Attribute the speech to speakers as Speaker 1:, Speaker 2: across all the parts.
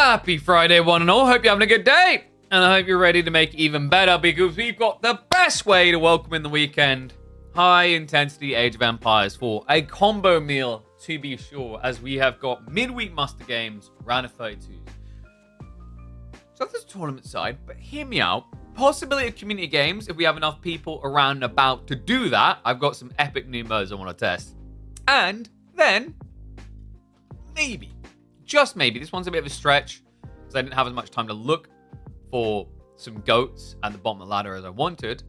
Speaker 1: Happy Friday, one and all. Hope you're having a good day. And I hope you're ready to make even better because we've got the best way to welcome in the weekend. High intensity Age of Empires 4. A combo meal, to be sure, as we have got midweek muster games, round of 32s. So that's the tournament side, but hear me out. Possibility of community games if we have enough people around and about to do that. I've got some epic new modes I want to test. And then, maybe, just maybe, this one's a bit of a stretch because I didn't have as much time to look for some goats at the bottom of the ladder as I wanted,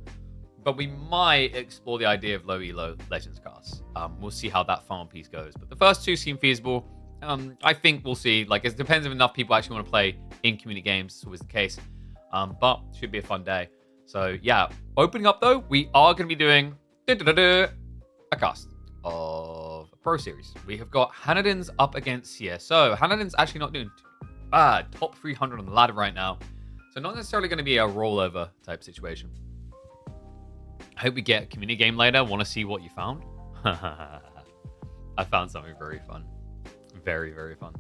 Speaker 1: but we might explore the idea of low elo Legends casts. We'll see how that farm piece goes, but the first two seem feasible. I think we'll see. Like, it depends if enough people actually want to play in community games. It's always the case, but should be a fun day. So yeah, opening up though, we are going to be doing a cast of a pro series. We have got Hanadin's up against CSO. Hanadin's actually not doing too bad. Top 300 on the ladder right now. So not necessarily going to be a rollover type situation. I hope we get a community game later. Want to see what you found? I found something very fun. Very, very fun.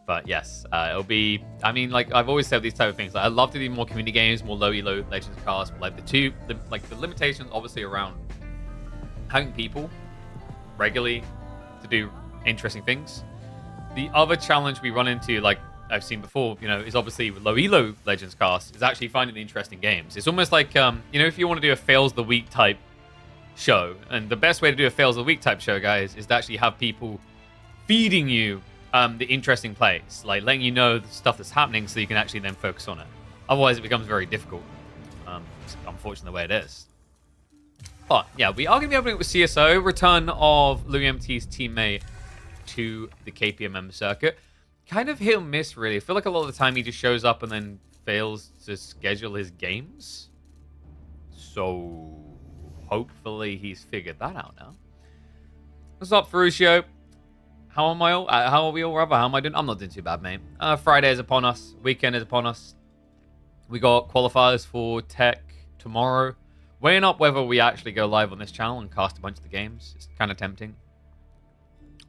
Speaker 1: But yes, it'll be... I mean, like, I've always said these type of things. Like, I'd love to do more community games, more low elo Legends casts. But like, the limitations obviously around having people regularly to do interesting things. The other challenge we run into, like I've seen before, you know, is obviously with low elo Legends cast, is actually finding the interesting games. It's almost like, you know, if you want to do a fails the week type show, and the best way to do a fails the week type show, guys, is to actually have people feeding you the interesting plays, like letting you know the stuff that's happening so you can actually then focus on it. Otherwise, it becomes very difficult. It's unfortunately the way it is. But yeah, we are going to be opening it with CSO, return of Louis MT's teammate to the KPMM circuit. Kind of hit or miss, really. I feel like a lot of the time he just shows up and then fails to schedule his games. So hopefully he's figured that out now. What's up, Ferruccio? How am I all? How are we all, rather? How am I doing? I'm not doing too bad, mate. Friday is upon us. Weekend is upon us. We got qualifiers for Tech tomorrow. Weighing up whether we actually go live on this channel and cast a bunch of the games. It's kind of tempting.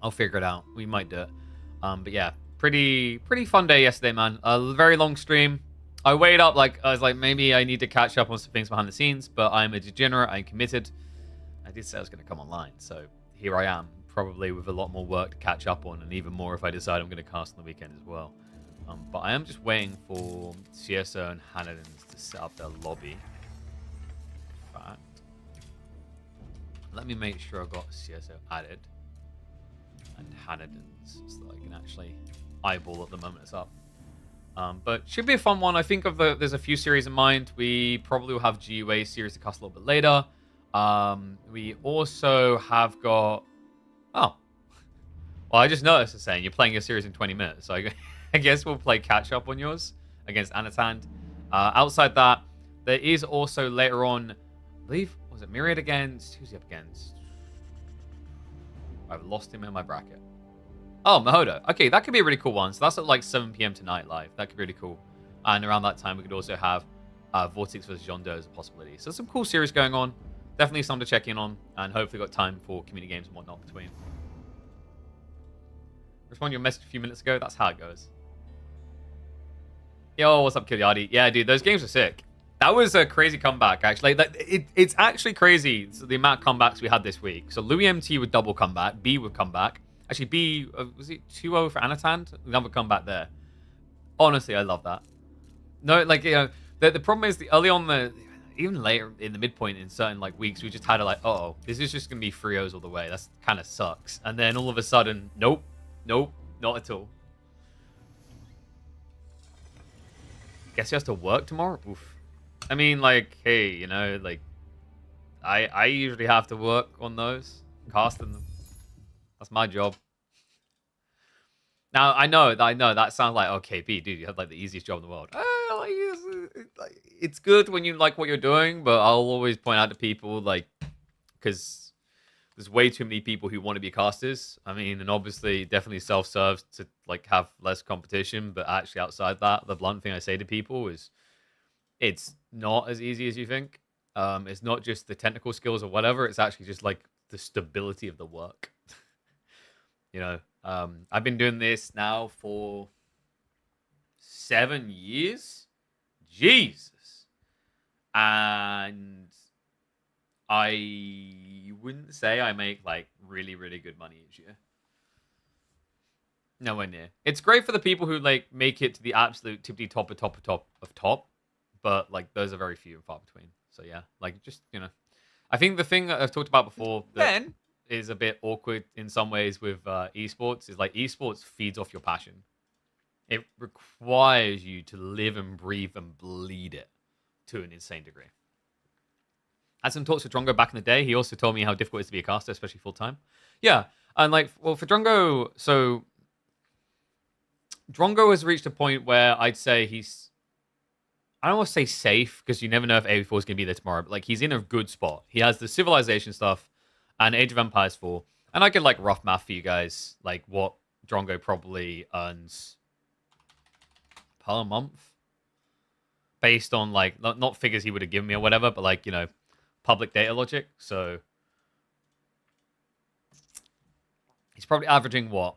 Speaker 1: I'll figure it out. We might do it. But yeah, pretty fun day yesterday, man. A very long stream. I weighed up, like, I was like, maybe I need to catch up on some things behind the scenes, but I'm a degenerate. I'm committed. I did say I was going to come online, so here I am, probably with a lot more work to catch up on, and even more if I decide I'm going to cast on the weekend as well. But I am just waiting for CSO and Hanadin's to set up their lobby. In fact, let me make sure I've got CSO added and Hanadin's so that I can actually eyeball at the moment it's up. But should be a fun one. I think there's a few series in mind. We probably will have GUA series to cast a little bit later. We also have got... Oh. Well, I just noticed it's saying you're playing your series in 20 minutes. So I guess we'll play catch-up on yours against Anatand. Outside that, there is also later on... I believe... Was it Myriad against... Who's he up against? I've lost him in my bracket. Oh, Mahoda. Okay, that could be a really cool one. So that's at like 7 p.m. tonight live. That could be really cool. And around that time, we could also have Vortex versus Jondo as a possibility. So some cool series going on. Definitely something to check in on. And hopefully got time for community games and whatnot between. Respond to your message a few minutes ago. That's how it goes. Yo, what's up, Kiliadi? Yeah, dude, those games were sick. That was a crazy comeback, actually. It's actually crazy, the amount of comebacks we had this week. So Louis MT would double comeback. B would come back. Actually, B, was it 2-0 for Anatand? Another comeback there. Honestly, I love that. No, like, you know, the problem is early on, even later in the midpoint in certain like weeks, we just had like, uh-oh, this is just going to be 3-0s all the way. That's kind of sucks. And then all of a sudden, nope, not at all. Guess he has to work tomorrow? Oof. I mean, like, hey, you know, like, I usually have to work on those, casting them. That's my job. Now, I know that sounds like, okay, B, dude, you have, like, the easiest job in the world. It's good when you like what you're doing, but I'll always point out to people, like, because there's way too many people who want to be casters. I mean, and obviously, definitely self-serves to, like, have less competition, but actually outside that, the blunt thing I say to people is, it's not as easy as you think. It's not just the technical skills or whatever. It's actually just like the stability of the work. You know, I've been doing this now for 7 years? Jesus. And I wouldn't say I make like really, really good money each year. Nowhere near. It's great for the people who like make it to the absolute tippity top of top, but like those are very few and far between. So yeah, like just I think the thing that I've talked about before that is a bit awkward in some ways with esports is like esports feeds off your passion. It requires you to live and breathe and bleed it to an insane degree. I had some talks with Drongo back in the day. He also told me how difficult it is to be a caster, especially full time. Yeah, and like, well, for Drongo, so Drongo has reached a point where I'd say he's, I don't want to say safe because you never know if AV4 is going to be there tomorrow, but like he's in a good spot. He has the Civilization stuff and Age of Empires 4. And I could like rough math for you guys, like what Drongo probably earns per month based on like, not figures he would have given me or whatever, but like, public data logic. So he's probably averaging what?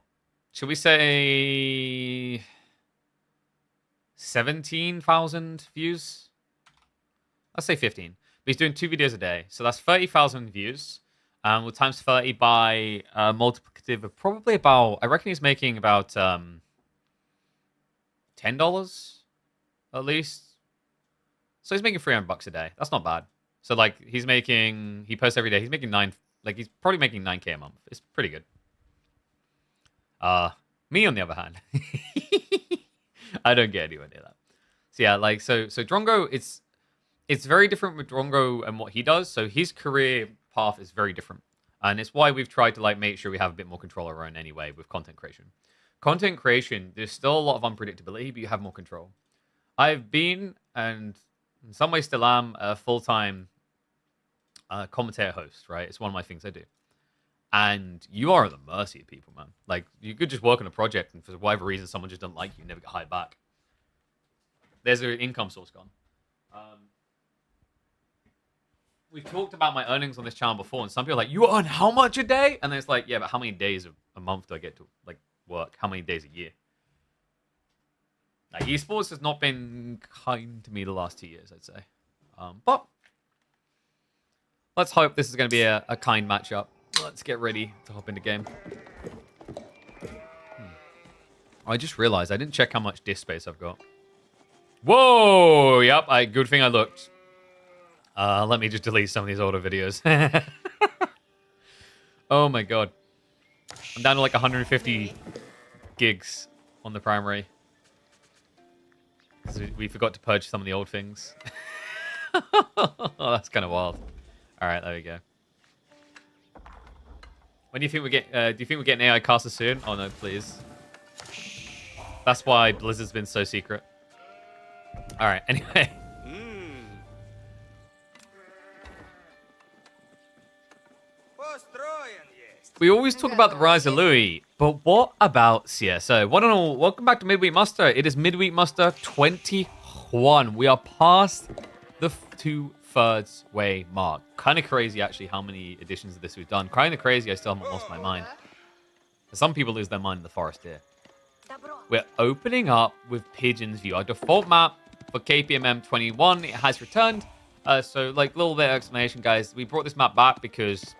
Speaker 1: Should we say 17,000 views? Let's say 15. But he's doing 2 videos a day. So that's 30,000 views. We'll times 30 by a multiplicative of probably about, I reckon he's making about $10 at least. So he's making $300 a day. That's not bad. So like he posts every day. He's making he's probably making 9K a month. It's pretty good. Me on the other hand, I don't get anywhere near that. So yeah, like so Drongo, it's very different with Drongo and what he does. So his career path is very different, and it's why we've tried to like make sure we have a bit more control of our own anyway with content creation. Content creation, there's still a lot of unpredictability, but you have more control. I've been, and in some ways still am, a full-time commentator host. Right, it's one of my things I do. And you are at the mercy of people, man. Like, you could just work on a project, and for whatever reason, someone just doesn't like you, never get hired back. There's an income source gone. We've talked about my earnings on this channel before, and some people are like, you earn how much a day? And then it's like, yeah, but how many days a month do I get to, like, work? How many days a year? Like, esports has not been kind to me the last 2 years, I'd say. But let's hope this is going to be a kind matchup. Let's get ready to hop into game. I just realized I didn't check how much disk space I've got. Whoa! Yep, good thing I looked. Let me just delete some of these older videos. Oh my god. I'm down to like 150 gigs on the primary. Because we forgot to purge some of the old things. Oh, that's kind of wild. Alright, there we go. When do you think we get? Do you think we get an AI caster soon? Oh no, please. That's why Blizzard's been so secret. All right. Anyway. We always talk about the rise of Louis, but what about CSO? One and all, welcome back to Midweek Muster. It is Midweek Muster 21. We are past the 2/3 way mark. Kind of crazy, actually, how many editions of this we've done. Kind of crazy, I still haven't lost my mind. Some people lose their mind in the forest here. We're opening up with Pigeon's View. Our default map for KPMM 21, it has returned. So, like, little bit of explanation, guys. We brought this map back because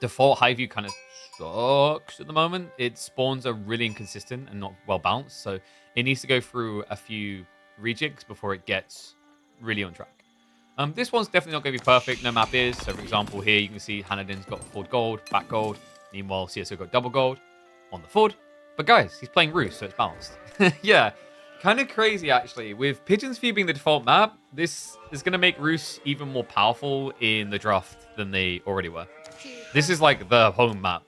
Speaker 1: default high view kind of sucks at the moment. Its spawns are really inconsistent and not well balanced. So, it needs to go through a few rejigs before it gets really on track. This one's definitely not going to be perfect. No map is. So, for example, here you can see Hanadin's got Ford gold, back gold. Meanwhile, CSO got double gold on the Ford. But guys, he's playing Roost, so it's balanced. Yeah, kind of crazy, actually. With Pigeon's View being the default map, this is going to make Roost even more powerful in the draft than they already were. This is like the home map.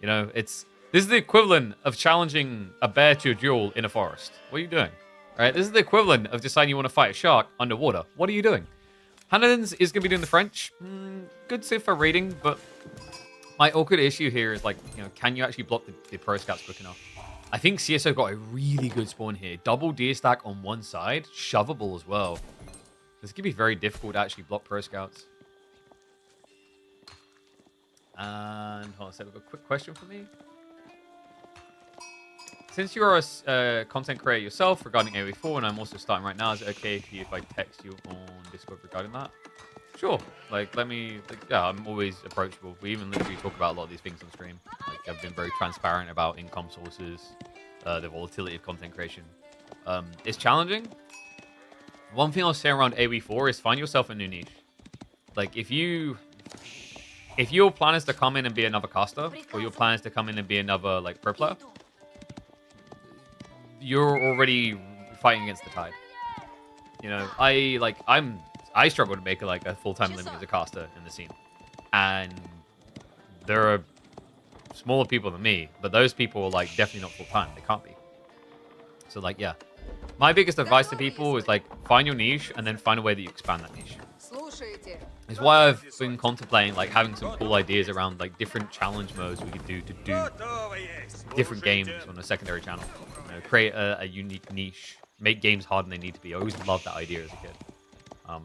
Speaker 1: You know, this is the equivalent of challenging a bear to a duel in a forest. What are you doing? All right, this is the equivalent of deciding you want to fight a shark underwater. What are you doing? Hanadin's is going to be doing the French. Good save for rating, but my awkward issue here is, like, you know, can you actually block the pro scouts quick enough? I think CSO got a really good spawn here. Double deer stack on one side, shovable as well. This could be very difficult to actually block pro scouts. And hold on a second, we've got a quick question for me. Since you're a content creator yourself regarding AOE4, and I'm also starting right now, is it okay for you if I text you on Discord regarding that? Sure. Like, yeah, I'm always approachable. We even literally talk about a lot of these things on stream. Like, I've been very transparent about income sources, the volatility of content creation. It's challenging. One thing I'll say around AOE4 is find yourself a new niche. Like, if your plan is to come in and be another caster, or your plan is to come in and be another, like, pro player, you're already fighting against the tide. You know, I struggle to make like a full-time living as a caster in the scene, and there are smaller people than me, but those people are like definitely not full-time. They can't be. So like, yeah, my biggest advice to people is like find your niche and then find a way that you expand that niche. It's why I've been contemplating like having some cool ideas around like different challenge modes we could do to do different games on a secondary channel. You know, create a unique niche, make games harder than they need to be. I always loved that idea as a kid.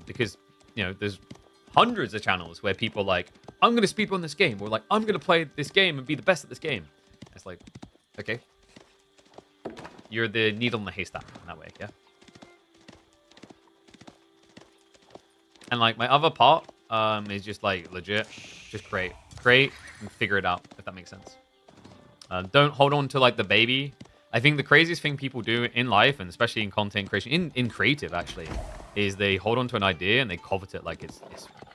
Speaker 1: Because, you know, there's hundreds of channels where people are like, I'm going to speedrun this game, or like, I'm going to play this game and be the best at this game. It's like, okay. You're the needle in the haystack in that way, yeah? And like, my other part is just like, legit, just create and figure it out, if that makes sense. Don't hold on to like the baby. I think the craziest thing people do in life, and especially in content creation, in creative actually, is they hold on to an idea and they covet it like it's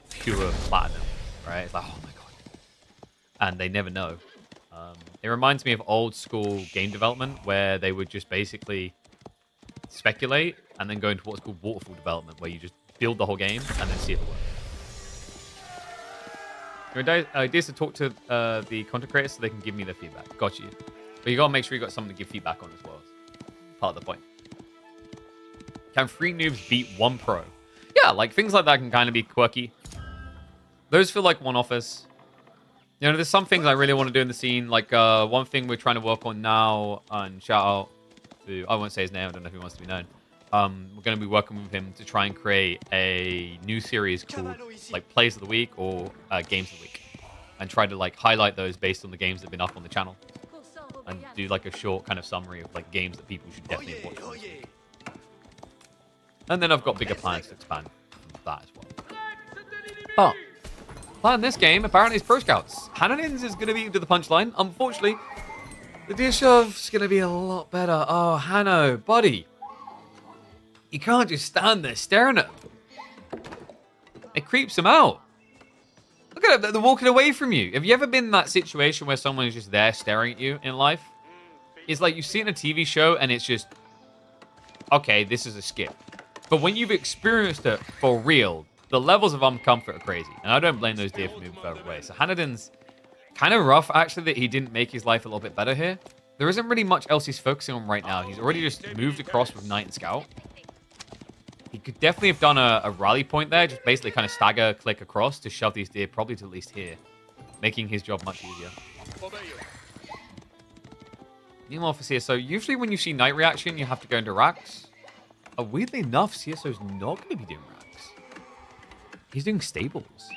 Speaker 1: pure platinum, right? It's like, oh my god. And they never know. It reminds me of old school game development where they would just basically speculate and then go into what's called waterfall development, where you just build the whole game and then see if it works. Your idea is to talk to the content creators so they can give me their feedback. Got you. But you gotta make sure you got someone to give feedback on as well. Part of the point. Can 3 noobs beat 1 pro? Yeah, like things like that can kind of be quirky. Those feel like one-offers. You know, there's some things I really want to do in the scene. Like one thing we're trying to work on now, and shout out to, I won't say his name, I don't know if he wants to be known. We're going to be working with him to try and create a new series called like Plays of the Week or Games of the Week. And try to like highlight those based on the games that have been up on the channel. And do like a short kind of summary of like games that people should definitely watch. And then I've got bigger plans to expand from that as well. But playing this game apparently is Pro Scouts. Hananins is going to be to the punchline. Unfortunately, the Dishov's going to be a lot better. Oh, Hanno, buddy. You can't just stand there staring at them. It creeps them out. Look at them, they're walking away from you. Have you ever been in that situation where someone is just there staring at you in life? It's like you see in a TV show and it's just, okay, this is a skip. But when you've experienced it for real, the levels of uncomfort are crazy. And I don't blame those deer for moving further away. So Hanadin's kind of rough, actually, that he didn't make his life a little bit better here. There isn't really much else he's focusing on right now. He's already just moved across with Knight and Scout. He could definitely have done a rally point there, just basically kind of stagger, click across to shove these deer probably to at least here, making his job much easier. Meanwhile for CSO, usually when you see Knight reaction, you have to go into racks. Weirdly enough, CSO's not going to be doing racks. He's doing stables.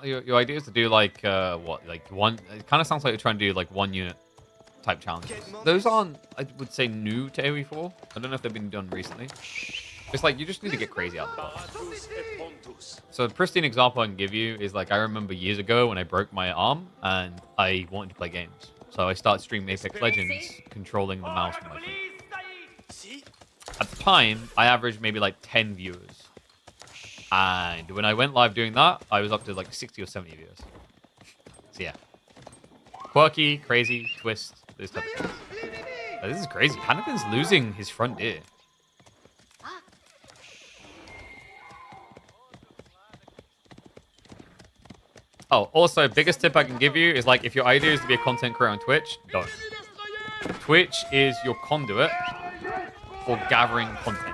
Speaker 1: Your idea is to do like what, like one? It kind of sounds like you're trying to do like 1 unit type challenges. Those aren't, I would say, new to AOE4. I don't know if they've been done recently. It's like you just need to get crazy out of the box. So a pristine example I can give you is like I remember years ago when I broke my arm and I wanted to play games. So I started streaming Apex Legends, controlling the mouse with my feet. At the time, I averaged maybe like 10 viewers. And when I went live doing that, I was up to like 60 or 70 viewers. So yeah. Quirky, crazy, twist, those type of things. Oh, this is crazy. Hannigan's losing his front ear. Oh, also, biggest tip I can give you is like if your idea is to be a content creator on Twitch, don't. Twitch is your conduit for gathering content.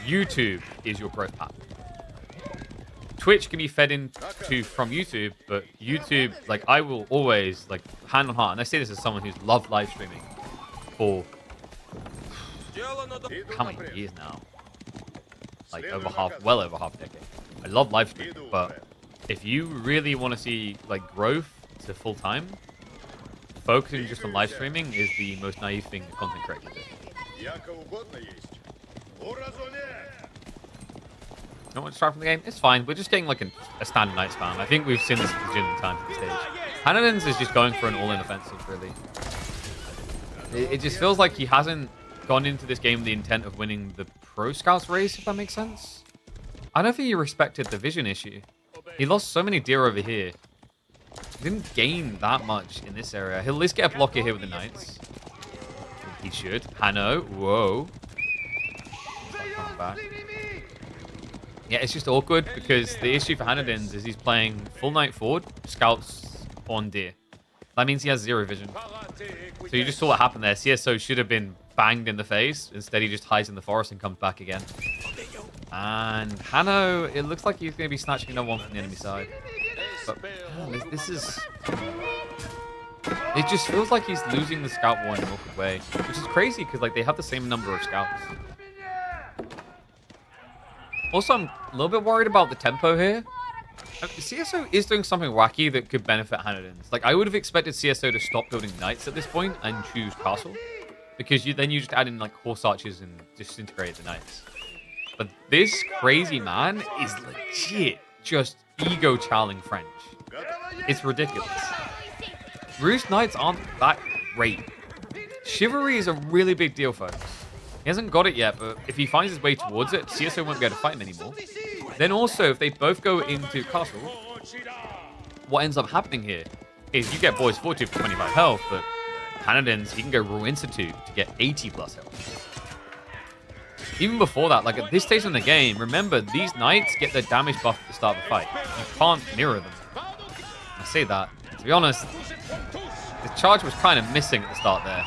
Speaker 1: YouTube is your growth path. Twitch can be fed into from YouTube, but YouTube, like I will always, like hand on heart, and I say this as someone who's loved live streaming for how many years now? Like well over half a decade. I love live streaming, but if you really want to see like growth to full time, focusing just on live streaming is the most naive thing a content creator do. Don't want to start from the game? It's fine. We're just getting like a standard night spam. I think we've seen this a bajillion times at this stage. Hanadins is just going for an all-in offensive, really. It just feels like he hasn't gone into this game with the intent of winning the Pro Scouts race, if that makes sense. I don't think he respected the vision issue. He lost so many deer over here. He didn't gain that much in this area. He'll at least get a blocker here with the Knights. He should. Hano. Whoa. Back. Yeah, it's just awkward because the issue for Hanadins is he's playing full Knight forward, Scouts on deer. That means he has zero vision. So you just saw what happened there. CSO should have been banged in the face. Instead, he just hides in the forest and comes back again. And Hano, it looks like he's going to be snatching another one from the enemy side. But man, this is... It just feels like he's losing the Scout war in an awkward way. Which is crazy because like they have the same number of Scouts. Also, I'm a little bit worried about the tempo here. CSO is doing something wacky that could benefit Hanadins. Like, I would have expected CSO to stop building Knights at this point and choose Castle. Because then you just add in, like, Horse Archers and disintegrate the Knights. But this crazy man is legit just ego-chowling French. It's ridiculous. Roost Knights aren't that great. Chivalry is a really big deal, folks. He hasn't got it yet, but if he finds his way towards it, CSO won't be able to fight him anymore. Then also, if they both go into Castle, what ends up happening here is you get Boy's Fortitude for 25 health, but Hanadins, he can go Raw Institute to get 80 plus health. Even before that, like at this stage in the game, remember, these Knights get their damage buff at the start of the fight. You can't mirror them. I say that. To be honest, the charge was kind of missing at the start there.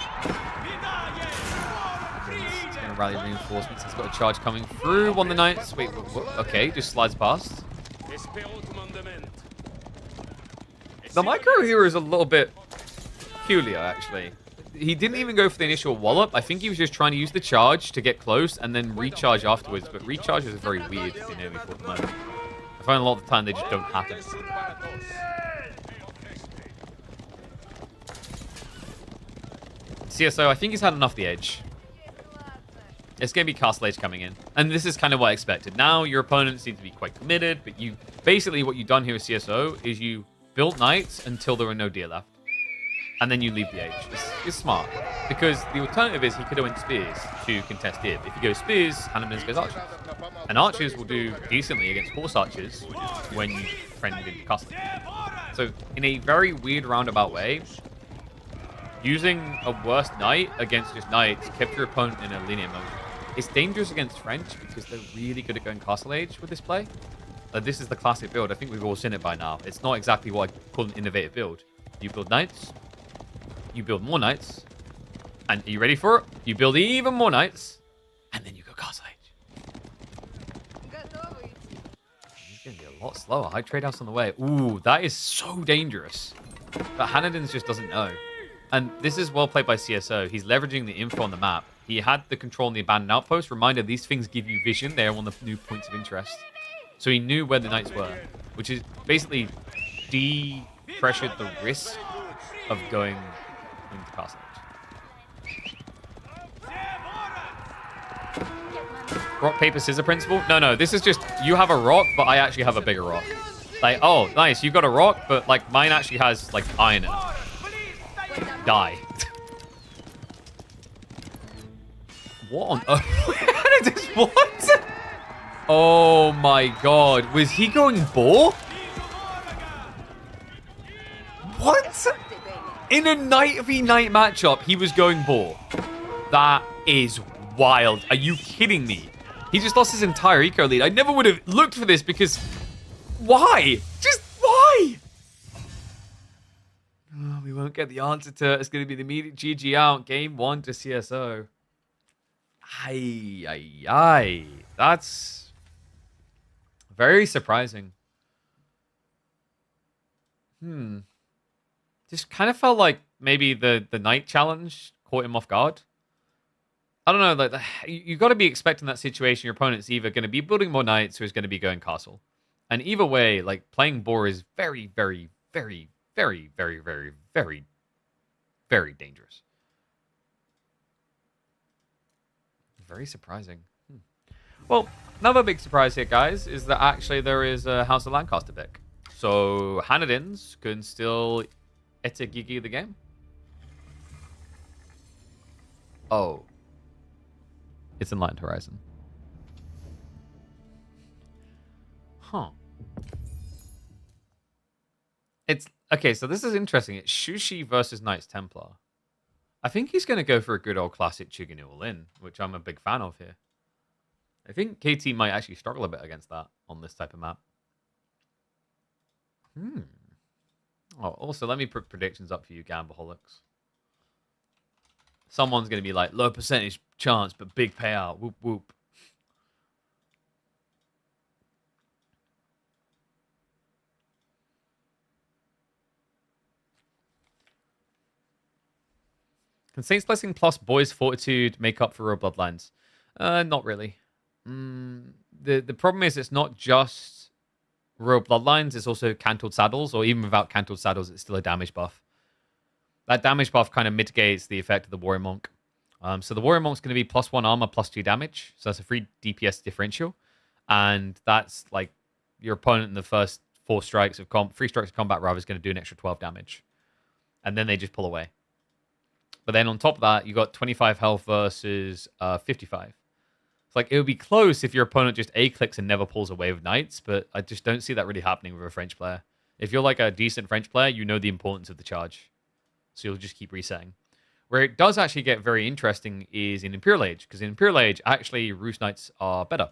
Speaker 1: Rally reinforcements. He's got a charge coming through on the Knights. Wait, what? Okay, just slides past. The micro here is a little bit peculiar, actually. He didn't even go for the initial wallop. I think he was just trying to use the charge to get close and then recharge afterwards. But recharge is very weird in AoE for the moment. I find a lot of the time they just don't happen. CSO, I think he's had enough of the edge. It's going to be Castle Age coming in. And this is kind of what I expected. Now, your opponents seem to be quite committed, but you basically what you've done here with CSO is you built Knights until there were no deer left. And then you leave the Age. It's smart. Because the alternative is he could have went Spears to contest deer. If you go Spears, Hanadins goes Archers. And Archers will do decently against Horse Archers when you friend into Castle. So, in a very weird roundabout way, using a worse Knight against just Knights kept your opponent in a linear motion. It's dangerous against French because they're really good at going Castle Age with this play. This is the classic build. I think we've all seen it by now. It's not exactly what I call an innovative build. You build Knights, you build more Knights, and are you ready for it? You build even more Knights, and then you go Castle Age. He's going to be a lot slower. High trade house on the way. Ooh, that is so dangerous. But Hanadins just doesn't know. And this is well played by CSO. He's leveraging the info on the map. He had the control on the abandoned outpost. Reminder, these things give you vision. They're one of the new points of interest. So he knew where the Knights were, which is basically de-pressured the risk of going into Castle Age. Rock, paper, scissor principle? No. This is just, you have a rock, but I actually have a bigger rock. Like, oh, nice. You've got a rock, but like mine actually has like iron in it. Die. What on earth? What? Oh my god. Was he going boar? What? In a Knight v Knight matchup, he was going boar. That is wild. Are you kidding me? He just lost his entire eco lead. I never would have looked for this because... Why? Just why? Oh, we won't get the answer to it. It's going to be the immediate GG out. Game 1 to CSO. Ay. That's very surprising. Just kind of felt like maybe the Knight challenge caught him off guard. I don't know, like, you got to be expecting that situation. Your opponent's either going to be building more knights or is going to be going castle. And either way, like, playing boar is very, very, very, very, very, very, very, very dangerous. Very surprising. Well, another big surprise here, guys, is that actually there is a House of Lancaster deck. So Hanadins can still Etegigi the game. Oh. It's Enlightened Horizon. Huh. It's okay, so this is interesting. It's Shushi versus Knights Templar. I think he's going to go for a good old classic Chuginu all-in, which I'm a big fan of here. I think KT might actually struggle a bit against that on this type of map. Oh, also, let me put predictions up for you, Gambleholics. Someone's going to be like, low percentage chance, but big payout. Whoop, whoop. Can Saints Blessing plus Boy's Fortitude make up for Royal Bloodlines? Not really. The problem is it's not just Royal Bloodlines, it's also Cantled Saddles, or even without Cantled Saddles, it's still a damage buff. That damage buff kind of mitigates the effect of the Warrior Monk. So the Warrior Monk's going to be +1 armor, +2 damage. So that's a 3 DPS differential. And that's like your opponent in the first 3 strikes of combat rather is going to do an extra 12 damage. And then they just pull away. But then on top of that, you got 25 health versus 55. It's like, it would be close if your opponent just A-clicks and never pulls away with knights, but I just don't see that really happening with a French player. If you're like a decent French player, you know the importance of the charge. So you'll just keep resetting. Where it does actually get very interesting is in Imperial Age, because in Imperial Age, actually, Roost Knights are better.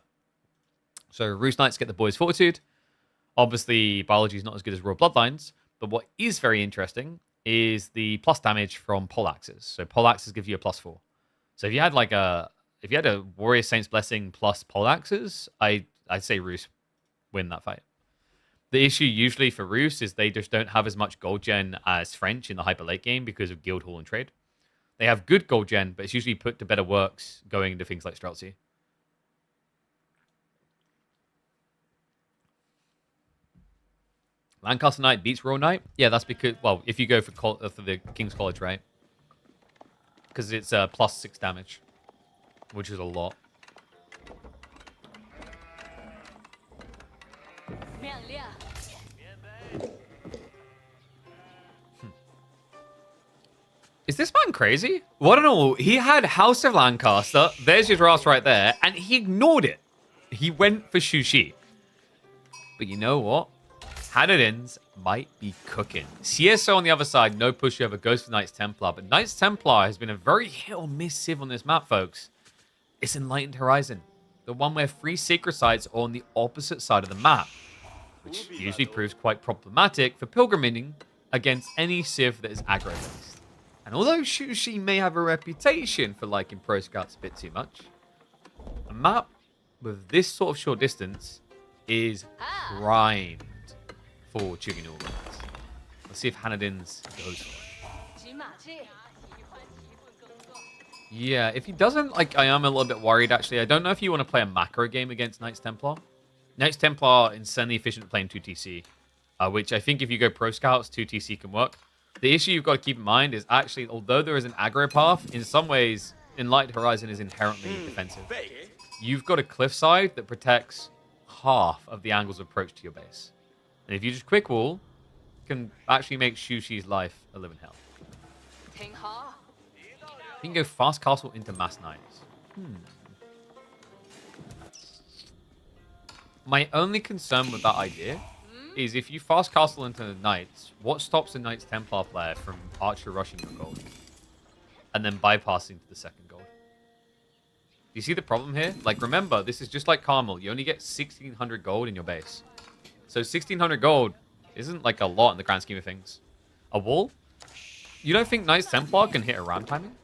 Speaker 1: So Roost Knights get the Boy's Fortitude. Obviously, biology is not as good as Royal Bloodlines, but what is very interesting is the plus damage from poleaxes. So poleaxes give you a +4. So if you had like a Warrior Saint's Blessing plus poleaxes, I'd say Roost win that fight. The issue usually for Roost is they just don't have as much gold gen as French in the hyper late game because of guild hall and trade. They have good gold gen, but it's usually put to better works going into things like Streltsy. Lancaster Knight beats Royal Knight? Yeah, that's because, well, if you go for the King's College, right? Because it's +6 damage, which is a lot. Is this man crazy? What an all. He had House of Lancaster. There's his Ras right there. And he ignored it. He went for Shushi. But you know what? Hanadins might be cooking. CSO on the other side, no pushover, goes for Knights Templar. But Knights Templar has been a very hit or miss civ on this map, folks. It's Enlightened Horizon. The one where 3 sacred sites are on the opposite side of the map. Which usually proves quite problematic for pilgrimaging against any civ that is aggro-based. And although Shushi may have a reputation for liking pro scouts a bit too much, a map with this sort of short distance is primed for Chuginu runs. Let's see if Hanadins goes for it. Yeah, if he doesn't, like, I am a little bit worried, actually. I don't know if you want to play a macro game against Knights Templar. Knights Templar are insanely efficient at playing 2TC, which I think if you go pro scouts, 2TC can work. The issue you've got to keep in mind is actually, although there is an aggro path, in some ways, Enlightened Horizon is inherently defensive. You've got a cliffside that protects half of the angles of approach to your base. And if you just quick wall, can actually make Shushi's life a living hell. You can go fast castle into mass knights. My only concern with that idea is if you fast castle into the knights, what stops a Knights Templar player from archer rushing your gold and then bypassing to the second gold? Do you see the problem here? Like, remember, this is just like Carmel. You only get 1,600 gold in your base. So 1,600 gold isn't like a lot in the grand scheme of things. A wall? You don't think Knights Templar can hit a ram timing?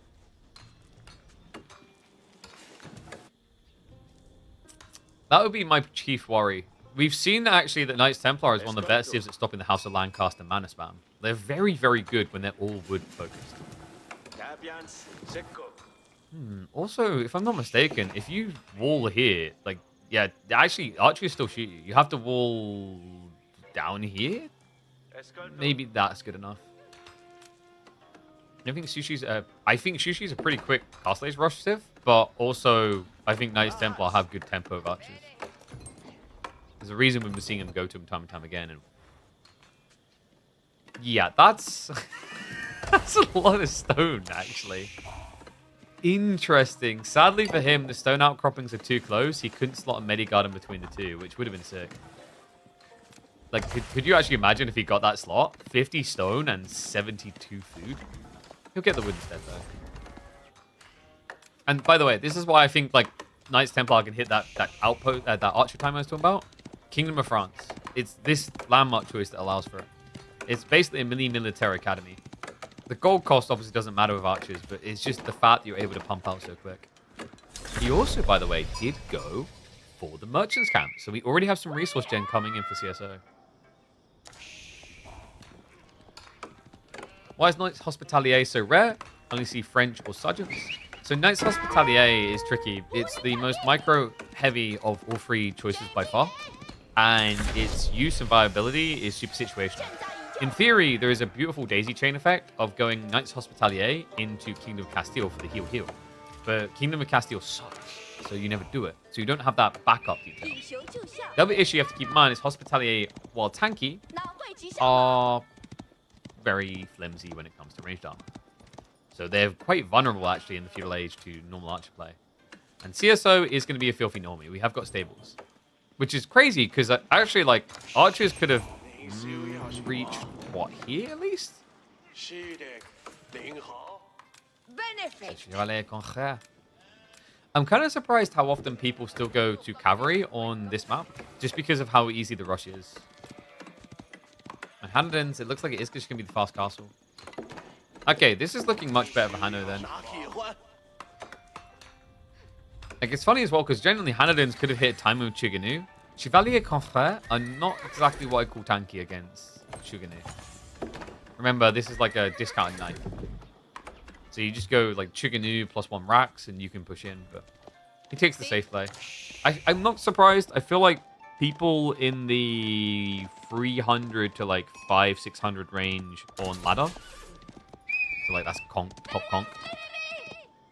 Speaker 1: That would be my chief worry. We've seen actually that Knights Templar is one of the best civs at stopping the House of Lancaster mana spam. They're very, very good when they're all wood focused. Also, if I'm not mistaken, if you wall here, like, yeah, actually, archers still shoot you. You have to wall down here? Maybe that's good enough. I think Sushi's a pretty quick castle age rush civ, but also I think Knights Templar have good tempo of archers. There's a reason we've been seeing him go to him time and time again. And yeah, that's that's a lot of stone, actually. Interesting. Sadly for him, the stone outcroppings are too close. He couldn't slot a Mediguard in between the two, which would have been sick. Like, could you actually imagine if he got that slot? 50 stone and 72 food? He'll get the win instead, though. And by the way, this is why I think, like, Knights Templar can hit that outpost, that archer time I was talking about. Kingdom of France. It's this landmark choice that allows for it. It's basically a mini military academy. The gold cost obviously doesn't matter with archers, but it's just the fact that you're able to pump out so quick. He also, by the way, did go for the merchants camp. So we already have some resource gen coming in for CSO. Why is Knights Hospitalier so rare? Only see French or sergeants. So Knights Hospitalier is tricky. It's the most micro-heavy of all three choices by far. And its use and viability is super situational. In theory, there is a beautiful daisy chain effect of going Knights Hospitalier into Kingdom of Castile for the heal. But Kingdom of Castile sucks, so you never do it. So you don't have that backup detail. The other issue you have to keep in mind is Hospitalier, while tanky, are very flimsy when it comes to ranged armor. So they're quite vulnerable, actually, in the feudal age to normal archer play. And CSO is going to be a filthy normie. We have got stables. Which is crazy, because actually, like, archers could have reached, what, here at least? I'm kind of surprised how often people still go to cavalry on this map, just because of how easy the rush is. And Hanadins, it looks like it is just going to be the fast castle. Okay, this is looking much better for Hanno then. Like, it's funny as well, because generally Hanadins could have hit time with Chuganu. Chevalier Confrère are not exactly what I call tanky against Chuganu. Remember, this is like a discounted knight. So you just go like Chuganu plus 1 racks and you can push in, but he takes the safe play. I'm not surprised. I feel like people in the 300 to like 500-600 range on ladder, so like that's top conk,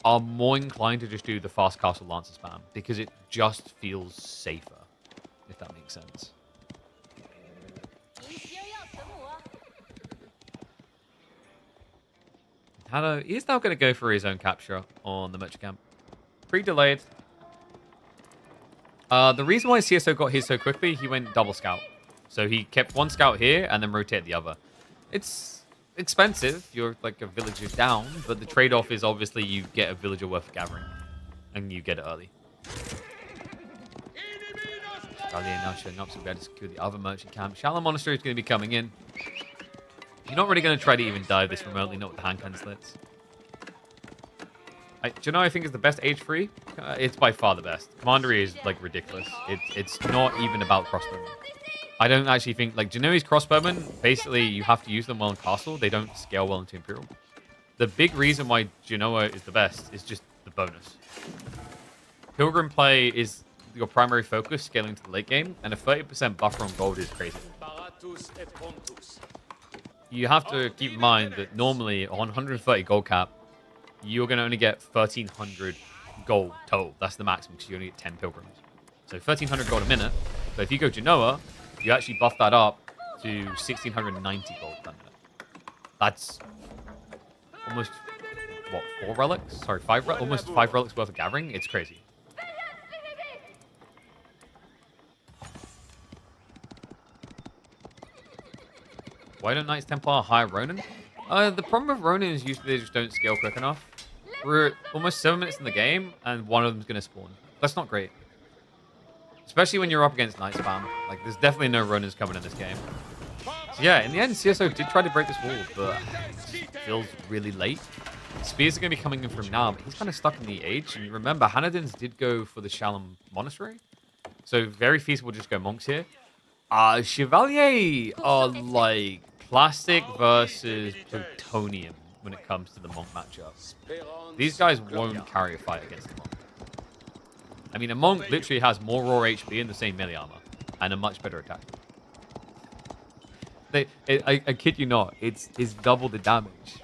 Speaker 1: are more inclined to just do the fast castle lancer spam because it just feels safer, if that makes sense. Hanno is now going to go for his own capture on the merchant camp. Pre-delayed. The reason why CSO got his so quickly, he went double scout. So he kept 1 scout here and then rotated the other. It's expensive. You're like a villager down, but the trade-off is obviously you get a villager worth of gathering. And you get it early. Gallier now showing up, so we have to secure the other merchant camp. Shalom Monastery is going to be coming in. You're not really going to try to even dive this remotely, not with the hand cannon slits. Do you know I think is the best H3? It's by far the best. Commandery is like ridiculous. It's not even about crossbowmen. I don't actually think, like, Genoese crossbowmen, basically you have to use them well in castle. They don't scale well into Imperial. The big reason why Genoa is the best is just the bonus. Pilgrim play is your primary focus scaling to the late game, and a 30% buffer on gold is crazy. You have to keep in mind that normally on 130 gold cap, you're going to only get 1,300 gold total. That's the maximum because you only get 10 pilgrims. So 1,300 gold a minute. But if you go Genoa, you actually buff that up to 1,690 gold per minute. That's almost, what, 4 relics? Sorry, 5 relics? Almost 5 relics worth of gathering. It's crazy. Why don't Knights Templar hire Ronin? The problem with Ronin is usually they just don't scale quick enough. We're almost 7 minutes in the game, and one of them's going to spawn. That's not great. Especially when you're up against Knight spam. Like, there's definitely no Ronins coming in this game. So yeah, in the end, CSO did try to break this wall, but it feels really late. Spears are going to be coming in from now, but he's kind of stuck in the age. And remember, Hanadins did go for the Shalom Monastery. So very feasible to just go monks here. Chevalier are like plastic versus plutonium when it comes to the Monk matchup. These guys won't carry a fight against the Monk. I mean, a Monk literally has more raw HP and the same melee armor, and a much better attack. I kid you not, it's double the damage.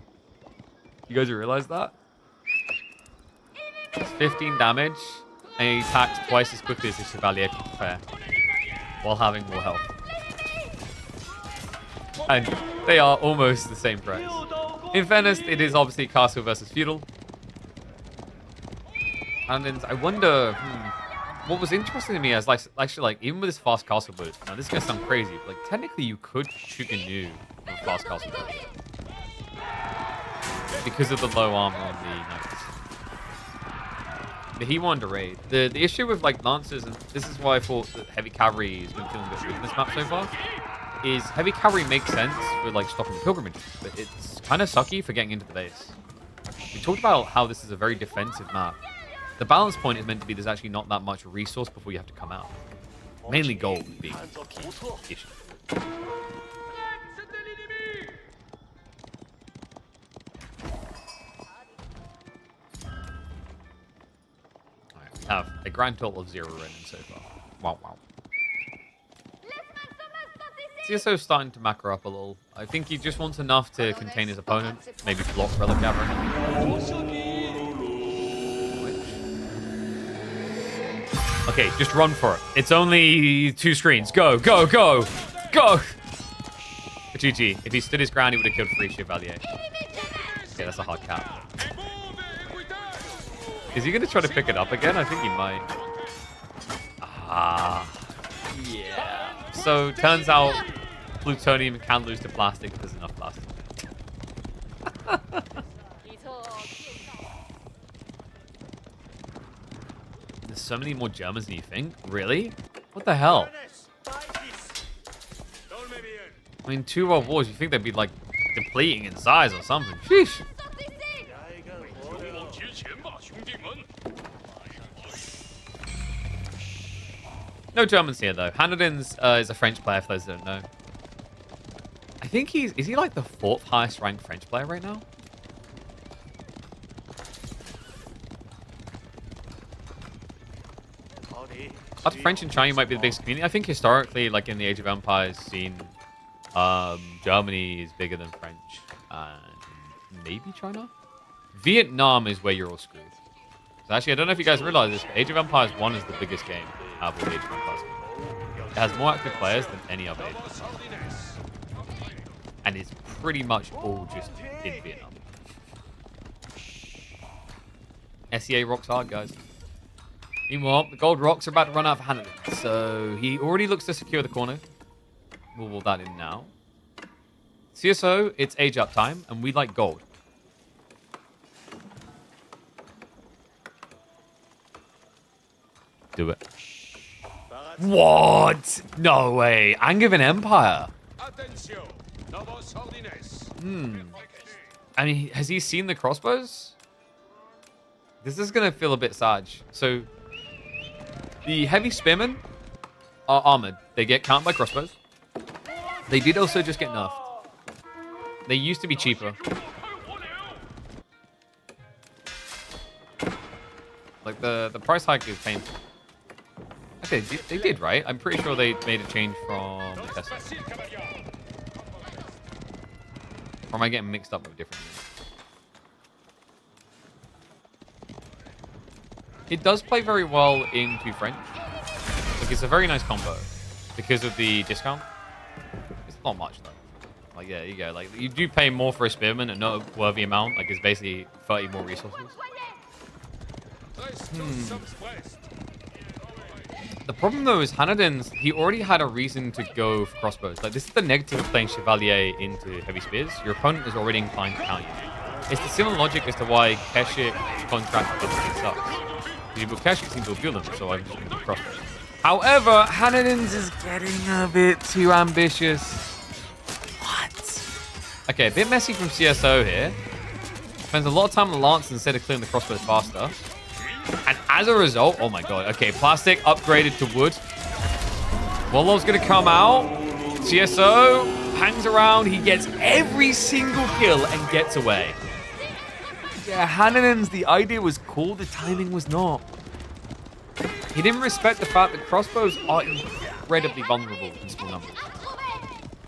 Speaker 1: You guys realize that? It's 15 damage, and he attacks twice as quickly as the Chevalier can prepare, while having more health. And they are almost the same price. In fairness, it is obviously Castle versus Feudal. And I wonder, what was interesting to me is actually even with this fast castle build, now this is gonna sound crazy, but like technically you could Shuganu with fast castle build because of the low armor on the knights. But he wanted to raid. The issue with like lancers, and this is why I thought that heavy cavalry has been feeling a bit weak in this map so far, is heavy cavalry makes sense for like stopping pilgrimages, but it's kind of sucky for getting into the base. We talked about how this is a very defensive map. The balance point is meant to be there's actually not that much resource before you have to come out. Mainly gold being the issue. Alright, we have a grand total of 0 running so far. Wow. CSO's starting to macro up a little. I think he just wants enough to contain his opponent. Maybe block Relic Gathering. Okay, just run for it. It's only 2 screens. Go. GG. If he stood his ground, he would have killed 3 Chevalier. Okay, that's a hard cap. Is he going to try to pick it up again? I think he might. Yeah. So, turns out plutonium can lose to plastic if there's enough plastic. There's so many more Germans than you think. Really? What the hell? I mean, 2 world wars, you think they'd be like depleting in size or something. Sheesh. No Germans here though. Hanadin's is a French player for those that don't know. I think is he like the 4th highest ranked French player right now? After French and China might be the biggest community. I think historically, like in the Age of Empires scene, Germany is bigger than French. And maybe China? Vietnam is where you're all screwed. So actually, I don't know if you guys realize this, but Age of Empires 1 is the biggest game out of the Age of Empires. It has more active players than any other Age of Empires. And it's pretty much all just in Vietnam. SEA rocks hard, guys. Meanwhile, the gold rocks are about to run out for Hanadin. So he already looks to secure the corner. We'll wall that in now. CSO, it's age up time, and we like gold. Do it. What? No way. Angevin Empire. I mean, has he seen the crossbows? This is going to feel a bit Saj. So, the heavy spearmen are armored. They get counted by crossbows. They did also just get nerfed. They used to be cheaper. Like, the price hike is painful. Okay, they did, right? I'm pretty sure they made a change from the test. Or am I getting mixed up with different things? It does play very well into French. Like, it's a very nice combo because of the discount. It's not much, though. Like, yeah, you go. Like, you do pay more for a spearman and not a worthy amount. Like, it's basically 30 more resources. The problem, though, is Hanadin's, he already had a reason to go for crossbows. Like, this is the negative of playing Chevalier into heavy spears. Your opponent is already inclined to count you. It's the similar logic as to why Keshik contract ability sucks. Because you've got Keshik seem to abuse them, so I'm just going to do crossbows. However, Hanadin's is getting a bit too ambitious. What? Okay, a bit messy from CSO here. Spends a lot of time on the lance instead of clearing the crossbows faster. And as a result, oh my god, okay, plastic upgraded to wood. Wallov's gonna come out. CSO hangs around, he gets every single kill and gets away. Yeah, Hannonen's, the idea was cool, the timing was not. He didn't respect the fact that crossbows are incredibly vulnerable in small numbers.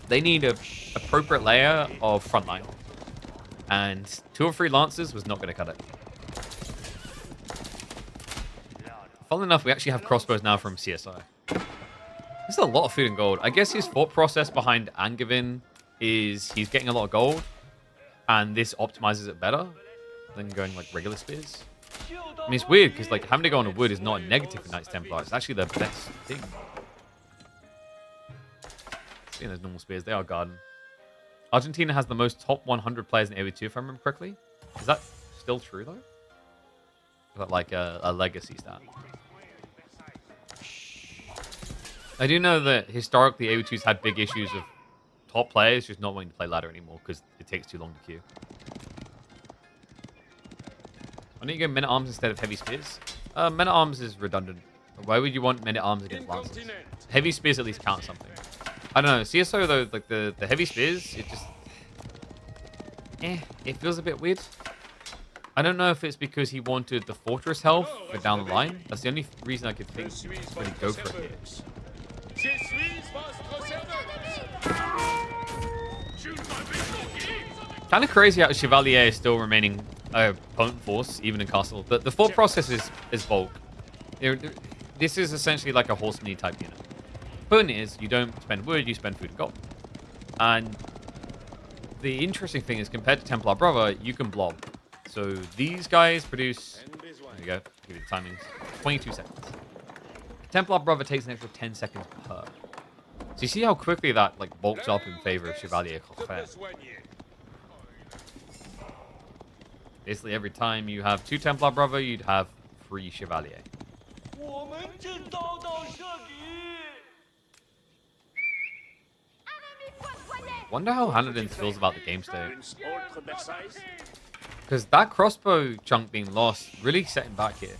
Speaker 1: They need an appropriate layer of frontline. And 2 or 3 lancers was not going to cut it. Funnily enough, we actually have crossbows now from CSI. This is a lot of food and gold. I guess his thought process behind Angevin is he's getting a lot of gold, and this optimizes it better than going like regular spears. I mean, it's weird because like having to go on a wood is not a negative for Knights Templar. It's actually the best thing. Seeing those normal spears, they are garden. Argentina has the most top 100 players in AoE2, if I remember correctly. Is that still true though? Is that like a legacy stat? I do know that historically AoE2's had big issues of top players just not wanting to play ladder anymore because it takes too long to queue. Why don't you go men-at-arms instead of heavy spears? Men-at-arms is redundant. Why would you want men-at-arms against lancers? Heavy spears at least count something. I don't know. CSO though, like the heavy spears, it just... it feels a bit weird. I don't know if it's because he wanted the fortress health for down the line. That's the only reason I could think to really go for it here. Kind of crazy how Chevalier is still remaining a potent force, even in Castle. The thought process is bulk. This is essentially like a horseman type unit. Point is, you don't spend wood, you spend food and gold. And the interesting thing is, compared to Templar Brother, you can blob. So these guys produce... There you go. Give you the timings. 22 seconds. Templar Brother takes an extra 10 seconds per. So you see how quickly that like bulks up in favor of Chevalier Corsair. Basically, every time you have 2 Templar Brother, you'd have 3 Chevalier. Wonder how Hanadin feels about the game state. Because that crossbow chunk being lost really set him back here.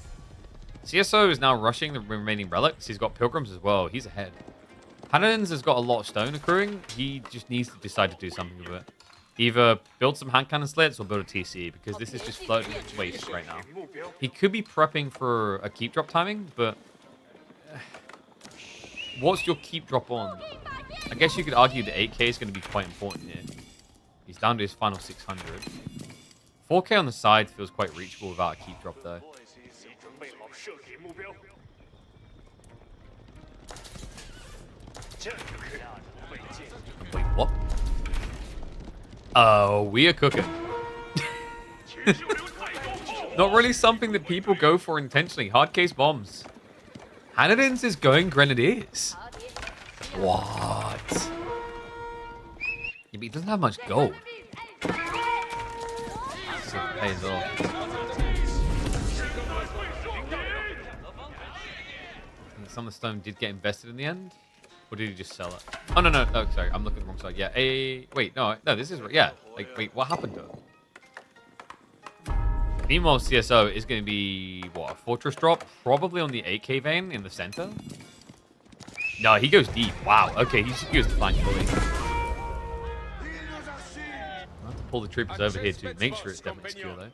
Speaker 1: CSO is now rushing the remaining relics. He's got pilgrims as well. He's ahead. Hanadin's has got a lot of stone accruing. He just needs to decide to do something with it. Either build some hand cannon slits or build a TC, because this is just floating to waste right now. He could be prepping for a keep drop timing, but what's your keep drop on? I guess you could argue the 8k is going to be quite important here. He's down to his final 600. 4k on the side feels quite reachable without a keep drop though. Wait, what? Oh, we are cooking. Not really something that people go for intentionally. Hard case bombs. Hanadin's is going grenadiers. What? Yeah, but he doesn't have much gold. So it pays off. Some of the stone did get invested in the end. Or did he just sell it? Oh, no. Oh, sorry. I'm looking at the wrong side. Yeah. Wait, no, this is... Yeah. Like, wait, what happened to it? Meanwhile, CSO is going to be, what, a fortress drop? Probably on the 8k vein in the center? No, he goes deep. Wow. Okay, he goes to flank fully. I'll have to pull the troopers over here to make sure it's definitely secure, though.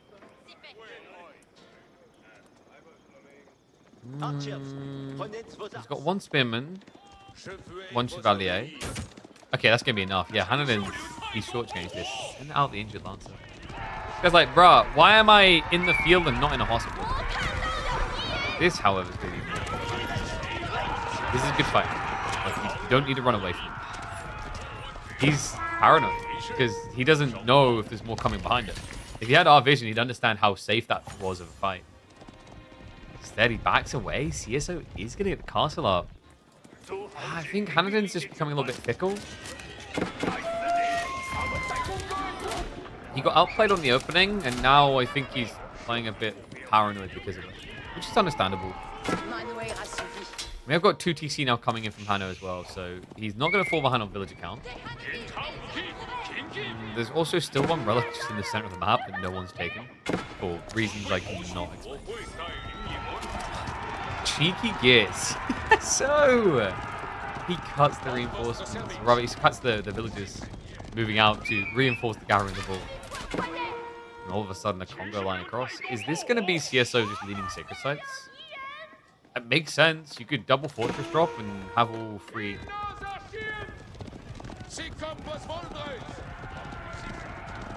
Speaker 1: He's got 1 spearman. 1 chevalier. Okay, that's gonna be enough. Yeah, Hanadin, he's shortchanged this. Send out the injured lancer. It's like, bruh, why am I in the field and not in a hospital? This, however, is gonna be more. This is a good fight. Like, you don't need to run away from him. He's paranoid because he doesn't know if there's more coming behind him. If he had our vision, he'd understand how safe that was of a fight. Instead, he backs away. CSO is gonna get the castle up. I think Hanadin's just becoming a little bit fickle. He got outplayed on the opening, and now I think he's playing a bit paranoid because of it, which is understandable. We have got 2 TC now coming in from Hano as well, so he's not going to fall behind on village account. There's also still 1 relic just in the center of the map that no one's taken, for reasons I cannot explain. Cheeky gets. So he cuts the reinforcements. Rather, he cuts the villagers moving out to reinforce the gathering of the ball. And all of a sudden, a Congo line across. Is this going to be CSO just leading sacred sites? It makes sense. You could double fortress drop and have all three.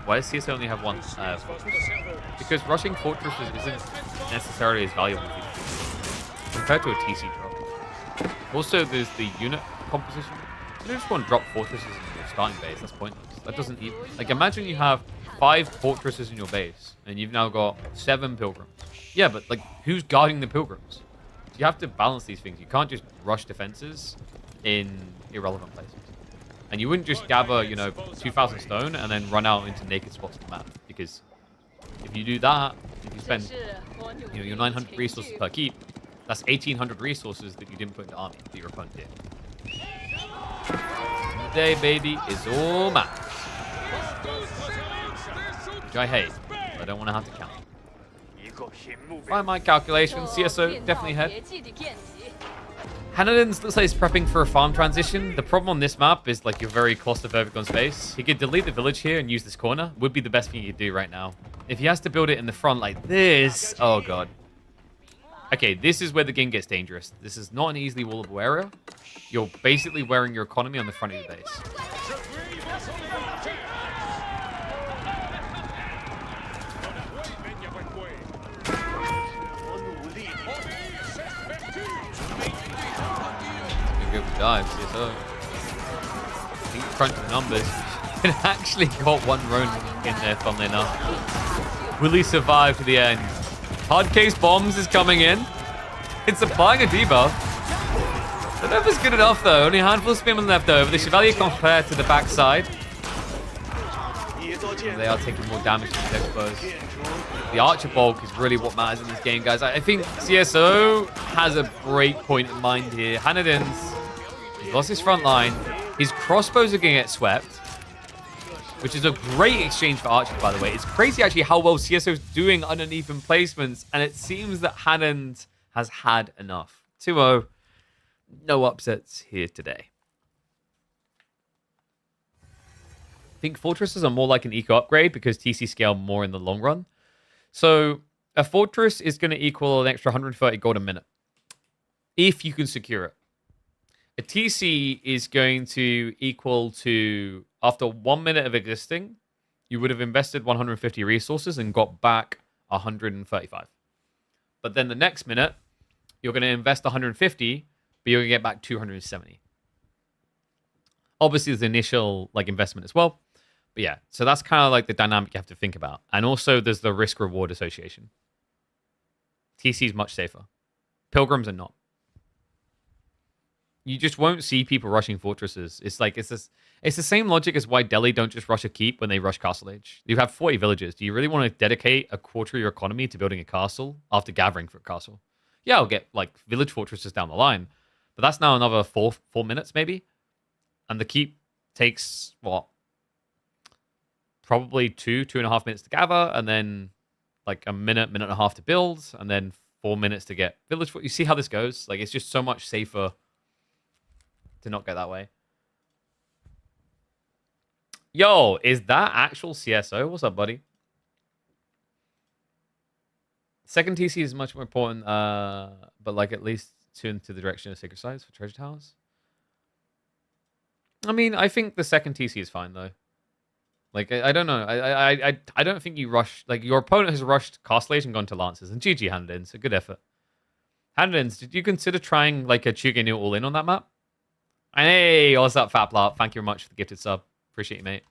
Speaker 1: Why does CSO only have one fortress? Because rushing fortresses isn't necessarily as valuable compared to a TC drop. Also, there's the unit composition. You don't just want to drop fortresses in your starting base. That's pointless. That doesn't even... Like, imagine you have 5 fortresses in your base, and you've now got 7 pilgrims. Yeah, but, like, who's guarding the pilgrims? So you have to balance these things. You can't just rush defenses in irrelevant places. And you wouldn't just gather, you know, 2,000 stone and then run out into naked spots on the map. Because if you do that, if you spend, you know, your 900 resources per keep, that's 1,800 resources that you didn't put into army that your opponent did. Today, baby, is all max. Which I hate. I don't want to have to count. By my calculations, CSO definitely ahead. Hanadin's looks like he's prepping for a farm transition. The problem on this map is like you're very claustrophobic on space. He could delete the village here and use this corner. Would be the best thing he could do right now. If he has to build it in the front like this, oh god. Okay, this is where the game gets dangerous. This is not an easily wallable area. You're basically wearing your economy on the front of your base. Good dive, CSO. I think crunch the numbers. It actually got one Ronin in there, funnily enough. Will he survive to the end? Hard case bombs is coming in. It's applying a debuff. I don't know if it's good enough though. Only a handful of spearmen left over. The Chevalier compared to the backside. They are taking more damage than the Expos. The Archer Bulk is really what matters in this game, guys. I think CSO has a great point in mind here. Hanadin's lost his front line. His crossbows are going to get swept, which is a great exchange for archers, by the way. It's crazy, actually, how well CSO is doing underneath emplacements, and it seems that Hanand has had enough. 2-0. No upsets here today. I think fortresses are more like an eco upgrade because TC scale more in the long run. So a fortress is going to equal an extra 130 gold a minute if you can secure it. A TC is going to equal to, after 1 minute of existing, you would have invested 150 resources and got back 135. But then the next minute, you're going to invest 150, but you're going to get back 270. Obviously, there's the initial like investment as well. But yeah, so that's kind of like the dynamic you have to think about. And also, there's the risk-reward association. TC is much safer. Pilgrims are not. You just won't see people rushing fortresses. It's like it's the same logic as why Delhi don't just rush a keep when they rush Castle Age. You have 40 villages. Do you really want to dedicate a quarter of your economy to building a castle after gathering for a castle? Yeah, I'll get like village fortresses down the line, but that's now another four minutes maybe, and the keep takes what? Probably 2.5 minutes to gather, and then like a minute and a half to build, and then 4 minutes to get village. You see how this goes? Like it's just so much safer to not go that way. Yo, is that actual CSO? What's up, buddy? Second TC is much more important, but like at least tune to the direction of Sacred Sites for treasure towers. I mean, I think the second TC is fine though. Like I don't know. I don't think you rush. Like your opponent has rushed Castle Age and gone to Lances, and GG Hanadins. A good effort. Hanadins, did you consider trying like a Chuganil all in on that map? Hey, what's up, Fat Blart? Thank you very much for the gifted sub. Appreciate you, mate.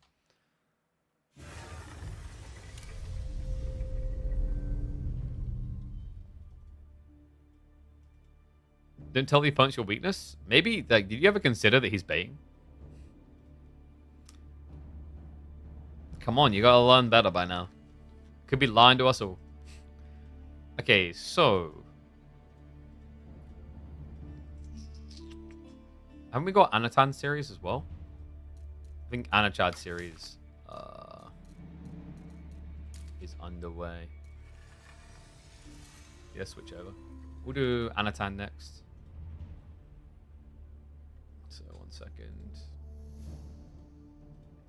Speaker 1: Don't tell the opponent your weakness. Maybe, like, did you ever consider that he's baiting? Come on, you gotta learn better by now. Could be lying to us all. Okay, so haven't we got Anatan series as well? I think Anachad series is underway. Yeah, switch over. We'll do Anatan next. So 1 second.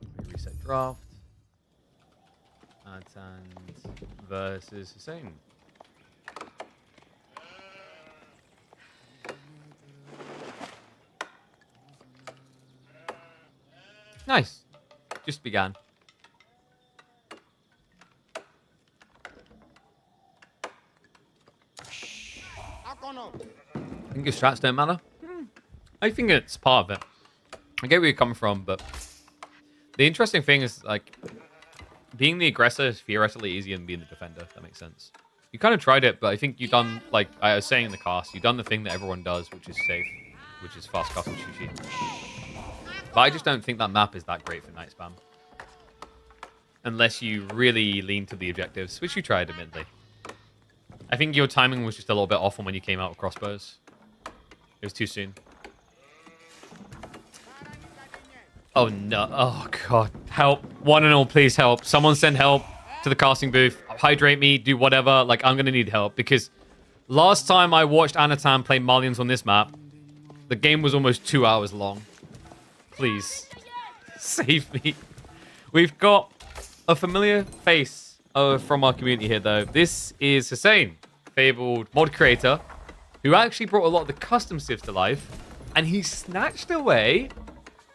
Speaker 1: Let me reset draft. Anatan versus Hussein. Nice. Just began. I think your strats don't matter. I think it's part of it. I get where you're coming from, but the interesting thing is, like, being the aggressor is theoretically easier than being the defender. If that makes sense. You kind of tried it, but I think you've done, like I was saying in the cast, you've done the thing that everyone does, which is safe, which is fast castle Shushi. But I just don't think that map is that great for night spam. Unless you really lean to the objectives, which you tried, admittedly. I think your timing was just a little bit off on when you came out with crossbows. It was too soon. Oh, no. Oh, God. Help. One and all, please help. Someone send help to the casting booth. Hydrate me. Do whatever. Like, I'm going to need help. Because last time I watched Anatan play Malians on this map, the game was almost 2 hours long. Please. Save me. We've got a familiar face from our community here, though. This is Hussein, fabled mod creator, who actually brought a lot of the custom civs to life. And he snatched away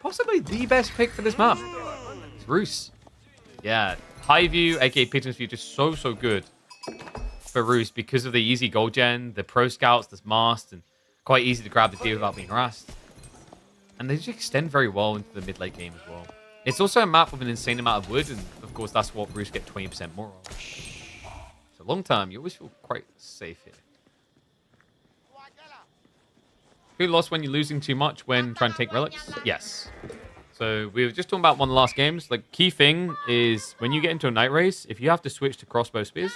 Speaker 1: possibly the best pick for this map. It's Roos. Yeah, high view, aka pigeon's view, just so good for Roos because of the easy gold gen, the pro scouts, this mast, and quite easy to grab the deer without being harassed. And they just extend very well into the mid-late game as well. It's also a map with an insane amount of wood, and of course that's what Roos get 20% more of. So long term, you always feel quite safe here. Who lost when you're losing too much when trying to take relics? Yes. So we were just talking about one of the last games. Like, key thing is when you get into a night race, if you have to switch to crossbow spears,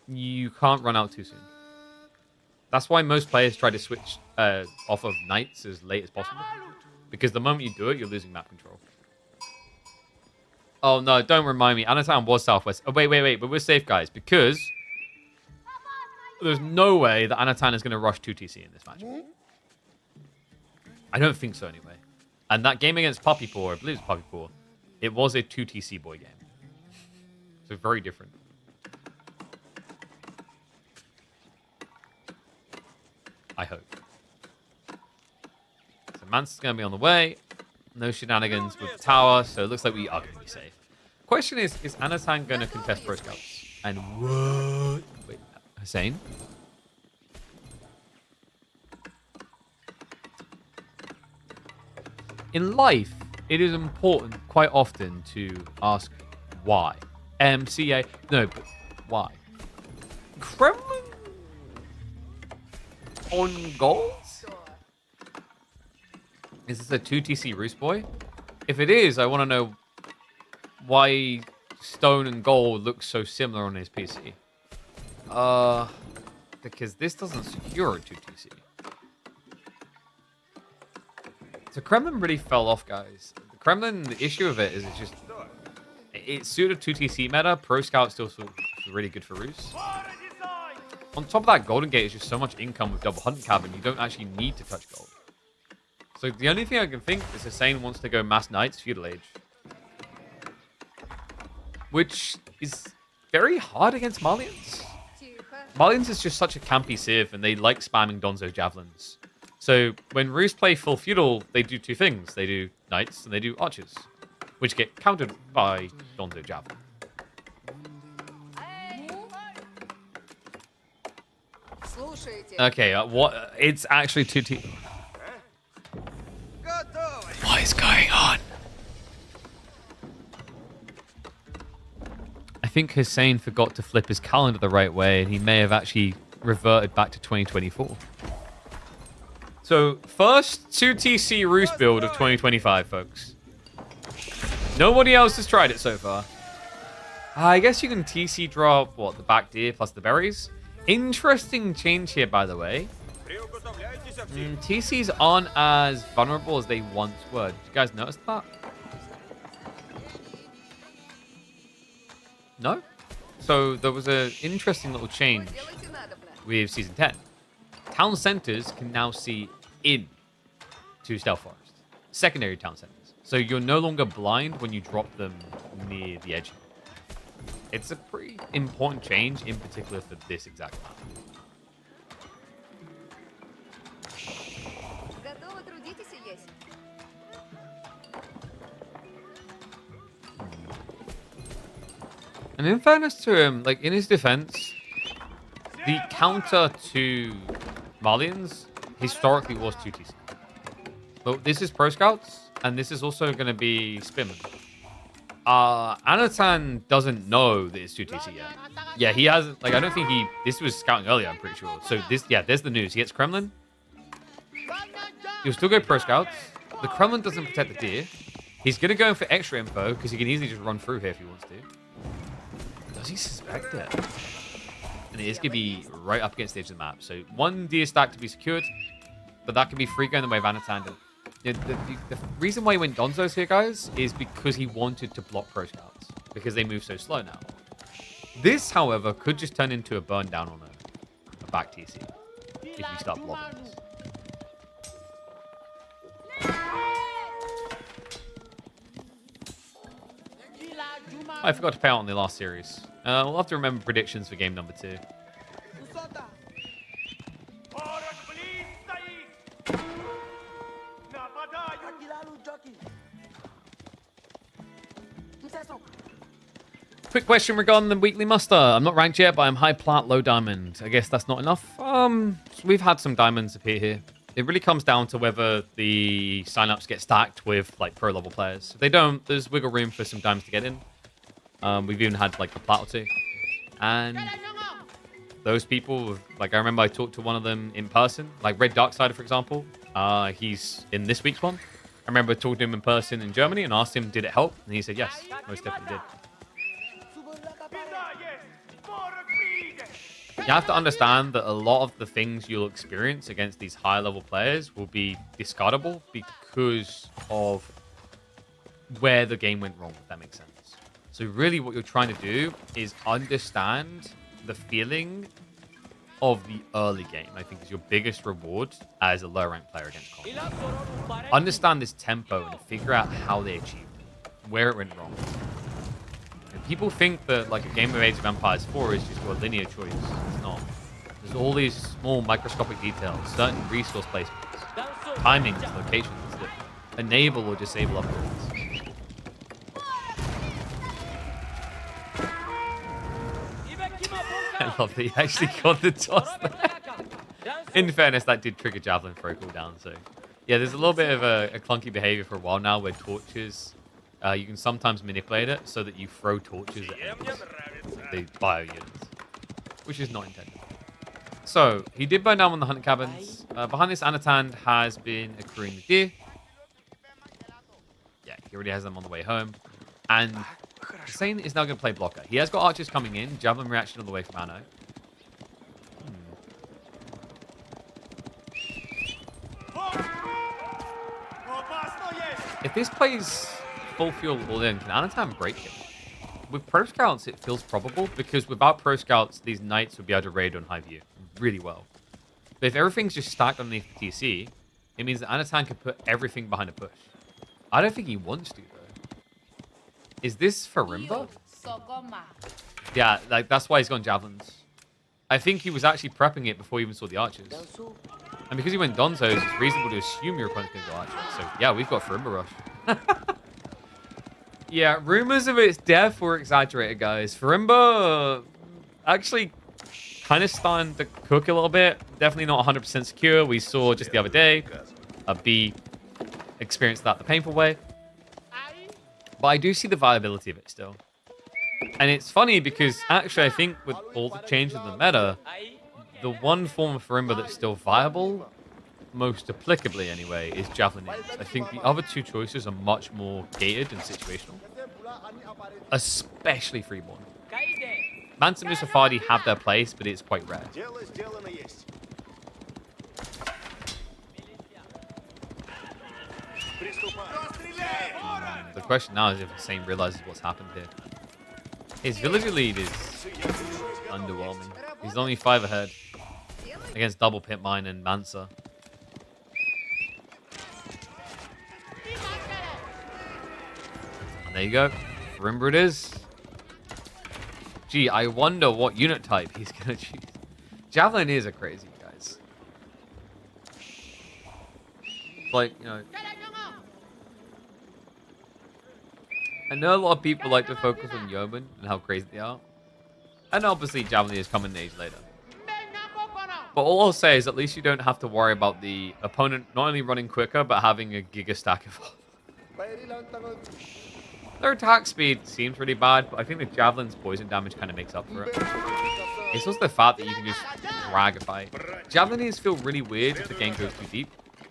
Speaker 1: you can't run out too soon. That's why most players try to switch off of knights as late as possible. Because the moment you do it, you're losing map control. Oh, no, don't remind me. Anatan was southwest. Oh, wait. But we're safe, guys. Because there's no way that Anatan is going to rush 2TC in this match. I don't think so, anyway. And that game against Puppy Paw, I believe it's Puppy Paw, it was a 2TC boy game. So very different. I hope. So Mance's going to be on the way. No shenanigans with the tower, so it looks like we are going to be safe. Question is Anatan going to contest Pro Scouts? And what? Wait, Hussein? In life, it is important quite often to ask why. MCA. No, but why? Kremlin on gold? Is this a 2TC Roost Boy? If it is, I want to know why stone and gold looks so similar on his PC. Because this doesn't secure a 2TC. So Kremlin really fell off, guys. The Kremlin, the issue of it is it's just... It's suited 2TC meta. Pro Scout still really good for Roos. On top of that, Golden Gate is just so much income with double Hunt Cabin, you don't actually need to touch gold. So the only thing I can think is Hussein wants to go Mass Knights Feudal Age. Which is very hard against Malians. Malians is just such a campy civ, and they like spamming Donzo Javelins. So when Roos play full Feudal, they do two things. They do Knights and they do Archers, which get countered by Donzo Javelin. Okay, what? It's actually 2T. What is going on? I think Hussein forgot to flip his calendar the right way, and he may have actually reverted back to 2024. So, first 2TC Roost build of 2025, folks. Nobody else has tried it so far. I guess you can TC drop, what, the back deer plus the berries? Interesting change here, by the way. TCs aren't as vulnerable as they once were. Did you guys notice that? No? So there was an interesting little change with Season 10. Town centers can now see in to Stealth Forest. Secondary town centers. So you're no longer blind when you drop them near the edge. It's a pretty important change, in particular for this exact map. And in fairness to him, like in his defense, the counter to Malians historically was 2TC. But this is Pro Scouts, and this is also going to be Spearman. Anatan doesn't know that it's 2TC yet. Yeah, he hasn't, like, I don't think this was scouting earlier, I'm pretty sure. So this, yeah, there's the news. He gets Kremlin. He'll still go Pro Scouts. The Kremlin doesn't protect the deer. He's going to go in for extra info, because he can easily just run through here if he wants to. Does he suspect it? And it is going to be right up against the edge of the map. So one deer stack to be secured, but that can be free going the way of Anatan. The reason why he went Donzos here, guys, is because he wanted to block Pro Scouts, because they move so slow now. This, however, could just turn into a burn down on a back TC if you start blocking this. I forgot to pay out on the last series. We'll have to remember predictions for game number 2. Quick question regarding the weekly muster. I'm not ranked yet, but I'm high plat, low diamond. I guess that's not enough. So we've had some diamonds appear here. It really comes down to whether the signups get stacked with like pro level players. If they don't, there's wiggle room for some diamonds to get in. We've even had like a plat or 2. And those people, like I remember I talked to one of them in person, like Red Darksider, for example. He's in this week's one. I remember talking to him in person in Germany and asked him, did it help? And he said, yes, most definitely did. You have to understand that a lot of the things you'll experience against these high level players will be discardable because of where the game went wrong, if that makes sense. So really what you're trying to do is understand the feeling of the early game, I think, is your biggest reward as a low rank player against comp. Understand this tempo and figure out how they achieved it, where it went wrong. And people think that like a game of Age of Empires 4 is just your linear choice. It's not. There's all these small microscopic details, certain resource placements, timings, locations that enable or disable upgrades. I love that he actually got the toss there. In fairness, that did trigger Javelin throw cooldown, so... Yeah, there's a little bit of a clunky behavior for a while now where torches... you can sometimes manipulate it so that you throw torches at enemies. The bio units. Which is not intended. So, he did burn down one of the hunting cabins. Behind this, Anatan has been accruing the deer. Yeah, he already has them on the way home. And... Hussein is now going to play blocker. He has got archers coming in. Javelin reaction on the way from Anno. If this plays full fuel all in, can Anatan break him? With Pro Scouts, it feels probable because without Pro Scouts, these knights would be able to raid on high view really well. But if everything's just stacked underneath the TC, it means that Anatan can put everything behind a push. I don't think he wants to, though. Is this Farimba? Yeah, like that's why he's gone javelins. I think he was actually prepping it before he even saw the archers. And because he went Donzos, it's reasonable to assume your opponent's going to go archers. So yeah, we've got Farimba rush. Yeah, rumors of its death were exaggerated, guys. Farimba actually kind of starting to cook a little bit. Definitely not 100% secure. We saw just the other day a B experience that the painful way. But I do see the viability of it still. And it's funny because actually I think with all the changes in the meta, the one form of Farimba that's still viable, most applicably anyway, is Javelin. I think the other two choices are much more gated and situational. Especially Freeborn. Mansa and Musafadi have their place, but it's quite rare. The question now is if Hussein realizes what's happened here. His villager lead is underwhelming. He's only 5 ahead against double pit mine and Mansa. And there you go. Farimba it is. GG. I wonder what unit type he's going to choose. Javelin are crazy, guys. Like, you know... I know a lot of people like to focus on Yeoman and how crazy they are. And obviously, Javelin come in age later. But all I'll say is at least you don't have to worry about the opponent not only running quicker, but having a giga stack of... Their attack speed seems really bad, but I think the Javelin's poison damage kind of makes up for it. It's also the fact that you can just drag a fight. Javelineers feel really weird if the game goes too deep.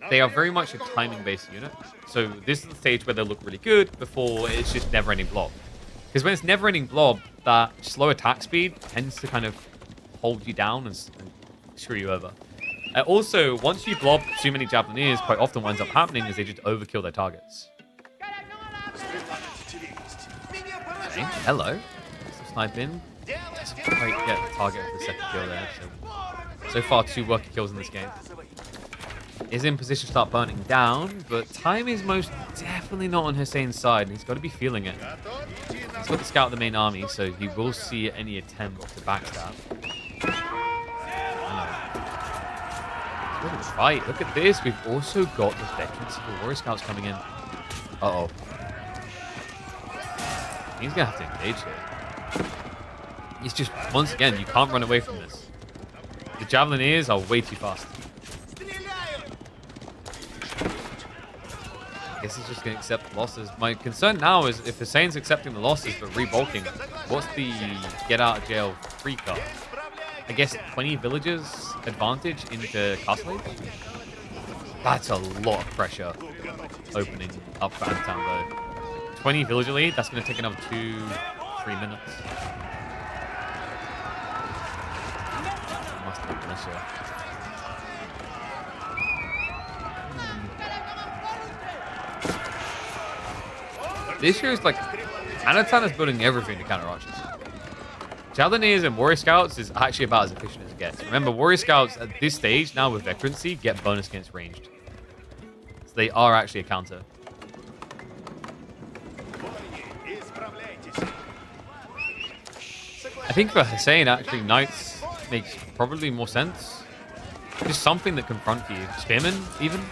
Speaker 1: They are very much a timing-based unit. So this is the stage where they look really good before it's just never-ending blob. Because when it's never-ending blob, that slow attack speed tends to kind of hold you down and screw you over. Also, once you blob too many Javelineers, quite often what ends up happening is they just overkill their targets. Okay, hello. Snipe in. Doesn't quite get the target of the second kill there. So far, 2 worker kills in this game. Is in position to start burning down, but time is most definitely not on Hussein's side, and he's got to be feeling it. He's got the scout of the main army, so he will see any attempt to backstab. Look at the fight. Look at this. We've also got the veteran Civil Warrior Scouts coming in. Uh-oh. He's going to have to engage here. It's just, once again, you can't run away from this. The Javelineers are way too fast. I guess he's just going to accept the losses. My concern now is if Hussein's accepting the losses but rebulking, what's the get out of jail free card? I guess 20 villagers advantage into Castle Age? That's a lot of pressure opening up for Antown though. 20 villager lead, that's going to take another 2-3 minutes. Must have been militia. The issue is like, Anatown is building everything to counter archers. Javelineers and Warrior Scouts is actually about as efficient as it gets. Remember, Warrior Scouts at this stage, now with veterancy, get bonus against ranged. So they are actually a counter. I think for Hussein, actually, Knights makes probably more sense. Just something that confront you. Spearmen, even.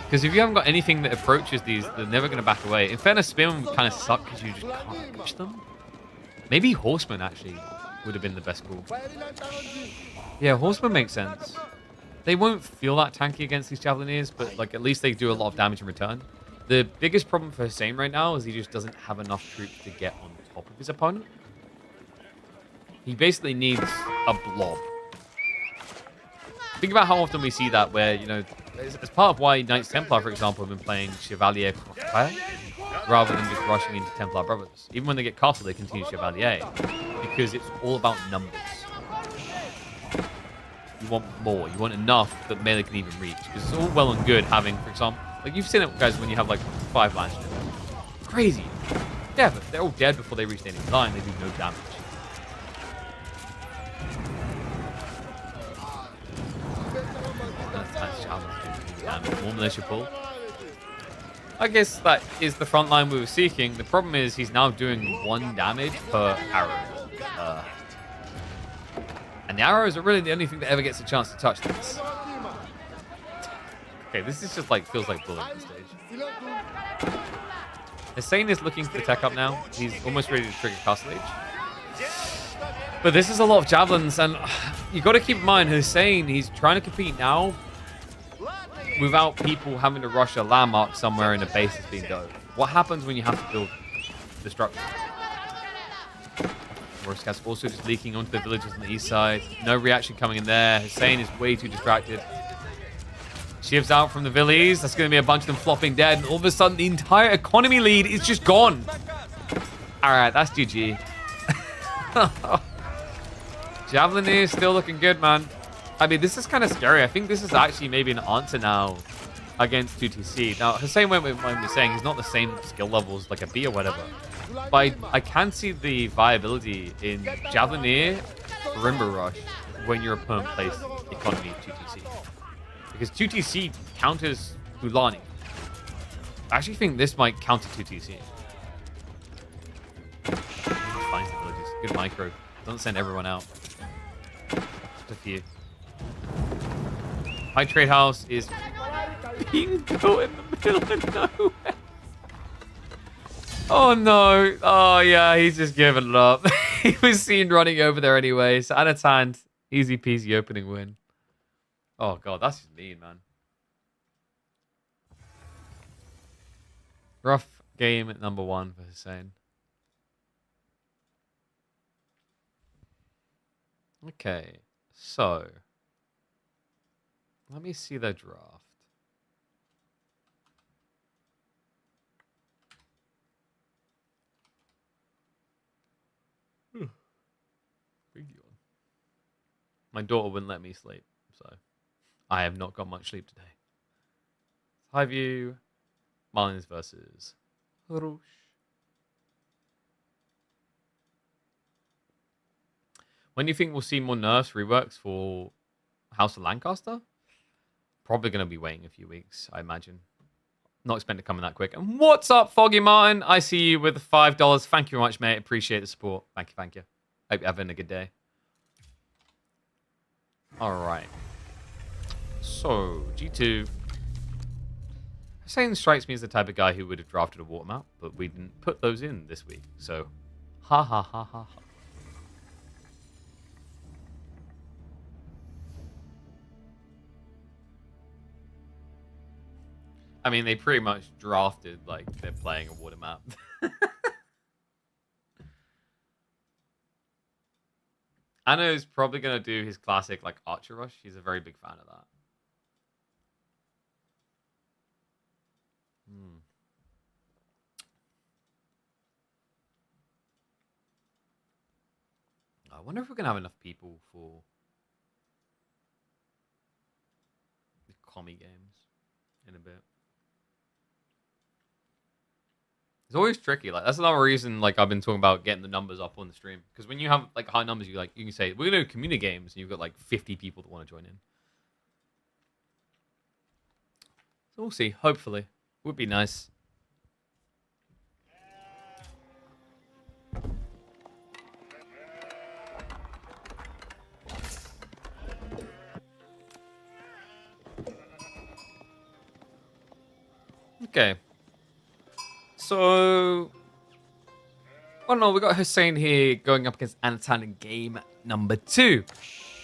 Speaker 1: Because if you haven't got anything that approaches these, they're never going to back away. In fairness, Spearmen kind of suck because you just can't reach them. Maybe Horsemen, actually, would have been the best call. Yeah, Horsemen makes sense. They won't feel that tanky against these Javelineers, but like at least they do a lot of damage in return. The biggest problem for Hussein right now is he just doesn't have enough troops to get on top of his opponent. He basically needs a blob. Think about how often we see that where, you know, as part of why Knights Templar, for example, have been playing Chevalier Crossfire rather than just rushing into Templar Brothers. Even when they get castle, they continue Chevalier because it's all about numbers. You want more. You want enough that melee can even reach. Because it's all well and good having, for example, like you've seen it, guys, when you have like 5 lines. Crazy. Yeah, but they're all dead before they reach the enemy line. They do no damage. More militia pull. I guess that is the front line we were seeking. The problem is he's now doing 1 damage per arrow. And the arrows are really the only thing that ever gets a chance to touch this. Okay, this is just like, feels like bullet at this stage. Hussein is looking for the tech up now. He's almost ready to trigger Castle Age. But this is a lot of javelins, and you got to keep in mind, Hussein, he's trying to compete now without people having to rush a landmark somewhere in a base that's being dove. What happens when you have to build the structure? Morriscat's also just leaking onto the villages on the east side. No reaction coming in there. Hussein is way too distracted. Shiv's out from the villies. That's going to be a bunch of them flopping dead. And all of a sudden, the entire economy lead is just gone. All right, that's GG. Javelin is still looking good, man. I mean, this is kind of scary. I think this is actually maybe an answer now against 2TC. Now, Hussein went with what I'm saying. He's not the same skill levels like a B or whatever. But I can see the viability in Javelineer Rimba Rush when your opponent plays economy 2TC. Because 2TC counters Ulani. I actually think this might counter 2TC. Good micro. Doesn't send everyone out. Just a few. My trade house is being built in the middle of nowhere. Oh no. Oh yeah, he's just given it up. He was seen running over there anyway. So Anatan, easy peasy opening win. Oh god, that's just mean, man. Rough game at number 1 for Hussein. Okay, so let me see the draft. Big yawn. My daughter wouldn't let me sleep, so I have not got much sleep today. High view, Marlins versus Rouge. When do you think we'll see more nerfs reworks for House of Lancaster? Probably going to be waiting a few weeks, I imagine. Not expecting to come in that quick. And what's up, Foggy Martin? I see you with $5. Thank you very much, mate. Appreciate the support. Thank you, thank you. Hope you're having a good day. All right. So, G2. Hussein strikes me as the type of guy who would have drafted a water map, but we didn't put those in this week. So, ha ha ha ha ha. I mean, they pretty much drafted like they're playing a water map. Anna's probably going to do his classic like Archer Rush. He's a very big fan of that. I wonder if we're going to have enough people for the commie games in a bit. It's always tricky. Like that's another reason like I've been talking about getting the numbers up on the stream. Because when you have like high numbers, you can say we're gonna do community games and you've got like 50 people that want to join in. So we'll see. Hopefully. Would be nice. Okay. So, oh no, we got Hussein here going up against Anatan in game number 2.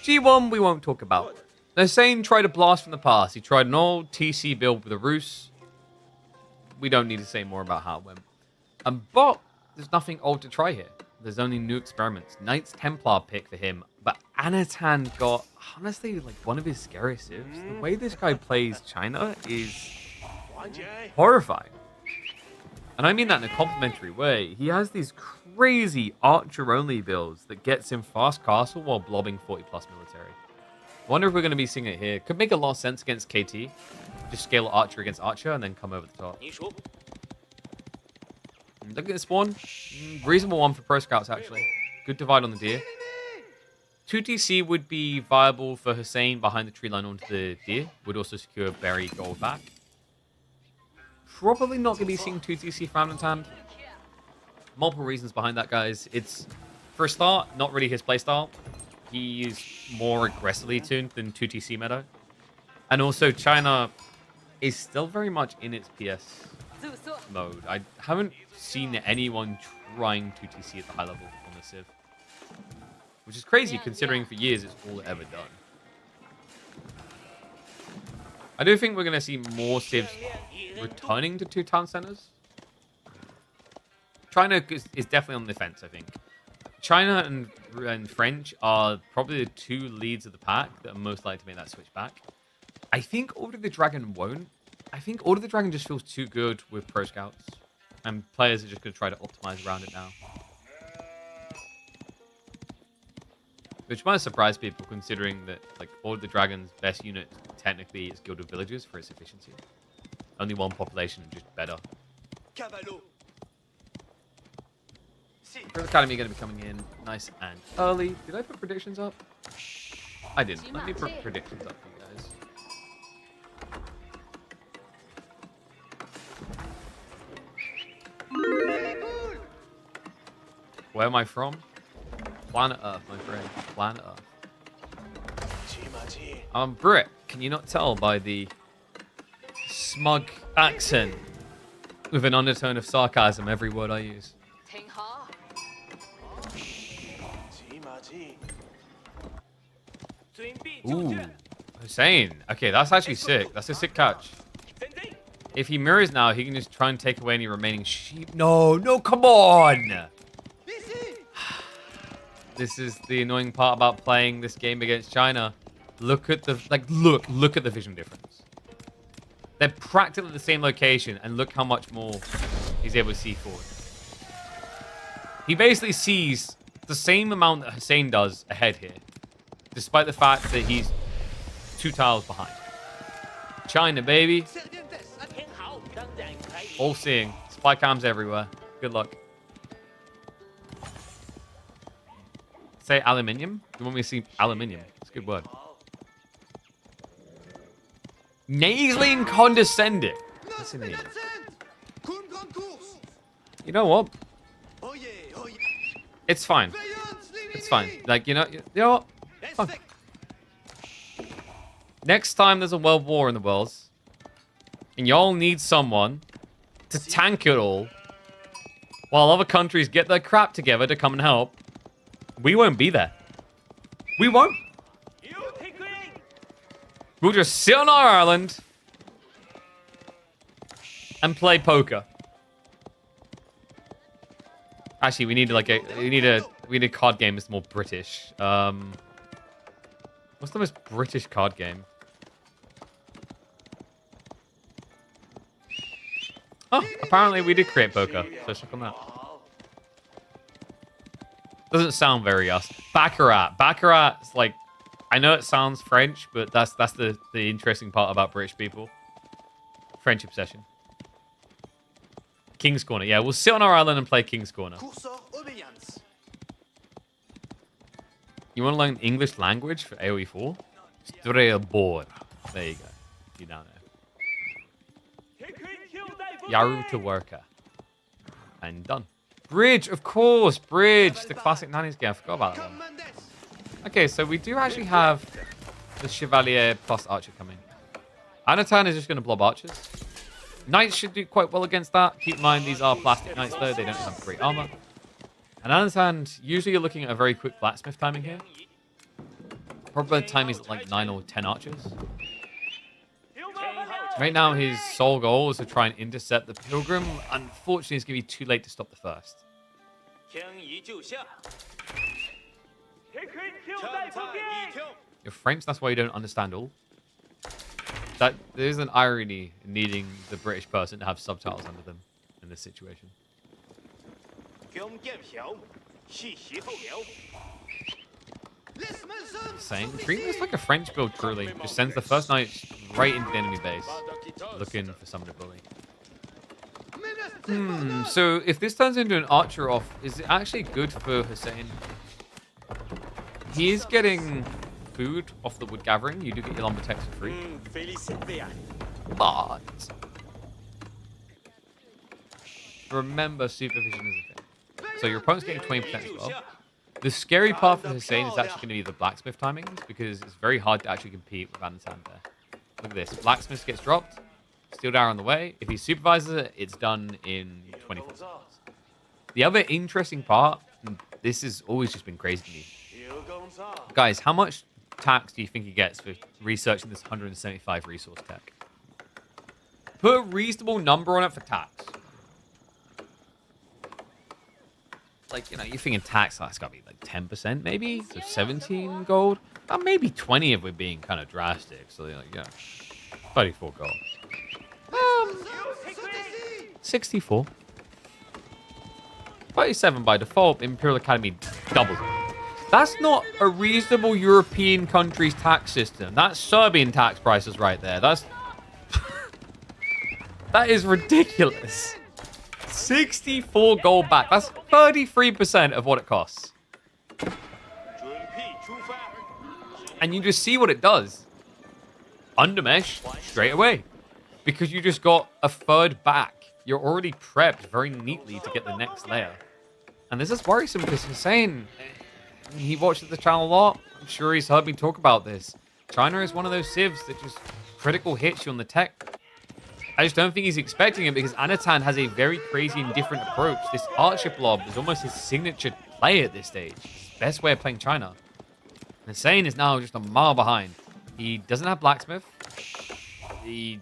Speaker 1: G1 we won't talk about. Hussein tried a blast from the past. He tried an old TC build with a Roos. We don't need to say more about how it went. But there's nothing old to try here. There's only new experiments. Knights Templar pick for him, but Anatan got, honestly, like one of his scariest civs. The way this guy plays China is horrifying. And I mean that in a complimentary way. He has these crazy archer-only builds that gets him fast castle while blobbing 40-plus military. I wonder if we're going to be seeing it here. Could make a lot of sense against KT. Just scale archer against archer and then come over the top. Look at this spawn. Reasonable one for pro scouts, actually. Good divide on the deer. 2TC would be viable for Hussein behind the tree line onto the deer. Would also secure berry gold back. Probably not going to be seeing 2TC for Anatan. Multiple reasons behind that, guys. It's, for a start, not really his playstyle. He's more aggressively tuned than 2TC meta. And also, China is still very much in its PS mode. I haven't seen anyone trying 2TC at the high level on the Civ. Which is crazy, considering for years it's all ever done. I do think we're going to see more Civs returning to 2 town centers. China is definitely on the fence, I think. China and French are probably the 2 leads of the pack that are most likely to make that switch back. I think Order of the Dragon won't. I think Order of the Dragon just feels too good with pro scouts. And players are just going to try to optimize around it now. Which might surprise people considering that like Order of the Dragon's best unit technically is Guild of Villagers for its efficiency. Only 1 population and just better. Pro Academy going to be coming in nice and early. Did I put predictions up? I didn't. Let me put predictions up for you guys. Where am I from? Planet Earth, my friend. Planet Earth. I'm Brit. Can you not tell by the smug accent with an undertone of sarcasm every word I use? Ooh, Hussein. Okay, that's actually sick. That's a sick catch. If he mirrors now, he can just try and take away any remaining sheep. No, come on! This is the annoying part about playing this game against China. Look at the look at the vision difference. They're practically the same location, and look how much more he's able to see forward. He basically sees the same amount that Hussein does ahead here, despite the fact that he's 2 tiles behind. China, baby. All seeing. Spy cams everywhere. Good luck. Say aluminium? You want me to see aluminium? It's a good word. Nasally and condescending. You know what? It's fine. It's fine. Like, you know what? Fine. Next time there's a world war in the world, and y'all need someone to tank it all, while other countries get their crap together to come and help, we won't be there. We won't. We'll just sit on our island and play poker. Actually, we need a card game that's more British. What's the most British card game? Oh, apparently we did create poker. So check on that. Doesn't sound very us. Baccarat. Baccarat's like, I know it sounds French, but that's the interesting part about British people. French obsession. King's Corner. Yeah, we'll sit on our island and play King's Corner. You want to learn English language for AoE 4? Strebor. There you go. You now know. Yaru to worker. And done. Bridge, of course. Bridge. The classic 90s game. I forgot about that one. Okay, so we do actually have the Chevalier plus Archer coming. Anatan is just going to blob archers. Knights should do quite well against that. Keep in mind, these are plastic knights, though. They don't have great armor. And Anatan, usually you're looking at a very quick blacksmith timing here. Probably the time he's like 9 or 10 archers. Right now, his sole goal is to try and intercept the Pilgrim. Unfortunately, it's going to be too late to stop the first. You're French, that's why you don't understand all. There's an irony in needing the British person to have subtitles under them in this situation. Saying, treat this like a French build, truly. Just sends the first knight right into the enemy base, looking for someone to bully. So if this turns into an archer off, is it actually good for Hussein? He is getting food off the wood gathering. You do get your lumber text for free. But remember, supervision is a thing. So your opponent's getting 20% as well. The scary part for Hussein is actually going to be the blacksmith timings, because it's very hard to actually compete with Anatan there. Look at this. Blacksmith gets dropped. Steel Arrow on the way. If he supervises it, it's done in 24 seconds. The other interesting part, and this has always just been crazy to me. Guys, how much tax do you think he gets for researching this 175 resource tech? Put a reasonable number on it for tax. Like, you know, you're thinking tax, that's got to be like 10% maybe? So 17 gold? Maybe 20 if we're being kind of drastic. So, like, yeah. 34 gold. 64. 37 by default. Imperial Academy doubles it. That's not a reasonable European country's tax system. That's Serbian tax prices right there. That is ridiculous. 64 gold back. That's 33% of what it costs. And you just see what it does. Undermesh straight away. Because you just got a third back. You're already prepped very neatly to get the next layer. And this is worrisome because Hussein, he watches the channel a lot. I'm sure he's heard me talk about this. China is one of those civs that just critical hits you on the tech. I just don't think he's expecting it because Anatan has a very crazy and different approach. This Archer blob is almost his signature play at this stage. Best way of playing China. Hussein is now just a mile behind. He doesn't have Blacksmith. He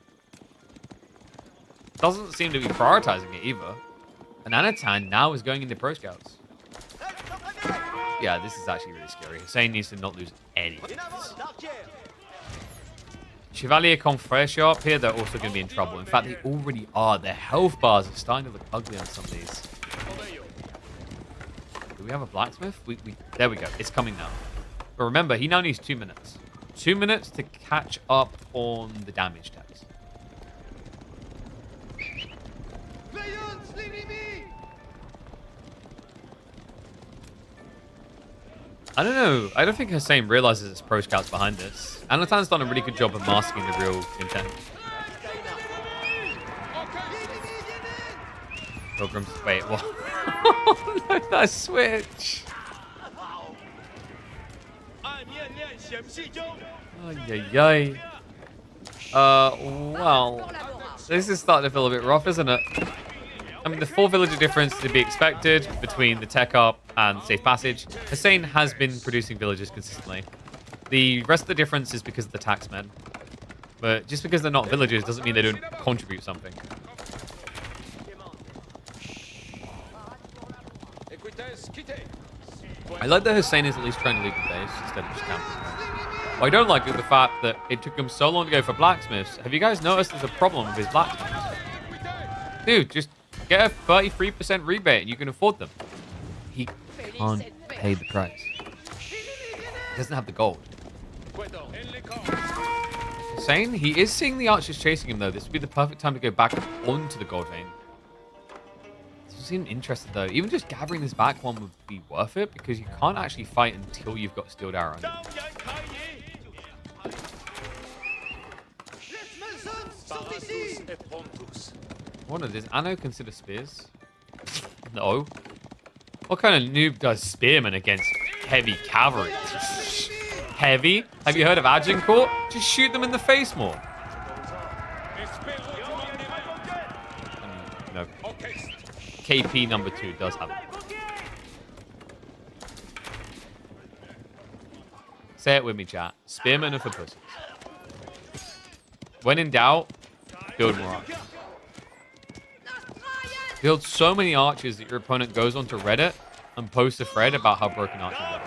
Speaker 1: doesn't seem to be prioritizing it either. And Anatan now is going into Pro Scouts. Yeah, this is actually really scary. Hussein needs to not lose any of this. Chevalier Confrere show up here. They're also going to be in trouble. In fact, they already are. Their health bars are starting to look ugly on some of these. Do we have a Blacksmith? There we go. It's coming now. But remember, he now needs 2 minutes. 2 minutes to catch up on the damage tax. I don't know. I don't think Hussein realizes it's Pro Scouts behind this. Anatan's done a really good job of masking the real intent. Pilgrims. Wait, what? Look at that switch. Ay. Well, this is starting to feel a bit rough, isn't it? I mean, the 4 villager difference to be expected between the tech up and safe passage. Hussein has been producing villagers consistently. The rest of the difference is because of the taxmen. But just because they're not villagers doesn't mean they don't contribute something. I like that Hussein is at least trying to leave the base instead of just camping. What I don't like is the fact that it took him so long to go for blacksmiths. Have you guys noticed there's a problem with his blacksmiths? Dude, just get a 33% rebate and you can afford them. He can't pay the price. He doesn't have the gold. Hussein, he is seeing the archers chasing him though. This would be the perfect time to go back onto the gold vein. This seems interesting though. Even just gathering this back one would be worth it because you can't actually fight until you've got Steeled Arrow. What does Anno consider spears? No. What kind of noob does spearmen against heavy cavalry? Heavy? Have you heard of Agincourt? Just shoot them in the face more. No. KP number 2 does have it. Say it with me, chat. Spearmen are for pussies. When in doubt, build more archers. Build so many archers that your opponent goes onto Reddit and posts a thread about how broken archers are.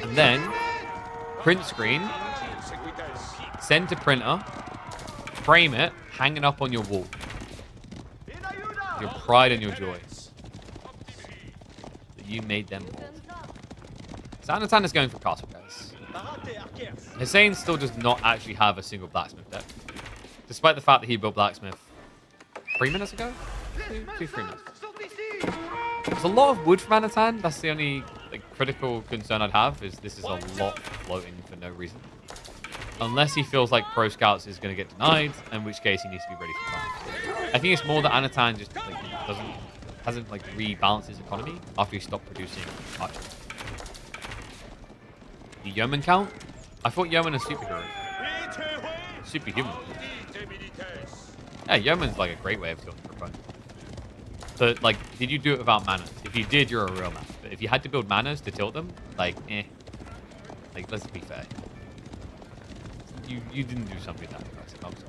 Speaker 1: And then, print screen, send to printer, frame it, hang it up on your wall. Your pride and your joy. That you made them all. So Anatan is going for castle, guys. Hussein still does not actually have a single blacksmith deck. Despite the fact that he built blacksmith 3 minutes ago? 3 minutes. There's a lot of wood from Anatan. That's the only critical concern I'd have, is this is a lot floating for no reason. Unless he feels like Pro Scouts is going to get denied, in which case he needs to be ready for farms. I think it's more that Anatan just hasn't rebalanced his economy after he stopped producing archers. The yeoman count? I thought yeoman is superhero. Superhuman. Yeah, yeoman's a great way of killing your opponent. But did you do it without mana? If you did, you're a real man. But if you had to build manas to tilt them, let's be fair. You didn't do something that impressive. I'm sorry.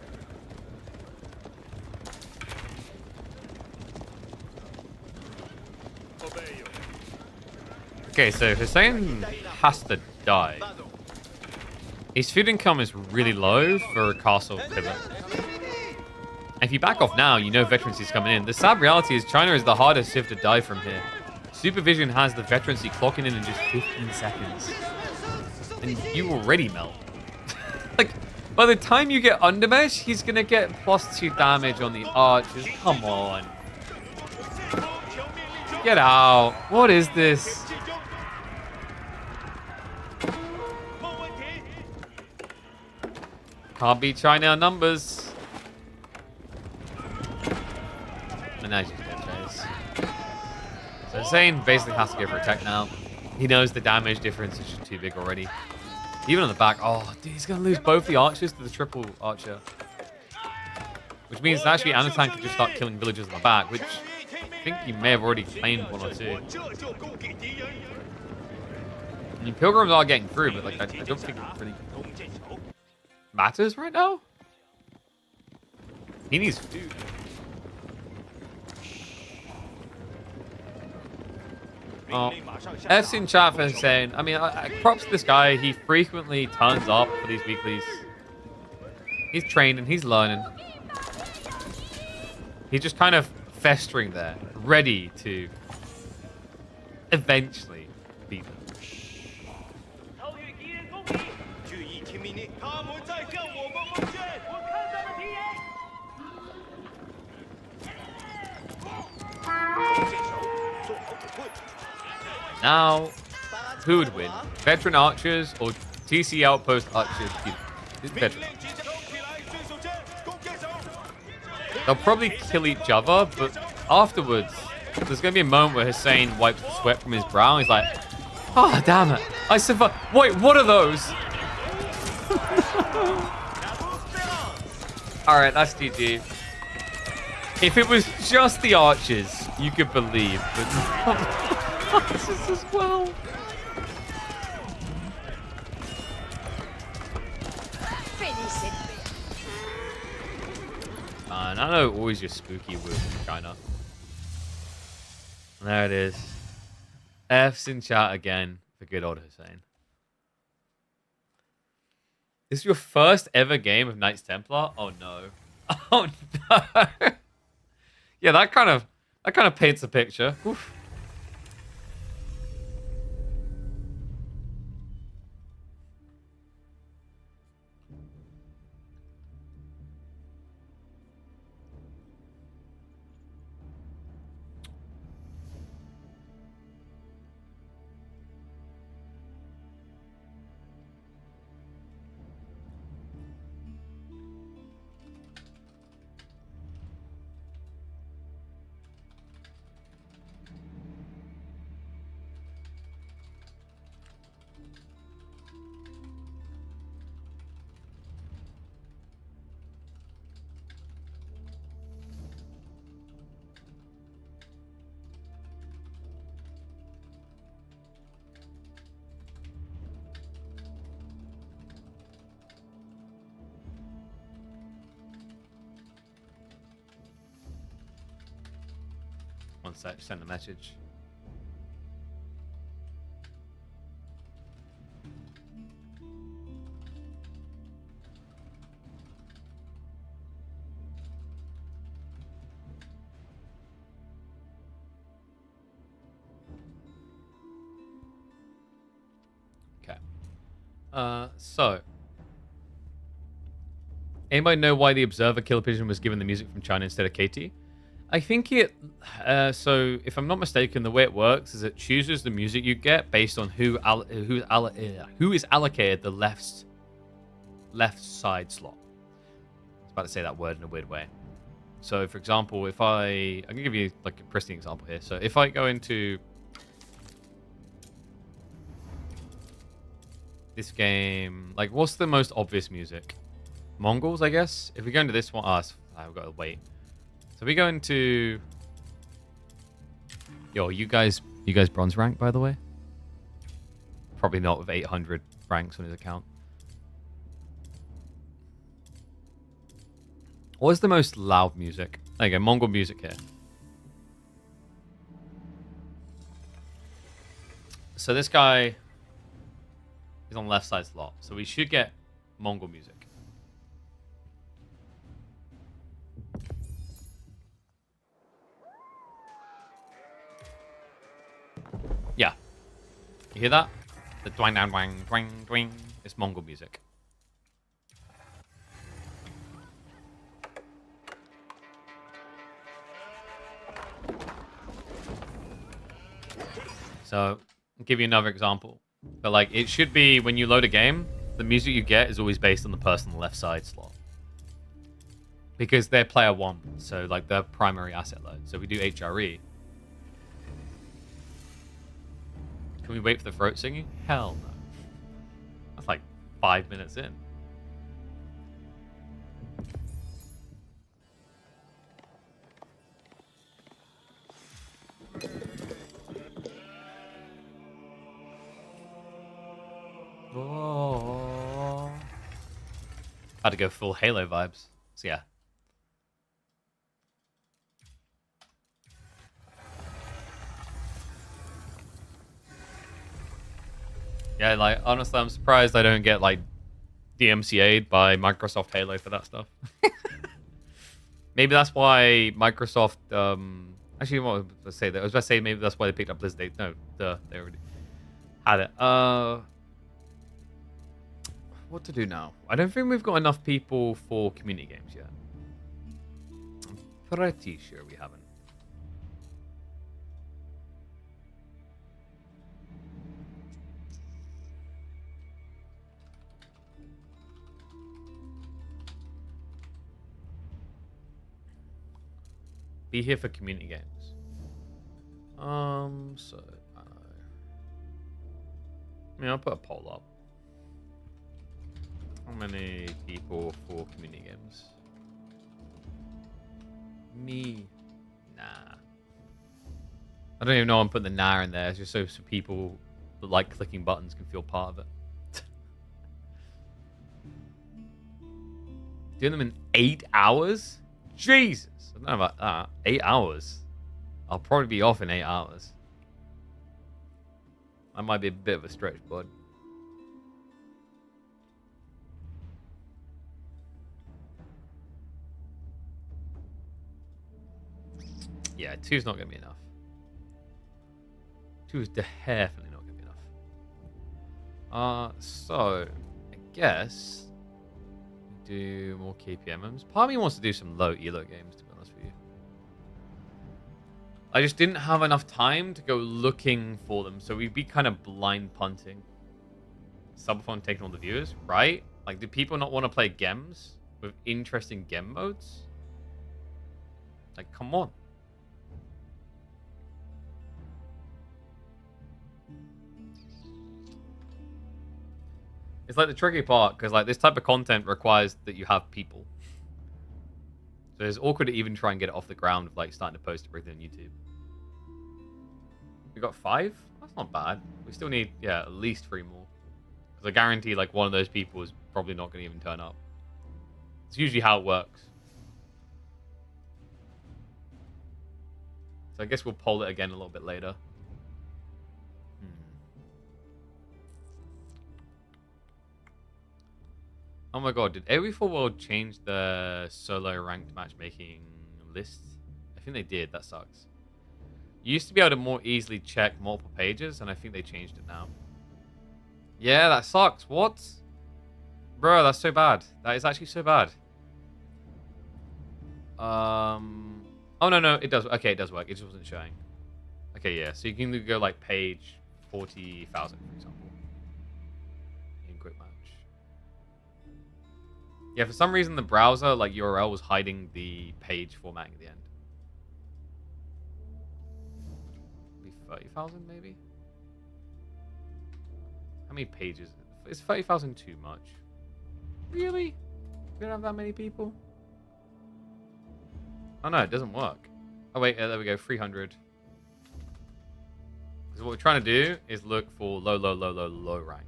Speaker 1: Okay, so Hussein has to die. His food income is really low for a castle pivot. If you back off now, you know veterancy's coming in. The sad reality is China is the hardest civ to die from here. Supervision has the veterancy clocking in just 15 seconds. And you already melt. By the time you get Undermesh, he's going to get +2 damage on the archers. Come on. Get out. What is this? Can't beat China on numbers. And now she's dead, Chase. So Hussein basically has to go for a tech now. He knows the damage difference is just too big already. Even on the back, oh, dude, he's going to lose both the archers to the triple archer. Which means actually Anatan could just start killing villagers on the back, which I think he may have already claimed 1 or 2. I mean, Pilgrims are getting through, but like I don't think it really matters right now. He needs food. Oh, F's in chat for saying, I mean, props to this guy. He frequently turns up for these weeklies. He's training, he's learning. He's just kind of festering there, ready to eventually beat them. Now, who would win? Veteran archers or TC outpost archers? It's veteran archers. They'll probably kill each other, but afterwards, there's going to be a moment where Hussein wipes the sweat from his brow. And he's like, oh, damn it. I survived. Wait, what are those? All right, that's GG. If it was just the archers, you could believe, but archers as well. Man, I know always your spooky word in China. There it is. F's in chat again for good old Hussein. This is your first ever game of Knights Templar? Oh no. Oh no. Yeah, that kind of paints a picture. Oof. One sec, send a message. Okay. So. Anybody know why the Observer Killer Pigeon was given the music from China instead of KT? I think it, so if I'm not mistaken, the way it works is it chooses the music you get based on who is allocated the left side slot. I was about to say that word in a weird way. So for example, if I'm going to give you like a pristine example here. So if I go into this game, like what's the most obvious music? Mongols, I guess. If we go into this one, I've got to wait. So we go into... Yo, you guys bronze rank, by the way? Probably not with 800 ranks on his account. What is the most loud music? There you go, Mongol music here. So this guy is on the left side slot. So we should get Mongol music. Yeah. You hear that? The twang, down, twang, twang, twang. It's Mongol music. So, I'll give you another example. But like, it should be when you load a game, the music you get is always based on the person on the left side slot. Because they're player one, so like their primary asset load. So we do HRE. Can we wait for the throat singing? Hell no. That's like 5 minutes in. Oh. Had to go full Halo vibes. So yeah. Yeah, like, honestly, I'm surprised I don't get, like, DMCA'd by Microsoft Halo for that stuff. Maybe that's why Microsoft, actually, what was I was about to say maybe that's why they picked up Blizzard. No, they already had it. What to do now? I don't think we've got enough people for community games yet. I'm pretty sure we haven't. Be here for community games. So I mean, I'll put a poll up. How many people for community games? Me. Nah. I don't even know I'm putting the nah in there. It's just so people that like clicking buttons can feel part of it. Doing them in 8 hours? Jesus. I don't know about that. 8 hours. I'll probably be off in 8 hours. That might be a bit of a stretch, bud. Yeah, 2's not going to be enough. 2 is definitely not going to be enough. So, I guess do more KPMs. Part of me wants to do some low ELO games, to be honest with you. I just didn't have enough time to go looking for them, so we'd be kind of blind punting. Subathon taking all the viewers, right? Like, do people not want to play games with interesting game modes? Like, come on. It's like the tricky part, because like this type of content requires that you have people. So it's awkward to even try and get it off the ground of like starting to post everything on YouTube. We got 5? That's not bad. We still need, yeah, at least 3 more. Because I guarantee like one of those people is probably not going to even turn up. It's usually how it works. So I guess we'll poll it again a little bit later. Oh my god, did AoE4 World change the solo ranked matchmaking list? I think they did, that sucks. You used to be able to more easily check multiple pages, and I think they changed it now. Yeah, that sucks. What? Bro, that's so bad. That is actually so bad. Oh, no, it does. Okay, it does work. It just wasn't showing. Okay, yeah, so you can go like page 40,000, for example. In quick match. Yeah, for some reason the browser, like URL, was hiding the page formatting at the end. Maybe 30,000, maybe? How many pages? Is 30,000 too much? Really? We don't have that many people? Oh no, it doesn't work. Oh wait, there we go, 300. Because what we're trying to do is look for low ranks.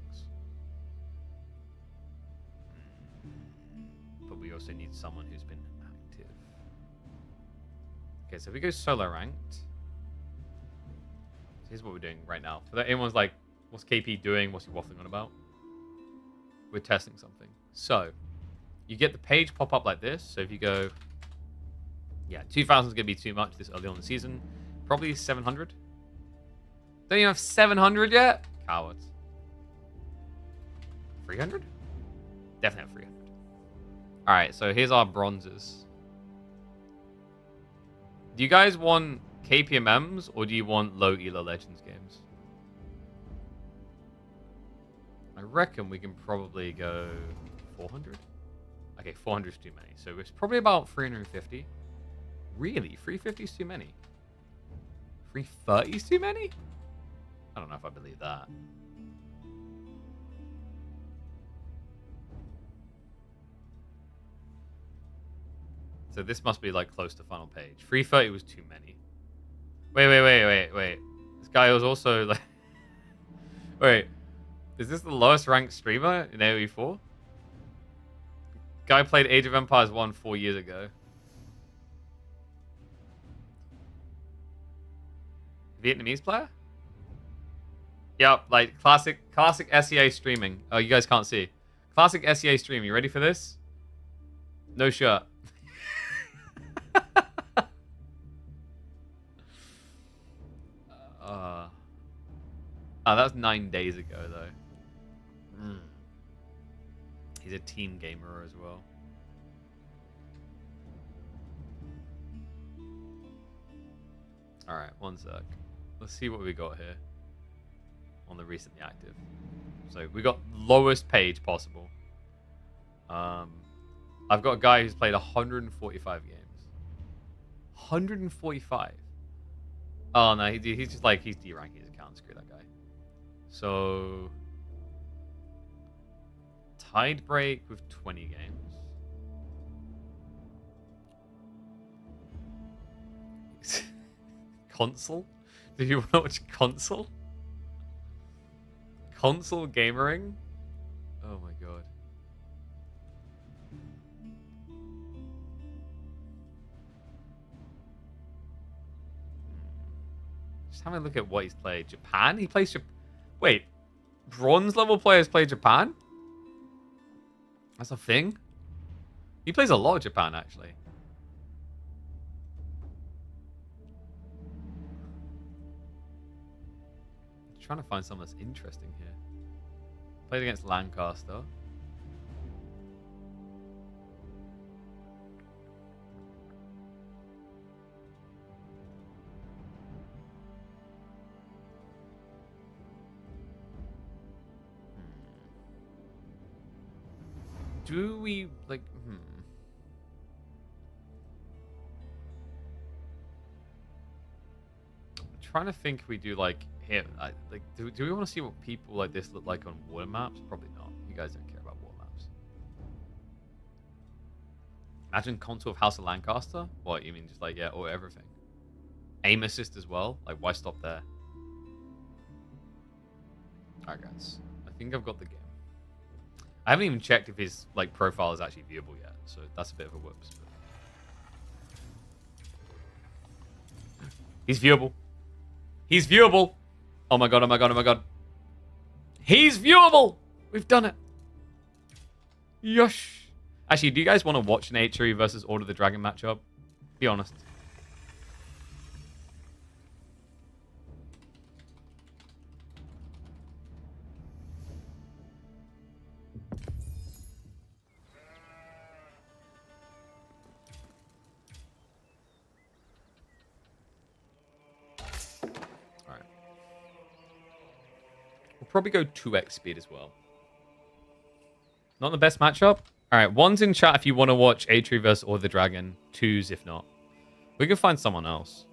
Speaker 1: But we also need someone who's been active. Okay, so if we go solo ranked, here's what we're doing right now. So that anyone's like, what's KP doing? What's he waffling on about? We're testing something. So you get the page pop up like this. So if you go, yeah, 2,000 is going to be too much this early on in the season. Probably 700. Don't you have 700 yet? Cowards. 300? Definitely have 300. All right, so here's our bronzes. Do you guys want KPMMs or do you want low ELO Legends games? I reckon we can probably go 400. Okay, 400 is too many. So it's probably about 350. Really? 350 is too many? 330 is too many? I don't know if I believe that. So this must be like close to final page. 330 was too many. Wait. This guy was also like... Wait. Is this the lowest ranked streamer in AoE4? Guy played Age of Empires 1 4 years ago. Vietnamese player? Yep, like classic SEA streaming. Oh, you guys can't see. Classic SEA streaming. You ready for this? No shirt. Oh, that was 9 days ago, though. He's a team gamer as well. Alright, one sec. Let's see what we got here on the recently active. So we got lowest page possible. I've got a guy who's played 145 games. 145. Oh no, he's just like he's deranking his account. Screw that guy. So Tide Break with 20 games. Console? Do you want to watch console? Console gamering? Oh my god. Just having a look at what he's played. Japan? He plays Japan. Wait. Bronze level players play Japan? That's a thing? He plays a lot of Japan, actually. Trying to find something that's interesting here. Played against Lancaster. Do we like? I'm trying to think. If we do like here. Like, do we want to see what people like this look like on water maps? Probably not. You guys don't care about water maps. Imagine contour of House of Lancaster. What you mean? Just like or everything. Aim assist as well. Like why stop there? Alright, guys. I think I've got the game. I haven't even checked if his like profile is actually viewable yet, so that's a bit of a whoops. But... He's viewable. He's viewable. Oh my god, oh my god, oh my god. He's viewable! We've done it. Yosh. Actually, do you guys want to watch an H3 versus Order of the Dragon matchup? Be honest. Probably go 2x speed as well. Not the best matchup. All right, 1's in chat if you want to watch Atri versus or the Dragon. 2's if not. We can find someone else.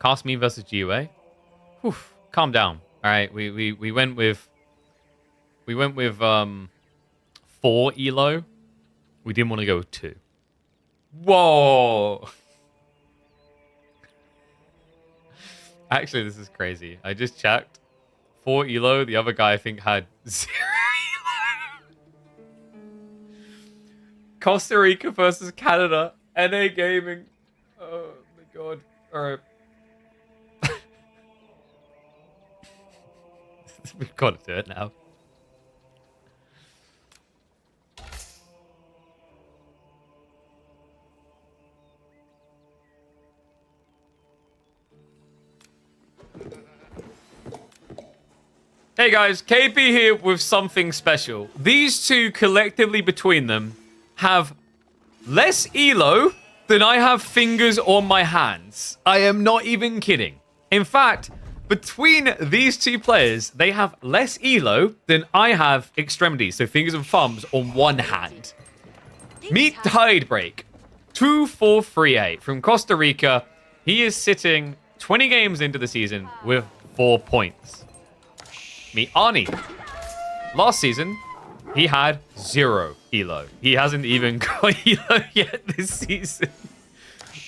Speaker 1: Cast me versus GUA. Whew, calm down. All right, we went with 4 ELO. We didn't want to go with 2. Whoa! Actually, this is crazy. I just checked. 4 ELO. The other guy, I think, had 0 ELO. Costa Rica versus Canada. NA Gaming. Oh, my God. All right. We've got to do it now. Hey guys, KP here with something special. These two collectively between them have less ELO than I have fingers on my hands. I am not even kidding. In fact, Between these two players, they have less ELO than I have extremities, so fingers and thumbs on one hand. Meet Tidebreak, 2438 from Costa Rica. He is sitting 20 games into the season with 4 points. Meet Arnie. Last season, he had 0 ELO. He hasn't even got ELO yet this season.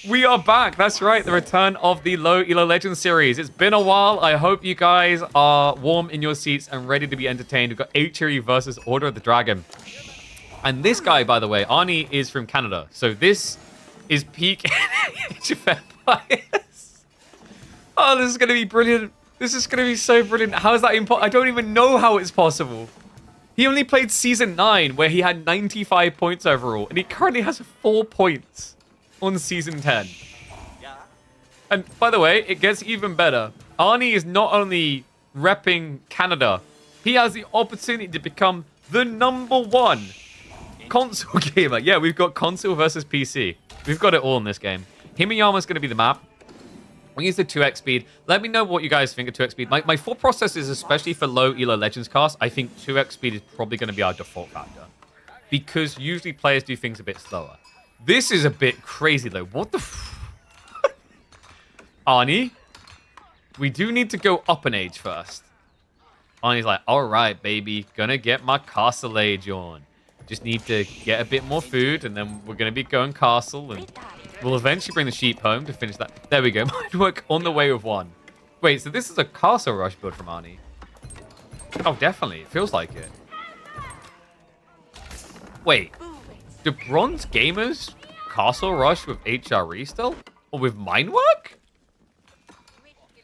Speaker 1: We are back. That's right. The return of the Low ELO Legends series. It's been a while. I hope you guys are warm in your seats and ready to be entertained. We've got H-Cherry versus Order of the Dragon. And this guy, by the way, Arnie, is from Canada. So this is peak Age of Empires. Oh, this is going to be brilliant. This is going to be so brilliant. How is that impossible? I don't even know how it's possible. He only played Season 9, where he had 95 points overall. And he currently has 4 points on Season 10. And by the way, it gets even better. Arnie is not only repping Canada, he has the opportunity to become the #1 console gamer. Yeah, we've got console versus PC. We've got it all in this game. Himiyama's going to be the map. We use the 2x speed. Let me know what you guys think of 2x speed. My thought process is, especially for low ELO Legends cast, I think 2x speed is probably going to be our default factor. Because usually players do things a bit slower. This is a bit crazy, though. What the Arnie, we do need to go up an age first. Arnie's like, all right, baby. Gonna get my castle age on. Just need to get a bit more food, and then we're gonna be going castle, and we'll eventually bring the sheep home to finish that. There we go. Midweek on the way with 1. Wait, so this is a castle rush build from Arnie. Oh, definitely. It feels like it. Wait. Do bronze gamers castle rush with HRE still? Or with mine work?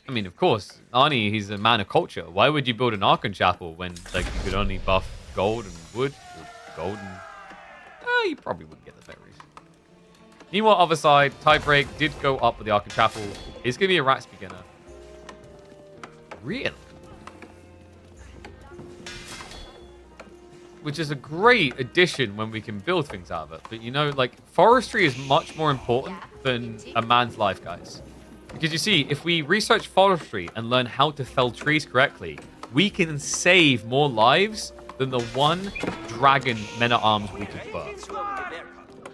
Speaker 1: I mean, of course, Arnie, he's a man of culture. Why would you build an Archon Chapel when like you could only buff gold and wood? Or gold and... you probably wouldn't get the berries. Meanwhile, other side, Tidebreak did go up with the Archon Chapel. It's going to be a Rats beginner. Really? Which is a great addition when we can build things out of it. But you know, like, forestry is much more important than a man's life, guys. Because you see, if we research forestry and learn how to fell trees correctly, we can save more lives than the one dragon men-at-arms we could birth.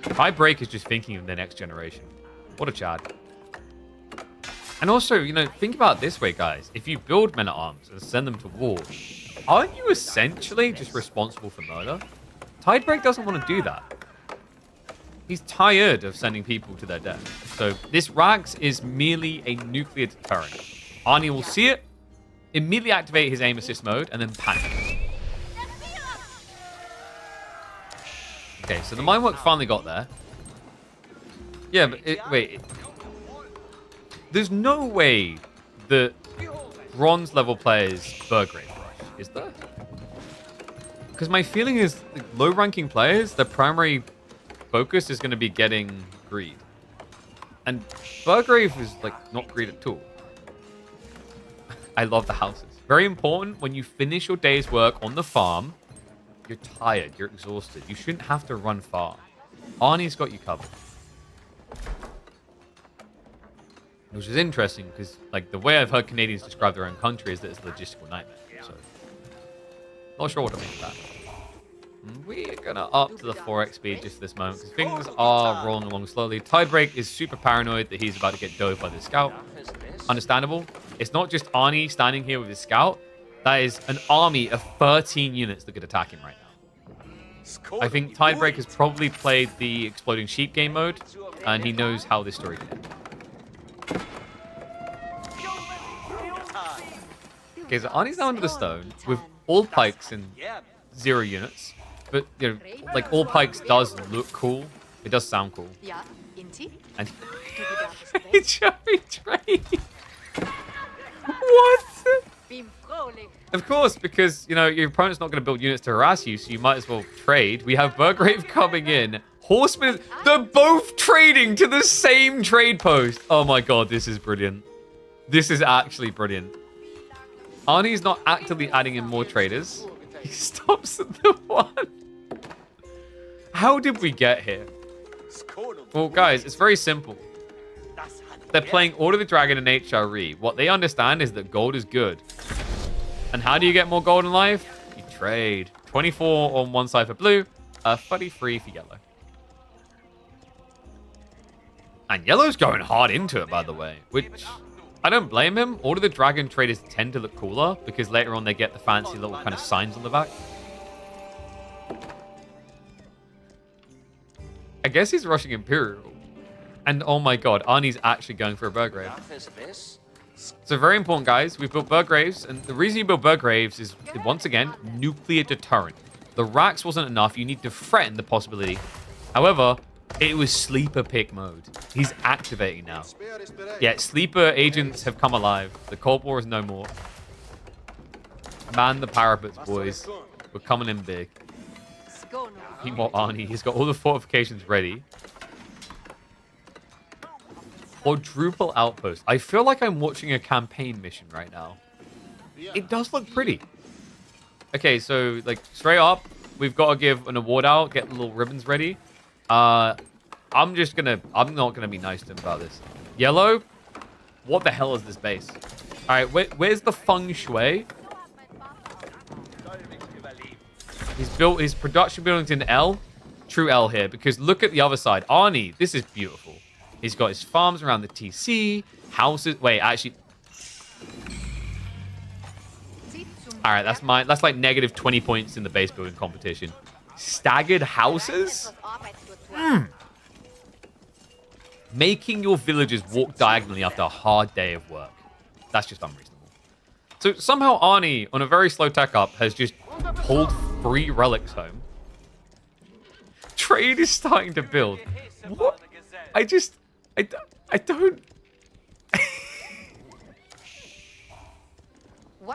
Speaker 1: Tidebreak is just thinking of the next generation. What a Chad. And also, you know, think about it this way, guys. If you build men-at-arms and send them to war, aren't you essentially just responsible for murder? Tidebreak doesn't want to do that. He's tired of sending people to their death. So this Rags is merely a nuclear deterrent. Arnie will see it, immediately activate his aim assist mode, and then panic. Okay, so the mine work finally got there. Yeah, but wait. There's no way that bronze level players Burgrave rush, is there? Because my feeling is low ranking players, their primary focus is going to be getting greed. And Burgrave is like not greed at all. I love the houses. Very important when you finish your day's work on the farm, you're tired, you're exhausted. You shouldn't have to run far. Arnie's got you covered. Which is interesting because, like, the way I've heard Canadians describe their own country is that it's a logistical nightmare. So, not sure what to make of that. We're gonna up to the 4x speed just this moment because things are rolling along slowly. Tidebreak is super paranoid that he's about to get dove by the scout. Understandable. It's not just Arnie standing here with his scout. That is an army of 13 units that could attack him right now. I think Tidebreak has probably played the exploding sheep game mode, and he knows how this story can end. Okay, so Arnie's now under the stone with all pikes and 0 units. But, you know, like, all pikes does look cool. It does sound cool. And Cherry trade. What? Of course, because, you know, your opponent's not going to build units to harass you, so you might as well trade. We have Burgrave coming in. Horsemen, they're both trading to the same trade post. Oh my god, this is brilliant. This is actually brilliant. Arnie's not actively adding in more traders. He stops at the 1. How did we get here? Well, guys, it's very simple. They're playing Order the Dragon and HRE. What they understand is that gold is good. And how do you get more gold in life? You trade. 24 on one side for blue, 33 for yellow. And yellow's going hard into it, by the way, which I don't blame him. Order the Dragon traders tend to look cooler because later on they get the fancy little kind of signs on the back. I guess he's rushing Imperial. And oh my god, Arnie's actually going for a Burgrave. So very important, guys. We've built Burgraves, and the reason you build Burgraves is, once again, nuclear deterrent. The racks wasn't enough. You need to threaten the possibility. However, it was sleeper pick mode. He's activating now. Yeah, sleeper agents have come alive. The Cold War is no more. Man the parapets, boys. We're coming in big. Meanwhile, Arnie, he's got all the fortifications ready. Quadruple outpost. I feel like I'm watching a campaign mission right now. It does look pretty. Okay, so like straight up, we've got to give an award out, get the little ribbons ready. I'm not gonna be nice to him about this. Yellow, what the hell is this base? All right, where's the feng shui? He's built his production buildings in L. True L here, because look at the other side. Arnie, this is beautiful. He's got his farms around the TC, houses. Wait, actually. All right, that's like negative 20 points in the base building competition. Staggered houses? Making your villagers walk diagonally after a hard day of work. That's just unreasonable. So somehow Arnie, on a very slow tech up, has just pulled 3 relics home. Trade is starting to build. What? I don't...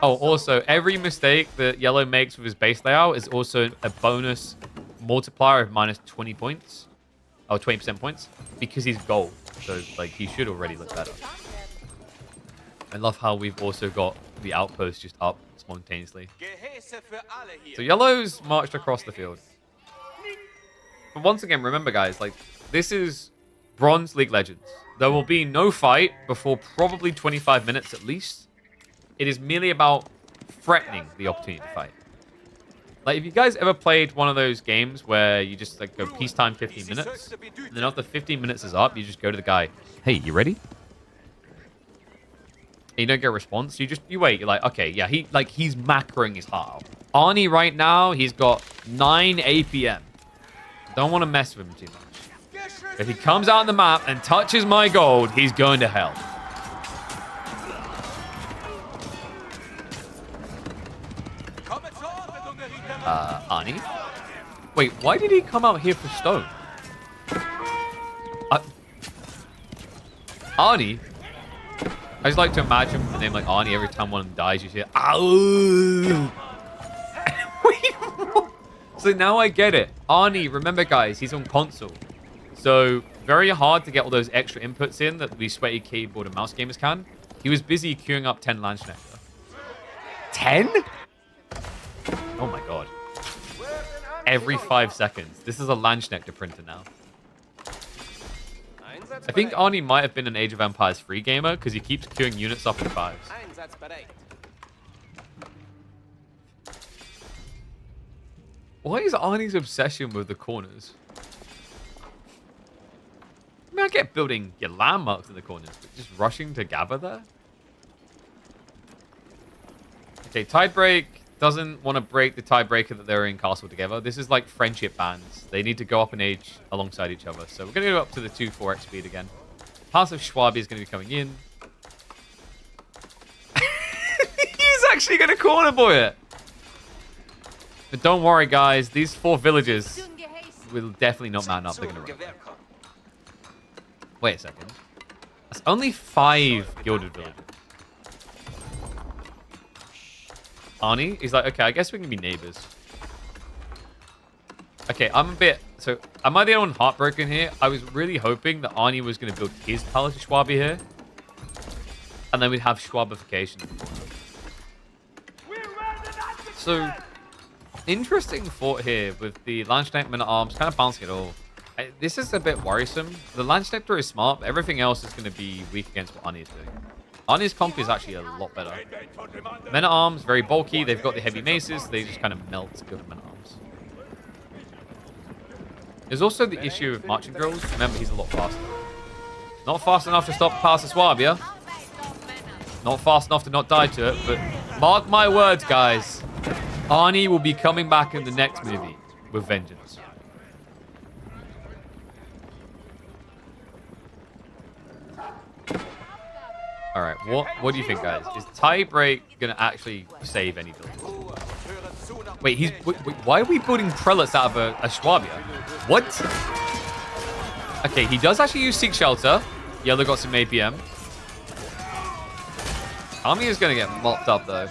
Speaker 1: Oh, also, every mistake that yellow makes with his base layout is also a bonus multiplier of minus 20 points. Oh, 20% points. Because he's gold. So, like, he should already look better. I love how we've also got the outpost just up spontaneously. So, yellow's marched across the field. But once again, remember, guys, like, this is Bronze League Legends. There will be no fight before probably 25 minutes at least. It is merely about threatening the opportunity to fight. Like, if you guys ever played one of those games where you just, like, go peacetime 15 minutes, and then after 15 minutes is up, you just go to the guy, hey, you ready? And you don't get a response. You wait. You're like, okay, yeah, he's macroing his heart out. Arnie right now, he's got 9 APM. Don't want to mess with him too much. If he comes out on the map and touches my gold, he's going to hell. Arnie? Wait, why did he come out here for stone? Arnie? I just like to imagine a name like Arnie, every time one of them dies, you hear, ow! Wait, so now I get it. Arnie, remember guys, he's on console. So, very hard to get all those extra inputs in that we sweaty keyboard and mouse gamers can. He was busy queuing up 10 Landschnechter. 10? Oh my god. Every 5 seconds. This is a Landschnechter printer now. I think Arnie might have been an Age of Empires 3 gamer because he keeps queuing units up in 5s. Why is Arnie's obsession with the corners? I mean, I get building your landmarks in the corners, but just rushing to gather there? Okay, Tidebreak doesn't want to break the tiebreaker that they're in castle together. This is like friendship bands. They need to go up in age alongside each other. So we're going to go up to the 2-4x speed again. House of Schwabi is going to be coming in. He's actually going to corner boy it. But don't worry, guys. These 4 villages will definitely not man up. They're going to run. Wait a second. That's only 5 gilded villages. Arnie, he's like, okay, I guess we can be neighbors. Okay, I'm a bit... So, am I the only one heartbroken here? I was really hoping that Arnie was going to build his Palace of Schwabi here. And then we'd have Schwabification. So, interesting thought here with the Landsknecht Men at Arms kind of bouncing it all. This is a bit worrisome. The Landsknechter is smart, but everything else is going to be weak against what Ani is doing. Ani's comp is actually a lot better. Men-at-Arms, very bulky. They've got the heavy maces. They just kind of melt good Men-at-Arms. There's also the issue of marching drills. Remember, he's a lot faster. Not fast enough to stop past the Swabia. Not fast enough to not die to it, but mark my words, guys. Ani will be coming back in the next movie with vengeance. All right, what do you think, guys? Is tie break gonna actually save any build? Wait, why are we building prelates out of a Swabia? What? Okay, he does actually use Seek Shelter. Yellow got some APM. Ami is gonna get mopped up though.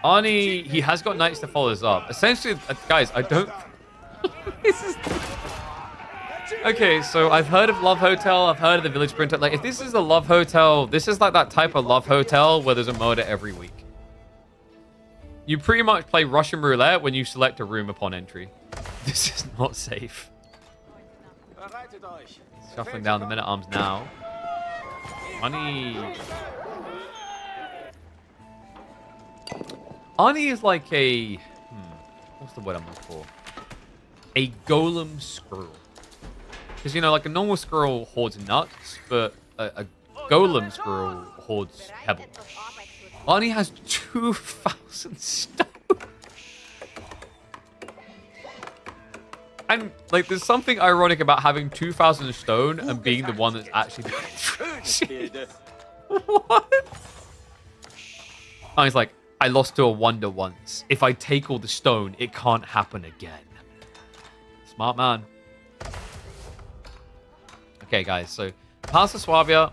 Speaker 1: Ani, he has got Knights to follow this up. Essentially, guys, I don't. This is. Okay, so I've heard of Love Hotel. I've heard of the Village Sprinter. Like, if this is the Love Hotel, this is like that type of Love Hotel where there's a murder every week. You pretty much play Russian roulette when you select a room upon entry. This is not safe. Shuffling down the Men-at-Arms now. Ani is like a... what's the word I'm looking for? A golem squirrel. Because, you know, like a normal squirrel hoards nuts, but a golem squirrel hoards pebbles. Ani has 2,000 stone. And, like, there's something ironic about having 2,000 stone and being the one that's actually doing it. What? Ani's like, I lost to a wonder once. If I take all the stone, it can't happen again. Smart man. Okay, guys, so past the Swabia,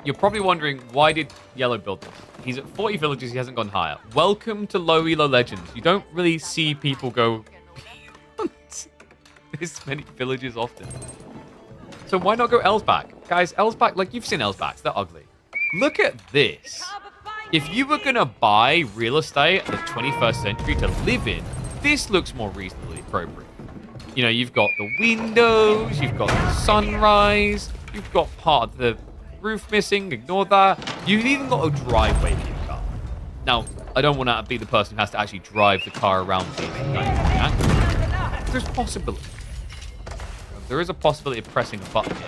Speaker 1: you're probably wondering, why did Yellow build this? He's at 40 villages, he hasn't gone higher. Welcome to low elo legends. You don't really see people go beyond this many villages often. So why not go Elsbach? Guys, Elsbach, like, you've seen Elsbachs, they're ugly. Look at this. If you were gonna buy real estate in the 21st century to live in, this looks more reasonably appropriate. You know, you've got the windows, you've got the sunrise, you've got part of the roof missing, ignore that. You've even got a driveway for your car. Now, I don't want to be the person who has to actually drive the car around the angle. There's possibility. There is a possibility of pressing a button here.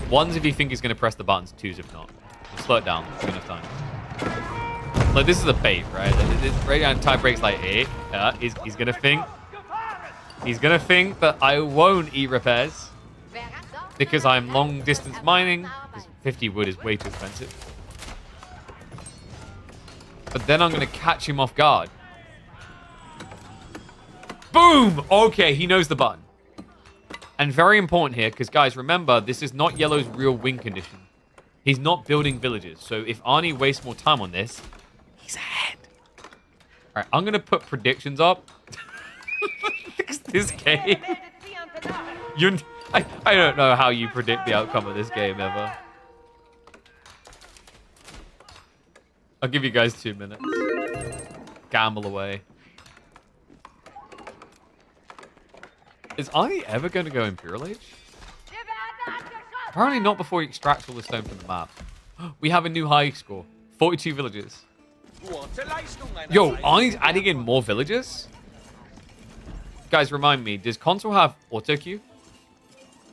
Speaker 1: One's if you think he's going to press the buttons, two's if not. We'll slow it down, it's enough time. Like, this is a bait, right? Right now, tie breaks like, he's gonna think. He's gonna think that I won't eat repairs because I'm long distance mining. Because 50 wood is way too expensive. But then I'm gonna catch him off guard. Boom! Okay, he knows the button. And very important here, because guys, remember, this is not Yellow's real win condition. He's not building villages. So if Ani wastes more time on this, he's ahead. All right, I'm going to put predictions up. This game. I don't know how you predict the outcome of this game ever. I'll give you guys 2 minutes. Gamble away. Is Ani ever going to go Imperial Age? Apparently not before he extracts all the stone from the map. We have a new high score. 42 villages. Yo, Ani's adding in more villages? Guys, remind me, does console have auto queue?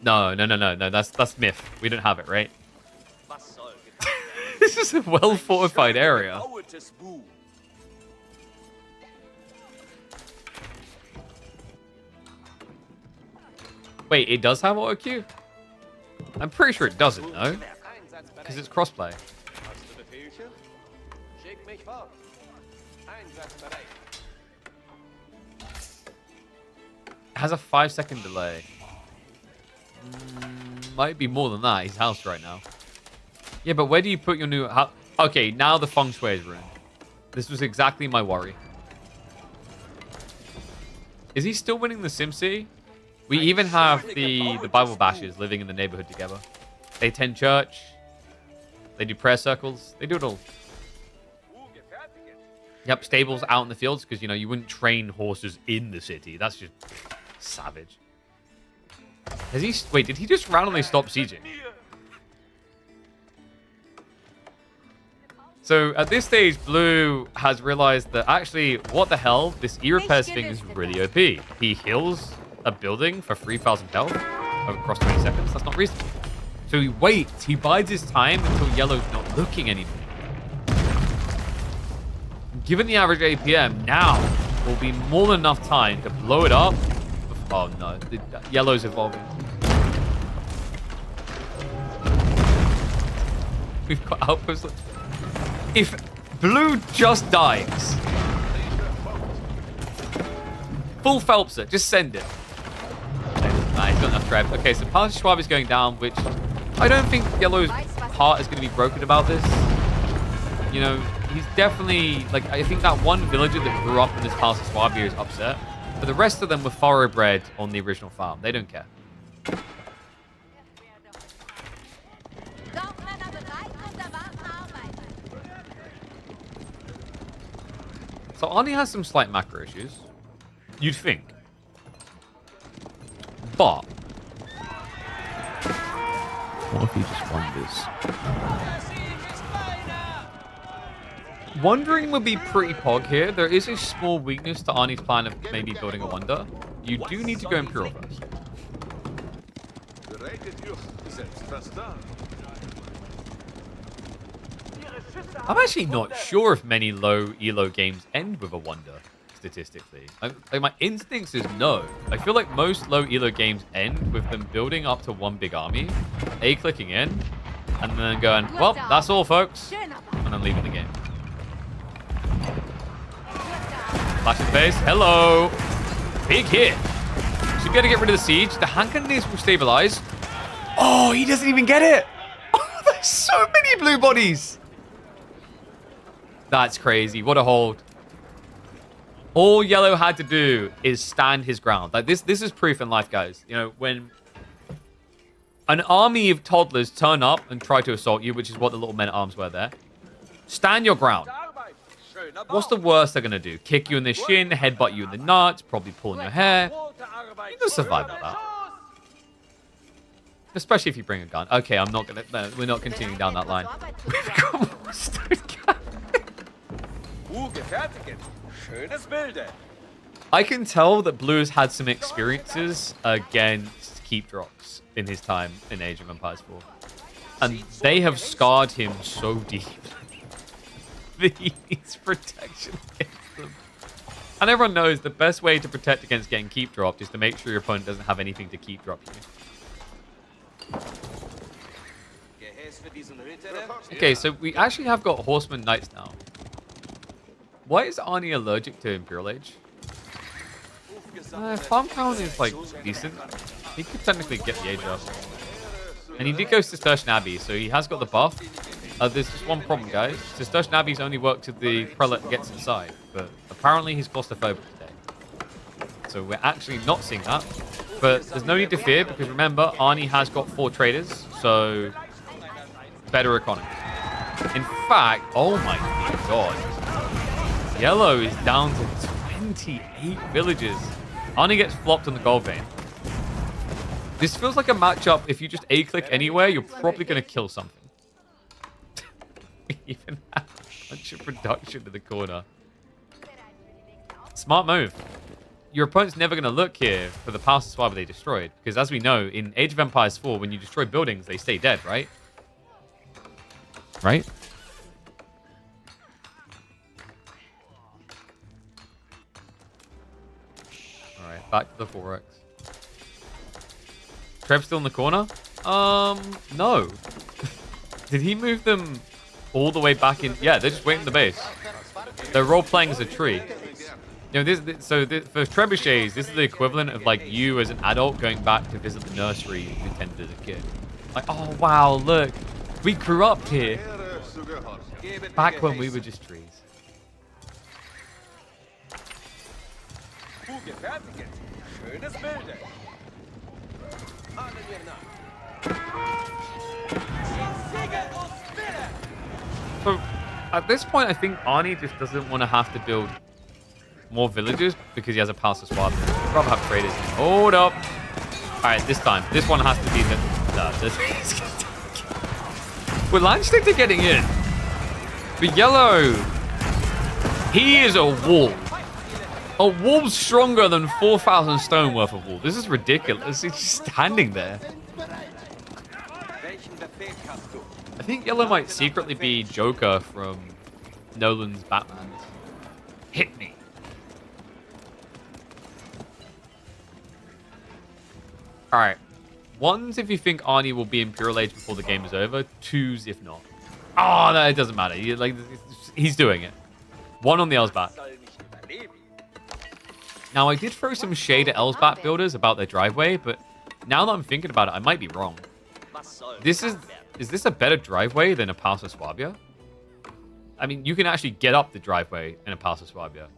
Speaker 1: No, that's myth. We don't have it, right? This is a well-fortified area. Wait, it does have auto queue? I'm pretty sure it doesn't, no? Because it's crossplay. It has a 5-second delay. Might be more than that. He's housed right now. Yeah, but where do you put your new house? Okay, now the feng shui is ruined. This was exactly my worry. Is he still winning the SimCity? We even have the Bible bashers living in the neighborhood together. They attend church. They do prayer circles. They do it all. Yep, stables out in the fields because, you know, you wouldn't train horses in the city. That's just savage. Has he... Wait, did he just randomly stop sieging? So at this stage, Blue has realized that actually, what the hell? This E-repairs thing is really OP. He heals a building for 3,000 health across 20 seconds. That's not reasonable. So he waits. He bides his time until Yellow's not looking anymore. Given the average APM, now will be more than enough time to blow it up. Oh no, Yellow's evolving. We've got outposts. If Blue just dies, full Phelpser, just send it. Nah, he's got enough grab. Okay, so Palace Schwab is going down, which I don't think Yellow's heart is going to be broken about this. You know, he's definitely, like, I think that one villager that grew up in this Palace Schwab here is upset. But the rest of them were thoroughbred on the original farm. They don't care. So Arnie has some slight macro issues. You'd think. But what if he just wonders? Wondering would be pretty pog here. There is a small weakness to Arnie's plan of maybe building a wonder. You do need to go Imperial first. I'm actually not sure if many low ELO games end with a wonder, statistically. Like my instincts is no. I feel like most low ELO games end with them building up to one big army, A-clicking in, and then going, well, that's all, folks, and then leaving the game. Flash in the base. Hello. Big hit. Should be able to get rid of the siege. The hand cannoneers will stabilize. Oh, he doesn't even get it. Oh, there's so many blue bodies. That's crazy. What a hold. All Yellow had to do is stand his ground. Like this is proof in life, guys. You know, when an army of toddlers turn up and try to assault you, which is what the little men-at-arms were there, stand your ground. What's the worst they're going to do? Kick you in the shin, headbutt you in the nuts, probably pulling your hair. You can survive with that. Especially if you bring a gun. Okay, I'm not going to... No, we're not continuing down that line. We've got more stone cannon. I can tell that Blue has had some experiences against keep drops in his time in Age of Empires 4. And they have scarred him so deep. These protection against them. And everyone knows the best way to protect against getting keep dropped is to make sure your opponent doesn't have anything to keep drop you. Okay, so we actually have got Horseman Knights now. Why is Arnie allergic to Imperial Age? Farm count is, like, decent. He could technically get the age up. And he did go to Cistercian Abbey, so he has got the buff. There's just one problem, guys. Cistercian Abbey's only worked if the prelate gets inside, but apparently he's claustrophobic today. So we're actually not seeing that. But there's no need to fear, because remember, Arnie has got 4 traders, so better economy. In fact, oh my god. Yellow is down to 28 villages. Arnie gets flopped on the gold vein. This feels like a matchup. If you just A-click anywhere, you're probably going to kill something. Even have a bunch of production to the corner. Smart move. Your opponent's never going to look here for the Palace Swab they destroyed. Because as we know, in Age of Empires 4, when you destroy buildings, they stay dead, right? Right? Alright, back to the 4X. Trev's still in the corner? No. Did he move them all the way back in? Yeah, they're just waiting in the base. They're role-playing as a tree. You know, for trebuchets, this is the equivalent of, like, you as an adult going back to visit the nursery you attended as a kid. Like, oh, wow, look. We grew up here. Back when we were just trees. So, At this point, I think Arnie just doesn't want to have to build more villages because he has a palace to swap. He'd rather have traders. Hold up. All right, this time. This one has to be the... No, With Landstick getting in. But Yellow, he is a wall. A wall stronger than 4,000 stone worth of wall. This is ridiculous. He's just standing there. I think Yellow might secretly be Joker from Nolan's Batman. Hit me. Alright. Ones if you think Arnie will be Imperial Age before the game is over. Twos if not. Oh, no, it doesn't matter. He's doing it. One on the Elsbat. Now, I did throw some shade at Elsbat builders about their driveway, but now that I'm thinking about it, I might be wrong. Is this a better driveway than a Palace of Swabia? I mean, you can actually get up the driveway in a Palace of Swabia.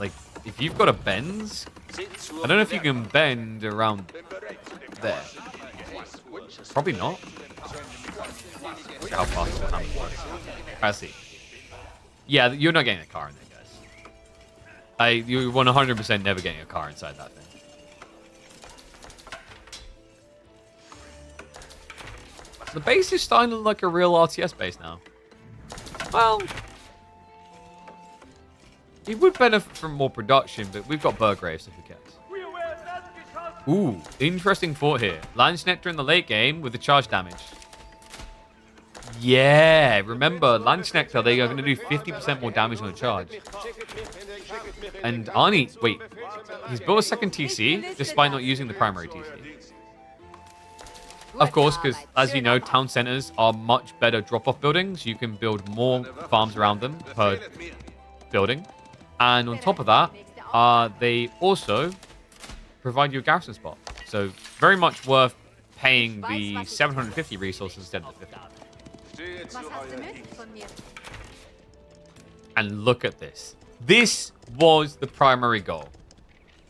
Speaker 1: Like, if you've got a bend, I don't know if you can bend around there. Probably not. Let's see how fast it happens. I see. Yeah, you're not getting a car in there, guys. You're 100% never getting a car inside that thing. The base is starting to look like a real RTS base now. Well, it would benefit from more production, but we've got Burgrave, so who cares? Ooh, interesting thought here. Landsknechter in the late game with the charge damage. Yeah, remember, Landsknechter, they are going to do 50% more damage on the charge. And Arnie, wait, he's built a second TC, despite not using the primary TC. Of course, because as you know, town centers are much better drop-off buildings. You can build more farms around them per building. And on top of that, they also provide you a garrison spot. So very much worth paying the 750 resources instead of the 50. And look at this. This was the primary goal.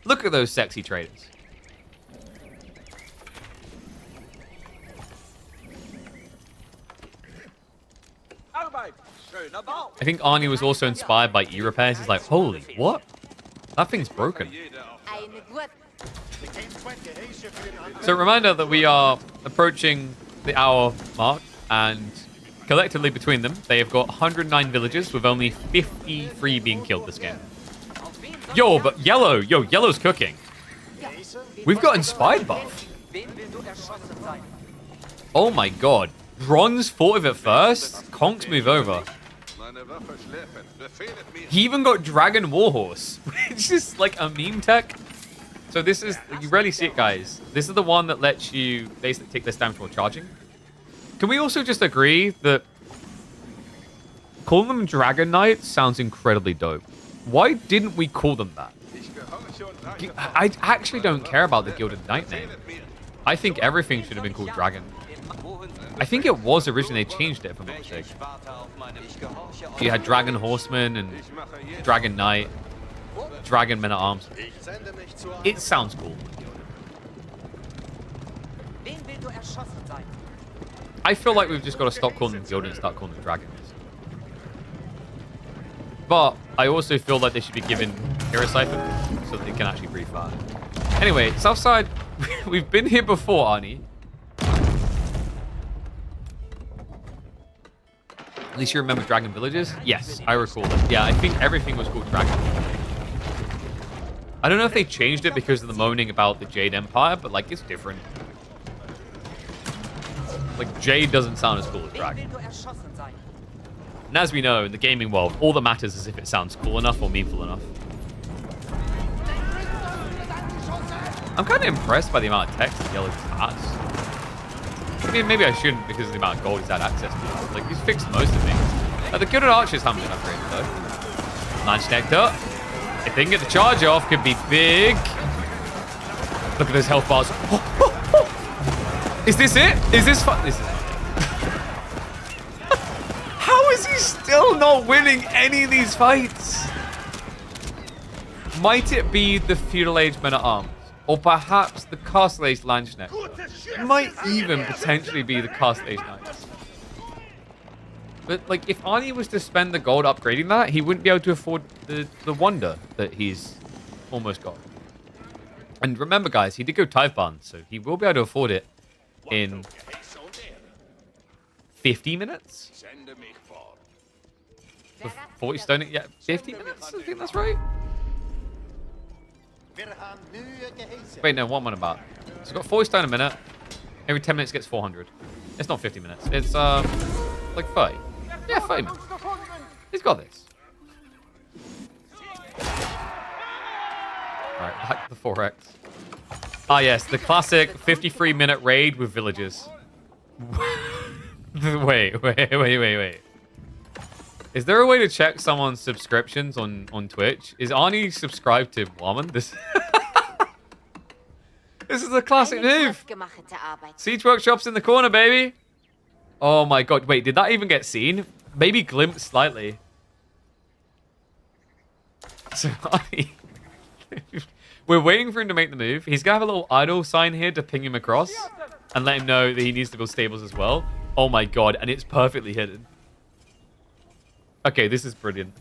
Speaker 1: Look at those sexy traders. I think Arnie was also inspired by E-repairs. He's like, holy, what? That thing's broken. So a reminder that we are approaching the hour mark, and collectively between them, they have got 109 villages with only 53 being killed this game. Yo, but Yellow's cooking. We've got inspired buff. Oh my god. Bronze thought of it first. Conks move over. He even got Dragon Warhorse, which is like a meme tech. So this is, you rarely see it, guys. This is the one that lets you basically take this damage while charging. Can we also just agree that calling them Dragon Knights sounds incredibly dope? Why didn't we call them that? I actually don't care about the Gilded Knight name. I think everything should have been called Dragon. I think it was originally, they changed it if I'm not mistaken. You had Dragon Horseman and Dragon Knight, Dragon Men at Arms. It sounds cool. I feel like we've just got to stop calling them Gilded and start calling them Dragons. But I also feel like they should be given Hero Siphon so that they can actually breathe fire. Anyway, Southside, we've been here before, Arnie. At least you remember Dragon Villages? Yes, I recall it. Yeah, I think everything was called Dragon. I don't know if they changed it because of the moaning about the Jade Empire, but like, it's different. Like, Jade doesn't sound as cool as Dragon. And as we know, in the gaming world, all that matters is if it sounds cool enough or meaningful enough. I'm kind of impressed by the amount of text that Yellow has. I mean, maybe I shouldn't because of the amount of gold he's had access to. Like, he's fixed most of things. The Gilded Archers haven't been upgraded, though. Landsknechter. If they can get the charge off, could be big. Look at those health bars. Is this it? Is this fun? This is not it. How is he still not winning any of these fights? Might it be the Feudal Age Men at Arms? Or perhaps the Castle Age Landsknechter? Might even potentially be the Castle Age Knights. But, like, if Arnie was to spend the gold upgrading that, he wouldn't be able to afford the wonder that he's almost got. And remember, guys, he did go Tithe Bun, so he will be able to afford it in 50 minutes? For 40 stone, yeah, 50 minutes? I think that's right. Wait, no, what am I about? So he's got 40 stone a minute. Every 10 minutes gets 400. It's not 50 minutes. It's, like 30. Yeah, 30 minutes. He's got this. Alright, back to the 4x. Ah, yes, the classic 53-minute raid with villagers. Wait. Is there a way to check someone's subscriptions on Twitch? Is Arnie subscribed to Woman? This is a classic move. Siege Workshop's in the corner, baby. Oh my god. Wait, did that even get seen? Maybe glimpsed slightly. So Arnie... We're waiting for him to make the move. He's going to have a little idle sign here to ping him across and let him know that he needs to build stables as well. Oh my god, and it's perfectly hidden. Okay, this is brilliant.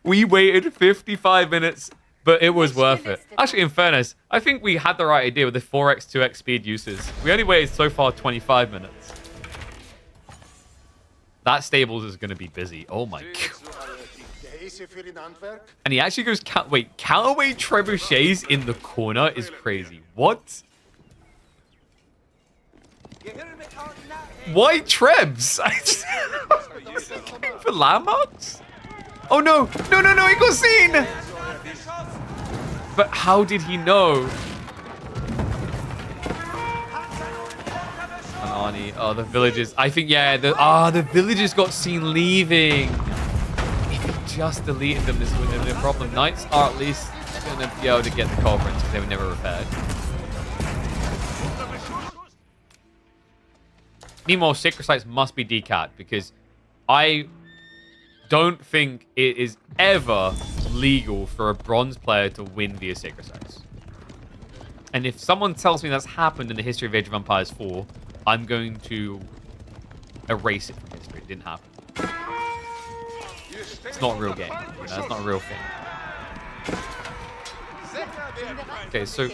Speaker 1: We waited 55 minutes, but it was worth it. Actually, in fairness, I think we had the right idea with the 4x, 2x speed uses. We only waited so far 25 minutes. That stables is going to be busy. Oh my god. And he actually goes, wait, counterweight trebuchets in the corner is crazy. What? Why trebs? For landmarks? Oh no, no, he got seen! But how did he know? And Arnie, oh, the villagers. I think, yeah, the villagers got seen leaving. Just deleted them, this wouldn't have been a problem. Knights are at least going to be able to get the culprits because they were never repaired. Meanwhile, Sacred Sites must be decapped because I don't think it is ever legal for a bronze player to win via Sacred Sites. And if someone tells me that's happened in the history of Age of Empires 4, I'm going to erase it from history. It didn't happen. It's not a real game. You know, it's not a real thing. Okay, so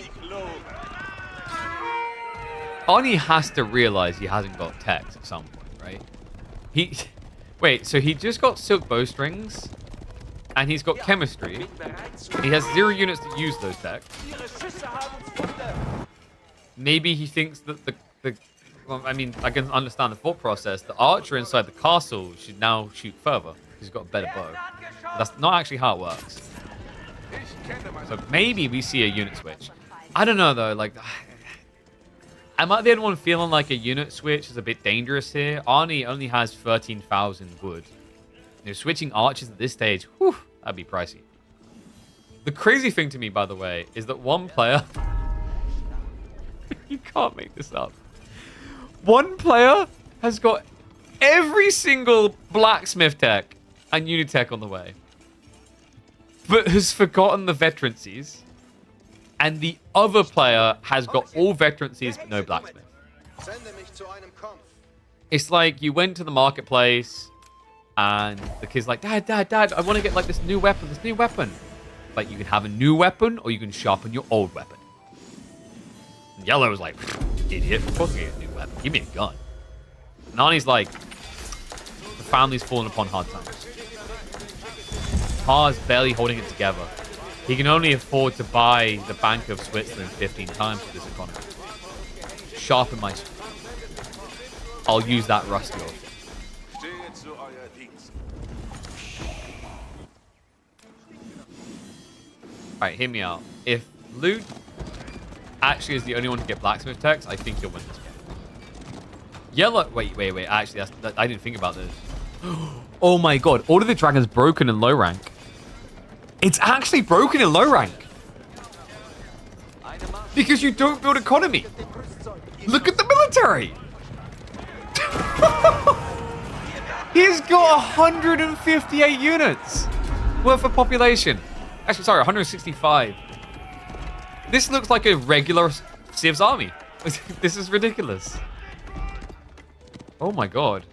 Speaker 1: Arnie has to realize he hasn't got text at some point, right? Wait, so he just got silk bowstrings, and he's got chemistry. He has 0 units to use those techs. Maybe he thinks that well, I mean, I can understand the thought process. The archer inside the castle should now shoot further. He's got a better bow. That's not actually how it works. So maybe we see a unit switch. I don't know, though. Like, am I the only one feeling like a unit switch is a bit dangerous here? Arnie only has 13,000 wood. You know, switching archers at this stage, whew, that'd be pricey. The crazy thing to me, by the way, is that one player... You can't make this up. One player has got every single blacksmith tech and unitech on the way, but has forgotten the veterancies, and the other player has got all veterancies but no blacksmith. It's like you went to the marketplace and the kid's like, Dad, I want to get like this new weapon. Like, you can have a new weapon or you can sharpen your old weapon. And Yellow was like, idiot, of course I get a new weapon. Give me a gun. And Arnie's like, the family's fallen upon hard times. Pa's barely holding it together. He can only afford to buy the Bank of Switzerland 15 times for this economy. Sharpen my... I'll use that rusty off. Alright, hear me out. If Loot actually is the only one to get blacksmith techs, I think he'll win this one. Yellow... Wait. Actually, I didn't think about this. Oh my god. Order the Dragon's broken in low rank. It's actually broken in low rank. Because you don't build economy. Look at the military. He's got 158 units worth of population. Actually, sorry, 165. This looks like a regular Civ's army. This is ridiculous. Oh my god.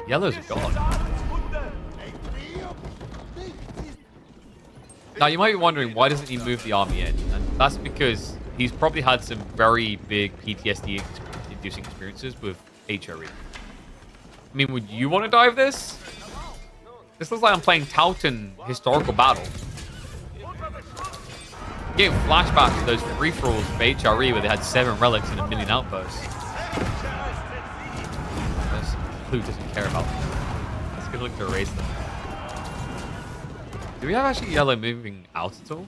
Speaker 1: Yellow's a god. Now you might be wondering, why doesn't he move the army in? And that's because he's probably had some very big PTSD inducing experiences with HRE. I mean, would you want to dive this? This looks like I'm playing Towton Historical Battle. Getting flashbacks to those free-for-alls of HRE where they had 7 relics and 1 million outposts. Who doesn't care about them? Let's go look to erase them. Do we have actually Yellow moving out at all?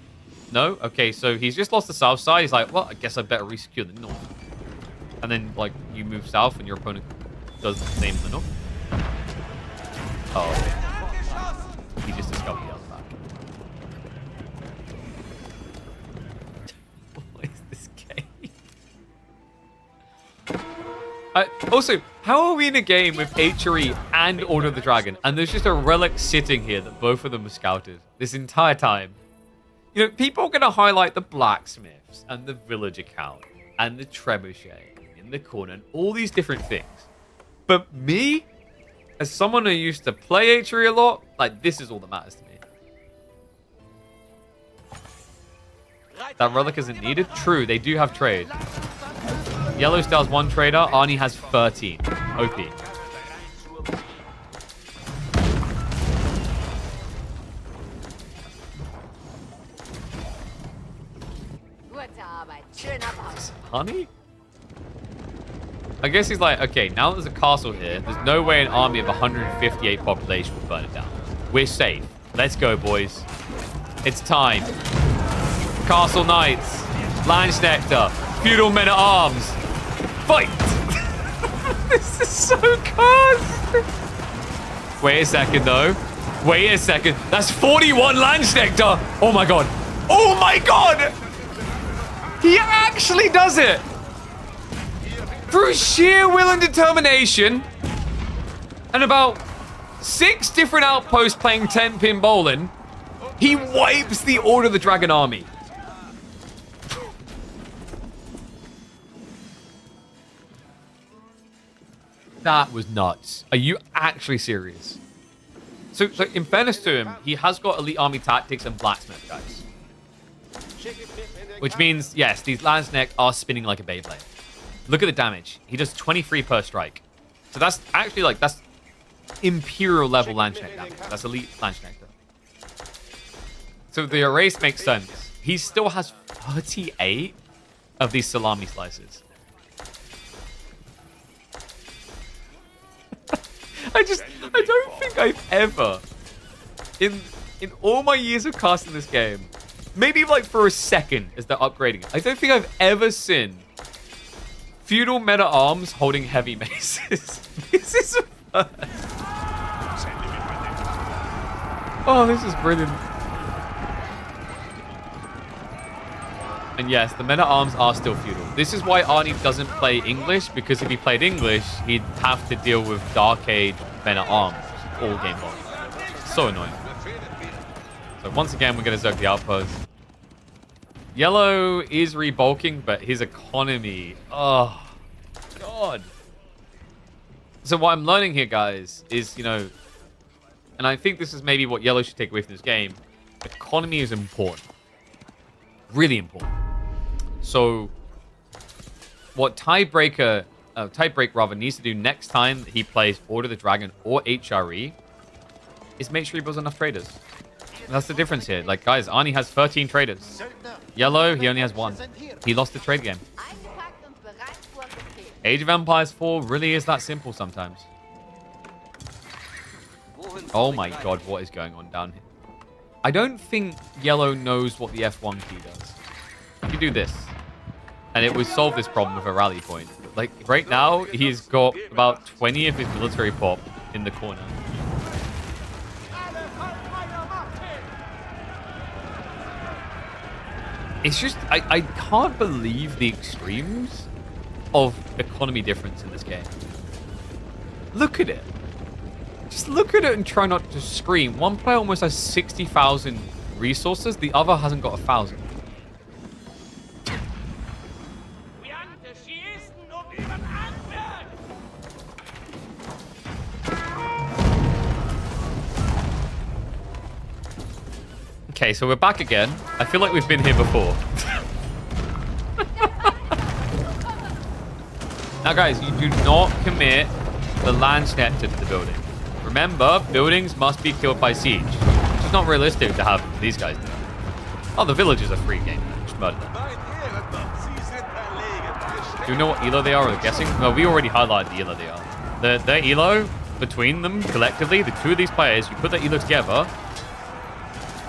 Speaker 1: No? Okay, so he's just lost the south side. He's like, well, I guess I better resecure the north. And then, like, you move south and your opponent does the same in the north. Oh, okay. He just discovered Yellow back. What is this game? Also, how are we in a game with HRE and Order of the Dragon, and there's just a relic sitting here that both of them were scouted this entire time? You know, people are going to highlight the blacksmiths and the village account and the trebuchet in the corner and all these different things. But me, as someone who used to play HRE a lot, like, this is all that matters to me. That relic isn't needed? True, they do have trade. Yellow still has 1 trader. Arnie has 13. OP. Arnie? I guess he's like, okay, now that there's a castle here, there's no way an army of 158 population will burn it down. We're safe. Let's go, boys. It's time. Castle Knights. Landsknechter. Feudal Men-at-Arms. Fight! This is so cursed. Wait a second, though. Wait a second. That's 41 Landsknechter. Oh, my God. Oh, my God! He actually does it! Through sheer will and determination, and about 6 different outposts playing 10-pin bowling, he wipes the Order of the Dragon army. That was nuts. Are you actually serious? So in fairness to him, he has got elite army tactics and blacksmith guys. Which means, yes, these Landsneck are spinning like a Beyblade. Look at the damage. He does 23 per strike. So that's actually like, that's Imperial level Landsknecht damage. That's elite Landsknecht. So the erase makes sense. He still has 38 of these salami slices. I don't think I've ever, in all my years of casting this game, maybe like for a second as they're upgrading it, I don't think I've ever seen Feudal Men-at-Arms holding heavy maces. This is a first. Oh, this is brilliant. And yes, the Men-at-Arms are still feudal. This is why Arnie doesn't play English, because if he played English, he'd have to deal with Dark Age Men-at-Arms all game long. So annoying. So once again, we're going to Zerg the outpost. Yellow is rebulking, but his economy... Oh, God. So what I'm learning here, guys, is, you know... And I think this is maybe what Yellow should take away from this game. Economy is important. Really important. So what Tiebreak rather needs to do next time he plays Order of the Dragon or HRE is make sure he builds enough traders. And that's the difference here. Like, guys, Arnie has 13 traders. Yellow, he only has 1. He lost the trade game. Age of Empires 4 really is that simple sometimes. Oh my God, what is going on down here? I don't think Yellow knows what the F1 key does. You do this, and it would solve this problem with a rally point. Like, right now, he's got about 20 of his military pop in the corner. It's just, I can't believe the extremes of economy difference in this game. Look at it. Just look at it and try not to scream. One player almost has 60,000 resources. The other hasn't got 1,000. Okay, so we're back again. I feel like we've been here before. Now, guys, you do not commit the Landsnettor to the building. Remember, buildings must be killed by siege. It's not realistic to have these guys do it. Oh, the village is a free game. Just murder them. Do you know what ELO they are? I'm guessing. Well, we already highlighted the ELO they are. Their ELO, between them, collectively, the two of these players, you put their ELO together,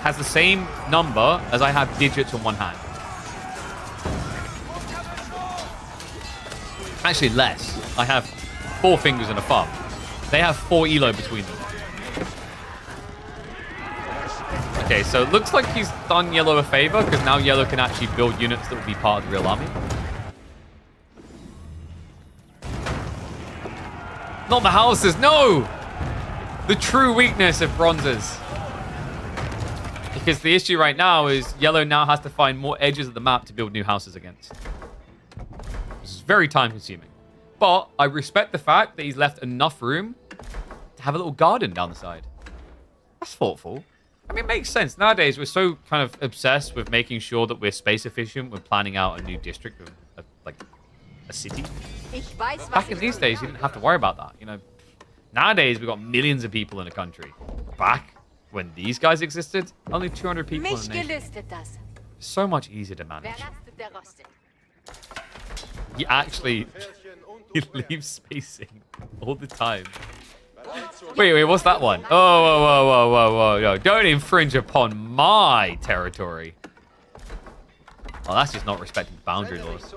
Speaker 1: has the same number as I have digits on one hand. Actually, less. I have 4 fingers and a thumb. They have 4 ELO between them. Okay, so it looks like he's done Yellow a favor, because now Yellow can actually build units that will be part of the real army. Not the houses, no! The true weakness of bronzes. Because the issue right now is Yellow now has to find more edges of the map to build new houses against. This is very time consuming. But I respect the fact that he's left enough room to have a little garden down the side. That's thoughtful. I mean, it makes sense. Nowadays, we're so kind of obsessed with making sure that we're space efficient when planning out a new district of like a city. Back in these days, you didn't have to worry about that. You know, nowadays, we've got millions of people in a country. Back when these guys existed, only 200 people in a nation. So much easier to manage. He actually he leaves spacing all the time. Wait, what's that one? Oh, whoa. Don't infringe upon my territory. Oh, that's just not respecting the boundary laws.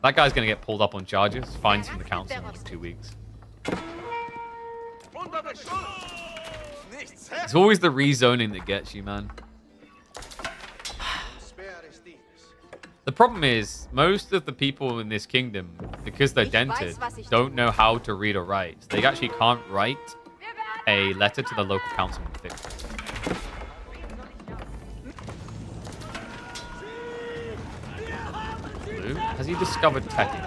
Speaker 1: That guy's going to get pulled up on charges. Fines from the council in like 2 weeks. It's always the rezoning that gets you, man. The problem is, most of the people in this kingdom, because they're dented, don't know how to read or write. So they actually can't write a letter to the local council and fix it. Blue? Has he discovered teching?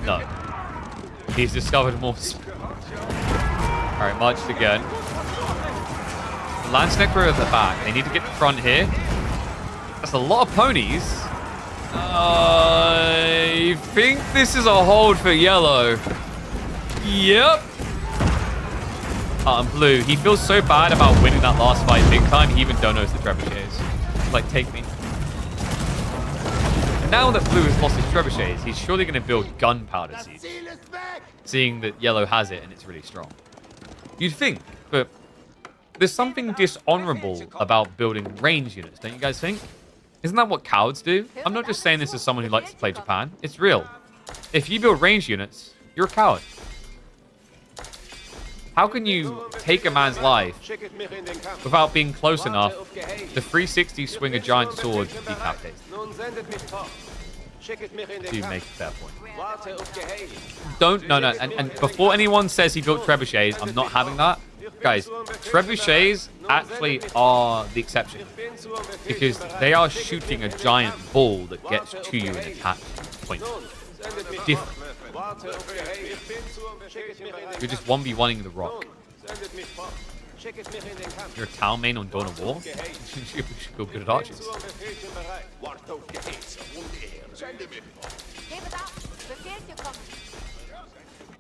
Speaker 1: No. He's discovered more. Alright, marched again. The Landsnettor are at the back. They need to get the front here. That's a lot of ponies. I think this is a hold for Yellow. Yep. And Blue, he feels so bad about winning that last fight big time, he even don't know it's the trebuchets. Like, take me. And now that Blue has lost his trebuchets, he's surely going to build gunpowder siege. Seeing that Yellow has it and it's really strong. You'd think, but there's something dishonorable about building range units, don't you guys think? Isn't that what cowards do? I'm not just saying this as someone who likes to play Japan. It's real. If you build range units, you're a coward. How can you take a man's life without being close enough to 360 swing a giant sword and decapitate? Do you make a fair point? No. And before anyone says he built trebuchets, I'm not having that. Guys, trebuchets actually are the exception. Because they are shooting a giant ball that gets to you and attacks points. Different. You're just 1v1ing the rock. You're a town main on Dawn of War? You should go good at archers.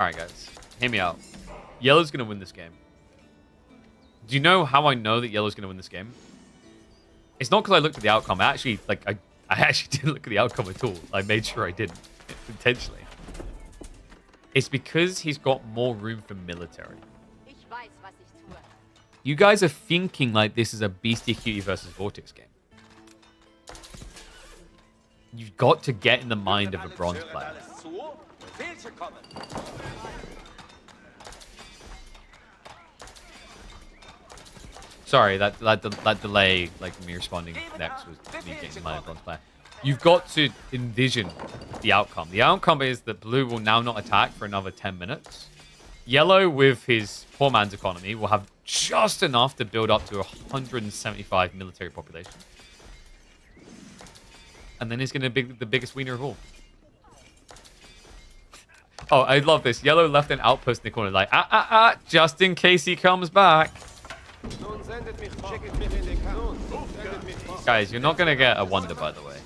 Speaker 1: Alright guys, hear me out. Yellow's gonna win this game. Do you know how I know that Yellow's gonna win this game? It's not because I looked at the outcome. I actually didn't look at the outcome at all. I made sure I didn't intentionally. It's because he's got more room for military. You guys are thinking like this is a Beastie Cutie versus Vortex game. You've got to get in the mind of a bronze player. Sorry, that delay, like me responding next, was me getting in mind of a bronze player. You've got to envision the outcome. The outcome is that Blue will now not attack for another 10 minutes. Yellow, with his poor man's economy, will have just enough to build up to 175 military population. And then he's going to be the biggest wiener of all. Oh, I love this. Yellow left an outpost in the corner, like, just in case he comes back. Guys, you're not gonna get a wonder, by the way.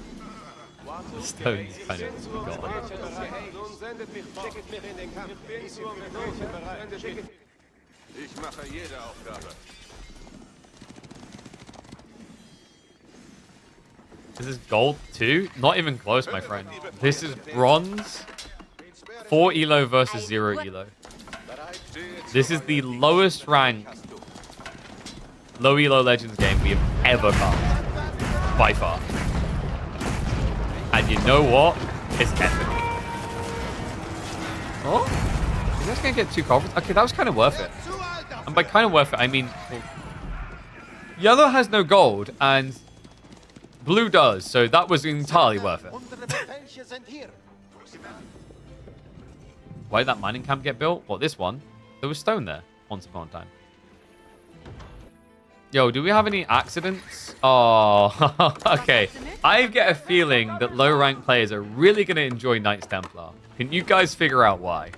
Speaker 1: The stone's kind of gone. This is gold too? Not even close, my friend. This is bronze. 4 ELO versus 0 ELO. This is the lowest rank low ELO Legends game we have ever cast. By far. And you know what? It's epic. Oh? You guys gonna get 2 covers? Okay, that was kind of worth it. And by kind of worth it, I mean... Well, yellow has no gold, and blue does, so that was entirely worth it. Why did that mining camp get built? What, this one? There was stone there once upon a time. Yo, do we have any accidents? Oh, okay. I get a feeling that low-rank players are really going to enjoy Knights Templar. Can you guys figure out why?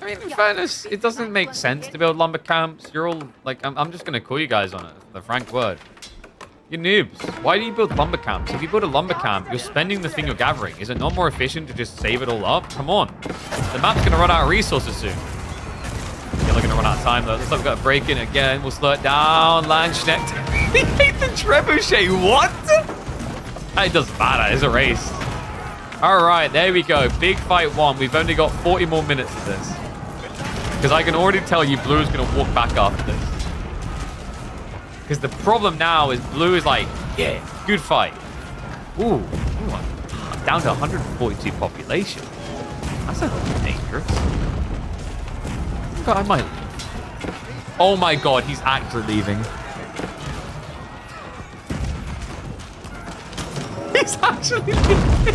Speaker 1: I mean, in fairness, it doesn't make sense to build lumber camps. You're all, like, I'm just going to call you guys on it, the frank word. You're noobs. Why do you build lumber camps? If you build a lumber camp, you're spending the thing you're gathering. Is it not more efficient to just save it all up? Come on. The map's going to run out of resources soon. Yeah, we're going to run out of time, though. Looks like we've got a break in again. We'll slow it down. Landschnecht. He ate the trebuchet. What? It doesn't matter. It's a race. All right, there we go. Big fight 1. We've only got 40 more minutes of this. Because I can already tell you blue is going to walk back after this. Because the problem now is blue is like, yeah, good fight. Ooh, I'm down to 142 population. That's a little dangerous. God, I might leave. Oh my god, he's actually leaving. He's actually leaving.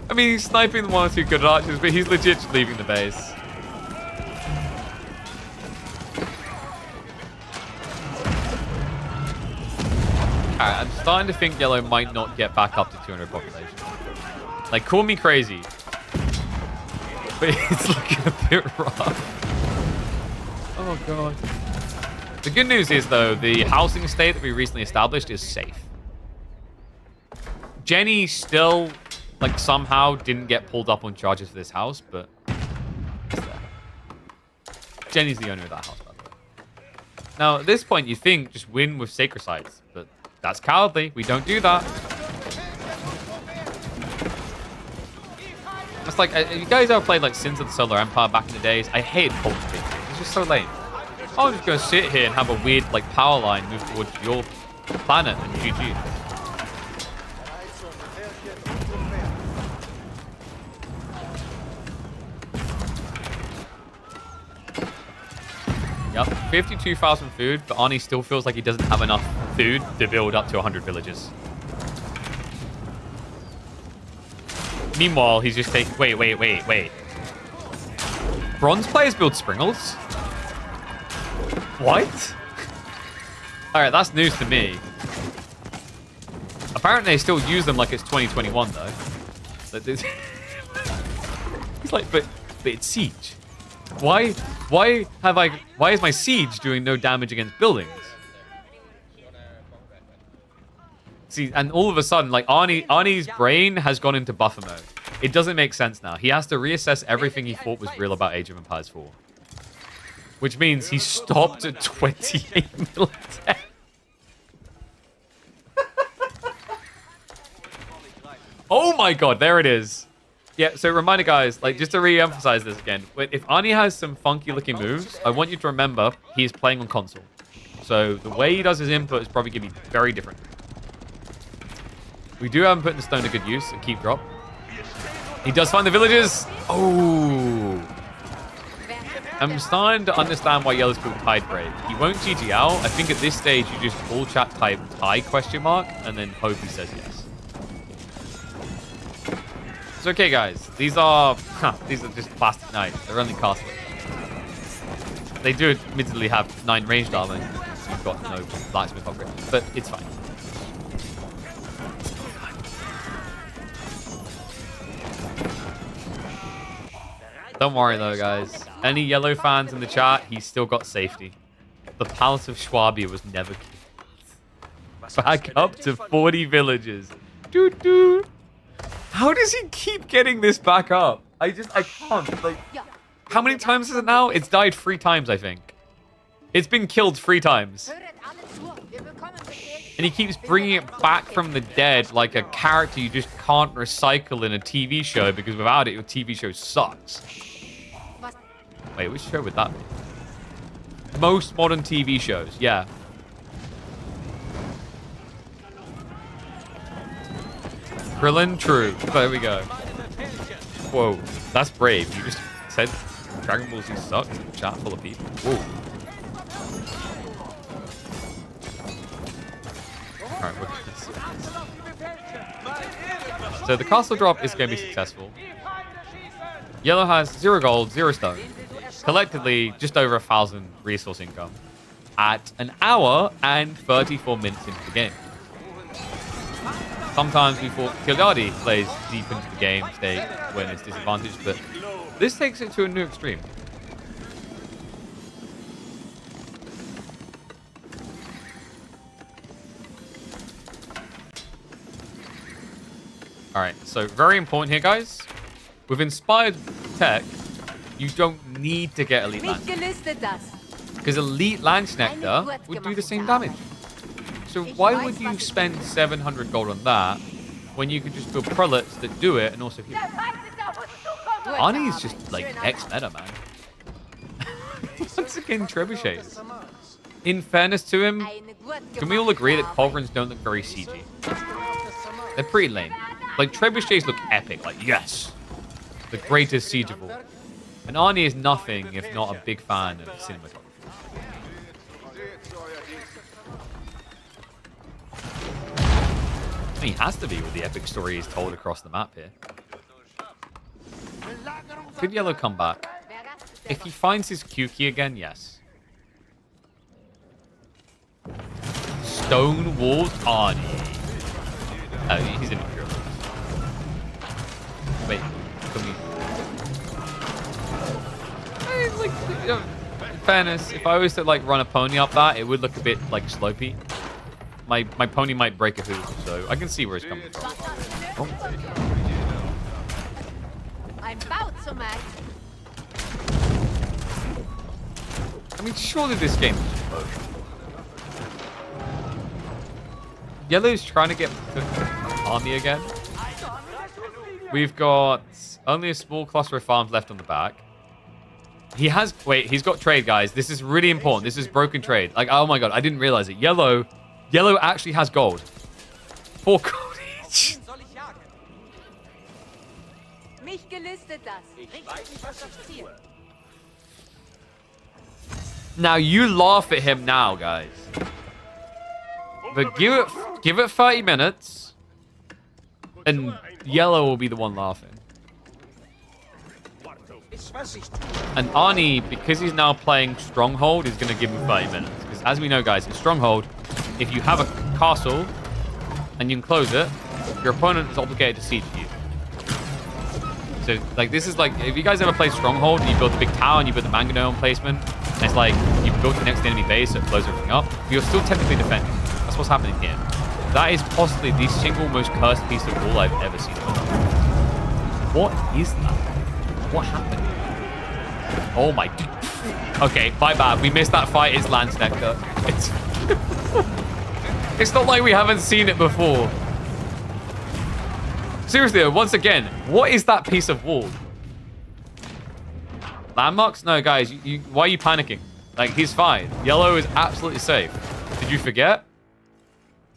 Speaker 1: I mean, he's sniping 1 or 2 good archers, but he's legit leaving the base. Alright, I'm starting to think yellow might not get back up to 200 population. Like, call me crazy. But it's looking a bit rough. Oh, God. The good news is, though, the housing estate that we recently established is safe. Jenny still, like, somehow didn't get pulled up on charges for this house, but it's there. Jenny's the owner of that house, by the way. Now, at this point, you think just win with sacred sites, but that's cowardly. We don't do that. It's like, you guys ever played like Sins of the Solar Empire back in the days? I hated cultivating. It's just so lame. I'm just going to sit here and have a weird like power line move towards your planet and GG. Yep, 52,000 food, but Arnie still feels like he doesn't have enough food to build up to 100 villages. Meanwhile, he's just taking... Wait. Bronze players build Springles? What? Alright, that's news to me. Apparently, they still use them like it's 2021, though. He's like, but it's Siege. Why is my siege doing no damage against buildings? See, and all of a sudden, like Arnie's brain has gone into buffer mode. It doesn't make sense now. He has to reassess everything he thought was real about Age of Empires 4. Which means he stopped at 28 military. Oh my god, there it is. Yeah, so reminder guys, like just to re-emphasize this again, if Arnie has some funky looking moves, I want you to remember he's playing on console. So the way he does his input is probably going to be very different. We do have him putting the stone to good use and keep drop. He does find the villagers. Oh. I'm starting to understand why yellow's called Tide Break. He won't GG out. I think at this stage you just all chat type tie question mark and then hope he says yes. It's okay, guys. These are just plastic knights. They're only casters. They do admittedly have 9 ranged armor. So you've got no blacksmith upgrade, but it's fine. Don't worry, though, guys. Any yellow fans in the chat, he's still got safety. The Palace of Schwabia was never killed. Back up to 40 villages. Doo -doo. How does he keep getting this back up? I can't. Like, how many times is it now? It's died 3 times, I think. It's been killed 3 times. And he keeps bringing it back from the dead like a character you just can't recycle in a TV show, because without it, your TV show sucks. Wait, which show would that be? Most modern TV shows, yeah. Krillin, true. There we go. Whoa, that's brave. You just said Dragon Ball Z sucks in a chat full of people. Whoa. Alright, we're gonna see this. So the castle drop is going to be successful. Yellow has 0 gold, 0 stone. Collectively, just over 1,000 resource income. At an hour and 34 minutes into the game. Sometimes we thought Kildadi plays deep into the game, they win its disadvantage, but this takes it to a new extreme. Alright, so very important here, guys. With Inspired Tech, you don't need to get Elite Lance. Because Elite Lance Nectar would do the same damage. So why would you spend 700 gold on that when you could just build prelates that do it and also heal? Arnie is just like ex-meta, man. Once again, trebuchets. In fairness to him, can we all agree that culverins don't look very CG? They're pretty lame. Like, trebuchets look epic. Like, yes, the greatest siege of all. And Arnie is nothing if not a big fan of cinematography. He has to be with the epic story he's told across the map here. Could Yellow come back? If he finds his Q key again, yes. Stone walls Arnie. Oh, he's in Imperial. Wait, can we... Like, in fairness, if I was to like run a pony up that, it would look a bit like slopey. My pony might break a hoof, so I can see where it's coming from. Oh. I'm about to match. I mean, surely this game is close. Yellow's trying to get the army again. We've got only a small cluster of farms left on the back. He has... Wait, he's got trade, guys. This is really important. This is broken trade. Like, oh my god, I didn't realize it. Yellow actually has gold. 4 gold each. Now, you laugh at him now, guys. But give it 30 minutes, and Yellow will be the one laughing. And Arnie, because he's now playing Stronghold, is going to give him 30 minutes. Because as we know, guys, in Stronghold, if you have a castle and you can close it, your opponent is obligated to siege you. So, like, this is like, if you guys ever play Stronghold and you build a big tower and you build a mangonel emplacement, and it's like, you build it next to the enemy base, so it blows everything up, but you're still technically defending. That's what's happening here. That is possibly the single most cursed piece of wall I've ever seen. What is that? What happened? Oh my... Okay, my bad. We missed that fight. It's Lance Nectar. It's not like we haven't seen it before. Seriously, once again, what is that piece of wall? Landmarks? No, guys, why are you panicking? Like, he's fine. Yellow is absolutely safe. Did you forget?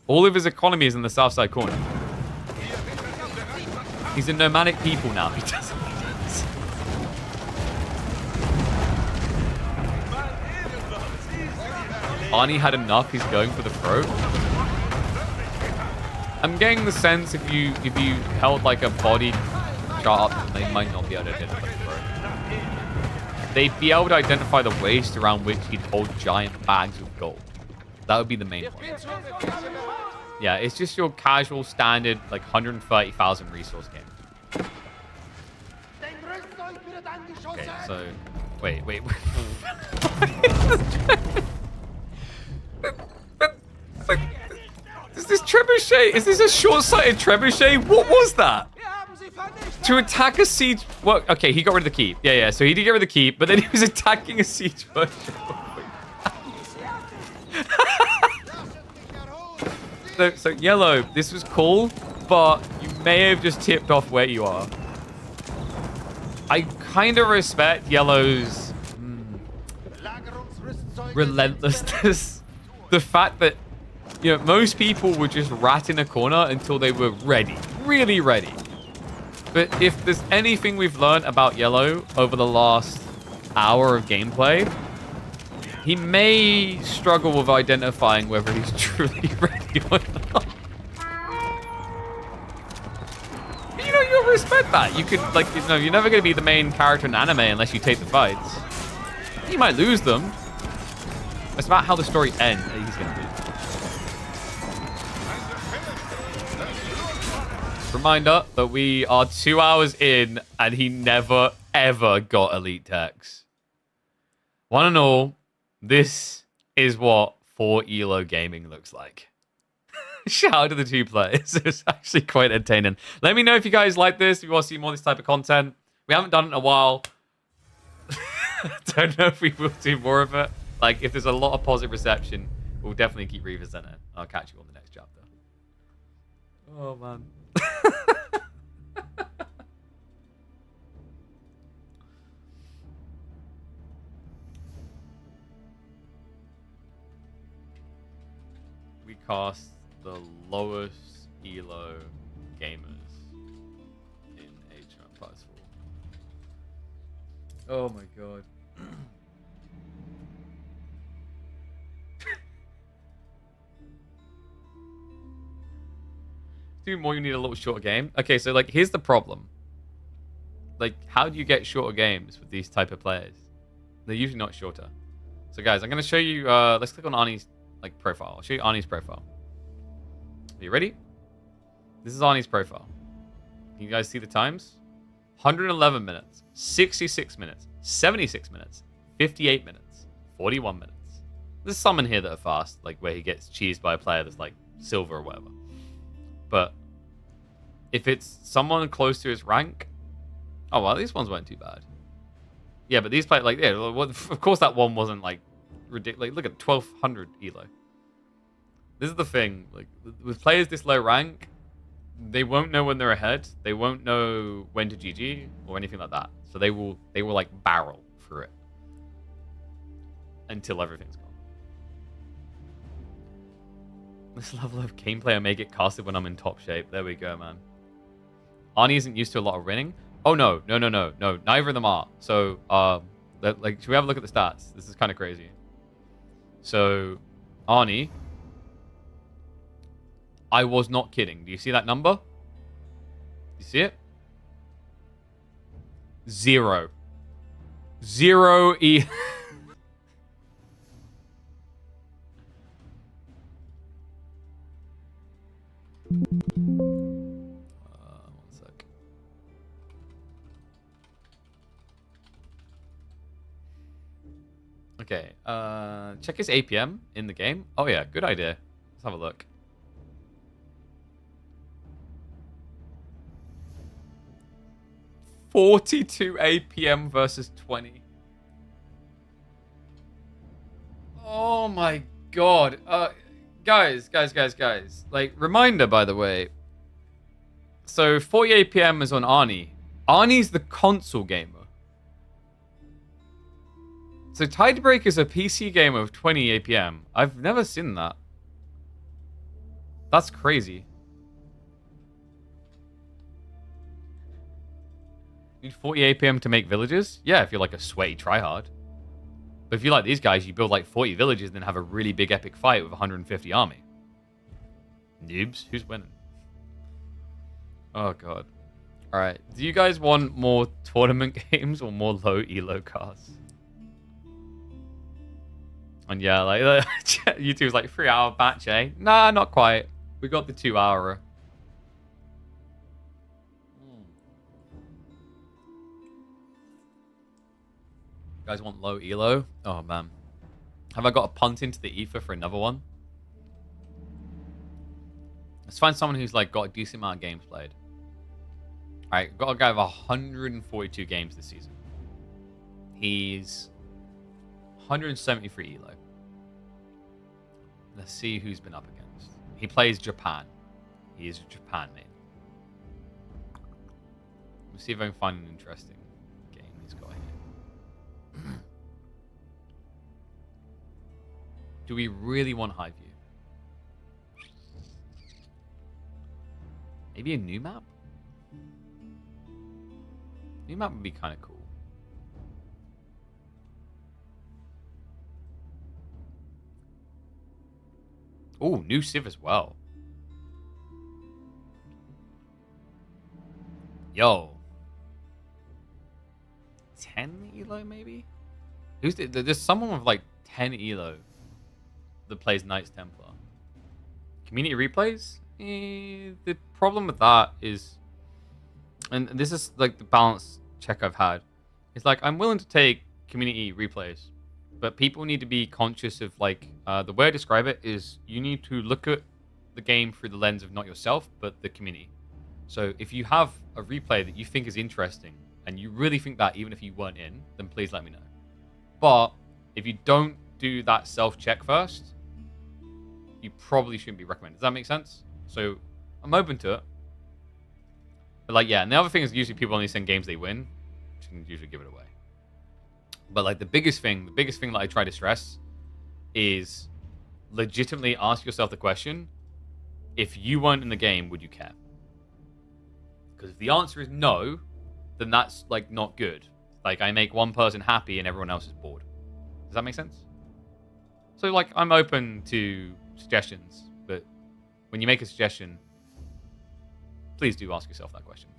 Speaker 1: All of his economy is in the south side corner. He's a nomadic people now. He doesn't. Arnie had enough. He's going for the throat. I'm getting the sense if you held like a body chart up, they might not be able to identify the throat. They'd be able to identify the waist around which he'd hold giant bags of gold. That would be the main point. Yeah, it's just your casual standard like 130,000 resource game. Okay, so wait. Is this trebuchet? Is this a short-sighted trebuchet? What was that? To attack a siege... Well, okay, he got rid of the keep. Yeah. So he did get rid of the keep, but then he was attacking a siege workshop. So Yellow, this was cool, but you may have just tipped off where you are. I kind of respect Yellow's relentlessness. The fact that, you know, most people would just rat in a corner until they were ready, really ready. But if there's anything we've learned about Yellow over the last hour of gameplay, he may struggle with identifying whether he's truly ready or not. But, you know, you'll respect that. You could, like, you know, you're never going to be the main character in anime unless you take the fights. You might lose them. It's about how the story ends. He's going to lose. Reminder that we are 2 hours in and he never, ever got elite techs. One and all, this is what 4 ELO gaming looks like. Shout out to the 2 players. It's actually quite entertaining. Let me know if you guys like this, if you want to see more of this type of content. We haven't done it in a while. Don't know if we will do more of it. Like, if there's a lot of positive reception, we'll definitely keep revisiting it. I'll catch you on the next chapter. Oh, man. We cast the lowest ELO gamers in Age of Empires 4. Oh my god. Do more, you need a little shorter game. Okay, so like here's the problem. Like, how do you get shorter games with these type of players? They're usually not shorter. So guys, I'm gonna show you let's click on Arnie's like profile. I'll show you Arnie's profile. Are you ready? This is Arnie's profile. Can you guys see the times? 111 minutes, 66 minutes, 76 minutes, 58 minutes, 41 minutes. There's some in here that are fast, like where he gets cheesed by a player that's like silver or whatever. But if it's someone close to his rank, oh well, these ones weren't too bad. Yeah, but these players, like, yeah, well, of course that one wasn't like ridiculous. Like, look at 1200 ELO. This is the thing, like with players this low rank, they won't know when they're ahead. They won't know when to GG or anything like that. So they will like barrel through it until everything's gone. This level of gameplay I may get casted when I'm in top shape. There we go, man. Arnie isn't used to a lot of winning. Oh no. Neither of them are. So like, should we have a look at the stats? This is kind of crazy. So Arnie, I was not kidding. Do you see that number? You see it? 0. 0 E. One sec. Okay. Check his APM in the game. Oh yeah, good idea. Let's have a look. $42 APM versus 20. Oh my god. Guys. Like, reminder, by the way. So, 40 APM is on Arnie. Arnie's the console gamer. So, Tidebreak is a PC gamer with 20 APM. I've never seen that. That's crazy. You need 40 APM to make villages? Yeah, if you're like a sweaty tryhard. But if you like these guys, you build like 40 villages and then have a really big epic fight with 150 army. Noobs? Who's winning? Oh, God. Alright. Do you guys want more tournament games or more low elo casts? And yeah, like, YouTube's like 3-hour batch, eh? Nah, not quite. We got the 2-hour. guys want low elo? Oh, man. Have I got a punt into the ether for another one? Let's find someone who's like got a decent amount of games played. All right, got a guy with 142 games this season. He's 173 elo. Let's see who's been up against. He plays Japan. He is a Japan main. Let's see if I can find an interesting game he's got here. Do we really want high view? Maybe a new map? New map would be kind of cool. Oh, new Civ as well. Yo. 10 elo maybe? There's someone with like 10 elo that plays Knights Templar. Community replays? The problem with that is, and this is like the balance check I've had, it's like I'm willing to take community replays, but people need to be conscious of like the way I describe it is you need to look at the game through the lens of not yourself but the community. So if you have a replay that you think is interesting and you really think that even if you weren't in, then please let me know. But if you don't do that self-check first, you probably shouldn't be recommended. Does that make sense? So I'm open to it. But like, yeah, and the other thing is usually people only send games they win, which can usually give it away. But like the biggest thing that I try to stress is legitimately ask yourself the question, if you weren't in the game, would you care? Because if the answer is no, then that's like not good. Like I make one person happy and everyone else is bored. Does that make sense? So like I'm open to suggestions, but when you make a suggestion, please do ask yourself that question.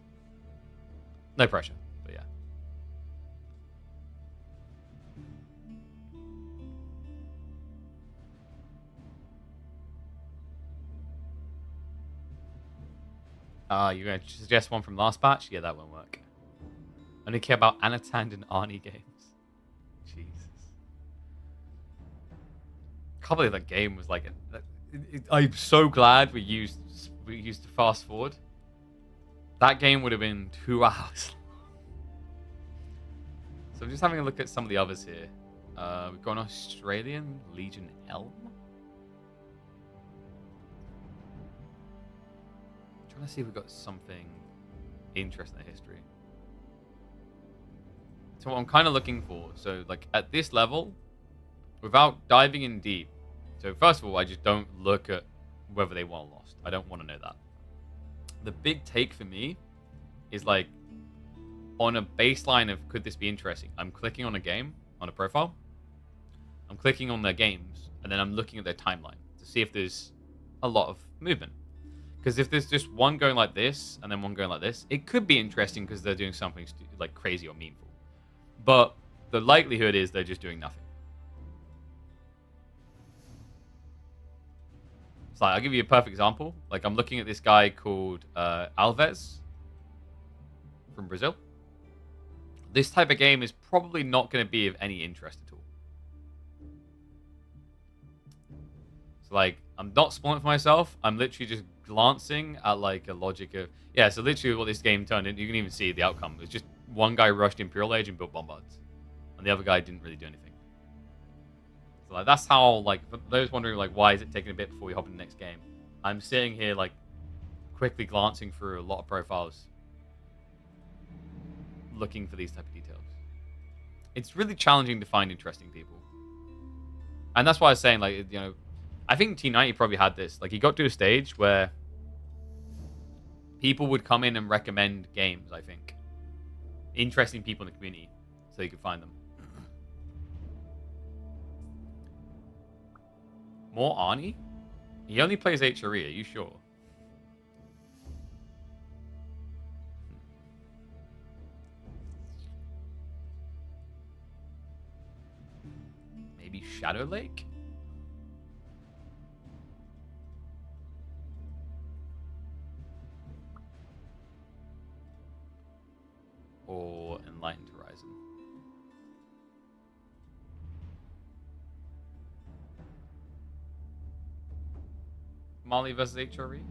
Speaker 1: No pressure, but yeah. You're going to suggest one from last batch? Yeah, that won't work. I only care about Anatand and Arnie games. Jesus. I can't believe that game was like... I'm so glad we used to fast forward. That game would have been 2 hours. So I'm just having a look at some of the others here. We've got an Australian, Legion Elm. Trying to see if we've got something interesting in the history. So what I'm kind of looking for, so like at this level, without diving in deep. So first of all, I just don't look at whether they won or lost. I don't want to know that. The big take for me is like on a baseline of could this be interesting? I'm clicking on a game, on a profile. I'm clicking on their games, and then I'm looking at their timeline to see if there's a lot of movement. Because if there's just one going like this and then one going like this, it could be interesting because they're doing something like crazy or meaningful. But the likelihood is they're just doing nothing. So I'll give you a perfect example. Like I'm looking at this guy called Alves from Brazil. This type of game is probably not going to be of any interest at all. So like I'm not spoiling it for myself. I'm literally just glancing at like a logic of so literally what this game turned into, you can even see the outcome. It was just one guy rushed Imperial Age and built bombards, and the other guy didn't really do anything. So like that's how, like, for those wondering like why is it taking a bit before we hop in the next game, I'm sitting here like quickly glancing through a lot of profiles looking for these type of details. It's really challenging to find interesting people, and that's why I was saying, like, you know, I think T90 probably had this. Like, he got to a stage where people would come in and recommend games, I think. Interesting people in the community, so you could find them. More Arnie? He only plays HRE, are you sure? Maybe Shadow Lake? Or Enlightened Horizon. Mali versus HRE.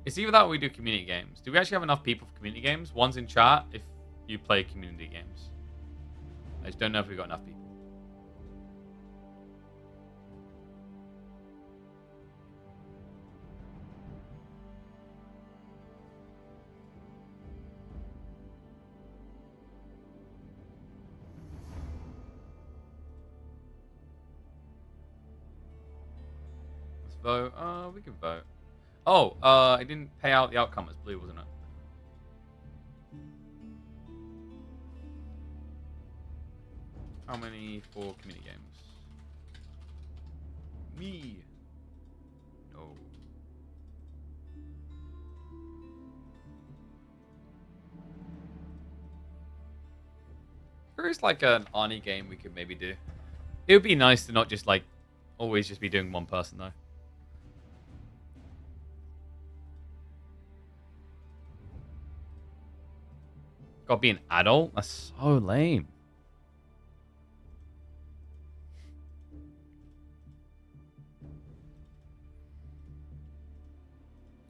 Speaker 1: It's either that or we do community games. Do we actually have enough people for community games? One's in chat if you play community games. I just don't know if we've got enough people. Let's vote. We can vote. Oh, I didn't pay out the outcome as blue, wasn't it? How many for community games? Me. No. There is like an Arnie game we could maybe do. It would be nice to not just like always just be doing one person though. Gotta be an adult? That's so lame.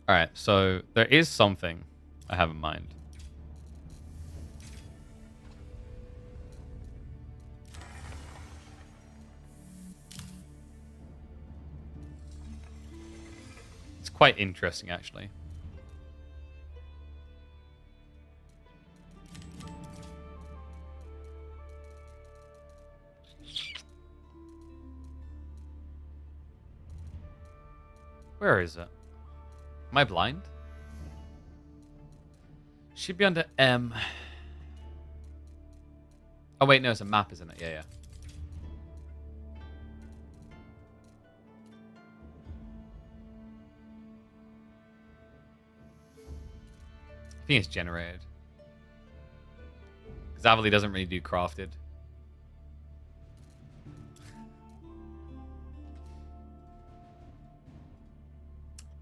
Speaker 1: Alright, so there is something I have in mind. It's quite interesting, actually. Where is it? Am I blind? Should be under M. Oh, wait, no, it's a map, isn't it? Yeah. I think it's generated. Because Avali doesn't really do crafted.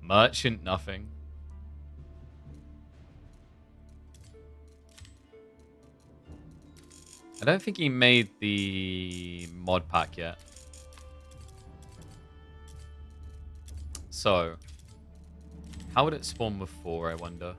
Speaker 1: Merchant, nothing. I don't think he made the mod pack yet. So, how would it spawn before, I wonder?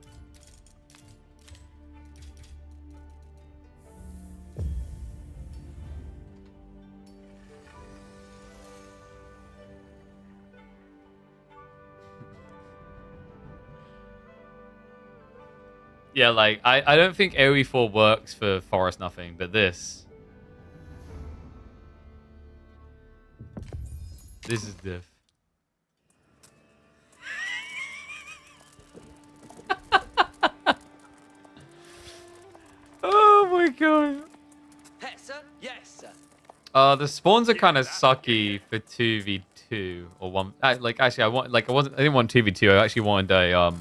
Speaker 1: Yeah, like, I don't think AoE4 works for Forest Nothing, but this is diff. Oh my god.
Speaker 2: Yes, sir.
Speaker 1: The spawns are kind of sucky for 2v2 or one. Like, actually, I didn't want 2v2. I actually wanted a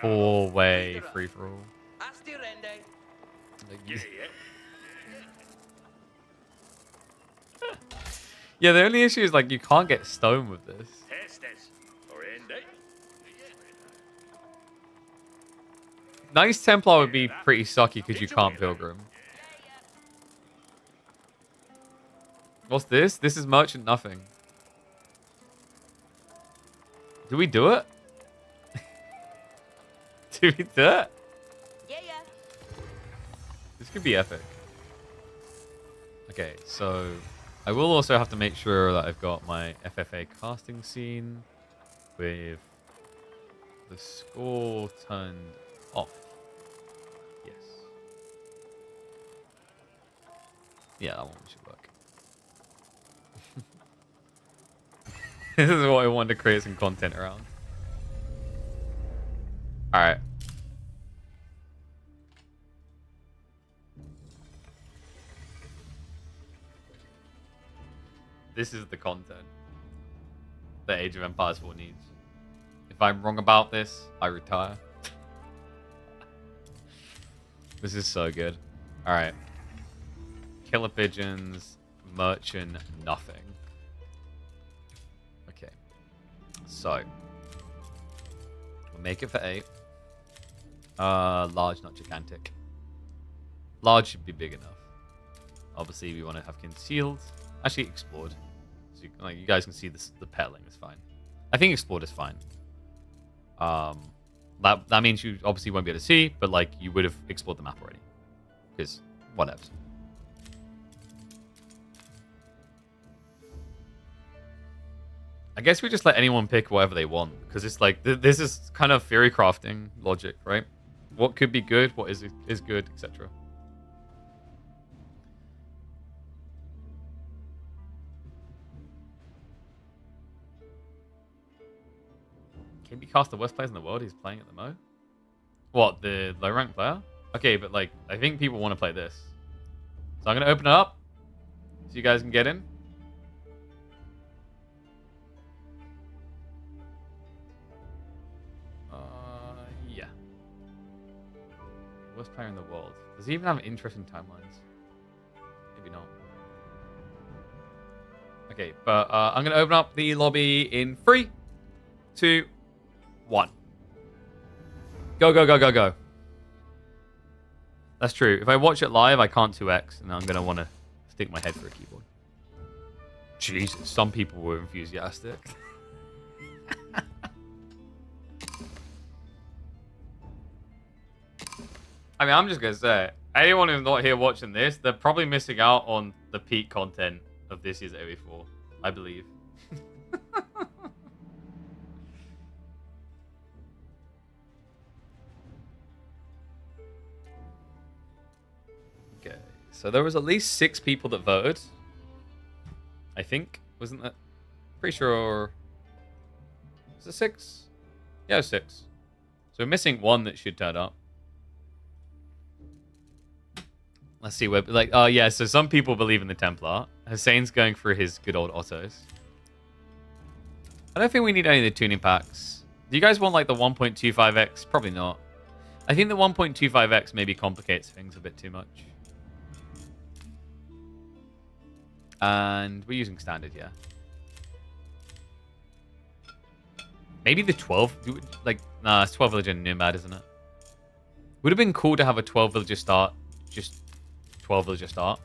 Speaker 1: 4-way free for all. Yeah, the only issue is like you can't get stone with this. Nice Templar would be pretty sucky because you can't Pilgrim. What's this? This is Merchant Nothing. Do we do it? Do we do it?
Speaker 2: Yeah.
Speaker 1: This could be epic. Okay, so I will also have to make sure that I've got my FFA casting scene with the score turned off. Yes. Yeah, that one should work. This is what I wanted to create some content around. Alright. This is the content that Age of Empires 4 needs. If I'm wrong about this, I retire. This is so good. Alright. Killer Pigeons, Merchant, nothing. Okay. So. We'll make it for 8. Large, not gigantic. Large should be big enough. Obviously, we want to have concealed. Actually, explored. So you guys can see this, the pedaling is fine. I think Explored is fine. That means you obviously won't be able to see, but like you would have explored the map already. Because whatever. I guess we just let anyone pick whatever they want, because it's like this is kind of theory crafting logic, right? What could be good, what is good, etc. KB Cast, the worst players in the world, he's playing at the Mo? What, the low rank player? Okay, but like I think people want to play this. So I'm gonna open it up so you guys can get in. Yeah. Worst player in the world. Does he even have interesting timelines? Maybe not. Okay, but I'm gonna open up the lobby in 3, 2, 1. Go, go, go, go, go. That's true. If I watch it live, I can't 2x, and I'm gonna want to stick my head for a keyboard. Jesus, some people were enthusiastic. I mean, I'm just gonna say, anyone who's not here watching this, they're probably missing out on the peak content of this year's AO4, I believe. Okay, so there was at least 6 people that voted. I think, wasn't that? Pretty sure. Was it 6? Yeah, it was 6. So we're missing 1 that should turn up. Let's see where, like, oh yeah, so some people believe in the Templar. Hussein's going for his good old autos. I don't think we need any of the tuning packs. Do you guys want, like, the 1.25x? Probably not. I think the 1.25x maybe complicates things a bit too much. And we're using standard, yeah. Maybe the 12, like, nah, it's 12 villager Nomad, isn't it? Would have been cool to have a 12 villager start, just 12 villager start.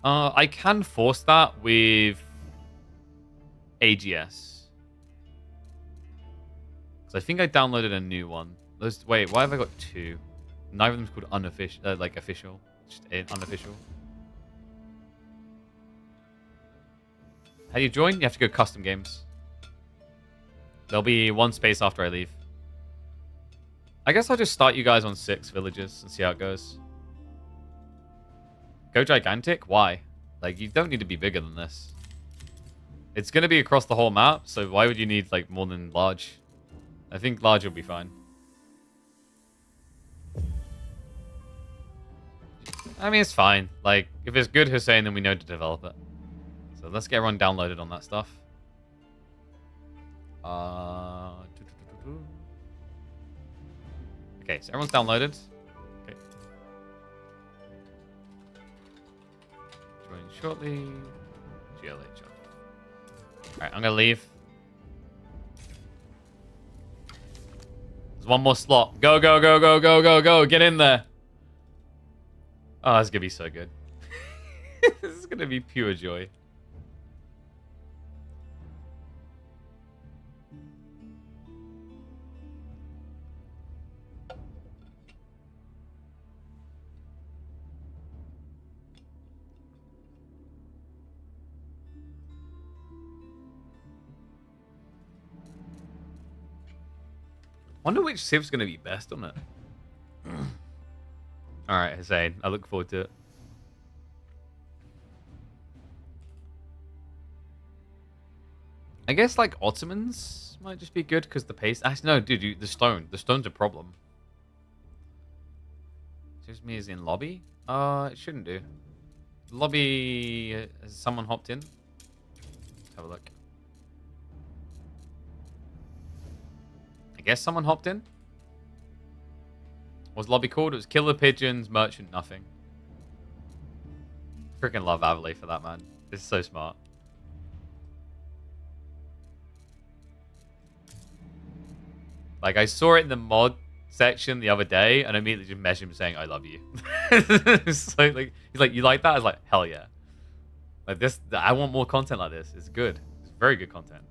Speaker 1: I can force that with AGS. So I think I downloaded a new one. Wait, why have I got 2? Neither of them's called unofficial, like official, just unofficial. How do you join? You have to go custom games. There'll be 1 space after I leave. I guess I'll just start you guys on 6 villages and see how it goes. Go gigantic? Why? Like, you don't need to be bigger than this. It's going to be across the whole map, so why would you need, like, more than large? I think large will be fine. I mean, it's fine. Like, if it's good Hussein, then we know to develop it. So let's get everyone downloaded on that stuff. Okay, so everyone's downloaded. Okay. Join shortly. GLH. Alright, I'm gonna leave. There's 1 more slot. Go, go, go, go, go, go, go. Get in there. Oh, it's gonna be so good. This is gonna be pure joy. Wonder which civ's going to be best on it. Alright, Hussein. I look forward to it. I guess, like, Ottomans might just be good because the pace... Actually, no, dude, the stone. The stone's a problem. Just me is in lobby? It shouldn't do. Lobby... Has someone hopped in? Let's have a look. I guess someone hopped in. What was lobby called? It was Killer Pigeons, Merchant, Nothing. Freaking love Avali for that, man. This is so smart. Like, I saw it in the mod section the other day, and I immediately just messaged him saying, I love you. It's like, he's like, you like that? I was like, hell yeah. Like this, I want more content like this. It's good. It's very good content.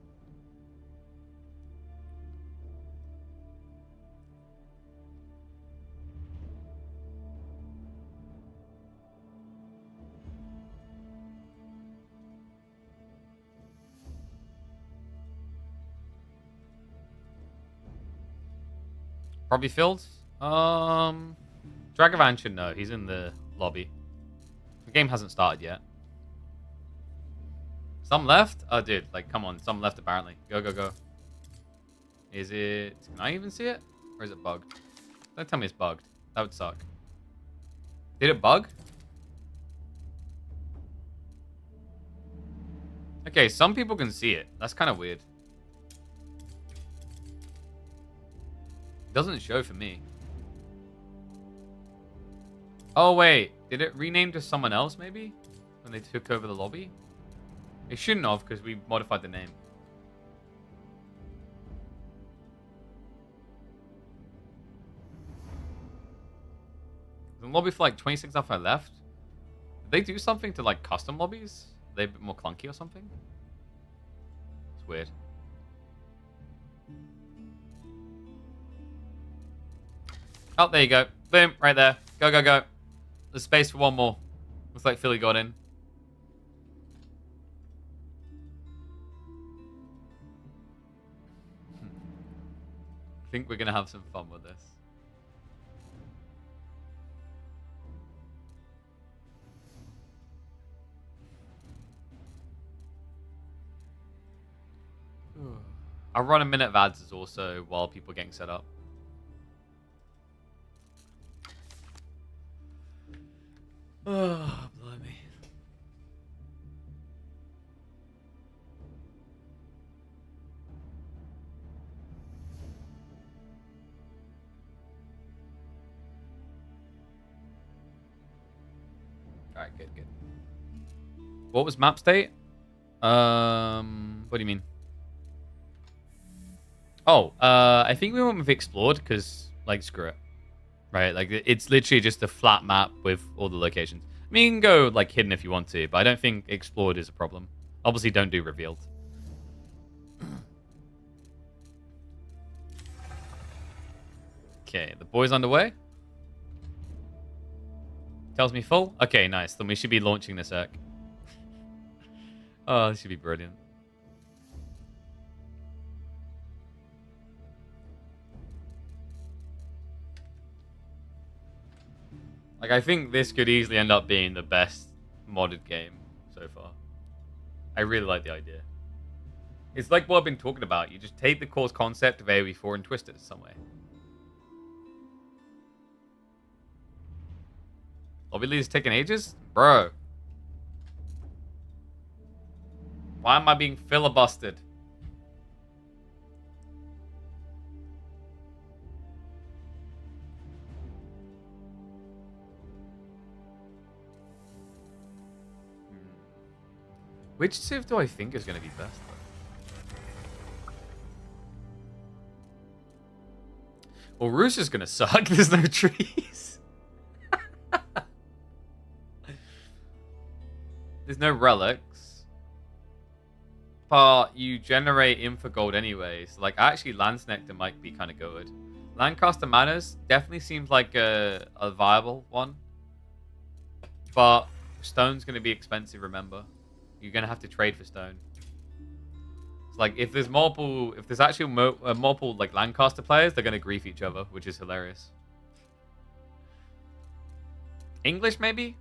Speaker 1: Probably filled. Dragavan should know. He's in the lobby. The game hasn't started yet. Some left? Oh, dude. Like, come on. Some left, apparently. Go, go, go. Is it... Can I even see it? Or is it bugged? Don't tell me it's bugged. That would suck. Did it bug? Okay, some people can see it. That's kind of weird. It doesn't show for me. Oh, wait. Did it rename to someone else, maybe? When they took over the lobby? It shouldn't have, because we modified the name. The lobby for like 26 after I left. Did they do something to like custom lobbies? Are they a bit more clunky or something? It's weird. Oh, there you go. Boom, right there. Go, go, go. There's space for one more. Looks like Philly got in. I think we're going to have some fun with this. I'll run a minute of ads as also while people are getting set up. Oh, blimey. Alright, good, good. What was map state? What do you mean? Oh, I think we went with explored because, like, screw it. Right, like, it's literally just a flat map with all the locations. I mean, you can go, like, hidden if you want to, but I don't think explored is a problem. Obviously, don't do revealed. Okay, the boy's underway. Tells me full. Okay, nice. Then we should be launching this erc. Oh, this should be brilliant. Like, I think this could easily end up being the best modded game so far. I really like the idea. It's like what I've been talking about. You just take the core concept of AoE4 and twist it some way. Lobby lead's taking ages? Bro. Why am I being filibustered? Which civ do I think is going to be best, though? Well, Roos is going to suck. There's no trees. There's no relics. But you generate info gold anyways. So, like, actually, Lance Nectar might be kind of good. Lancaster Manors definitely seems like a viable one. But stone's going to be expensive, remember. You're going to have to trade for stone. It's like, if there's actually multiple, like, Lancaster players, they're going to grief each other, which is hilarious. English, maybe?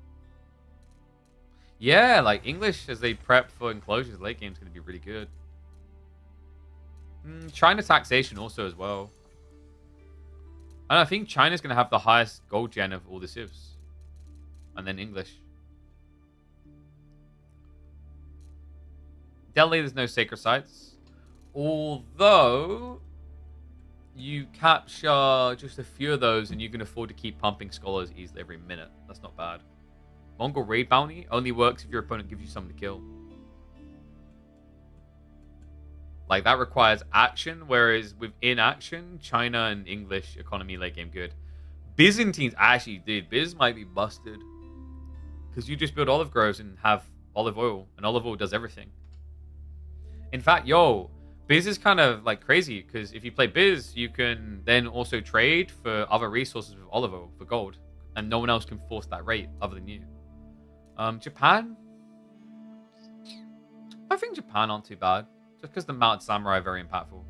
Speaker 1: Yeah, like, English, as they prep for enclosures, late game's going to be really good. China taxation also as well. I think China's going to have the highest gold gen of all the civs. And then English. Delhi, there's no sacred sites. Although, you capture just a few of those and you can afford to keep pumping scholars easily every minute. That's not bad. Mongol raid bounty only works if your opponent gives you something to kill. Like, that requires action, whereas with inaction, China and English economy late game good. Byzantines, actually, dude, Biz might be busted. Because you just build olive groves and have olive oil, and olive oil does everything. In fact, yo, Biz is kind of like crazy because if you play Biz, you can then also trade for other resources with olive oil for gold, and no one else can force that rate other than you. Japan? I think Japan aren't too bad, just because the mounted samurai are very impactful.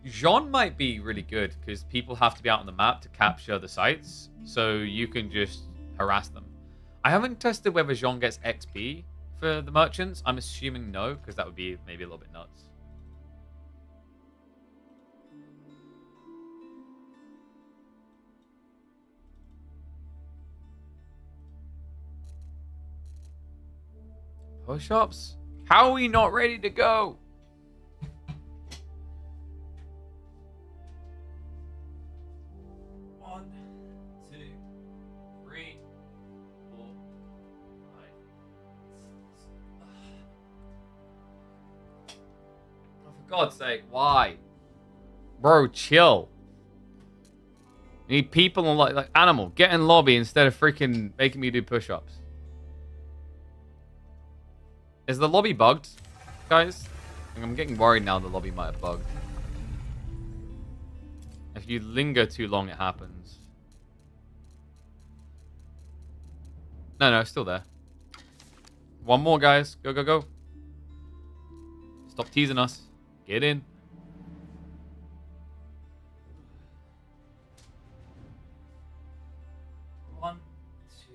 Speaker 1: Jean might be really good because people have to be out on the map to capture the sites, so you can just harass them. I haven't tested whether Jean gets XP for the merchants. I'm assuming no, because that would be maybe a little bit nuts. Push-ups? How are we not ready to go? God's sake, why? Bro, chill. You need people on like animal. Get in lobby instead of freaking making me do push-ups. Is the lobby bugged, guys? I'm getting worried now the lobby might have bugged. If you linger too long, it happens. No, it's still there. One more, guys. Go, go, go. Stop teasing us. Get in. One, two,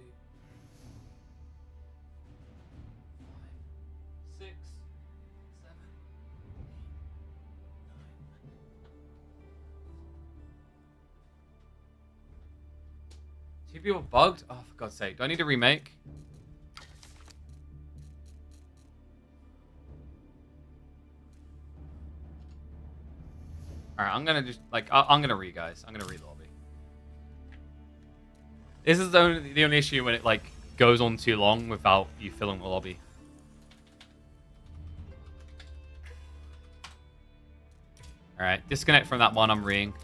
Speaker 1: 5, 6, 7, 8, 9. 2 people bugged? Oh, for God's sake. Do I need to remake? Alright, I'm gonna just, like, I'm gonna guys. I'm gonna the lobby. This is the only issue when it, like, goes on too long without you filling the lobby. Alright, disconnect from that one, I'm reing.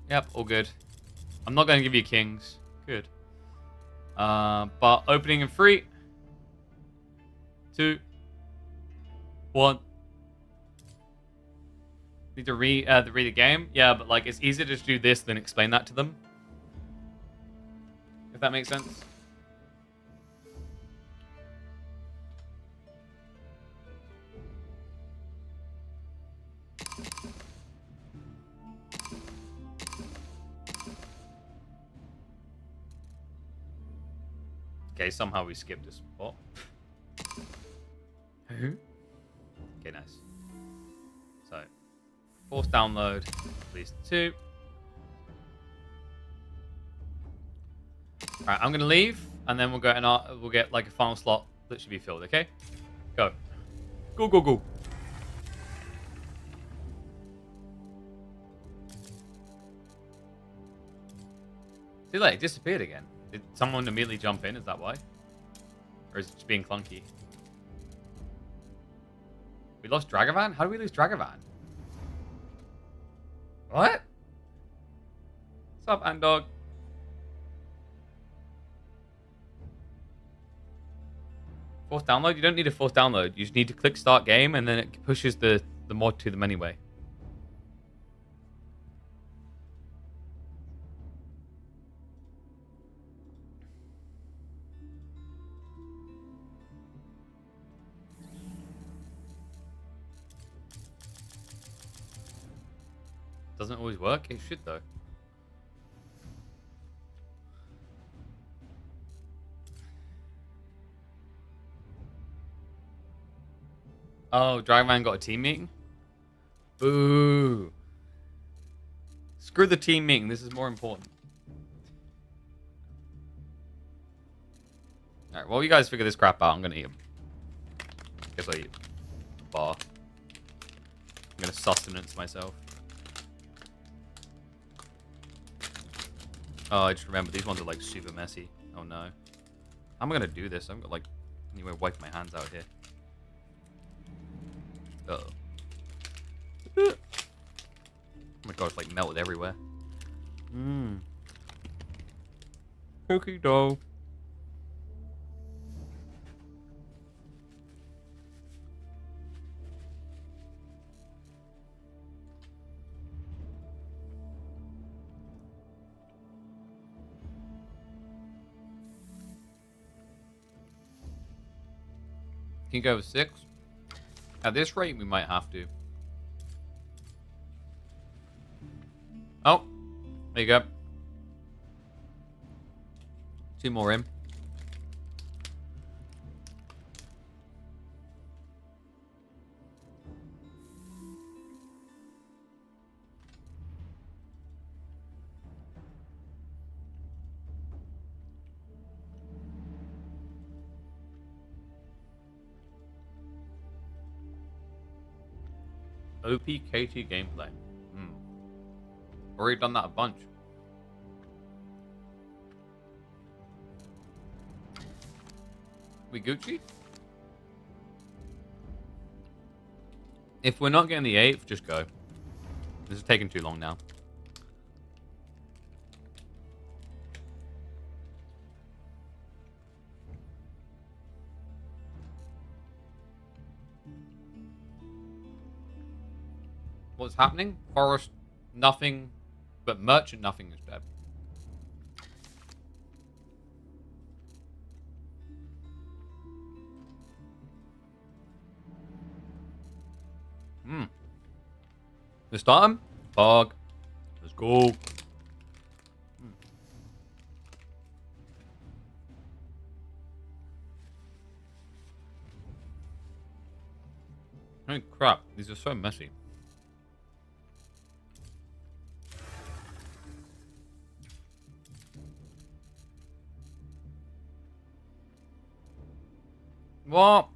Speaker 1: Yep, all good. I'm not gonna give you kings. Good. But opening in 3, 2, 1. Need to read the game? Yeah, but like it's easier to just do this than explain that to them. If that makes sense. Okay, somehow we skipped a spot. Okay, nice. So, force download, at least 2. Alright, I'm gonna leave, and then we'll get like a final slot that should be filled, okay? Go. Go, go, go. Too late, it disappeared again. Did someone immediately jump in? Is that why? Or is it just being clunky? We lost Dragavan? How do we lose Dragavan? What? What's up, Andog? Force download? You don't need a force download. You just need to click start game and then it pushes the mod to them anyway. Doesn't always work? It should though. Oh, Dragman got a team meeting? Boo. Screw the team meeting. This is more important. Alright, while you guys figure this crap out, I'm gonna eat them. Guess I'll eat a bar. I'm gonna sustenance myself. Oh, I just remember these ones are like super messy. Oh no. How am I gonna do this? I haven't got like anywhere to wipe my hands out here. Uh-oh. Oh my god, it's like melted everywhere. Cookie dough. Can you go with 6? At this rate, we might have to. Oh, there you go. 2 more in. OPKT gameplay. Already done that a bunch. We Gucci? If we're not getting the 8th, just go. This is taking too long now. What's happening? Forest, nothing, but merchant, nothing is dead. Let's start him. Fog. Let's go. Holy crap, these are so messy. What?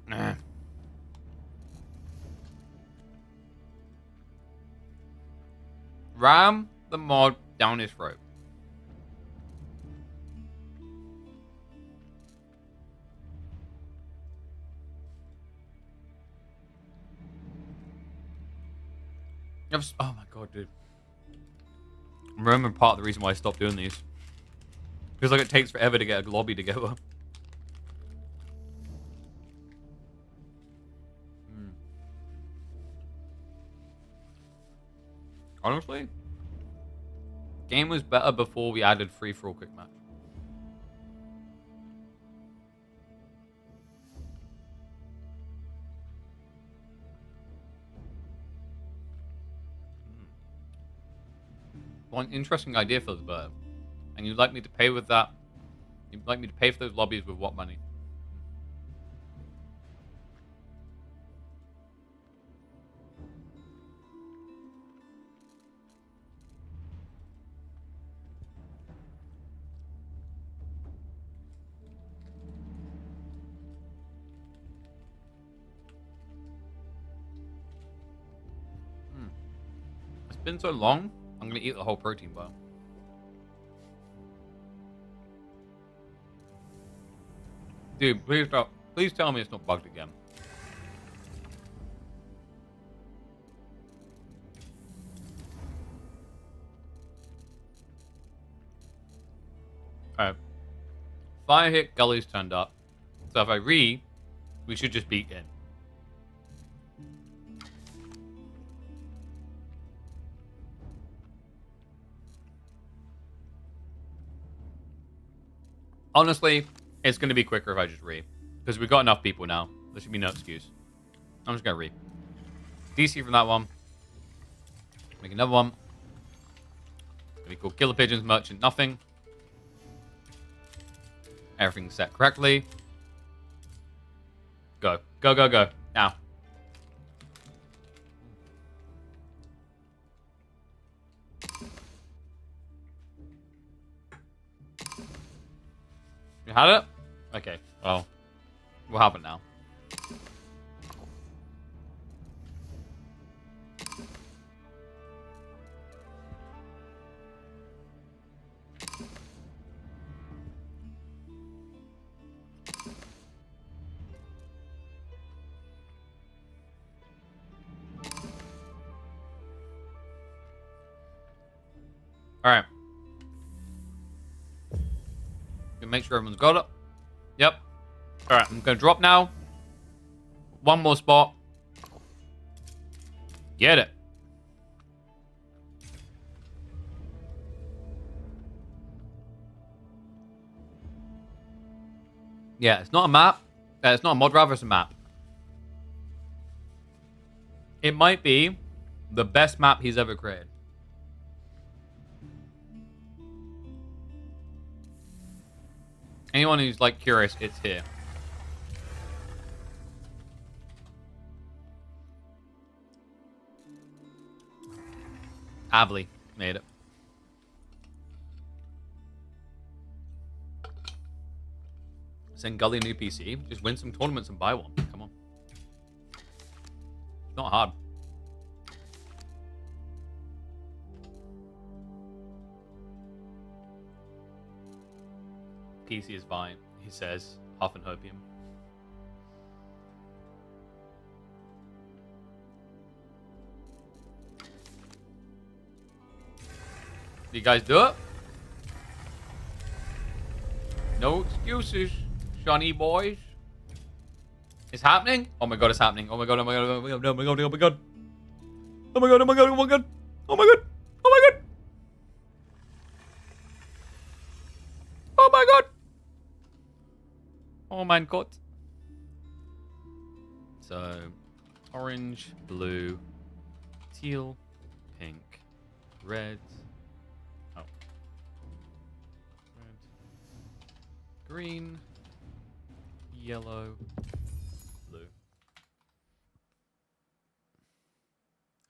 Speaker 1: Ram the mod down his throat. Oh my god, dude. I remember part of the reason why I stopped doing these. Feels like it takes forever to get a lobby together. Honestly, game was better before we added free-for-all quick match. One interesting idea for the bird. And you'd like me to pay with that? You'd like me to pay for those lobbies with what money? It's been so long, I'm going to eat the whole protein bar. Dude, please don't. Please tell me it's not bugged again. Alright. Fire hit, gully's turned up. So if I we should just beat in. Honestly, it's going to be quicker if I just because we've got enough people now. There should be no excuse. I'm just going to DC from that one. Make another one. Gonna be called Killer Pigeons, Merchant, Nothing. Everything's set correctly. Go. Go, go, go. Now. You had it? Okay, well, what happened now? All right. Gonna make sure everyone's got it. Yep. All right, I'm gonna drop now. One more spot. Get it. Yeah, it's not a map. It's not a mod, rather it's a map. It might be the best map he's ever created. Anyone who's like curious, it's here. Avli made it. Send Gully a new PC. Just win some tournaments and buy one. Come on. It's not hard. PC is fine, he says. Huff and hopium. You guys do it? No excuses, Shawnee boys. It's happening? Oh my god, it's happening. Oh my god, oh my god, oh my god, oh my god, oh my god. Oh my god, oh my god, oh my god. Oh my god. Oh my god. Oh my god. Oh my god. So, orange, blue, teal, pink, red. Oh. Red. Green, yellow, blue.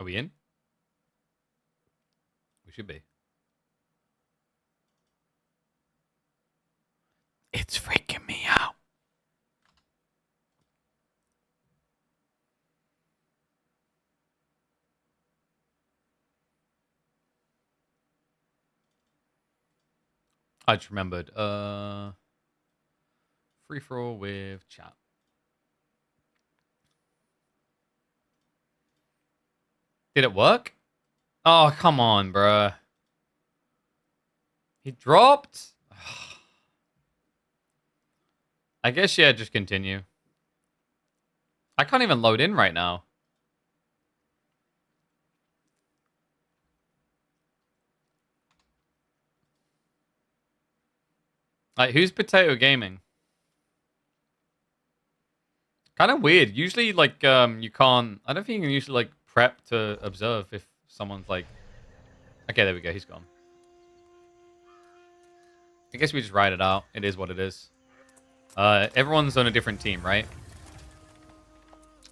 Speaker 1: Are we in? We should be. It's freaking me out. I just remembered. Free for all with chat. Did it work? Oh, come on, bruh. He dropped? I guess, yeah, just continue. I can't even load in right now. Like, who's Potato Gaming? Kind of weird. Usually, like, you can't... I don't think you can usually, like, prep to observe if someone's, like... Okay, there we go. He's gone. I guess we just ride it out. It is what it is. Everyone's on a different team, right?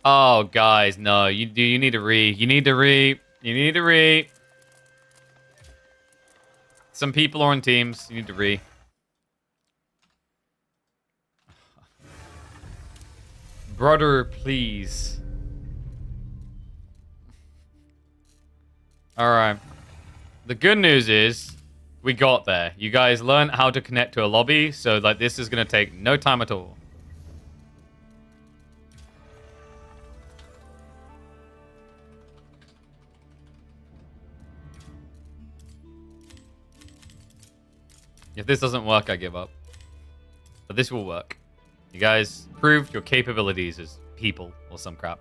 Speaker 1: Oh, guys, no. You need to re. You need to re. You need to re. Some people are on teams. You need to re. Brother, please. Alright. The good news is we got there. You guys learned how to connect to a lobby, so like this is going to take no time at all. If this doesn't work, I give up. But this will work. You guys proved your capabilities as people or some crap.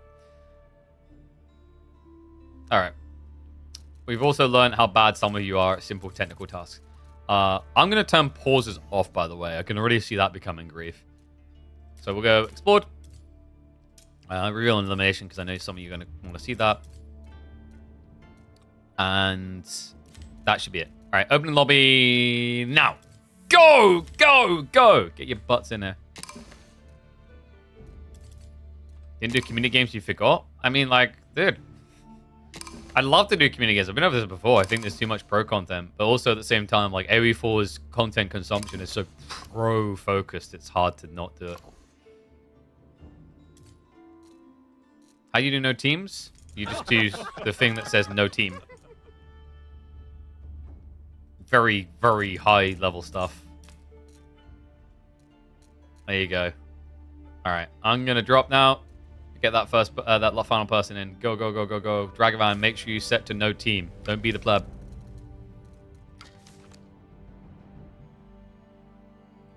Speaker 1: Alright. We've also learned how bad some of you are at simple technical tasks. I'm going to turn pauses off, by the way. I can already see that becoming grief. So we'll go explored. Reveal and elimination, because I know some of you are going to want to see that. And that should be it. Alright, opening lobby now. Go! Go! Go! Get your butts in there. Didn't do community games, you forgot? I mean, like, dude. I'd love to do community games. I've been over this before. I think there's too much pro content. But also at the same time, like, AOE4's content consumption is so pro-focused, it's hard to not do it. How do you do no teams? You just choose the thing that says no team. Very, very high level stuff. There you go. Alright, I'm going to drop now. Get that first, that final person in. Go, go, go, go, go. Dragavan, make sure you set to no team. Don't be the pleb.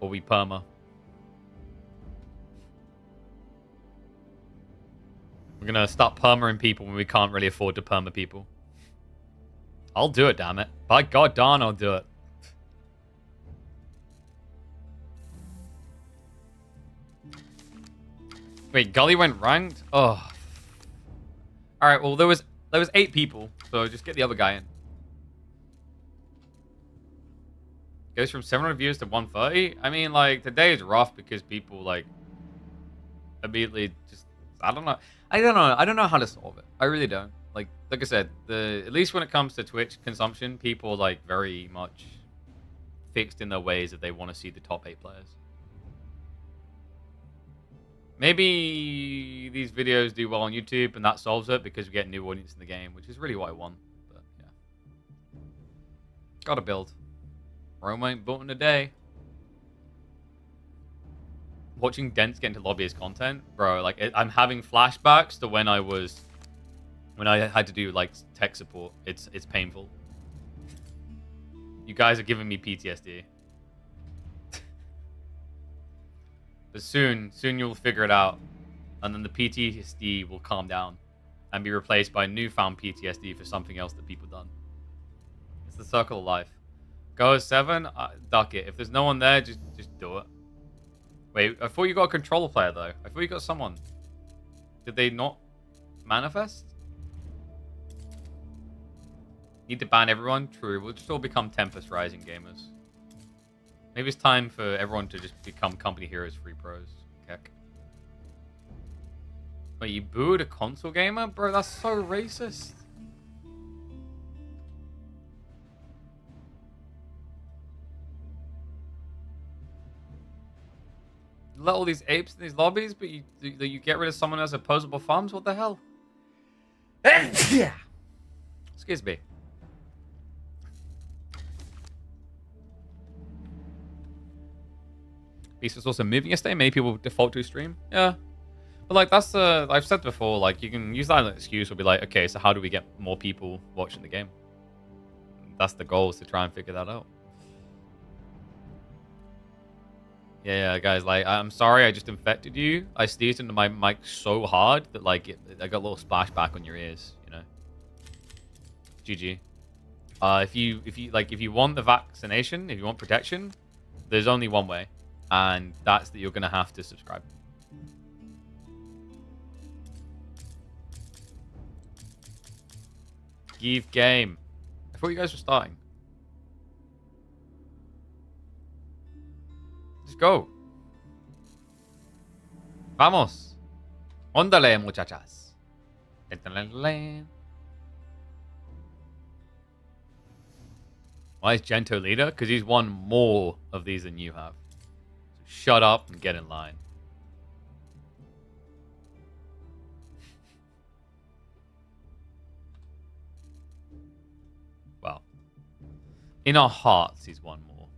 Speaker 1: Or we perma. We're gonna start permaing people when we can't really afford to perma people. I'll do it, damn it. By God darn, I'll do it. Wait, Gully went ranked? Oh. Alright, well there was 8 people, so just get the other guy in. Goes from 700 views to 130. I mean, like, today is rough because people, like, immediately just, I don't know. I don't know how to solve it. I really don't. Like I said, at least when it comes to Twitch consumption, people are, like, very much fixed in their ways that they want to see the top 8 players. Maybe these videos do well on YouTube and that solves it because we get new audience in the game, which is really what I want. But yeah. Gotta build. Rome ain't built in a day. Watching Dents get into lobbyist content, bro, like I'm having flashbacks to when I had to do like tech support. It's painful. You guys are giving me PTSD. But soon you'll figure it out, and then the PTSD will calm down and be replaced by newfound PTSD for something else that people done. It's the circle of life. Go 7, duck it. If there's no one there, just do it. Wait, I thought you got a controller player though. I thought you got someone. Did they not manifest? Need to ban everyone? True. We'll just all become Tempest Rising gamers. Maybe it's time for everyone to just become company heroes, free pros. Heck. Wait, you booed a console gamer? Bro, that's so racist. Let all these apes in these lobbies, but you get rid of someone who has opposable thumbs? What the hell? Excuse me. Beast was also moving yesterday. Many people default to stream. Yeah. But like that's I've said before, like you can use that as an excuse or be like, okay, so how do we get more people watching the game? That's the goal, is to try and figure that out. Yeah, guys, like, I'm sorry I just infected you. I sneezed into my mic so hard that, like, I got a little splashback on your ears, you know? GG. If you want the vaccination, if you want protection, there's only one way. And that's that you're going to have to subscribe. Give game. I thought you guys were starting. Just go. Vamos. Óndale, muchachas. Why is Gento leader? Because he's won more of these than you have. So shut up and get in line. Well, in our hearts, he's won more.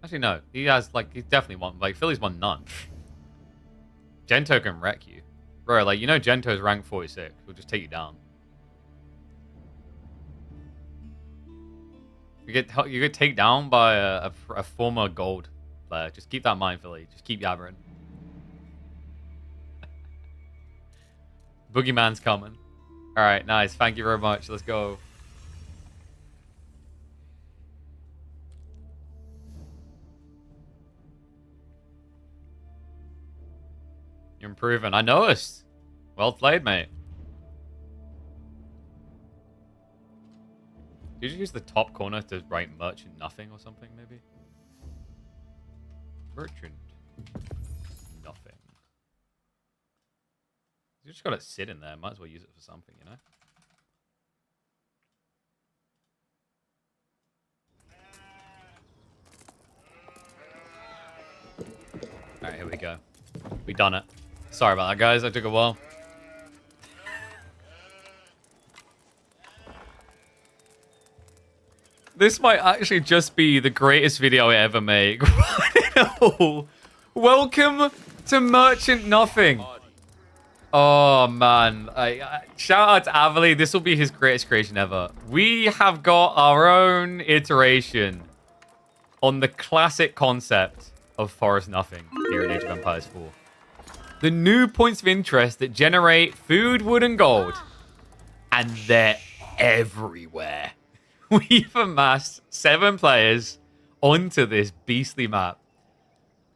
Speaker 1: Actually, no. He's definitely won. Like, Philly's won none. Gento can wreck you. Bro, like, you know Gento's rank 46. He'll just take you down. You get taken down by a former gold player. Just keep that in mind, Philly. Just keep yabbering. Boogeyman's coming. Alright, nice. Thank you very much. Let's go. You're improving. I noticed. Well played, mate. Did you use the top corner to write merchant nothing or something, maybe? Merchant nothing. You just gotta sit in there. Might as well use it for something, you know? Alright, here we go. We done it. Sorry about that, guys. That took a while. This might actually just be the greatest video I ever make. No. Welcome to Merchant Nothing. Oh, man. Shout out to Avali. This will be his greatest creation ever. We have got our own iteration on the classic concept of Forest Nothing here in Age of Empires 4. The new points of interest that generate food, wood, and gold. And they're everywhere. We've amassed 7 players onto this beastly map.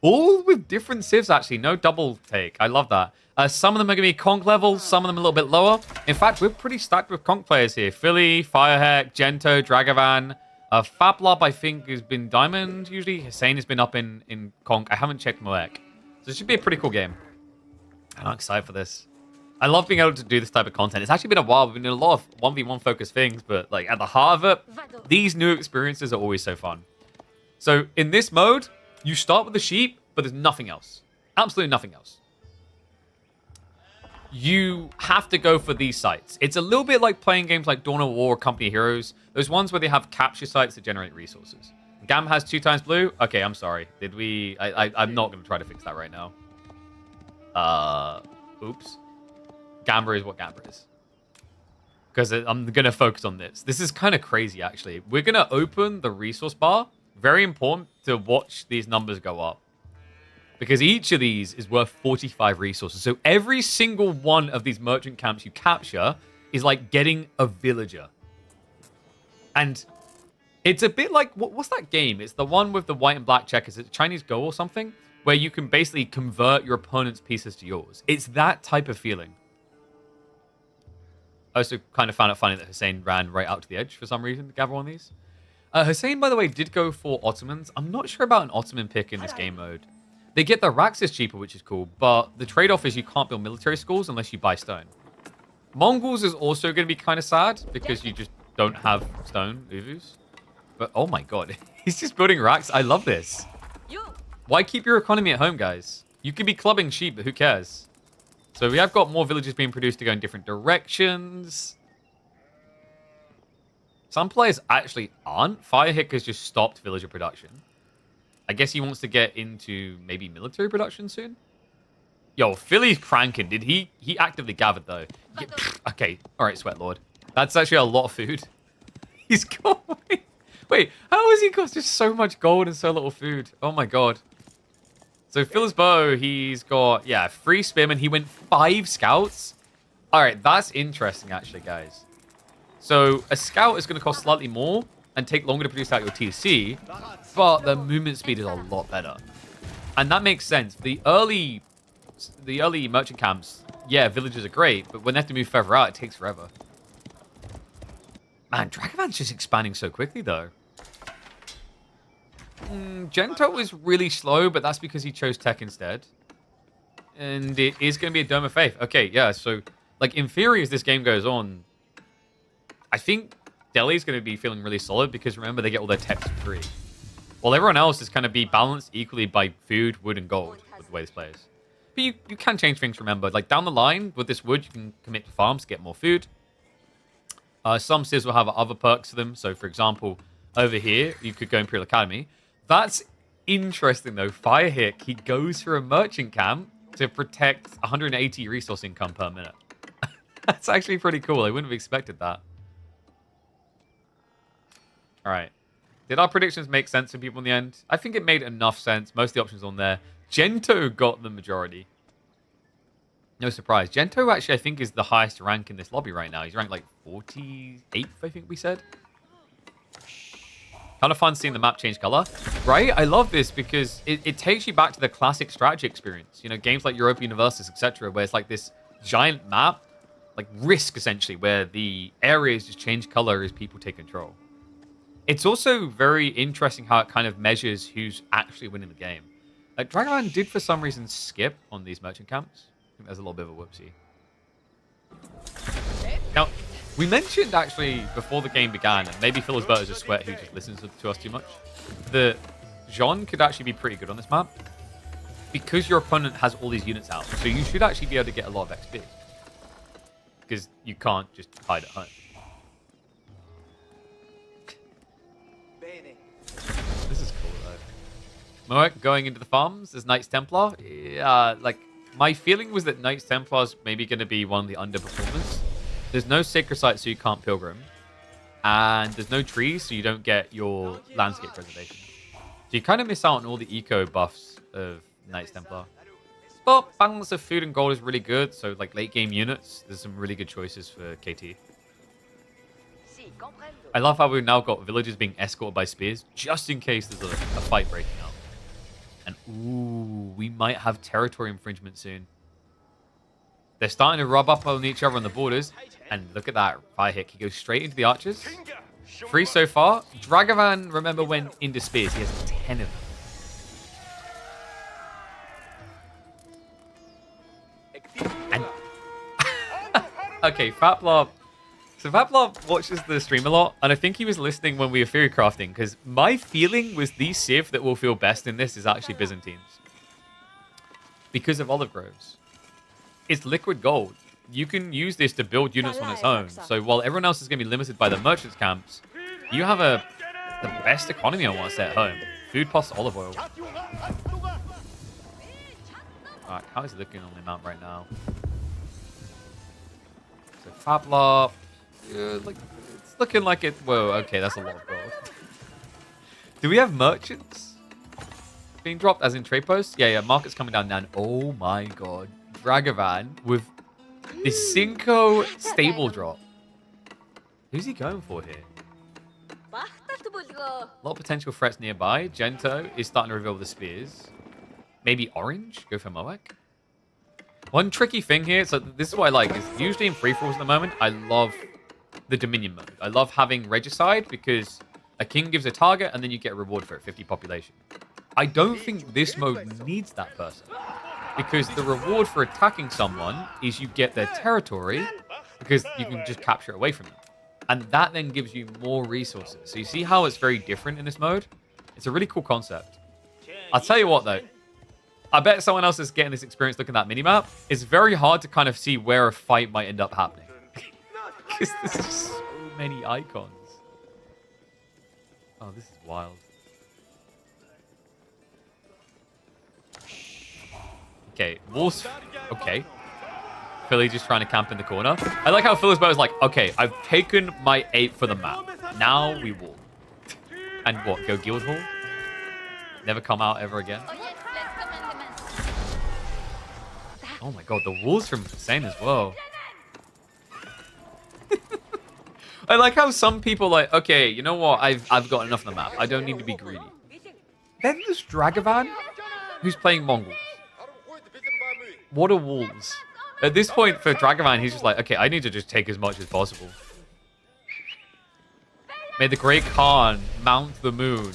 Speaker 1: All with different civs, actually. No double take. I love that. Some of them are going to be conch levels, some of them a little bit lower. In fact, we're pretty stacked with conch players here. Philly, Fireheck, Gento, Dragavan. Fablob, I think, has been Diamond, usually. Hussein has been up in conch. I haven't checked Moek. So it should be a pretty cool game. And I'm excited for this. I love being able to do this type of content. It's actually been a while. We've been doing a lot of 1v1 focused things, but like at the heart of it, these new experiences are always so fun. So in this mode, you start with the sheep, but there's nothing else. Absolutely nothing else. You have to go for these sites. It's a little bit like playing games like Dawn of War or Company of Heroes. Those ones where they have capture sites that generate resources. Gam has 2 times blue. Okay, I'm sorry. Did we... I'm not going to try to fix that right now. Oops. Gamba is what Gamba is. Because I'm going to focus on this. This is kind of crazy, actually. We're going to open the resource bar. Very important to watch these numbers go up. Because each of these is worth 45 resources. So every single one of these merchant camps you capture is like getting a villager. And it's a bit like... What's that game? It's the one with the white and black checkers. Is it Chinese Go or something? Where you can basically convert your opponent's pieces to yours. It's that type of feeling. I also kind of found it funny that Hussein ran right out to the edge for some reason to gather one of these. Hussein, by the way, did go for Ottomans. I'm not sure about an Ottoman pick in this game mode. They get the Raxus cheaper, which is cool, but the trade-off is you can't build military schools unless you buy stone. Mongols is also going to be kind of sad because you just don't have stone Uvus. But oh my god, he's just building racks. I love this. Why keep your economy at home, guys? You could be clubbing sheep, but who cares? So we have got more villages being produced to go in different directions. Some players actually aren't. Firehick has just stopped villager production. I guess he wants to get into maybe military production soon. Yo, Philly's cranking. Did he actively gathered though? Yeah, okay, all right, Sweat Lord. That's actually a lot of food. He's got wait, how has he got just so much gold and so little food? Oh my god. So Phil's bow, he's got 3 spearmen. He went 5 scouts. All right, that's interesting actually, guys. So a scout is going to cost slightly more and take longer to produce out your TC, but the movement speed is a lot better. And that makes sense. The early merchant camps, villages are great, but when they have to move further out, it takes forever. Man, Dragavan's just expanding so quickly, though. Gento is really slow, but that's because he chose tech instead. And it is going to be a Dome of Faith. Okay, yeah, so, like, in theory, as this game goes on, I think Delhi's going to be feeling really solid because, remember, they get all their techs for free. While everyone else is kind of be balanced equally by food, wood, and gold with the way this plays. But you can change things, remember. Like, down the line, with this wood, you can commit to farms to get more food. Some civs will have other perks to them. So, for example, over here, you could go Imperial Academy. That's interesting, though. Firehick, he goes for a merchant camp to protect 180 resource income per minute. That's actually pretty cool. I wouldn't have expected that. All right. Did our predictions make sense for people in the end? I think it made enough sense. Most of the options on there. Gento got the majority. No surprise. Gento actually, I think, is the highest rank in this lobby right now. He's ranked like 48th, I think we said. Kind of fun seeing the map change color, right? I love this because it takes you back to the classic strategy experience. You know, games like Europa Universalis, etc., where it's like this giant map, like Risk, essentially, where the areas just change color as people take control. It's also very interesting how it kind of measures who's actually winning the game. Like, Dragavan did, for some reason, skip on these merchant camps. I think there's a little bit of a whoopsie. Now, we mentioned, actually, before the game began, and maybe Phil is better as a Sweat who just listens to us too much, that Jean could actually be pretty good on this map because your opponent has all these units out. So you should actually be able to get a lot of XP because you can't just hide at home. This is cool, though. Moek going into the farms as Knights Templar. Like, my feeling was that Knights Templar's maybe going to be one of the underperformers. There's no sacred site, so you can't pilgrim. And there's no trees, so you don't get your landscape preservation. you kind of miss out on all the eco buffs of Knights Templar. But balance of food and gold is really good. So like late game units, there's some really good choices for KT. I love how we've now got villagers being escorted by spears just in case there's a fight breaking out. And ooh, we might have territory infringement soon. They're starting to rub up on each other on the borders. And look at that fire hit. He goes straight into the archers. 3 so far. Dragavan, remember, went into spears. He has 10 of them. And okay, Fatblob. So Fatblob watches the stream a lot, and I think he was listening when we were theory crafting, because my feeling was the civ that will feel best in this is actually Byzantines. Because of olive groves. It's liquid gold. You can use this to build units on its own. So while everyone else is going to be limited by the merchants' camps, you have the best economy on what's at home. Food plus olive oil. Alright, how is it looking on the map right now? So Fatblob, it's looking like it. Whoa, okay, that's a lot of gold. Do we have merchants being dropped as in trade posts? Yeah, market's coming down now. Oh my god. Dragavan with the Cinco stable drop. Who's he going for here? A lot of potential threats nearby. Gento is starting to reveal the spears. Maybe orange? Go for Moek. One tricky thing here, so this is what I like, is usually in free-for-alls at the moment, I love the Dominion mode. I love having Regicide because a king gives a target and then you get a reward for it, 50 population. I don't think this mode needs that person because the reward for attacking someone is you get their territory because you can just capture it away from them. And that then gives you more resources. So you see how it's very different in this mode? It's a really cool concept. I'll tell you what though, I bet someone else is getting this experience looking at that minimap. It's very hard to kind of see where a fight might end up happening. Because there's just so many icons. Oh, this is wild. Okay, Wolves. Okay. Philly just trying to camp in the corner. I like how Philly's boat is like, okay, I've taken my 8 for the map. Now we wall. And what, go Guild Hall? Never come out ever again? Oh my god, the walls from insane as well. I like how some people like, okay, you know what? I've got enough on the map. I don't need to be greedy. Then there's Dragavan, who's playing Mongols. What are wolves? At this point for Dragavan, he's just like, okay, I need to just take as much as possible. May the Great Khan mount the moon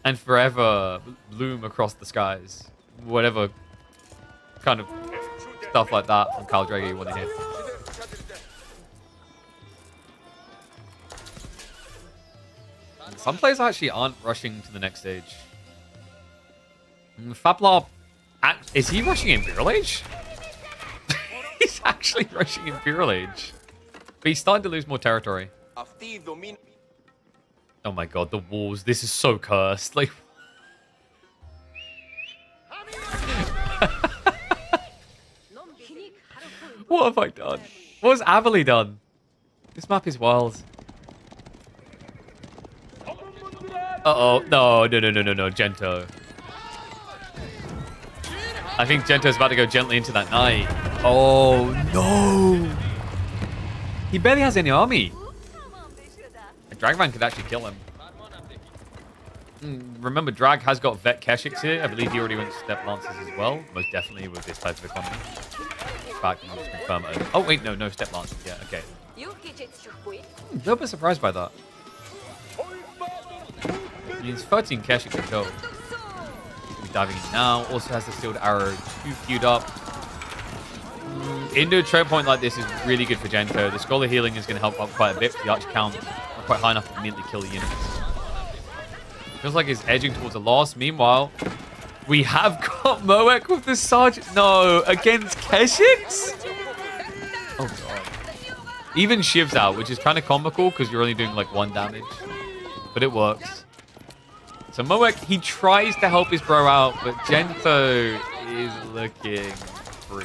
Speaker 1: and forever loom across the skies. Whatever kind of stuff like that from Khal Drogo you want to hear. Some players actually aren't rushing to the next stage. Fatblob, is he rushing Imperial Age? He's actually rushing Imperial Age. But he's starting to lose more territory. Oh my god, the walls. This is so cursed. Like, what have I done? What has Averly done? This map is wild. Uh-oh. No, Gento. I think Gento's about to go gently into that knight. Oh, no. He barely has any army. A Dragman could actually kill him. Remember, Drag has got Vet Keshiks here. I believe he already went Step Lancers as well. Most definitely with this type of economy. In fact, you can just confirm it. Oh, wait, no Step Lancers. Yeah, okay. A little bit surprised by that. He's 13 Keshiks to go. He's diving in now. Also has the Sealed Arrow 2 queued up. Into a trade point like this is really good for Gento. The Scholar Healing is going to help out quite a bit. The Archer count are quite high enough to immediately kill the units. Feels like he's edging towards a loss. Meanwhile, we have got Moek with the Sergeant. No, against Keshiks? Oh, God. Even Shiv's out, which is kind of comical because you're only doing like 1 damage. But it works. So Moek, he tries to help his bro out, but Gento is looking free.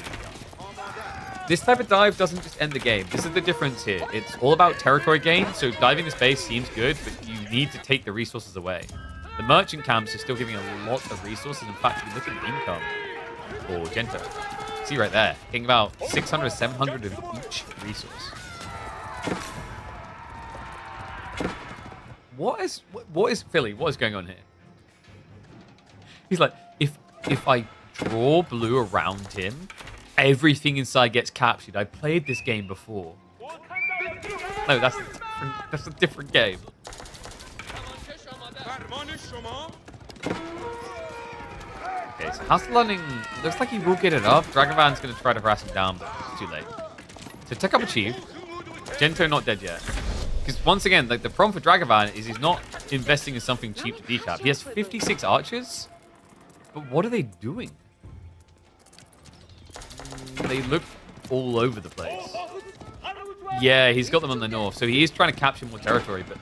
Speaker 1: This type of dive doesn't just end the game. This is the difference here. It's all about territory gain, so diving this base seems good, but you need to take the resources away. The merchant camps are still giving a lot of resources. In fact, if you look at the income for Gento, see right there, getting about 600, 700 of each resource. What is Philly? What is going on here? He's like, if I draw blue around him, everything inside gets captured. I played this game before. No, that's a different game. Okay, so Hasselunning looks like he will get it up. Dragonvan's going to try to harass him down, but it's too late. So tech up achieved. Gento not dead yet. Because once again, like the problem for Dragonvan is he's not investing in something cheap to decap. He has 56 archers, but what are they doing? They look all over the place. Yeah, he's got them on the north, so he is trying to capture more territory, but...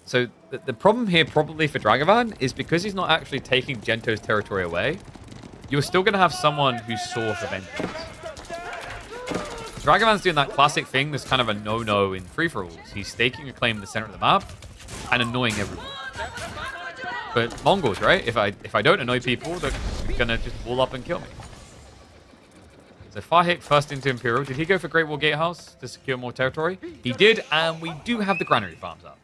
Speaker 1: So, the problem here probably for Dragovan is because he's not actually taking Gento's territory away, you're still going to have someone who's sore for vengeance. Dragovan's doing that classic thing that's kind of a no-no in free-for-alls. He's staking a claim in the center of the map and annoying everyone. But Mongols, right? If I don't annoy people, they're going to just wall up and kill me. So Firehik first into Imperial. Did he go for Great Wall Gatehouse to secure more territory? He did, and we do have the granary farms up.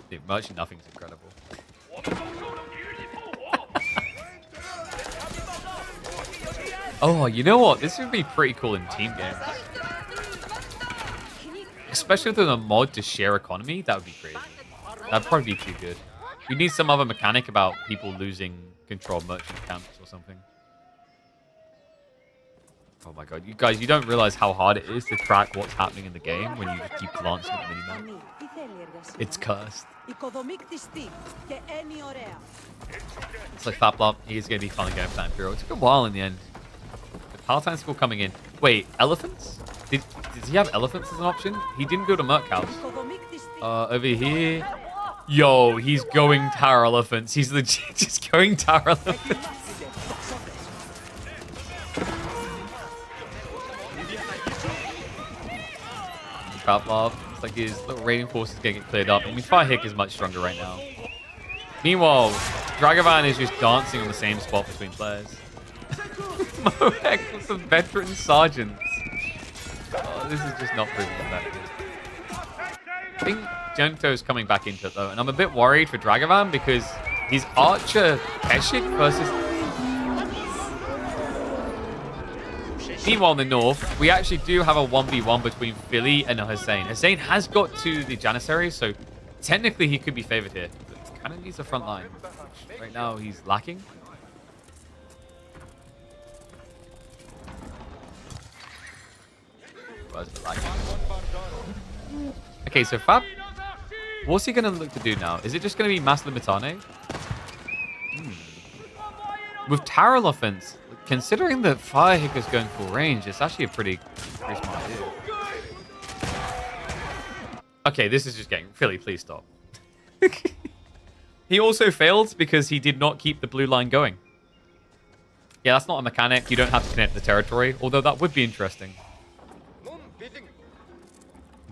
Speaker 1: Dude, merchant nothing's incredible. Oh, you know what? This would be pretty cool in team games. Especially with a mod to share economy, that would be crazy. That'd probably be too good. We need some other mechanic about people losing control of merchant camps or something. Oh my god, you guys, you don't realize how hard it is to track what's happening in the game when you just keep glancing at the minimap. It's cursed. It's like Faplop, he's going to be finally going for that Imperial. It took a while in the end. The Palatine School coming in. Wait, elephants? Did he have elephants as an option? He didn't build a Merc house. Over here. Yo, he's going Tower Elephants. He's legit just going Tower Elephants. Faplop. It's like his little raiding force is getting cleared up. I mean, Firehik is much stronger right now. Meanwhile, Dragovan is just dancing on the same spot between players. Mohek with the veteran sergeants. Oh, this is just not proving effective. I think Gento's coming back into it though, and I'm a bit worried for Dragovan because he's Archer Peshik versus... Meanwhile, in the north, we actually do have a 1v1 between Philly and Hussein. Hussein has got to the Janissary, so technically he could be favored here. But kind of needs a front line. Right now, he's lacking. Okay, so Fab, what's he going to look to do now? Is it just going to be Mass Limitane? With Tower Elephants, considering that Firehik is going full range, it's actually a pretty smart idea. Okay, this is just getting... Philly, please stop. He also failed because he did not keep the blue line going. Yeah, that's not a mechanic. You don't have to connect the territory, although that would be interesting.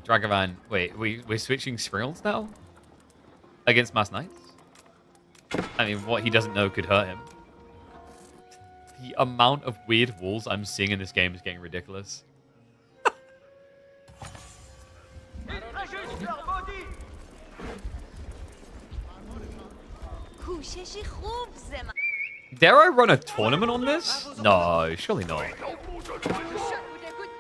Speaker 1: Dragovan, wait, we're switching Springles now? Against Mass Knights? I mean, what he doesn't know could hurt him. The amount of weird walls I'm seeing in this game is getting ridiculous. Dare I run a tournament on this? No, surely not.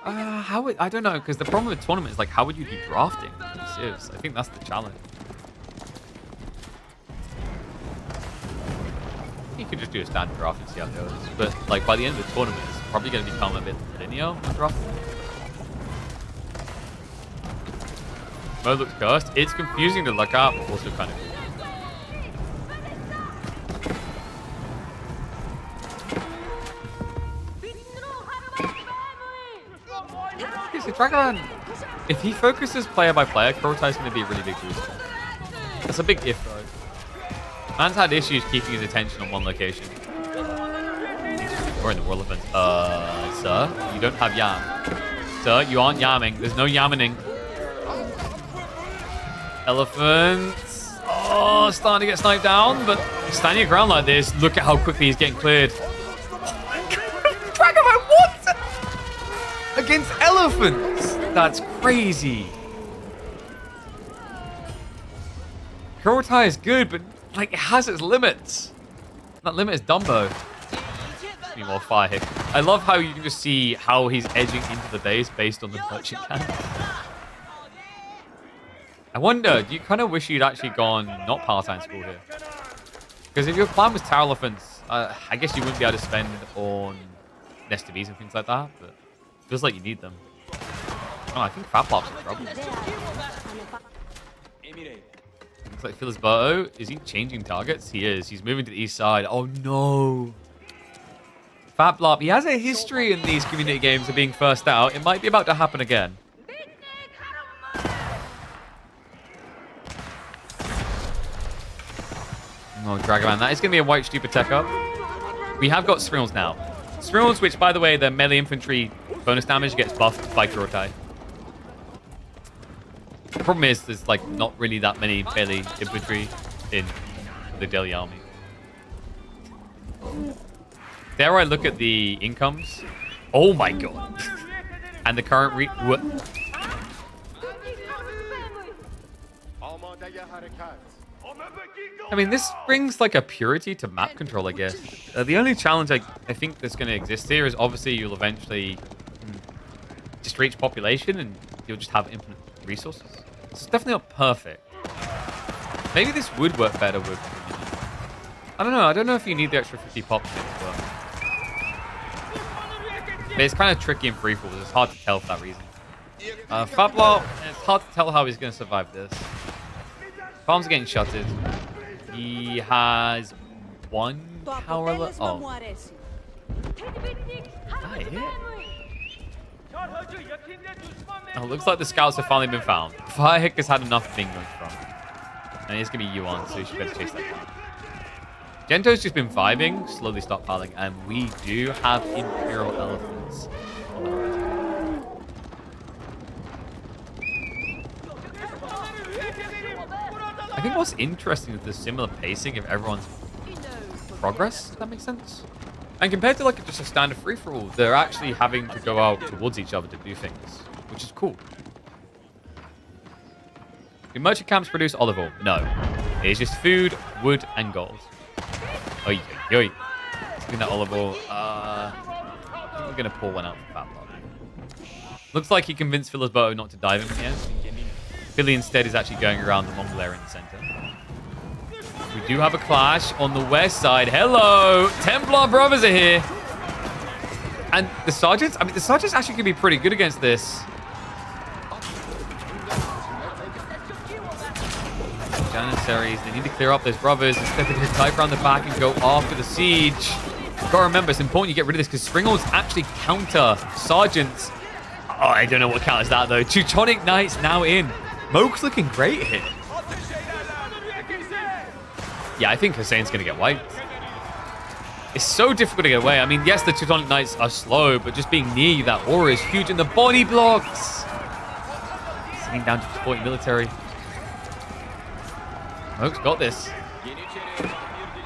Speaker 1: I don't know, because the problem with tournament is like, how would you be drafting civs? I think that's the challenge. You could just do a standard draft and see how it goes. But like by the end of the tournament, it's probably going to become a bit linear drafting. Mode looks cursed. It's confusing to look at, but also kind of cool. So Dragon, if he focuses player by player, Kurota is going to be a really big boost. That's a big if though. Man's had issues keeping his attention on one location. Or in the world event. Sir, you don't have yam. Sir, you aren't yamming. There's no yammening. Elephants. Oh, starting to get sniped down, but standing your ground like this, look at how quickly he's getting cleared. Dragon, what? Against elephants? That's crazy. Kurotai is good, but like it has its limits. That limit is Dumbo. Meanwhile, Fire Hick. I love how you can just see how he's edging into the base based on the merchant can. I wonder, do you kind of wish you'd actually gone not Palatine School here? Because if your plan was Tower Elephants, I guess you wouldn't be able to spend on Nest Bees and things like that, but it feels like you need them. Oh, I think Faplop's in trouble. Looks like Filisberto. Is he changing targets? He is. He's moving to the east side. Oh, no. Faplop, he has a history in these community games of being first out. It might be about to happen again. Oh, Dragoman. That is going to be a white stupid tech up. We have got Sprinkles now. Sprinkles, which, by the way, the melee infantry bonus damage gets buffed by Kurotai. The problem is there's, like, not really that many melee infantry in the Delhi army. Dare I look at the incomes? Oh, my God. And the current I mean, this brings like a purity to map control, I guess. The only challenge I think that's going to exist here is obviously you'll eventually just reach population and you'll just have infinite resources. It's definitely not perfect. Maybe this would work better with... I don't know. I don't know if you need the extra 50 pop to make it work. But it's kind of tricky in free falls. It's hard to tell for that reason. Fablop, it's hard to tell how he's going to survive this. Farms are getting shuttered. He has one power. Oh. Oh, looks like the scouts have finally been found. Firehick has had enough of being knocked from. And he's going to be Yuan, so you should better chase that down. Gento's just been vibing, slowly stockpiling, and we do have Imperial Elephants on the horizon. I think what's interesting is the similar pacing of everyone's progress, if that makes sense. And compared to like just a standard free-for-all, they're actually having to go out towards each other to do things, which is cool. Do merchant camps produce olive oil? No. It's just food, wood, and gold. Oi, oi, oi. Let's do that olive oil. I think we're going to pull one out for Fablop. Looks like he convinced Filisberto not to dive him here. Philly instead is actually going around the Mongol area in the center. We do have a clash on the west side. Hello! Templar brothers are here. And the sergeants? I mean, the sergeants actually could be pretty good against this. Janissaries, they need to clear up those brothers. Instead, they just dive around the back and go after the siege. You've got to remember, it's important you get rid of this because Springles actually counter sergeants. Oh, I don't know what counters that, though. Teutonic Knights now in. Moke's looking great here. Yeah, I think Hussein's going to get wiped. It's so difficult to get away. I mean, yes, the Teutonic Knights are slow, but just being near you, that aura is huge. And the body blocks. Sitting down to supporting military. Moke's got this.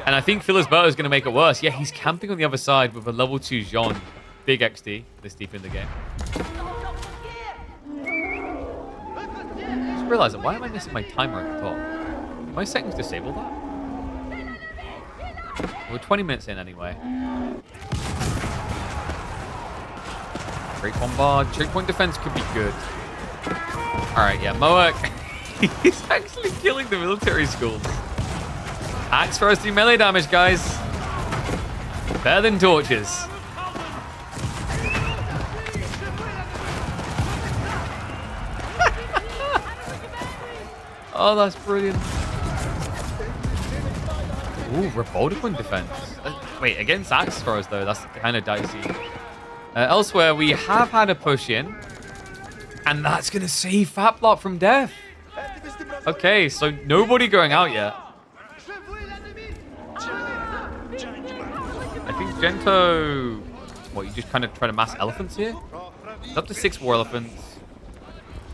Speaker 1: And I think Filisberto is going to make it worse. Yeah, he's camping on the other side with a level 2 Jean. Big XD this deep in the game. I just realized, why am I missing my timer at the top? Am my settings disabled that? We're 20 minutes in anyway. Great bombard. Checkpoint defense could be good. Alright, yeah, Moak. He's actually killing the military schools. Axe for us to do melee damage, guys. Better than torches. Oh, that's brilliant. Ooh, Revolticon defense. Wait, against axe throwers, though, that's kind of dicey. Elsewhere, we have had a push in. And that's going to save Faplop from death. Okay, so nobody going out yet. I think Gento... What, you just kind of try to mass elephants here? It's up to 6 war elephants.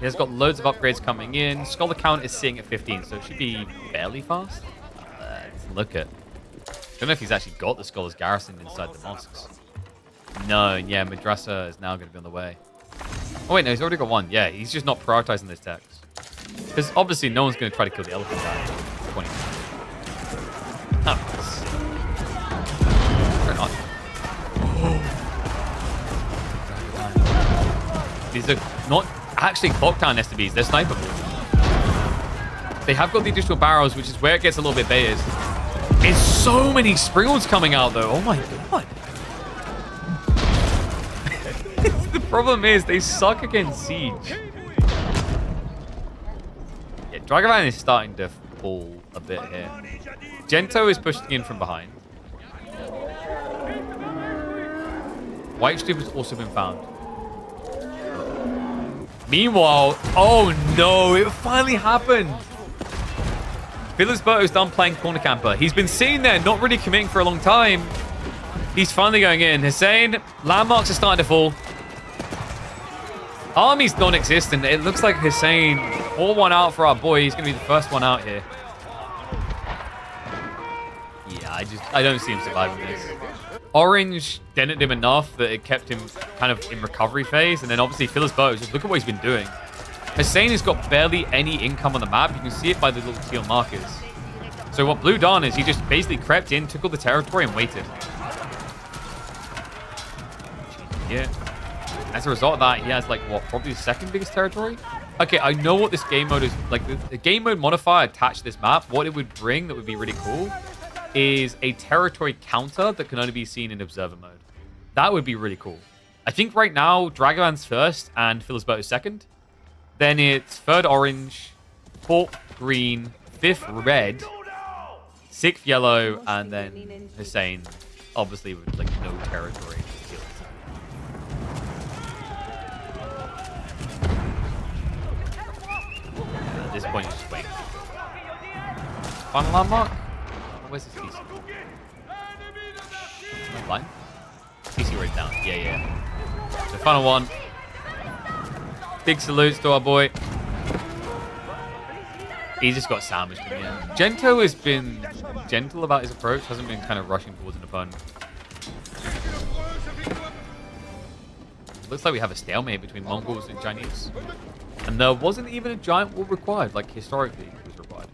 Speaker 1: He has got loads of upgrades coming in. Scholar count is sitting at 15, so it should be fairly fast. Let's look at. Don't know if he's actually got the Scholars garrison inside the mosques. No, yeah, Madrasa is now going to be on the way. Oh wait, no, he's already got one. Yeah, he's just not prioritizing this text. Because obviously no one's going to try to kill the elephant guy. 20. Oh, very nice. These are not actually clock town STBs, they're sniperable. They have got the additional barrels, which is where it gets a little bit baited. It's so many Springles coming out though. Oh my god. The problem is they suck against siege. Yeah, Dragovan is starting to fall a bit here. Gento is pushing in from behind. White Stoop has also been found. Meanwhile, oh no, it finally happened. Villasberto's done playing corner camper. He's been sitting there, not really committing for a long time. He's finally going in. Hussein, landmarks are starting to fall. Army's non-existent. It looks like Hussein, all one out for our boy. He's going to be the first one out here. Yeah, I don't see him surviving this. Orange dented him enough that it kept him kind of in recovery phase. And then obviously Villasberto, just look at what he's been doing. Hussein has got barely any income on the map. You can see it by the little teal markers. So what Blue done is he just basically crept in, took all the territory, and waited. Yeah. As a result of that, he has like what, probably the second biggest territory? Okay, I know what this game mode is like. The game mode modifier attached to this map, what it would bring that would be really cool is a territory counter that can only be seen in observer mode. That would be really cool. I think right now Dragovan's first and Villasberto's second. Then it's third orange, fourth green, fifth red, sixth yellow, and then Hussein, obviously with like no territory. At this point, you just wait. Final landmark? Where's this TC? Line? TC right down. Yeah. So final one. Big salutes to our boy. He just got sandwiched in the end. Gento has been gentle about his approach, hasn't been kind of rushing towards an opponent. Looks like we have a stalemate between Mongols and Chinese. And there wasn't even a giant war required, like historically it was required.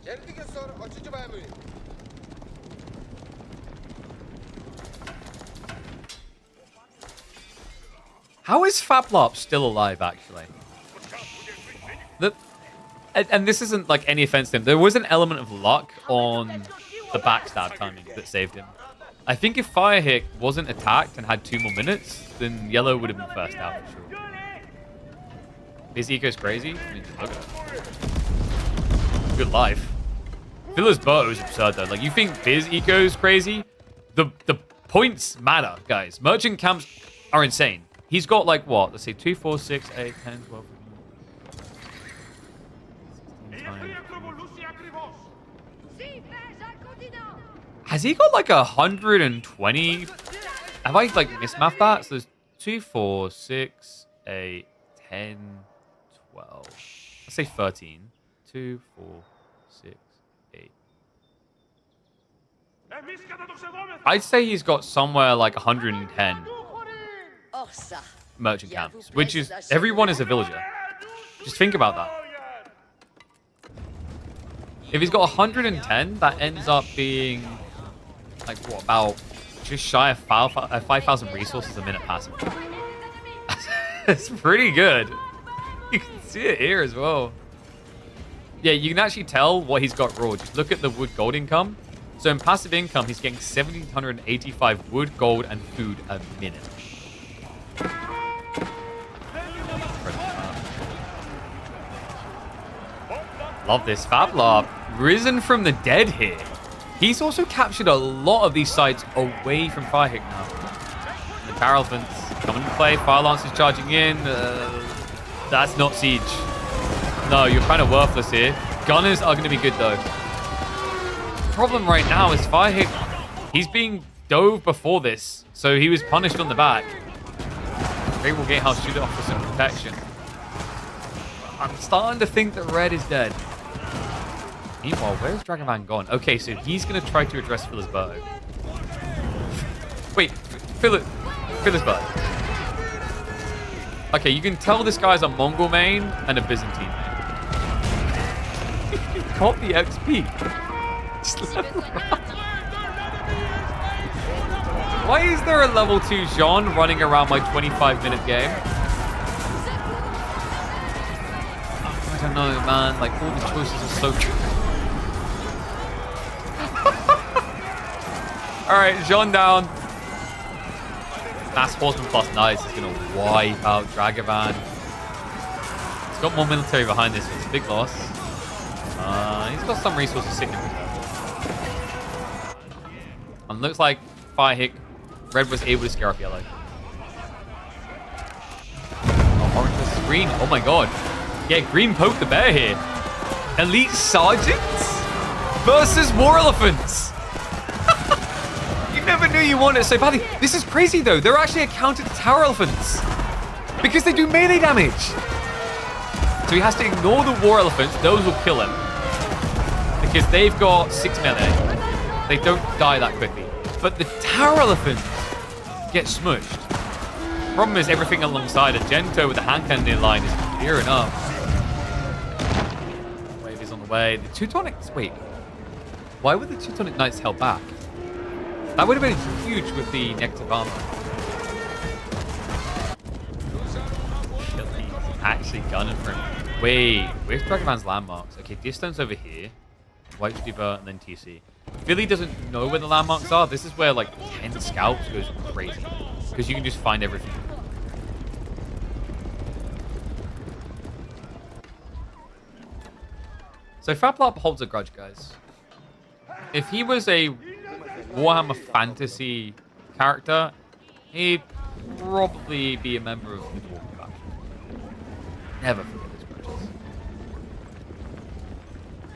Speaker 1: How is Fablop still alive, actually? And this isn't like any offense to him. There was an element of luck on the backstab timing that saved him. I think if Firehit wasn't attacked and had 2 more minutes, then Yellow would have been first out for sure. His eco's crazy. I mean, look at it. Good life. Villasberto is absurd though. Like, you think Biz eco's crazy? The points matter, guys. Merchant camps are insane. He's got like what? Let's say 2, 4, 6, 8, 10, 12. Has he got like 120? Have I like mismathed that? So there's 2, 4, 6, 8, 10, 12. Let's say 13. 2, 4, 6, 8. I'd say he's got somewhere like 110 merchant camps, which is everyone is a villager. Just think about that. If he's got 110, that ends up being like what, about just shy of 5,000 resources a minute passive. It's pretty good. You can see it here as well. Yeah, you can actually tell what he's got raw. Just look at the wood gold income. So in passive income, he's getting 1,785 wood, gold, and food a minute. Love this. Fablop, risen from the dead here. He's also captured a lot of these sites away from Firehit now. The Barrel Elephants coming into play. Fire Lance is charging in. That's not siege. No, you're kind of worthless here. Gunners are going to be good though. The problem right now is Firehit, he's being dove before this, so he was punished on the back. Great Wall Gatehouse should offer some protection. I'm starting to think that red is dead. Meanwhile, where's Dragoman gone? Okay, so he's going to try to address Philosberto. Wait, Philosberto. Okay, you can tell this guy's a Mongol main and a Byzantine main. He got the XP. Why is there a level 2 Jean running around my 25-minute game? I don't know, man. Like, all the choices are so true. Alright, Jean down. Mass Horseman plus Knights is going to wipe out Dragovan. He's got more military behind this, so it's a big loss. He's got some resources sitting in reserve. And looks like Firehit Red was able to scare off Yellow. Oh, Orange versus Green. Oh my god. Yeah, Green poked the bear here. Elite Sergeants versus War Elephants. You never knew you wanted it so badly. This is crazy though. They're actually accounted Tower Elephants because they do melee damage. So he has to ignore the War Elephants. Those will kill him because they've got 6 melee. They don't die that quickly. But the Tower Elephants get smushed. Problem is everything alongside a Gento with the hand cannon in line is clear enough. Wave is on the way. The Teutonics, wait. Why were the Teutonic Knights held back? That would have been huge with the negative armor. He's actually gunning for him. Wait, where's Dragoman's landmarks? Okay, distance over here. White Fever and then TC. Philly doesn't know where the landmarks are. This is where like 10 scouts goes crazy. Because you can just find everything. So Fablab holds a grudge, guys. If he was a Warhammer Fantasy character, he'd probably be a member of the Dwarf faction. Never forget his grudges.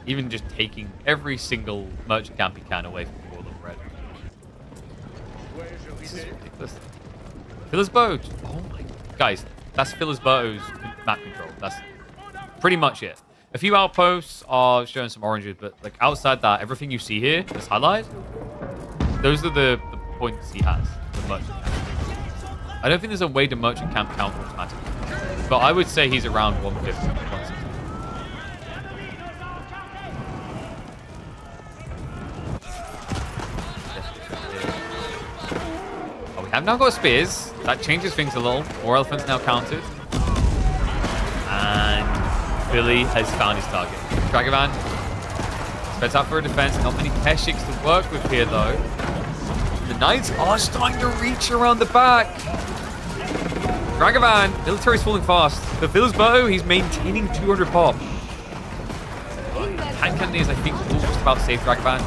Speaker 1: Even just taking every single merchant camp he can away from the World of Red. This is ridiculous. Philosberto. Oh my... Guys, that's Philosberto's map control. That's pretty much it. A few outposts are showing some oranges, but like outside that, everything you see here, this highlight, those are the points he has, the merchant camp. I don't think there's a way to merchant camp count automatically, but I would say he's around 150, 160. Oh, we have now got spears. That changes things a little. More elephants now counted. And Billy has found his target. Dragovan spreads out for a defense. Not many Keshiks to work with here, though. The Knights are starting to reach around the back. Dragovan, military's falling fast. For Philosberto, he's maintaining 200 pop. Hand cannoneers, I think, will just about save Dragovan.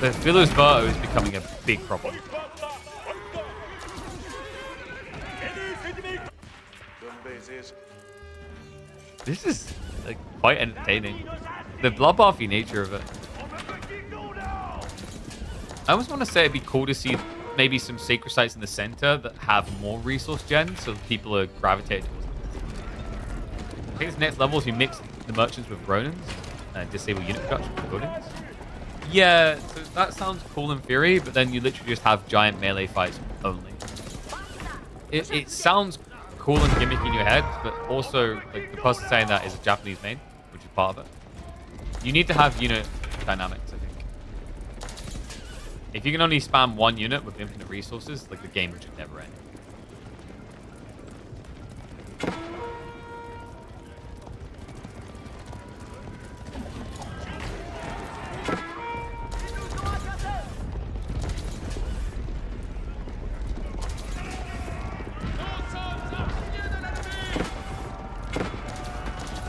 Speaker 1: But Philosberto is becoming a big problem. This is like quite entertaining. The bloodbathy nature of it. I almost want to say it'd be cool to see maybe some sacred sites in the center that have more resource gen, so people are gravitated towards them. I think this next level is you mix the merchants with Ronins and disable unit production for buildings. Yeah, so that sounds cool in theory, but then you literally just have giant melee fights only. It sounds cool and gimmicky in your head, but also like the person saying that is a Japanese main, which is part of it. You need to have unit dynamics, I think. If you can only spam one unit with infinite resources, like the game would just never end.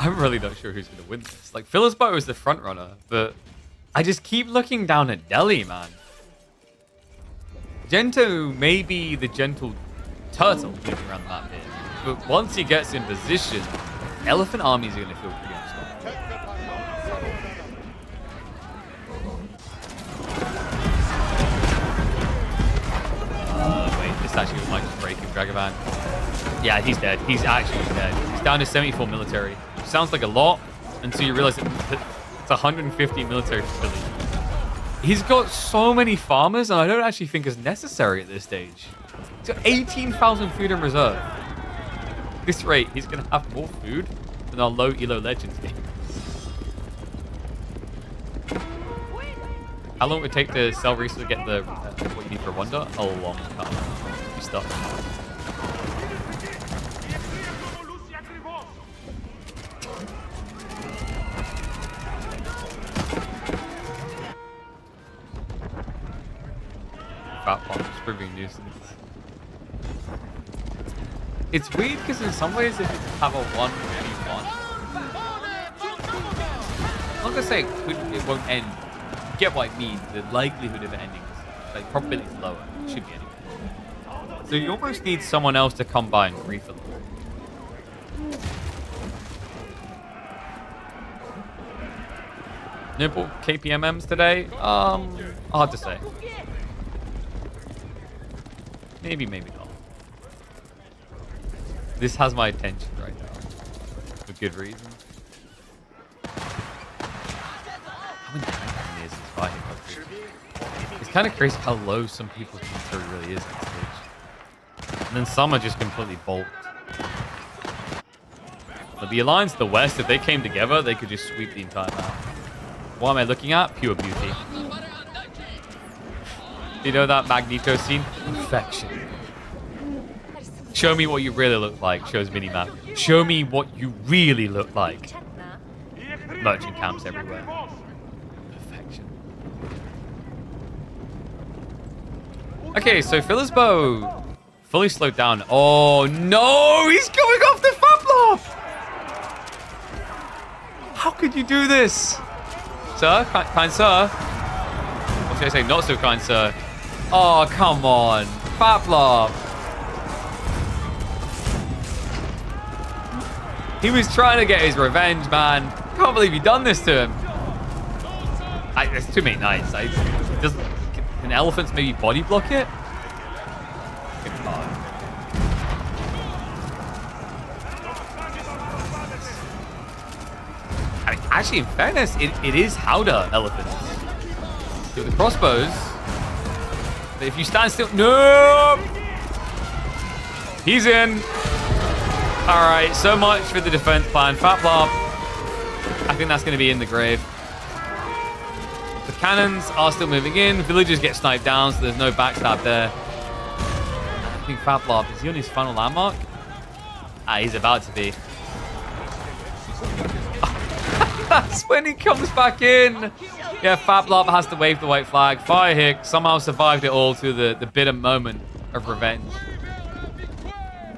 Speaker 1: I'm really not sure who's going to win this. Like, Philosberto is the front runner, but I just keep looking down at Delhi, man. Gento may be the gentle turtle moving around the map here, but once he gets in position, elephant armies are going to feel pretty unstoppable. Wait, this actually might just break him, Dragovan. Yeah, he's dead. He's actually dead. He's down to 74 military. Sounds like a lot until you realize that it's 150 military for Philly. He's got so many farmers, and I don't actually think it's necessary at this stage. He's got 18,000 food in reserve. At this rate, he's going to have more food than our low ELO Legends game. How long would it take to sell resources to get the what you need for a wonder? A long time. You stuck. Fat bombs proving nuisance. It's weird because in some ways if you have a 1v1, I'm not gonna say it won't end. You get what I mean. The likelihood of it ending is like probability is lower. It should be anyway. So you almost need someone else to come by and refill them. Nibble KPMMs today? Hard to say. Maybe, maybe not. This has my attention right now. For good reason. How many is this fighting? It's kind of crazy how low some people's military really is at this stage. And then some are just completely bulked. But the Alliance to the West, if they came together, they could just sweep the entire map. What am I looking at? Pure beauty. You know that Magneto scene? Perfection. Show me what you really look like, shows minimap. Show me what you really look like. Merchant camps everywhere. Perfection. Okay, so Phillisbow fully slowed down. Oh no, he's going off the Fablob! How could you do this? Sir? Kind sir? Or should I say not so kind sir? Oh, come on. Fablob. He was trying to get his revenge, man. Can't believe you done this to him. There's too many knights. Can elephants maybe body block it? I mean, actually, in fairness, it is Howdah elephants. With the crossbows. But if you stand still... No! He's in. Alright, so much for the defense plan. Fablob. I think that's going to be in the grave. The cannons are still moving in. Villagers get sniped down, so there's no backstab there. I think Fablob, is he on his final landmark? He's about to be. That's when he comes back in. Yeah, Fablob has to wave the white flag. Firehick somehow survived it all to the bitter moment of revenge.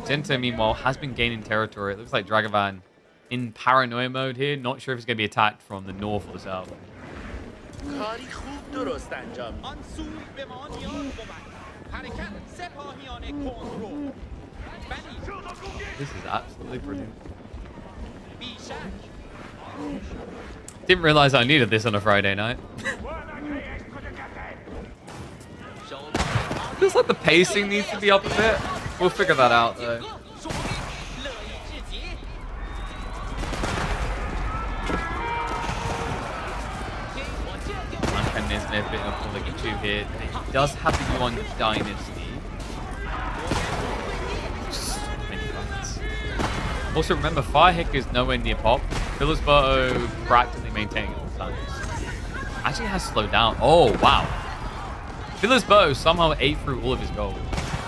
Speaker 1: Gento, meanwhile, has been gaining territory. It looks like Dragavan in paranoia mode here. Not sure if he's going to be attacked from the north or the south. This is absolutely brilliant. Didn't realize I needed this on a Friday night. Feels like the pacing needs to be up a bit. We'll figure that out though. And there's a bit of like a 2 here. He does have the Yuan Dynasty. So many fights. Also remember, Firehick is nowhere near pop. Phillisbow practically maintaining all the times. Actually has slowed down. Oh wow. Phillisbow somehow ate through all of his gold.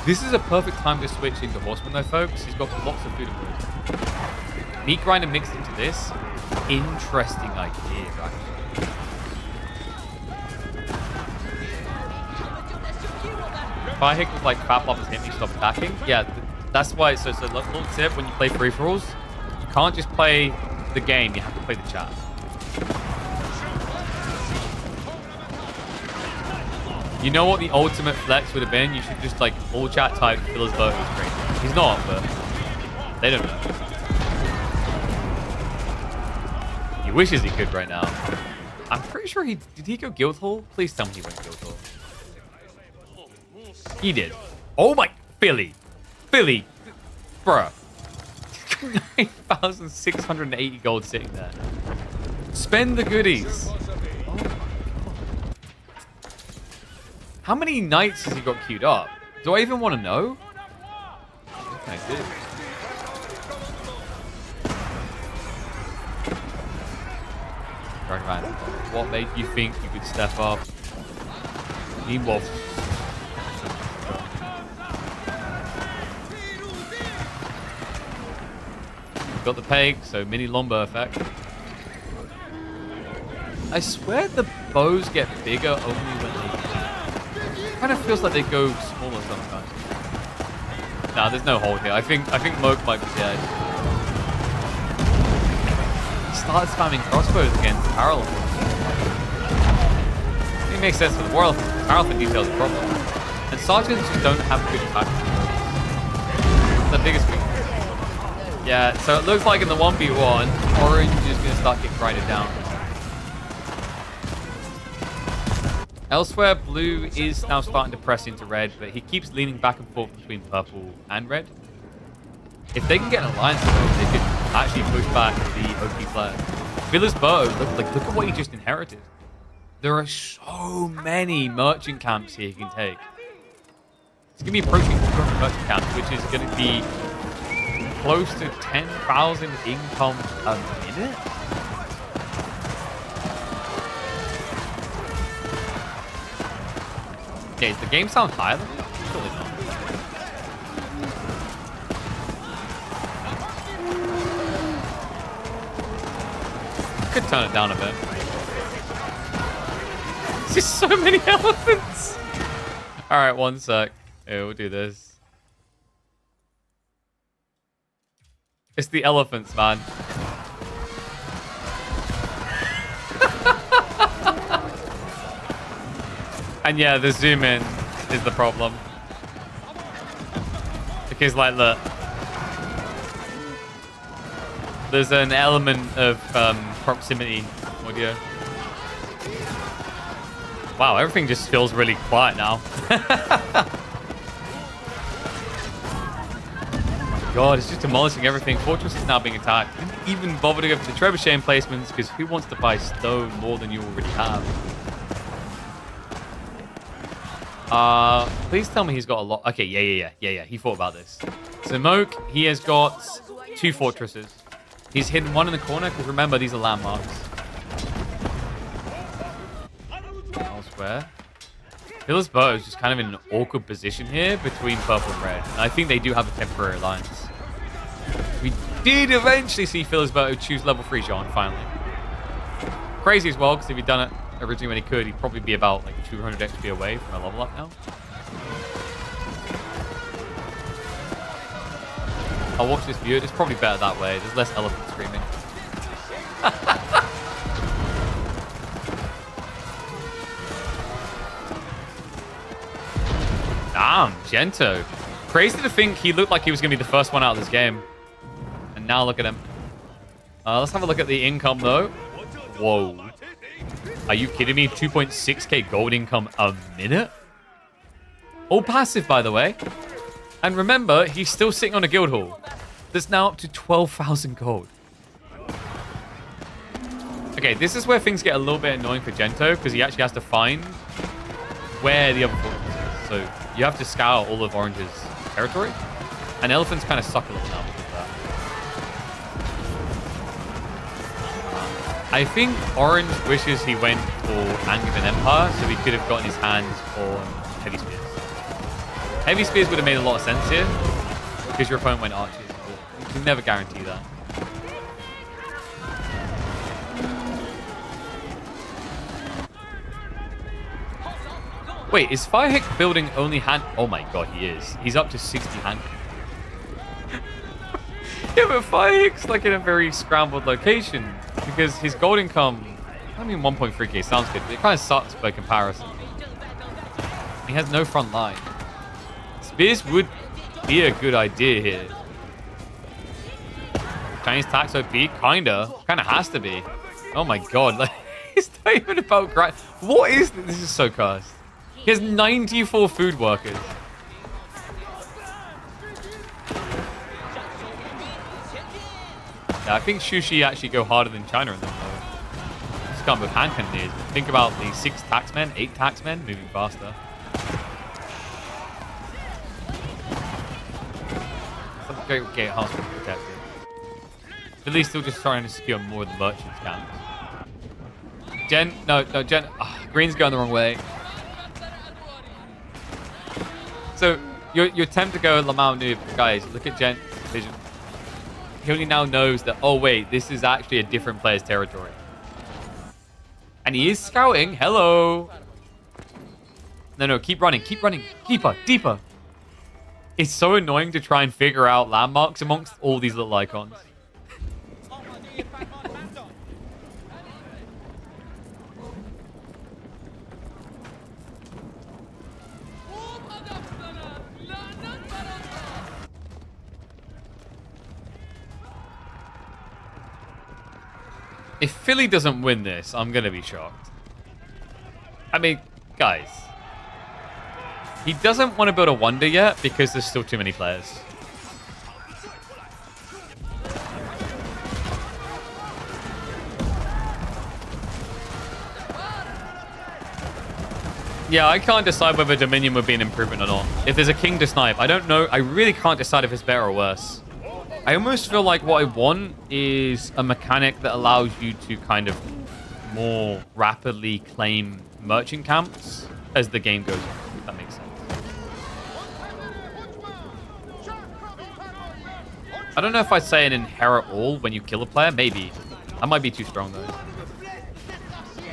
Speaker 1: This is a perfect time to switch into Horseman though, folks. He's got lots of food and wood. Meat grinder mixed into this. Interesting idea, actually. Firehick was like, Fablob is hitting me, stop attacking. Yeah, that's why. So little tip, when you play free-for-alls, you can't just play the game, you have to play the chat. You know what the ultimate flex would have been? You should just like all chat type Phillisbow is great. He's not, but they don't know. He wishes he could right now. I'm pretty sure did he go Guildhall? Please tell me he went Guildhall. He did. Oh my, Philly. Bruh. 9,680 gold sitting there. Spend the goodies. Oh my god. How many knights has he got queued up? Do I even want to know? What can I do? Dragon Man, what made you think you could step up? Meanwhile, got the peg, so mini Lombo effect. I swear the bows get bigger only when they... It kind of feels like they go smaller sometimes. Nah, there's no hold here. I think Moke might be dead. He started spamming crossbows against Parallel. It makes sense for the world. Parallel details the problem. And Sergeants just don't have good attack. It's the biggest weakness. Yeah, so it looks like in the 1v1, Orange is going to start getting grinded down. Elsewhere, Blue is now starting to press into Red, but he keeps leaning back and forth between Purple and Red. If they can get an alliance, though, they could actually push back the OP player. Villas Bow, look at what he just inherited. There are so many merchant camps here he can take. It's going to be approaching 200 merchant camps, which is going to be close to 10,000 income a minute? Okay, does the game sound higher than that? Surely not. Could turn it down a bit. There's just so many elephants! Alright, one sec. Yeah, we'll do this. It's the elephants, man. And yeah, the zoom in is the problem. Because, like, look. There's an element of proximity audio. Wow, everything just feels really quiet now. God, it's just demolishing everything. Fortress is now being attacked. Didn't even bother to go for the trebuchet emplacements because who wants to buy stone more than you already have? Please tell me he's got a lot. Okay, yeah. He thought about this. So Moke, he has got 2 fortresses. He's hidden one in the corner because remember, these are landmarks. Elsewhere. Villas Bow is just kind of in an awkward position here between purple and red. And I think they do have a temporary alliance. We did eventually see Villas Bow choose level 3 Jean, finally. Crazy as well, because if he'd done it originally when he could, he'd probably be about like 200 XP away from a level up now. I'll watch this view. It's probably better that way. There's less elephant screaming. Damn, Gento. Crazy to think he looked like he was going to be the first one out of this game. And now look at him. Let's have a look at the income, though. Whoa. Are you kidding me? 2.6k gold income a minute? All passive, by the way. And remember, he's still sitting on a guild hall. That's now up to 12,000 gold. Okay, this is where things get a little bit annoying for Gento, because he actually has to find where the other fortress is. So you have to scour all of Orange's territory. And elephants kind of suck a little now because of that. I think Orange wishes he went for Angevin Empire, so he could have gotten his hands on Heavy Spears. Heavy Spears would have made a lot of sense here, because your opponent went Archers. You can never guarantee that. Wait, is Firehawk building only hand... Oh my god, he is. He's up to 60 hand... Yeah, but Firehawk's like in a very scrambled location, because his gold income... I mean, 1.3k sounds good, but it kind of sucks by comparison. He has no front line. Spears would be a good idea here. Chinese tax OP? Kinda. Kinda has to be. Oh my god. Like, it's not even about grind. What is this? This is so cursed. He has 94 food workers. Yeah, I think Shushi actually go harder than China in them, though. Just can't move hand cannoneers. Think about the 6 taxmen, 8 taxmen moving faster. Get hospital protected. Philly's still just trying to secure more of the merchants camps. Jen. Green's going the wrong way. So your attempt to go Lamau noob, guys, look at Gen's vision. He only now knows that, oh wait, this is actually a different player's territory. And he is scouting. Hello. No, keep running. Deeper. It's so annoying to try and figure out landmarks amongst all these little icons. If Philly doesn't win this, I'm going to be shocked. I mean, guys. He doesn't want to build a wonder yet because there's still too many players. Yeah, I can't decide whether Dominion would be an improvement or not. If there's a king to snipe, I don't know. I really can't decide if it's better or worse. I almost feel like what I want is a mechanic that allows you to kind of more rapidly claim merchant camps as the game goes on, if that makes sense. I don't know if I'd say an inherit all when you kill a player. Maybe. That might be too strong, though.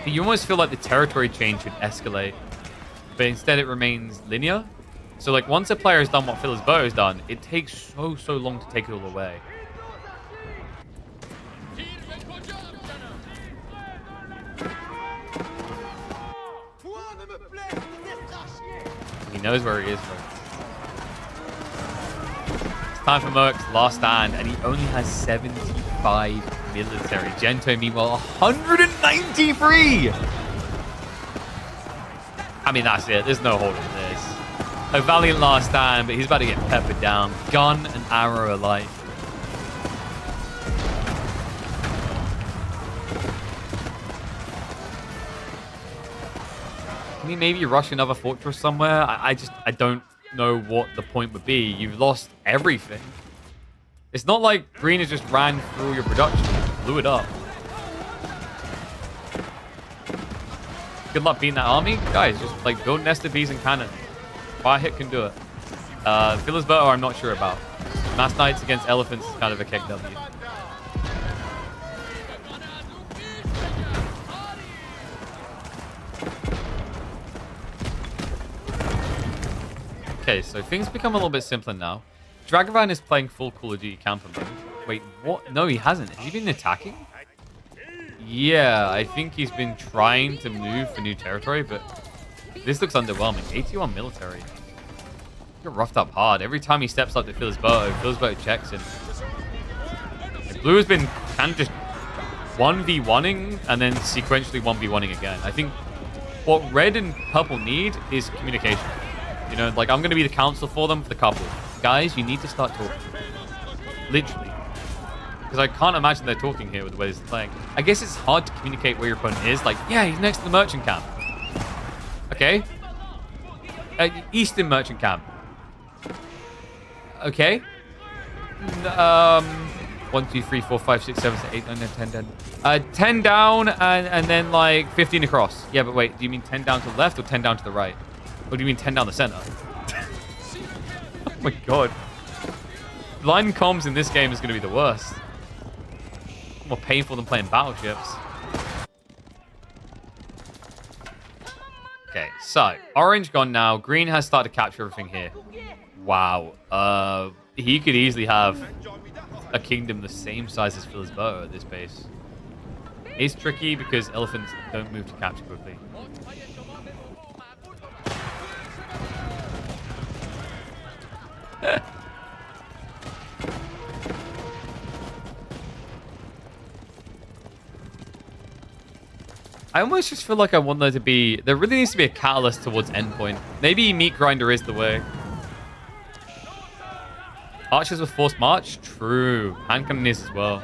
Speaker 1: You almost feel like the territory change should escalate, but instead it remains linear. So, like, once a player has done what Phil's bow has done, it takes so long to take it all away. He knows where he is, bro. It's time for Merc's last stand, and he only has 75 military. Gento, meanwhile, 193! I mean, that's it. There's no holding this. A valiant last stand, but he's about to get peppered down. Gun and arrow alike. Can he maybe rush another fortress somewhere? I don't know what the point would be. You've lost everything. It's not like Green has just ran through your production. You blew it up. Good luck beating that army. Guys, just like build nested bees and cannon. Fire hit can do it. Fiddler's Bow, I'm not sure about. Mass Knights against Elephants is kind of a KW. Okay, so things become a little bit simpler now. Dragovan is playing full Call of Duty camper mode. Wait, what? No, he hasn't. Has he been attacking? Yeah, I think he's been trying to move for new territory, but this looks underwhelming. 81 military. He got roughed up hard. Every time he steps up to Phil's bow checks him. Like, Blue has been kind of just 1v1ing and then sequentially 1v1ing again. I think what Red and Purple need is communication. You know, like, I'm going to be the counsel for them, for the couple. Guys, you need to start talking. Literally. Because I can't imagine they're talking here with the way this is playing. I guess it's hard to communicate where your opponent is. Like, yeah, he's next to the merchant camp. Okay. Eastern merchant camp. Okay. 1, 2, 3, 4, 5, 6, 7, 8, 9, 10, 10. 10 down and then like 15 across. Yeah, but wait, do you mean 10 down to the left or 10 down to the right? Or do you mean 10 down the center? Oh my god. Line comms in this game is going to be the worst. More painful than playing battleships. Okay, so orange gone now. Green has started to capture everything here. Wow. He could easily have a kingdom the same size as Phil's bow at this base. It's tricky because elephants don't move to capture quickly. I almost just feel like I want there to be... There really needs to be a catalyst towards endpoint. Maybe Meat Grinder is the way. Archers with forced march? True. Hand cannoneers as well.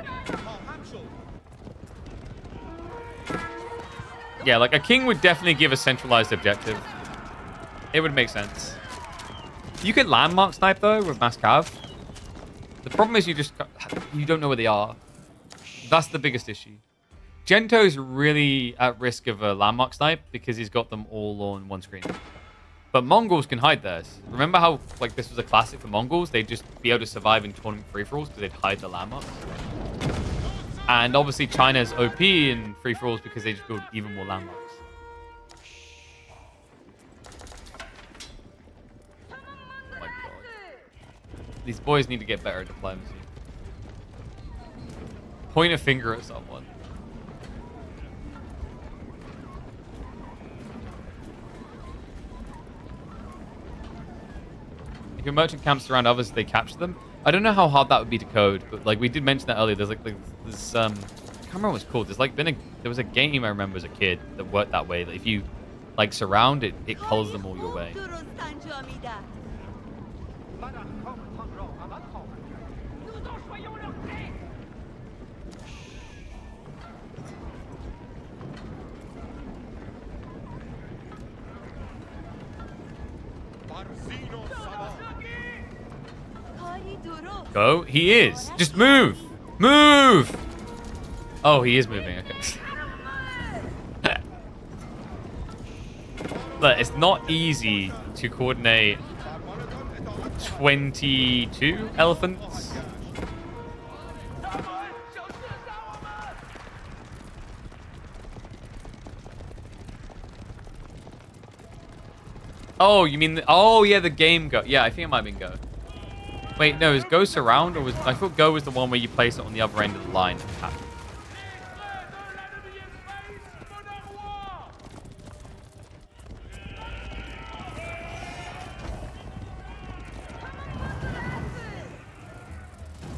Speaker 1: Yeah, like a king would definitely give a centralized objective. It would make sense. You could landmark snipe though with mass cav. The problem is you don't know where they are. That's the biggest issue. Gento's really at risk of a landmark snipe because he's got them all on one screen. But Mongols can hide theirs. Remember how like this was a classic for Mongols? They'd just be able to survive in tournament free-for-alls because they'd hide the landmarks. And obviously China's OP in free-for-alls because they just build even more landmarks. Oh my god. These boys need to get better at diplomacy. Point a finger at someone. If your merchant camps around others, they capture them. I don't know how hard that would be to code, but like we did mention that earlier. There's like this I can't remember what it's called. There's like there was a game I remember as a kid that worked that way. That if you like surround it, it calls them all your way. Go. He is. Just move. Move. Oh, he is moving. Okay. But it's not easy to coordinate 22 elephants. Oh, you mean... oh, yeah, the game Go. Yeah, I think it might have been Go. Wait, no, is Go surround or was... I thought Go was the one where you place it on the other end of the line.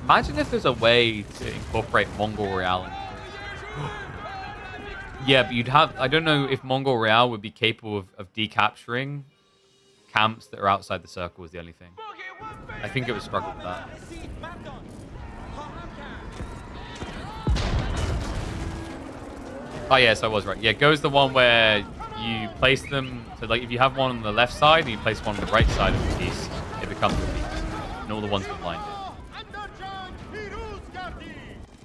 Speaker 1: Imagine if there's a way to incorporate Mongol Real into this. Yeah, but you'd have... I don't know if Mongol Real would be capable of decapturing camps that are outside the circle is the only thing. I think it would struggle with that. Oh, yes, I was right. Yeah, Go's the one where you place them... So, like, if you have one on the left side and you place one on the right side of the piece, it becomes a piece. And all the ones are blinded.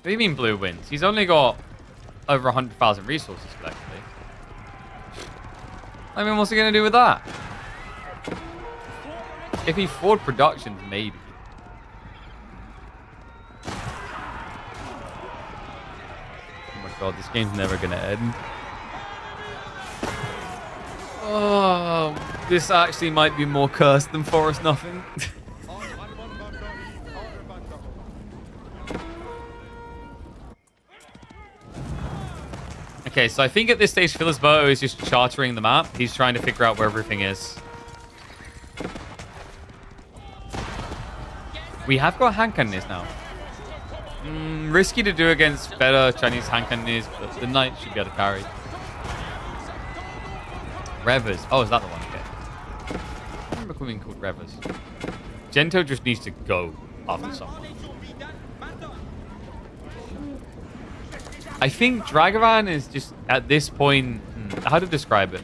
Speaker 1: What do you mean blue wins? He's only got over 100,000 resources collectively. I mean, what's he going to do with that? If he forward productions, maybe. Oh my god, this game's never going to end. Oh, this actually might be more cursed than Forest Nothing. Okay, so I think at this stage, Philisberto is just chartering the map. He's trying to figure out where everything is. We have got hand cannoneers now. Risky to do against better Chinese hand cannoneers, but the knight should be able to carry. Revers. Oh, is that the one? Okay. I remember being called Revers. Gento just needs to go after someone. I think Dragavan is just, at this point, how to describe it?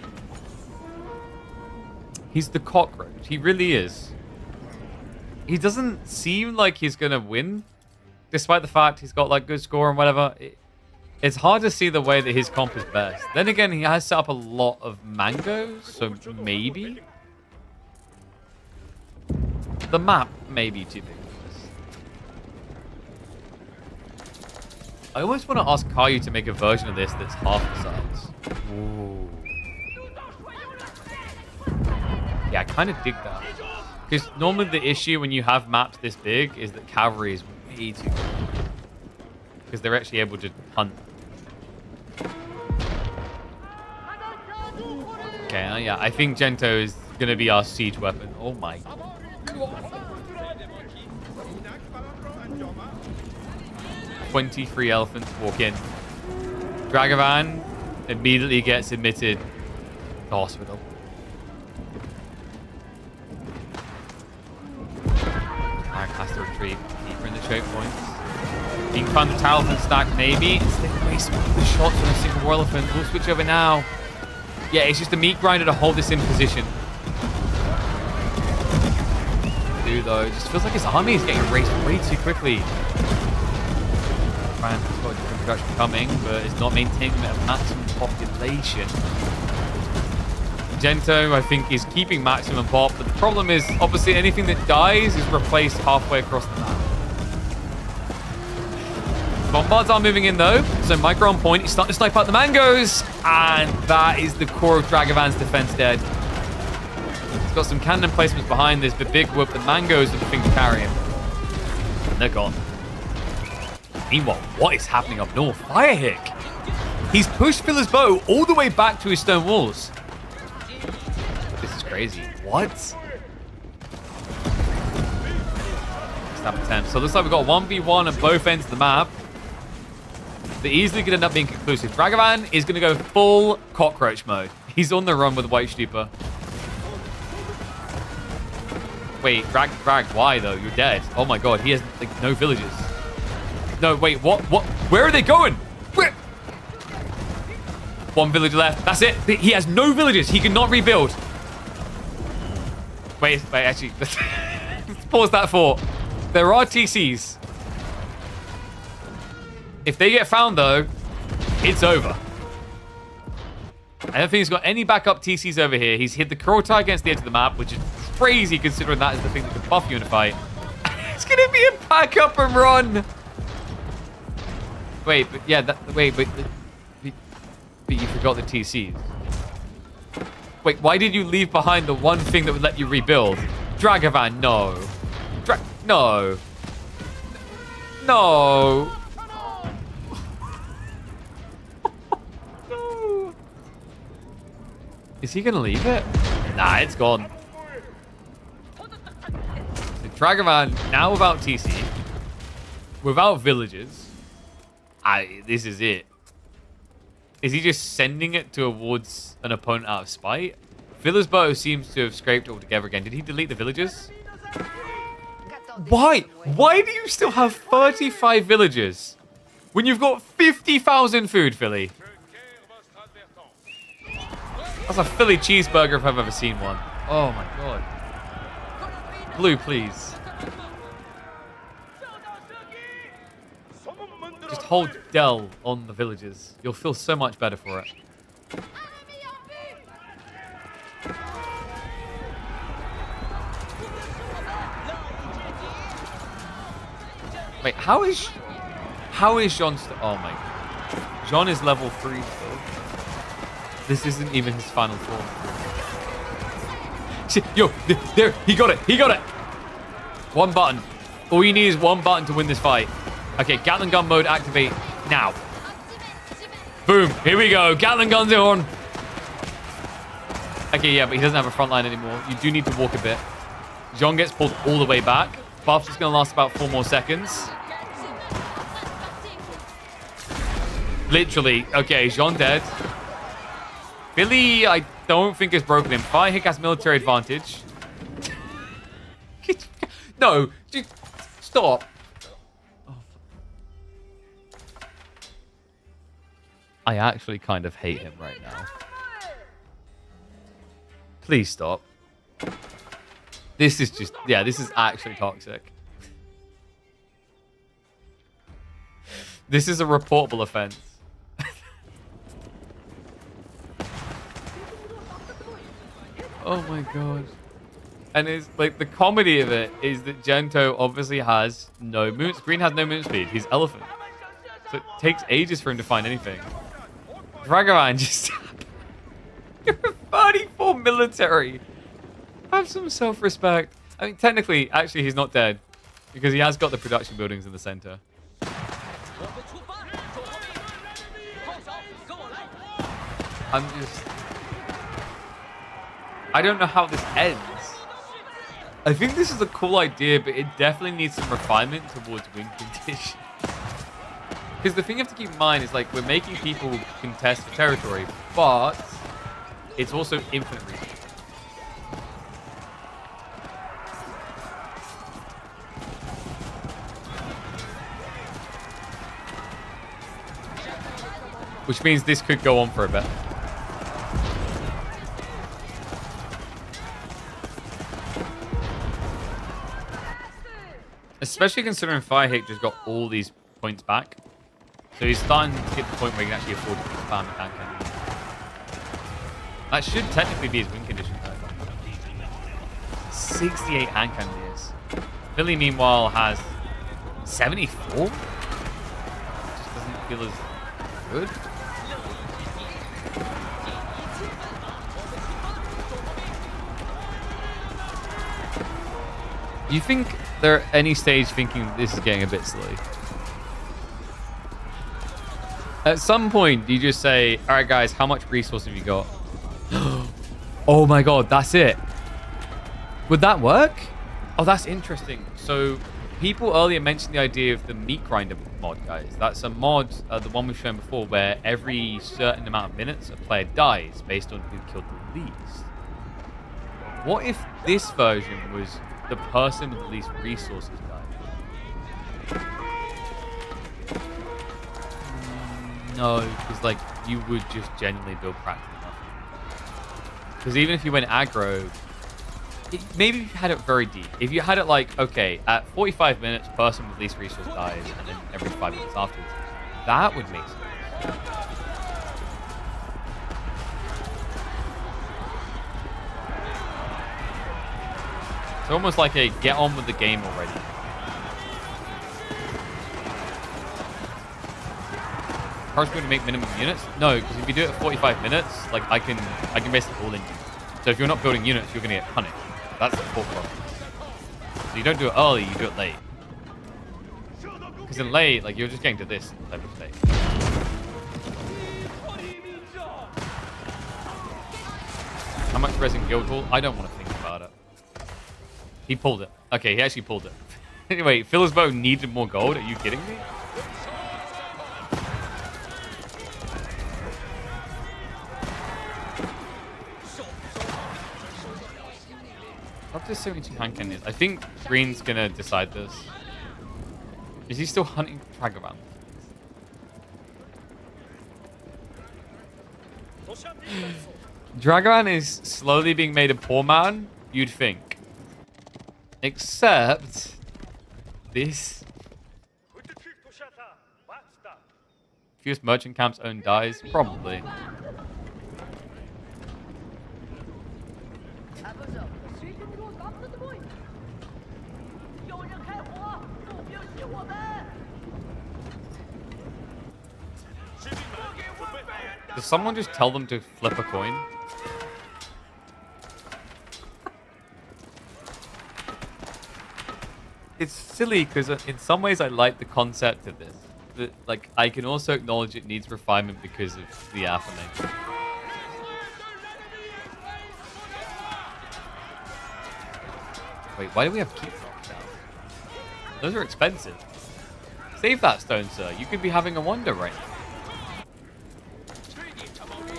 Speaker 1: He's the cockroach. He really is. He doesn't seem like he's going to win, despite the fact he's got like good score and whatever. It's hard to see the way that his comp is best. Then again, he has set up a lot of mangoes, so maybe. The map may be too big. I almost want to ask Caillou to make a version of this that's half the size. Ooh. Yeah, I kind of dig that. Because normally the issue when you have maps this big is that cavalry is way too big. Because they're actually able to hunt. Okay, yeah, I think Gento is going to be our siege weapon. Oh my god. 23 elephants walk in. Dragavan immediately gets admitted to hospital. Has to retreat. Deeper in the choke points. Being found the Talisman stack, maybe. Instead waste the shots on a single War Elephant. We'll switch over now. Yeah, it's just a meat grinder to hold this in position. Dude, though, it just feels like his army is getting erased way too quickly. France has got a different production coming, but it's not maintaining at maximum population. Gento, I think, is keeping maximum pop, but the problem is, obviously, anything that dies is replaced halfway across the map. Bombards are moving in, though, so Micro on point. He's starting to snipe out the mangoes, and that is the core of Dragavan's defense dead. He's got some cannon placements behind this, but big whoop, the mangoes are the thing to carry him. And they're gone. Meanwhile, what is happening up north? Firehick! He's pushed Filler's bow all the way back to his stone walls. This is crazy. What? Snap attempt. So it looks like we've got 1v1 at both ends of the map. They easily could end up being conclusive. Dragavan is going to go full cockroach mode. He's on the run with White Stupa. Wait, Drag, why though? You're dead. Oh my god, he has like no villages. No, wait, what? Where are they going? Where? One village left. That's it. He has no villages. He cannot rebuild. Wait, actually, let's pause that thought. There are TCs. If they get found, though, it's over. I don't think he's got any backup TCs over here. He's hit the Kurota against the edge of the map, which is crazy considering that is the thing that can buff you in a fight. It's going to be a pack up and run. Wait, but yeah, but you forgot the TCs. Wait, why did you leave behind the one thing that would let you rebuild? Dragavan, no. No. No. No. Is he gonna leave it? Nah, it's gone. So Dragavan, now without TC, without villages. This is it. Is he just sending it towards an opponent out of spite? Filler's bow seems to have scraped it all together again. Did he delete the villages? Why? Why do you still have 35 villages when you've got 50,000 food, Philly? That's a Philly cheeseburger if I've ever seen one. Oh my god. Blue, please. Just hold Del on the villages. You'll feel so much better for it. Wait, how is Jean? Oh my god, Jean is level 3 though. This isn't even his final form. Yo, there, he got it. He got it. One button. All you need is one button to win this fight. Okay, Gatling gun mode activate now. Boom. Here we go. Gatling guns are on. Okay, yeah, but he doesn't have a front line anymore. You do need to walk a bit. Jean gets pulled all the way back. Buff is going to last about 4 more seconds. Literally. Okay, Jean dead. Billy, I don't think has broken him. Firehick has military advantage. No, just stop. I actually kind of hate him right now. Please stop. This is just, yeah, this is actually toxic. This is a reportable offense. Oh my god. And it's like the comedy of it is that Gento obviously has no movement. Green has no movement speed. He's elephant. So it takes ages for him to find anything. Dragavan just... You're 34 military. Have some self-respect. I mean, technically, actually, he's not dead. Because he has got the production buildings in the center. I'm just... I don't know how this ends. I think this is a cool idea, but it definitely needs some refinement towards win condition. Because the thing you have to keep in mind is, like, we're making people contest for territory, but it's also infinite reach. which means this could go on for a bit. Especially considering Firehate just got all these points back. So he's starting to get to the point where he can actually afford to spam the hand cannon. That should technically be his win condition though. 68 hand cannons. Philly, meanwhile, has 74? Just doesn't feel as good. Do you think they're at any stage thinking this is getting a bit silly? At some point, do you just say, all right, guys, how much resource have you got? Oh my God, that's it. Would that work? Oh, that's interesting. So people earlier mentioned the idea of the meat grinder mod, guys. That's a mod, the one we've shown before, where every certain amount of minutes a player dies based on who killed the least. What if this version was the person with the least resources died? No, because like you would just genuinely build practically nothing. Because even if you went aggro, maybe if you had it very deep. If you had it like, okay, at 45 minutes, person with least resource dies, and then every 5 minutes afterwards, that would make sense. It's almost like a get on with the game already. First, going to make minimum units? No, because if you do it at 45 minutes, like I can basically all in you. So if you're not building units, you're going to get punished. That's the thought process. So you don't do it early, you do it late. Because in late, like you're just getting to this type of state. How much res in Guildhall? I don't want to think about it. He pulled it. Okay, he actually pulled it. Anyway, Philsbo needed more gold. Are you kidding me? Up to 72 hand cannons. I think Green's gonna decide this. Is he still hunting Dragavan? Dragavan is slowly being made a poor man, you'd think. Except this. Fewest merchant camps own dies? Probably. Does someone just tell them to flip a coin? It's silly because in some ways I like the concept of this. But, like, I can also acknowledge it needs refinement because of the affirmation. Wait, why do we have keep drops now? Those are expensive. Save that stone, sir. You could be having a wonder right now.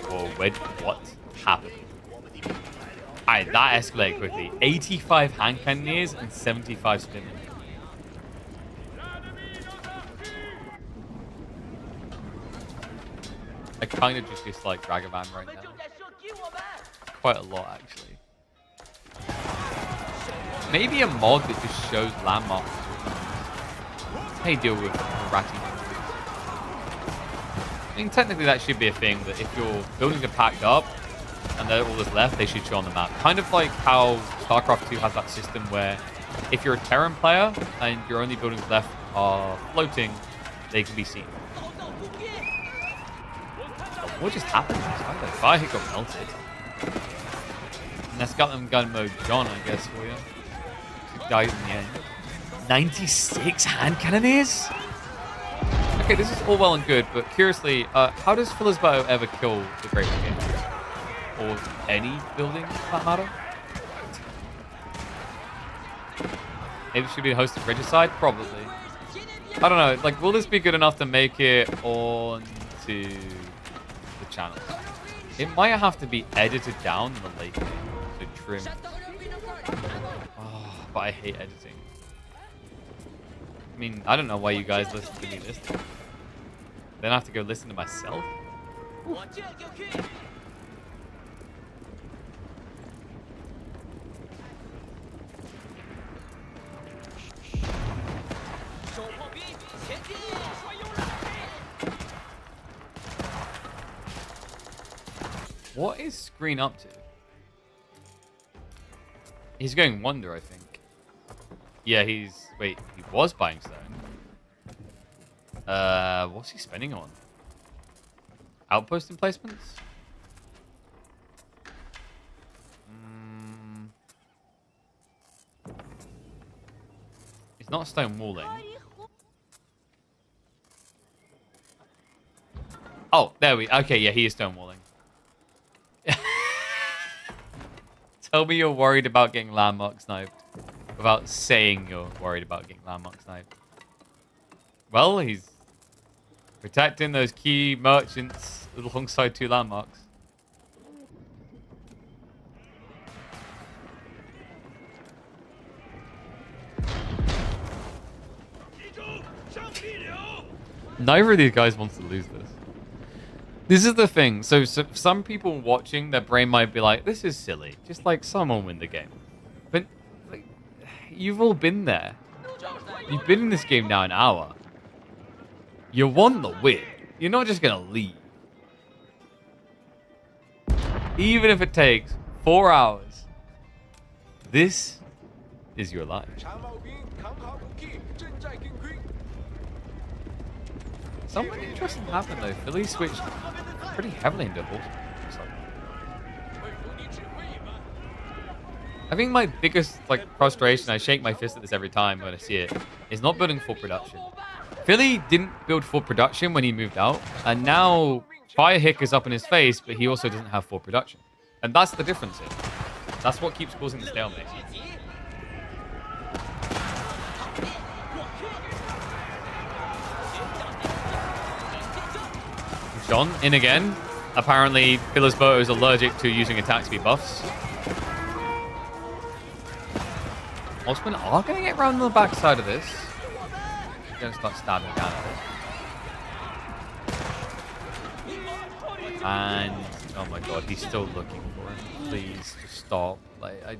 Speaker 1: Whoa, what happened? Alright, that escalated quickly. 85 hand cannoneers and 75 spinning. I kind of just dislike Dragavan right now. Quite a lot, actually. Maybe a mod that just shows landmarks. Hey, deal with ratty. I mean, technically that should be a thing, that if your buildings are packed up and they're all that's left, they should show on the map. Kind of like how StarCraft 2 has that system where if you're a Terran player and your only buildings left are floating, they can be seen. What just happened? Firehate got melted. And that's got them gun mode John, I guess, for you. He died in the end. 96 hand cannoneers? Okay, this is all well and good, but curiously, how does Philsbo ever kill the Great Brigade? Or any building, for that matter? Maybe it should be hosted Regicide? Probably. I don't know, like, will this be good enough to make it onto the channel? It might have to be edited down in the late game, so trim. Oh, but I hate editing. I mean, I don't know why you guys listen to me this time. Then I have to go listen to myself?
Speaker 2: 我这就去。手炮兵前进！我有了。
Speaker 1: What is Screen up to? He's going Wonder, I think. Yeah, he's... Wait, he was buying stone. What's he spending on? Outpost emplacements? He's not stone walling. Oh, there we... Okay, yeah, he is stone walling. Tell me you're worried about getting landmark sniped without saying you're worried about getting landmark sniped. Well, he's protecting those key merchants alongside 2 landmarks. Neither of these guys wants to lose this. This is the thing. So some people watching, their brain might be like, this is silly. Just like someone win the game. But like, you've all been there. You've been in this game now an hour. You want the win. You're not just going to leave. Even if it takes 4 hours. This is your life. Something interesting happened though. Philly switched pretty heavily into horse. I think my biggest frustration, I shake my fist at this every time when I see it, is not building full production. Philly didn't build full production when he moved out, and now Firehick is up in his face, but he also doesn't have full production. And that's the difference here. That's what keeps causing the stalemate. John in again. Apparently, Philosboto is allergic to using attack speed buffs. Osman are going to get around the backside of this. He's going to start stabbing down at it. And, oh my god, he's still looking for him. Please, just stop. Like, I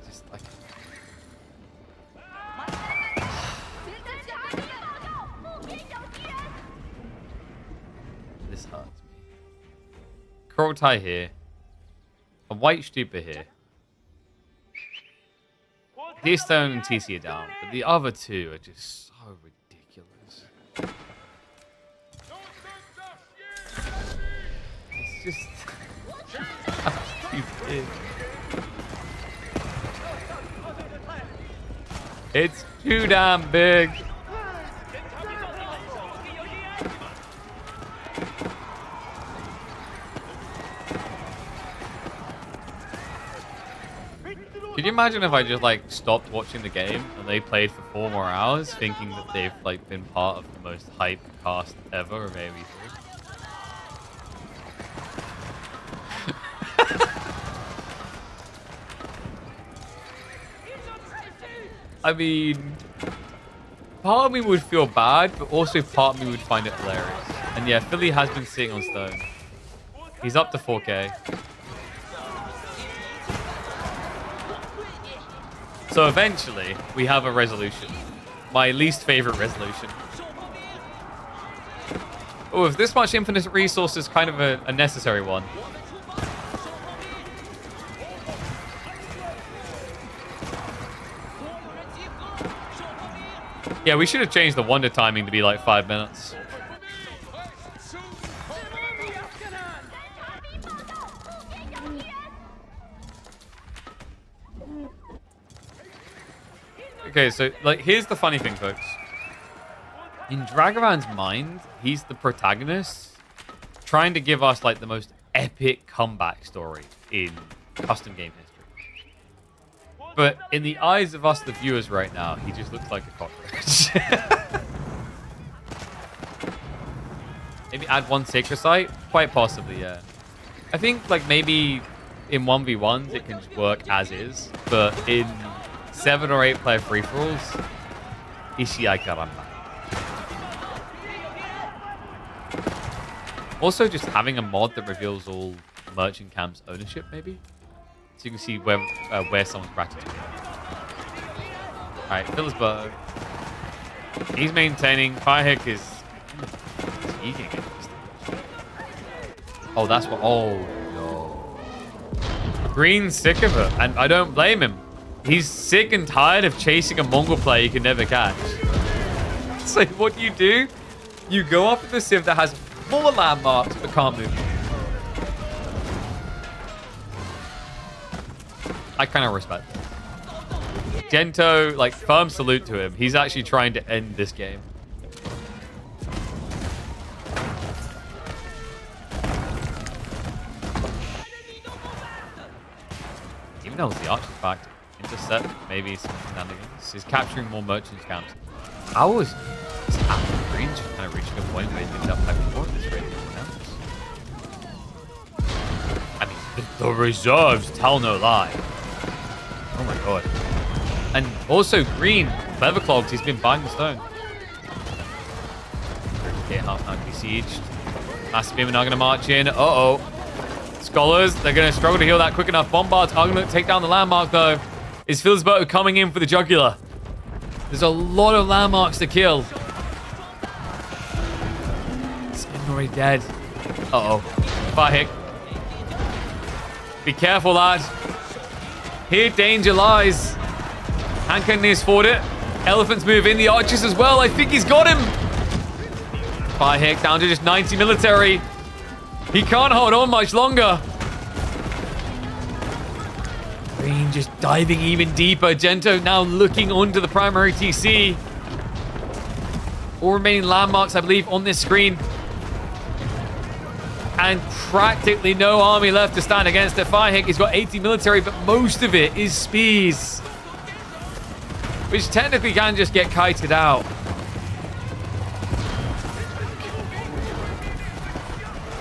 Speaker 1: This hurts me. Kurultai here. A white Stupa here. Keystone and TC are down, but the other 2 are just so ridiculous. It's just... stupid. It's too damn big. Could you imagine if I just stopped watching the game and they played for 4 more hours, thinking that they've been part of the most hyped cast ever of AoE3? I mean, part of me would feel bad, but also part of me would find it hilarious. And yeah, Philly has been sitting on stone. He's up to 4k. So eventually, we have a resolution. My least favorite resolution. Oh, if this much infinite resource is kind of a necessary one. Yeah, we should have changed the wonder timing to be 5 minutes. Okay, so here's the funny thing, folks. In Dragavan's mind, he's the protagonist, trying to give us the most epic comeback story in custom game history. But in the eyes of us, the viewers, right now, he just looks like a cockroach. Maybe add 1 sacred site? Quite possibly, yeah. I think maybe in 1v1s it can just work as is, but in 7 or 8 player free-for-alls, Ishii caramba. Also, just having a mod that reveals all merchant camps ownership, maybe? So you can see where someone's gratitude. Alright, Philipsburg. He's maintaining. Firehawk is eating it. Oh, that's what. Oh, no. Green's sick of it, and I don't blame him. He's sick and tired of chasing a Mongol player you can never catch. So what do? You go after the Civ that has more landmarks but can't move. I kind of respect it. Gento, like, firm salute to him. He's actually trying to end this game. Even though the Archer's back to intercept, maybe some shenanigans. He's capturing more merchants camps. I was after Green just kind of reaching a point where he picked up like more of this rate than anyone else. I mean, the reserves tell no lie. Oh my god. And also Green, Clever Clogged, he's been buying the stone. Okay, half now besieged. Massive Beam are now going to march in. Uh-oh. Scholars, they're going to struggle to heal that quick enough. Bombards are going to take down the landmark, though. Is Philipsburg coming in for the jugular? There's a lot of landmarks to kill. Spin already dead. Uh-oh. Firehawk. Be careful, lad. Here danger lies. Hanka nears fought it. Elephants move in. The archers as well. I think he's got him. Firehawk down to just 90 military. He can't hold on much longer. Green just diving even deeper. Gento now looking onto the primary TC. All remaining landmarks, I believe, on this screen. And practically no army left to stand against it. Firehawk, he's got 80 military, but most of it is spears. Which technically can just get kited out.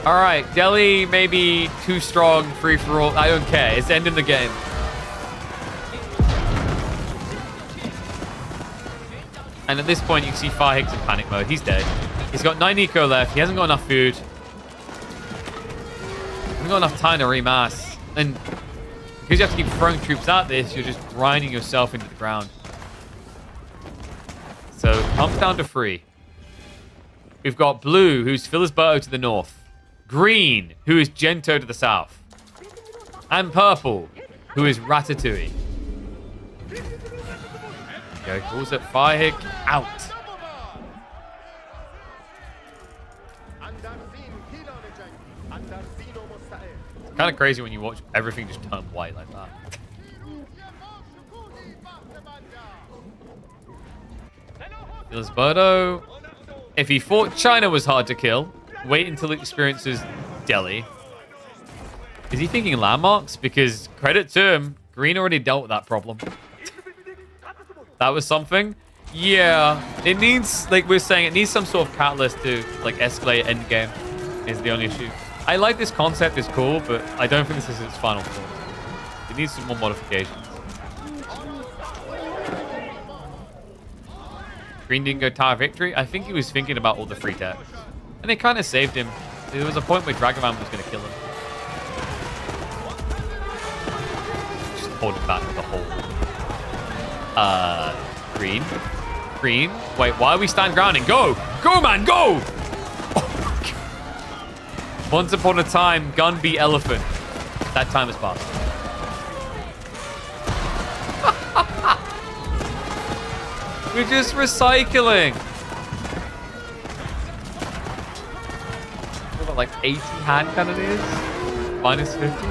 Speaker 1: All right, Delhi may be too strong, free for all. I don't care. It's ending the game. And at this point, you can see Firehawk's in panic mode. He's dead. He's got 9 eco left. He hasn't got enough food. He hasn't got enough time to remass. And because you have to keep throwing troops at this, you're just grinding yourself into the ground. So, comes down to 3. We've got Blue, who's Philipsburg to the north. Green, who is Gento to the south. And Purple, who is Ratatouille. Okay, calls it Firehawk out. It's kind of crazy when you watch everything just turn white like that. Philipsburg, if he thought China was hard to kill, wait until he experiences Delhi. Is he thinking landmarks? Because credit to him, Green already dealt with that problem. That was something. Yeah, it needs, like we're saying, it needs some sort of catalyst to like escalate endgame. Is the only issue. I like this concept, it's cool, but I don't think this is its final form. It needs some more modifications. Green didn't go Tower Victory. I think he was thinking about all the free tech. And they kind of saved him. There was a point where Dragoman was going to kill him. Just hold him back with the whole. Green. Green. Wait, why are we stand grounding? Go! Go, man, go! Oh, once upon a time, gun beat elephant. That time has passed. We're just recycling. What about like 80 hand cannoneers? Minus 50?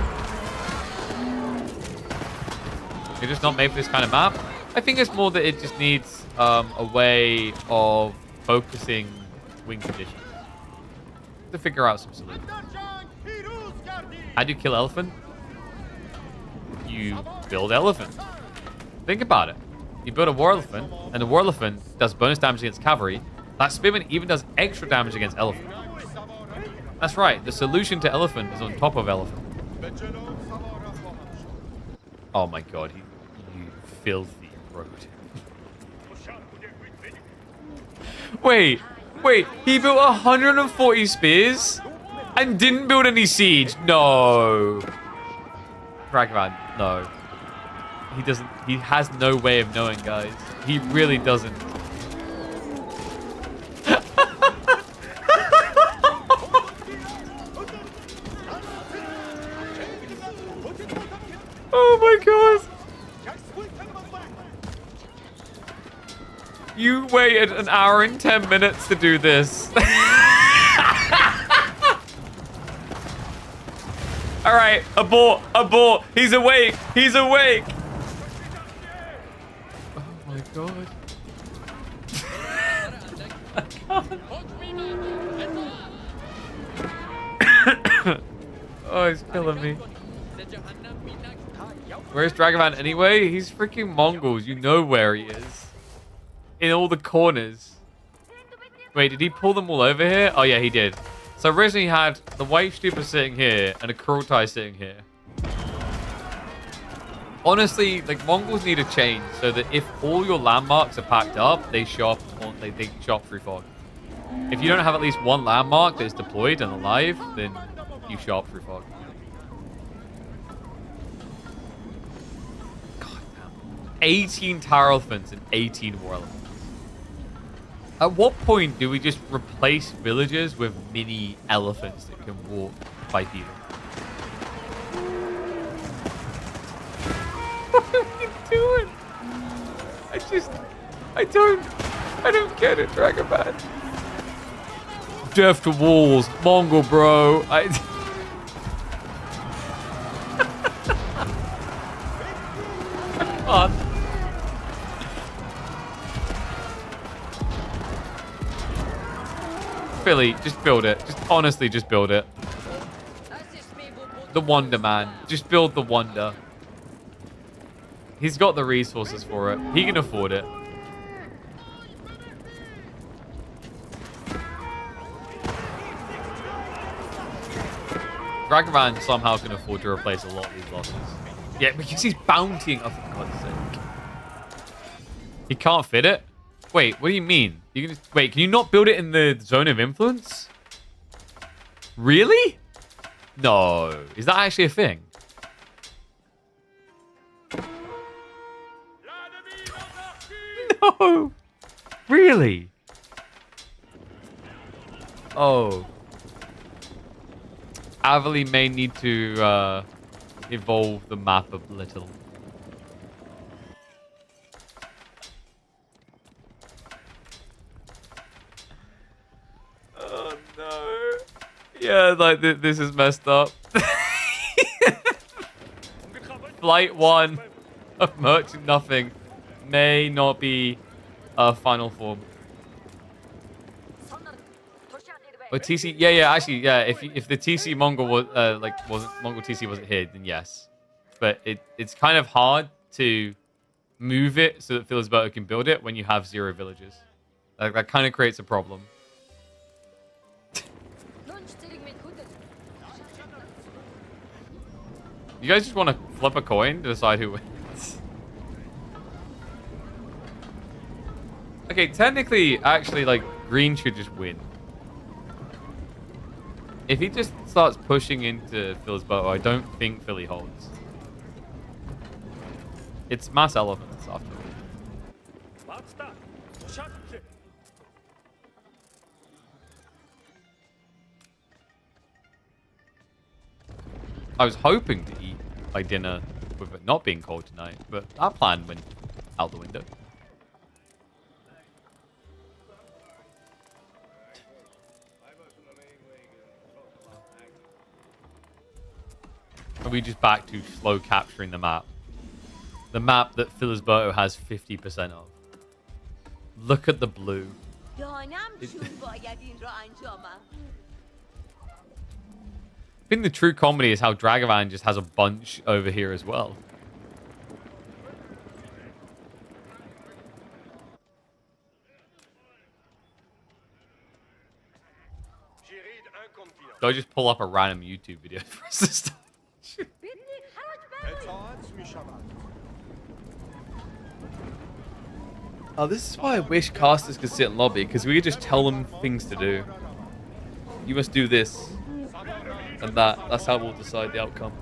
Speaker 1: You're just not made for this kind of map? I think it's more that it just needs a way of focusing wing conditions. To figure out some solutions. How do you kill elephant? You build elephant. Think about it. You build a war elephant, and the war elephant does bonus damage against cavalry. That spearman even does extra damage against elephant. That's right. The solution to elephant is on top of elephant. Oh my god, you filthy road. Wait, he built 140 spears? And didn't build any siege. No. Dragavan, no. He doesn't. He has no way of knowing, guys. He really doesn't. Oh my god. You waited an hour and 10 minutes to do this. All right, abort, abort. He's awake. He's awake. Oh my god. I can't. Oh, he's killing me. Where's Dragavan anyway? He's freaking Mongols. You know where he is. In all the corners. Wait, did he pull them all over here? Oh, yeah, he did. So originally he had the White Stupa sitting here and a Kurultai sitting here. Honestly, like, Mongols need a change so that if all your landmarks are packed up, they show up, they show up through fog. If you don't have at least one landmark that is deployed and alive, then you show up through fog. God damn. 18 tower elephants and 18 war elephants. At what point do we just replace villagers with mini elephants that can walk by people? What are we doing? I don't get it, Dragavan. Death to walls, Mongol bro. Come on. Philly, just build it. Just honestly, just build it. The Wonder Man. Just build the Wonder. He's got the resources for it. He can afford it. Dragavan somehow can afford to replace a lot of these losses. Yeah, because he's bountying. Oh, for God's sake. He can't fit it? Wait, what do you mean? You can just, wait, can you not build it in the zone of influence? Really? No. Is that actually a thing? No. Really? Oh. Avali may need to evolve the map a little. Oh no. Yeah, like this is messed up. Flight 1 of Merchant Nothing may not be a final form. But TC, yeah, actually, yeah. If the TC Mongol was Mongol TC wasn't here, then yes. But it's kind of hard to move it so that Philisberto can build it when you have 0 villages. Like, that kind of creates a problem. You guys just want to flip a coin to decide who wins? Okay, technically, actually, like, green should just win. If he just starts pushing into Philisberto, I don't think Philly holds. It's mass elephants after all. I was hoping to eat my dinner with it not being cold tonight, but that plan went out the window. Are we just back to slow capturing the map? The map that Philisberto has 50% of. Look at the blue. I think the true comedy is how Dragavan just has a bunch over here as well. Do I just pull up a random YouTube video for us to start? Oh, this is why I wish casters could sit in lobby, because we could just tell them things to do. You must do this. And that's how we'll decide the outcome.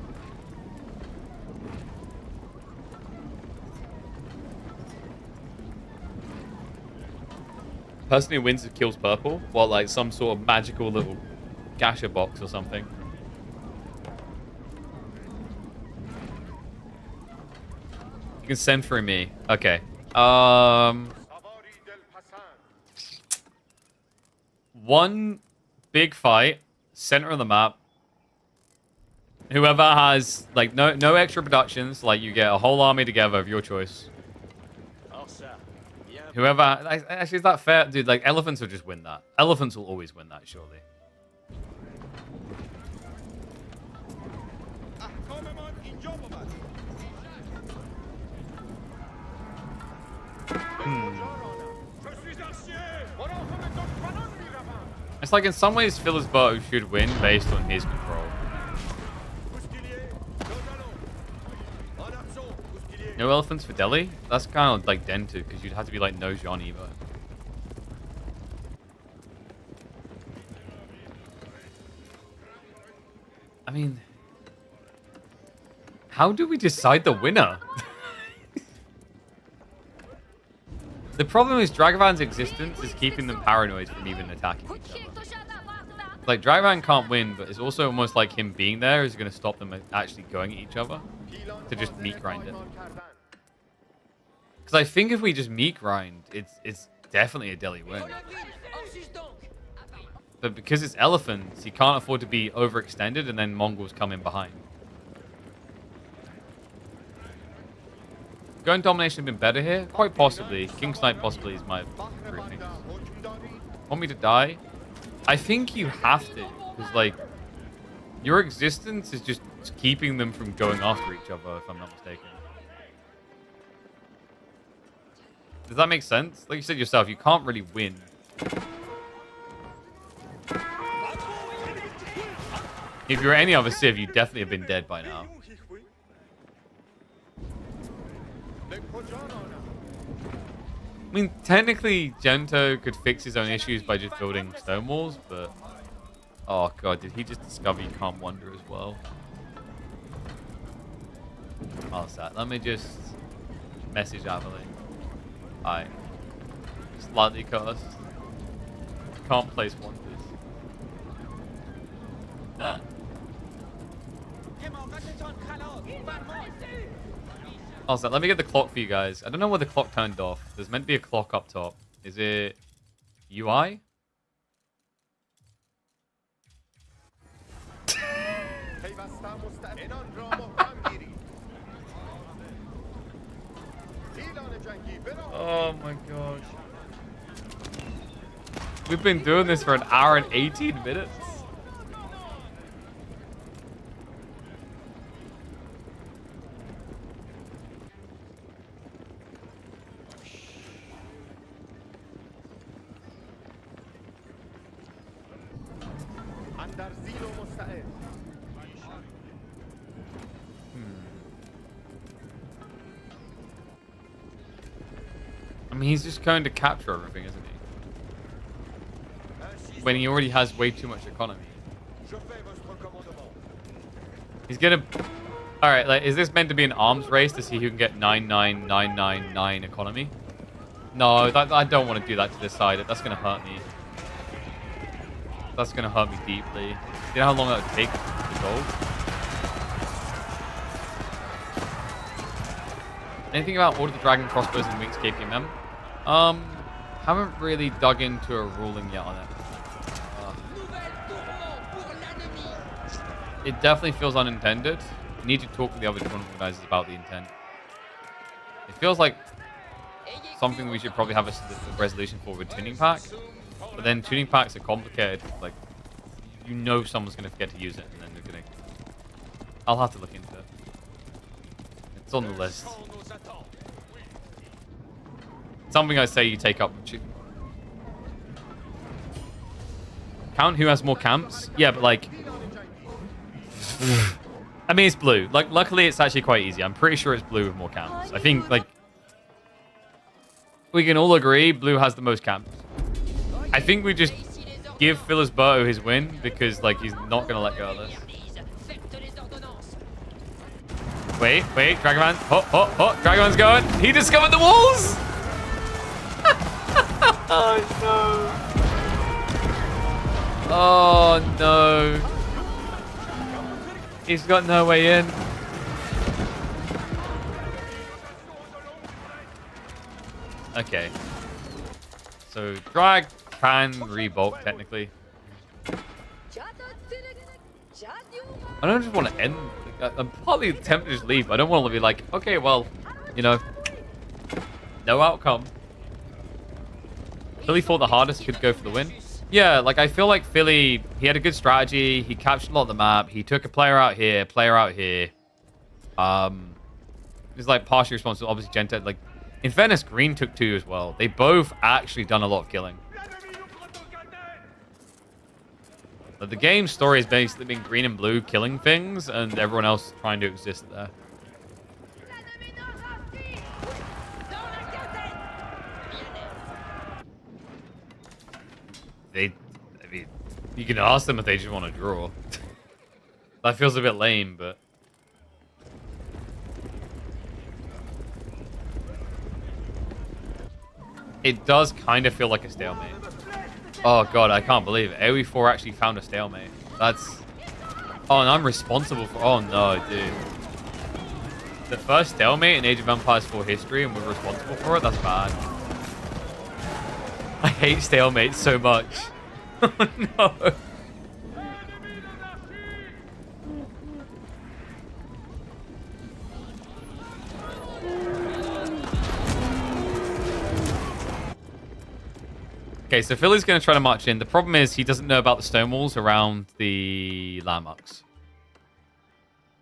Speaker 1: Person who wins kills purple, while like some sort of magical little gacha box or something. You can send through me. Okay. One big fight, center of the map. Whoever has like no extra productions, like you get a whole army together of your choice. Whoever actually, is that fair, dude? Like elephants will just win that. Elephants will always win that, surely. It's like in some ways Philosberto should win based on his control. No elephants for Delhi? That's kind of like dented because you'd have to be like no Jean Evo. I mean, how do we decide the winner? The problem is Dragavan's existence is keeping them paranoid from even attacking each other. Like, Dragavan can't win, but it's also almost like him being there is going to stop them actually going at each other to just meat grind it. Because I think if we just meat grind, it's definitely a Delhi win. But because it's elephants, he can't afford to be overextended and then Mongols come in behind. Going domination have been better here? Quite possibly. King Snipe possibly is my briefing. Want me to die? I think you have to. Because, like, your existence is just keeping them from going after each other, if I'm not mistaken. Does that make sense? Like you said yourself, you can't really win. If you're any other Civ, you'd definitely have been dead by now. I mean, technically, Gento could fix his own issues by just building stone walls, but... Oh, God, did he just discover you can't wander as well? How's that? Let me just message Abilene. Hi. Slightly cursed. Can't place wonders. Also, let me get the clock for you guys. I don't know why the clock turned off. There's meant to be a clock up top. Is it UI? Oh my gosh. We've been doing this for an hour and 18 minutes. I mean, he's just going to capture everything, isn't he? When he already has way too much economy. He's gonna... Alright, like, is this meant to be an arms race to see who can get 99999 economy? No, I don't want to do that to this side. That's gonna hurt me. That's gonna hurt me deeply. You know how long that would take to gold? Anything about Order of the Dragon crossbows and wings KPMM? Haven't really dug into a ruling yet on it. It definitely feels unintended. You need to talk to the other organizers about the intent. It feels like something we should probably have a resolution for with tuning pack. But then tuning packs are complicated. Like, you know someone's going to forget to use it, and then they're going to... I'll have to look into it. It's on the list. Something I say you take up. Count who has more camps? Yeah, but like... I mean, it's blue. Like, luckily, it's actually quite easy. I'm pretty sure it's blue with more camps. I think, like... We can all agree blue has the most camps. I think we just give Philosberto his win because, like, he's not going to let go of this. Wait. Dragonman. Oh. Dragonman's going. He discovered the walls. Oh, no. Oh, no. He's got no way in. Okay. So, Drag can re-bulk, technically. I don't just want to end. I'm partly tempted to just leave. I don't want to be like, okay, well, you know, no outcome. Philly thought the hardest could go for the win. Yeah, like I feel like Philly, he had a good strategy. He captured a lot of the map. He took a player out here, He's like partially responsible. Obviously, Genta, like, in fairness, Green took 2 as well. They both actually done a lot of killing. But the game's story has basically been Green and Blue killing things, and everyone else trying to exist there. I mean, you can ask them if they just want to draw. That feels a bit lame, but... It does kind of feel like a stalemate. Oh god, I can't believe it. AoE4 actually found a stalemate. That's... Oh, and I'm responsible for... Oh no, dude. The first stalemate in Age of Empires 4 history, and we're responsible for it? That's bad. I hate stalemates so much. Oh no. Okay, so Philly's going to try to march in. The problem is he doesn't know about the stone walls around the landmarks.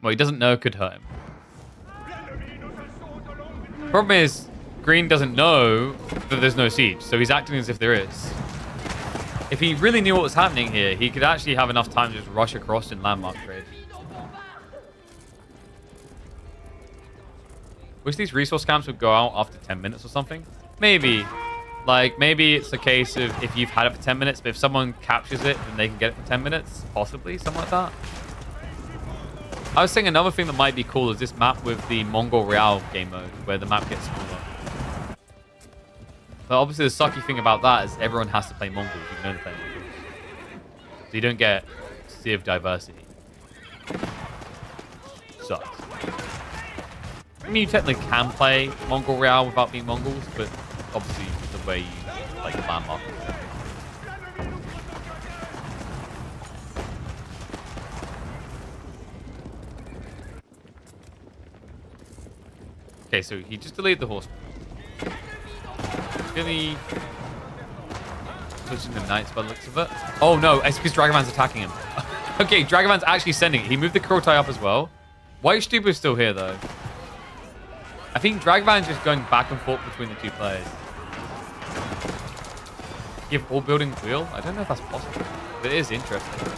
Speaker 1: Well, he doesn't know could hurt him. Problem is, Green doesn't know that there's no siege, so he's acting as if there is. If he really knew what was happening here, he could actually have enough time to just rush across in landmark trade. Wish these resource camps would go out after 10 minutes or something. Maybe. Like, maybe it's a case of if you've had it for 10 minutes, but if someone captures it, then they can get it for 10 minutes. Possibly, something like that. I was saying another thing that might be cool is this map with the Mongol Real game mode, where the map gets smaller. But obviously the sucky thing about that is everyone has to play Mongols. You can only play Mongols. So you don't get Civ diversity. Sucks. I mean, you technically can play Mongol Real without being Mongols, but obviously the way you like landmark. Okay, so he just deleted the horse. Really pushing the knights by the looks of it. Oh no, it's because Dragonman's attacking him. Okay, Dragonman's actually sending it. He moved the Kurotai up as well. White Stupa is still here though. I think Dragonman's just going back and forth between the two players. Give all buildings wheel? I don't know if that's possible, but it is interesting.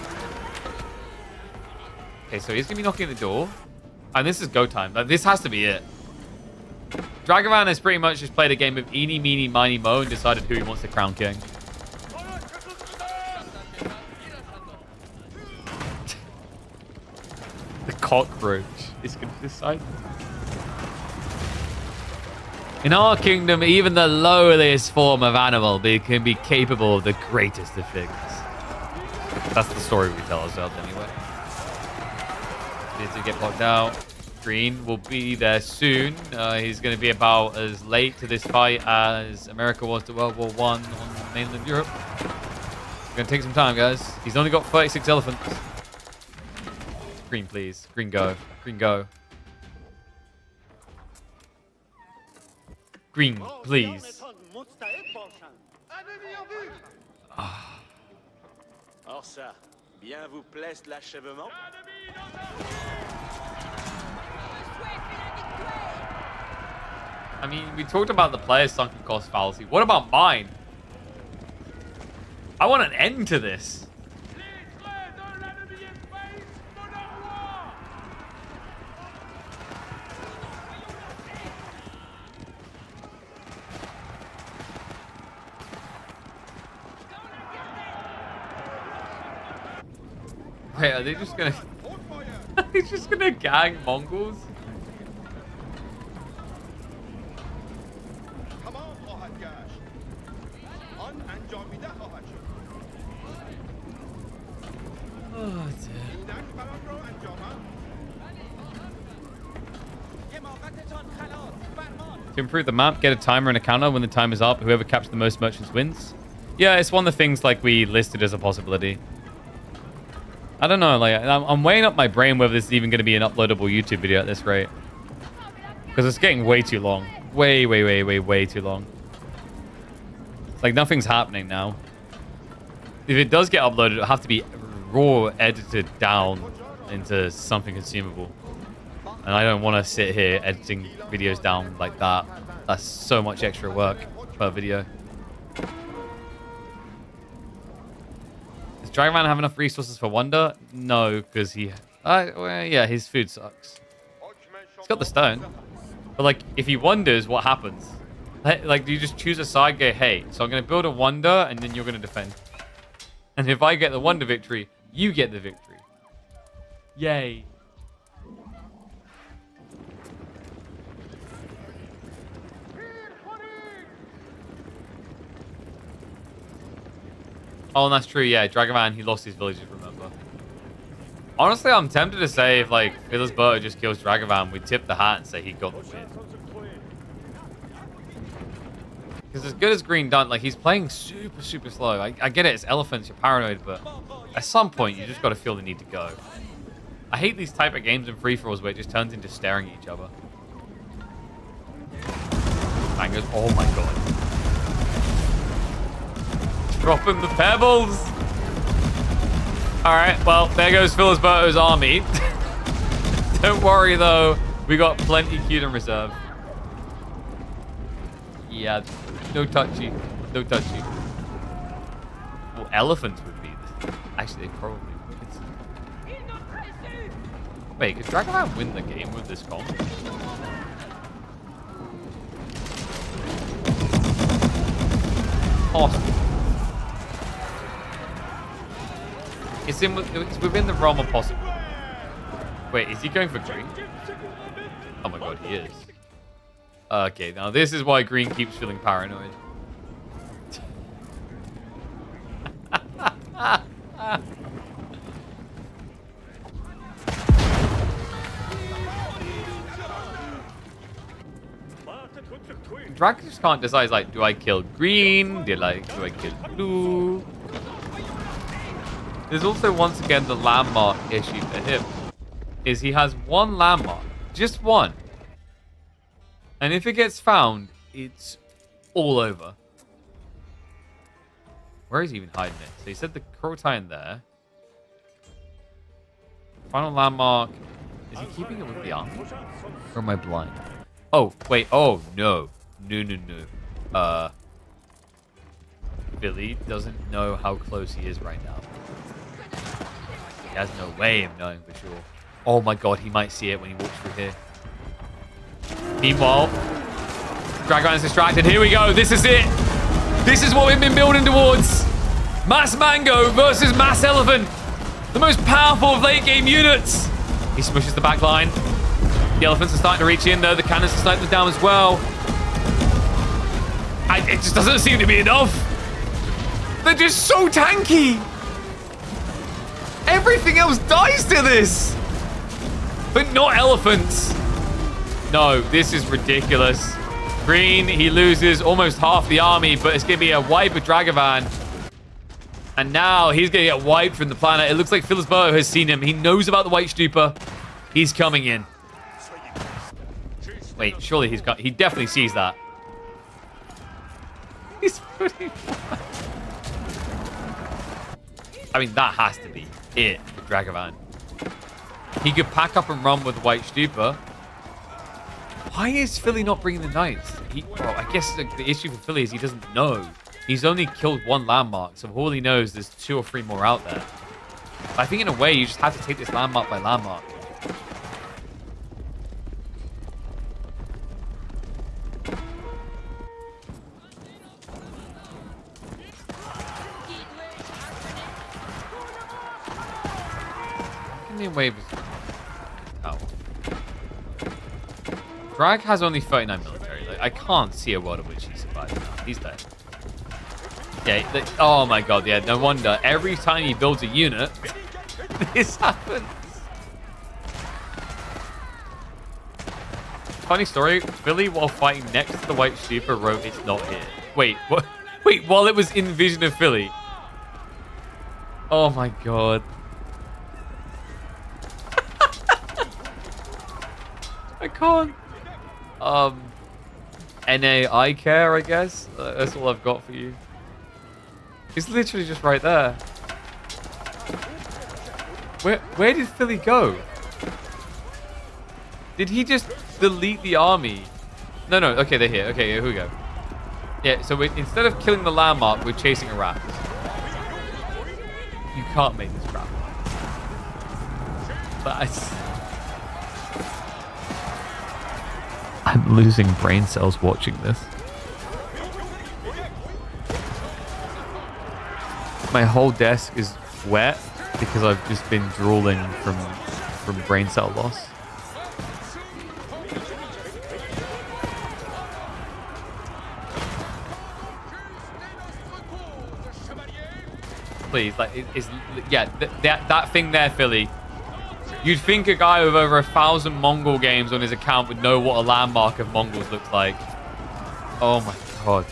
Speaker 1: Okay, so he's gonna be knocking at the door. And this is go time. Like, this has to be it. Dragonman has pretty much just played a game of eeny, meeny, miny, mo and decided who he wants to crown king. The cockroach is going to decide. In our kingdom, even the lowliest form of animal can be capable of the greatest of things. That's the story we tell ourselves anyway. Need to get blocked out. Green will be there soon. He's going to be about as late to this fight as America was to World War I on mainland Europe. It's going to take some time, guys. He's only got 36 elephants. Green, please. Green, go. Green, go. Green, please.
Speaker 3: Or ça, bien vous plaise l'achèvement?
Speaker 1: I mean, we talked about the player's sunken cost fallacy. What about mine? I want an end to this. Wait, are they just gonna... Are they just gonna gang Mongols? To improve the map, get a timer and a counter. When the time is up, whoever captures the most merchants wins. Yeah, it's one of the things like we listed as a possibility. I don't know, like I'm weighing up my brain whether this is even going to be an uploadable YouTube video at this rate. Because it's getting way too long. Way too long. Like nothing's happening now. If it does get uploaded, it'll have to be raw edited down into something consumable. And I don't want to sit here editing videos down like that. That's so much extra work per video. Does Dragonman have enough resources for Wonder? No, because he... well, yeah, his food sucks. He's got the stone. But, like, if he wonders, what happens? Like, do you just choose a side, go, hey, so I'm going to build a Wonder, and then you're going to defend. And if I get the Wonder victory, you get the victory. Yay. Oh, and that's true, yeah. Dragonman, he lost his villages, remember. Honestly, I'm tempted to say if, like, Philosberto just kills Dragonman, we tip the hat and say he got the win. Because as good as Green done, like, he's playing super slow. I get it, it's elephants, you're paranoid, but at some point, you just got to feel the need to go. I hate these type of games in free-for-alls where it just turns into staring at each other. Bangers, oh my god. Dropping the pebbles. Alright, well, there goes Philosberto's army. Don't worry, though. We got plenty queued in reserve. Yeah, no touchy. No touchy. Well, elephants would be... Actually, they probably would. Wait, could Dragonman win the game with this comp? Awesome. It's within the realm of possible. Wait, is he going for green? Oh my god, he is. Okay, now this is why green keeps feeling paranoid. Drag just can't decide, like, do I kill green? Do I kill blue? There's also, once again, the landmark issue for him. Is he has one landmark. Just one. And if it gets found, it's all over. Where is he even hiding it? So he said the Crotai in there. Final landmark. Is he keeping it with the army? Or am I blind? Oh, wait. Oh, no. No. Billy doesn't know how close he is right now. He has no way of knowing for sure. Oh my god, he might see it when he walks through here. Meanwhile, Dragon's distracted. Here we go. This is it. This is what we've been building towards. Mass Mango versus Mass Elephant. The most powerful of late game units. He smushes the back line. The elephants are starting to reach in though. The cannons are sniping down as well. It just doesn't seem to be enough. They're just so tanky. Everything else dies to this. But not elephants. No, this is ridiculous. Green, he loses almost half the army, but it's going to be a wipe with Dragovan. And now he's going to get wiped from the planet. It looks like Philosberto has seen him. He knows about the White Stupa. He's coming in. Wait, surely he's got... He definitely sees that. He's putting... I mean, that has to be it for Dragovan. He could pack up and run with the White Stupa. Why is Philly not bringing the knights? Well, I guess the issue for Philly is he doesn't know. He's only killed one landmark, so all he knows there's 2 or 3 more out there. I think in a way, you just have to take this landmark by landmark. Wave is... Oh. Drag has only 39 military. Like, I can't see a world in which he survives now. He's dead. Yeah, oh my god, yeah, no wonder. Every time he builds a unit, this happens. Funny story, Philly, while fighting next to the White Stupa, wrote it's not here. Wait, what? Wait, while it was in Vision of Philly. Oh my god. I can't. NA I care, I guess. That's all I've got for you. It's literally just right there. Where did Philly go? Did he just delete the army? No, okay, they're here. Okay, here we go. Yeah, so instead of killing the landmark, we're chasing a rat. You can't make this crap. I'm losing brain cells watching this. My whole desk is wet because I've just been drooling from brain cell loss. Please, like, that thing there, Philly. You'd think a guy with over 1,000 Mongol games on his account would know what a landmark of Mongols looks like. Oh my god.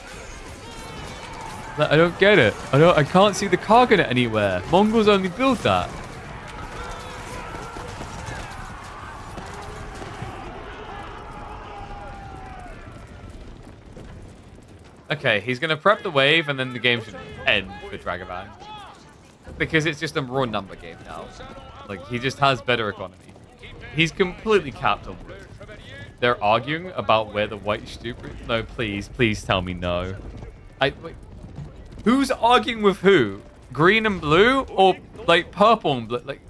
Speaker 1: I don't get it. I can't see the Karganet anywhere. Mongols only built that. Okay, he's gonna prep the wave and then the game should end for Dragavan. Because it's just a raw number game now. Like, he just has better economy. He's completely capped on blue. They're arguing about where the White Stupa is. No, please tell me no. Wait. Who's arguing with who? Green and blue? Or, like, purple and blue? Like,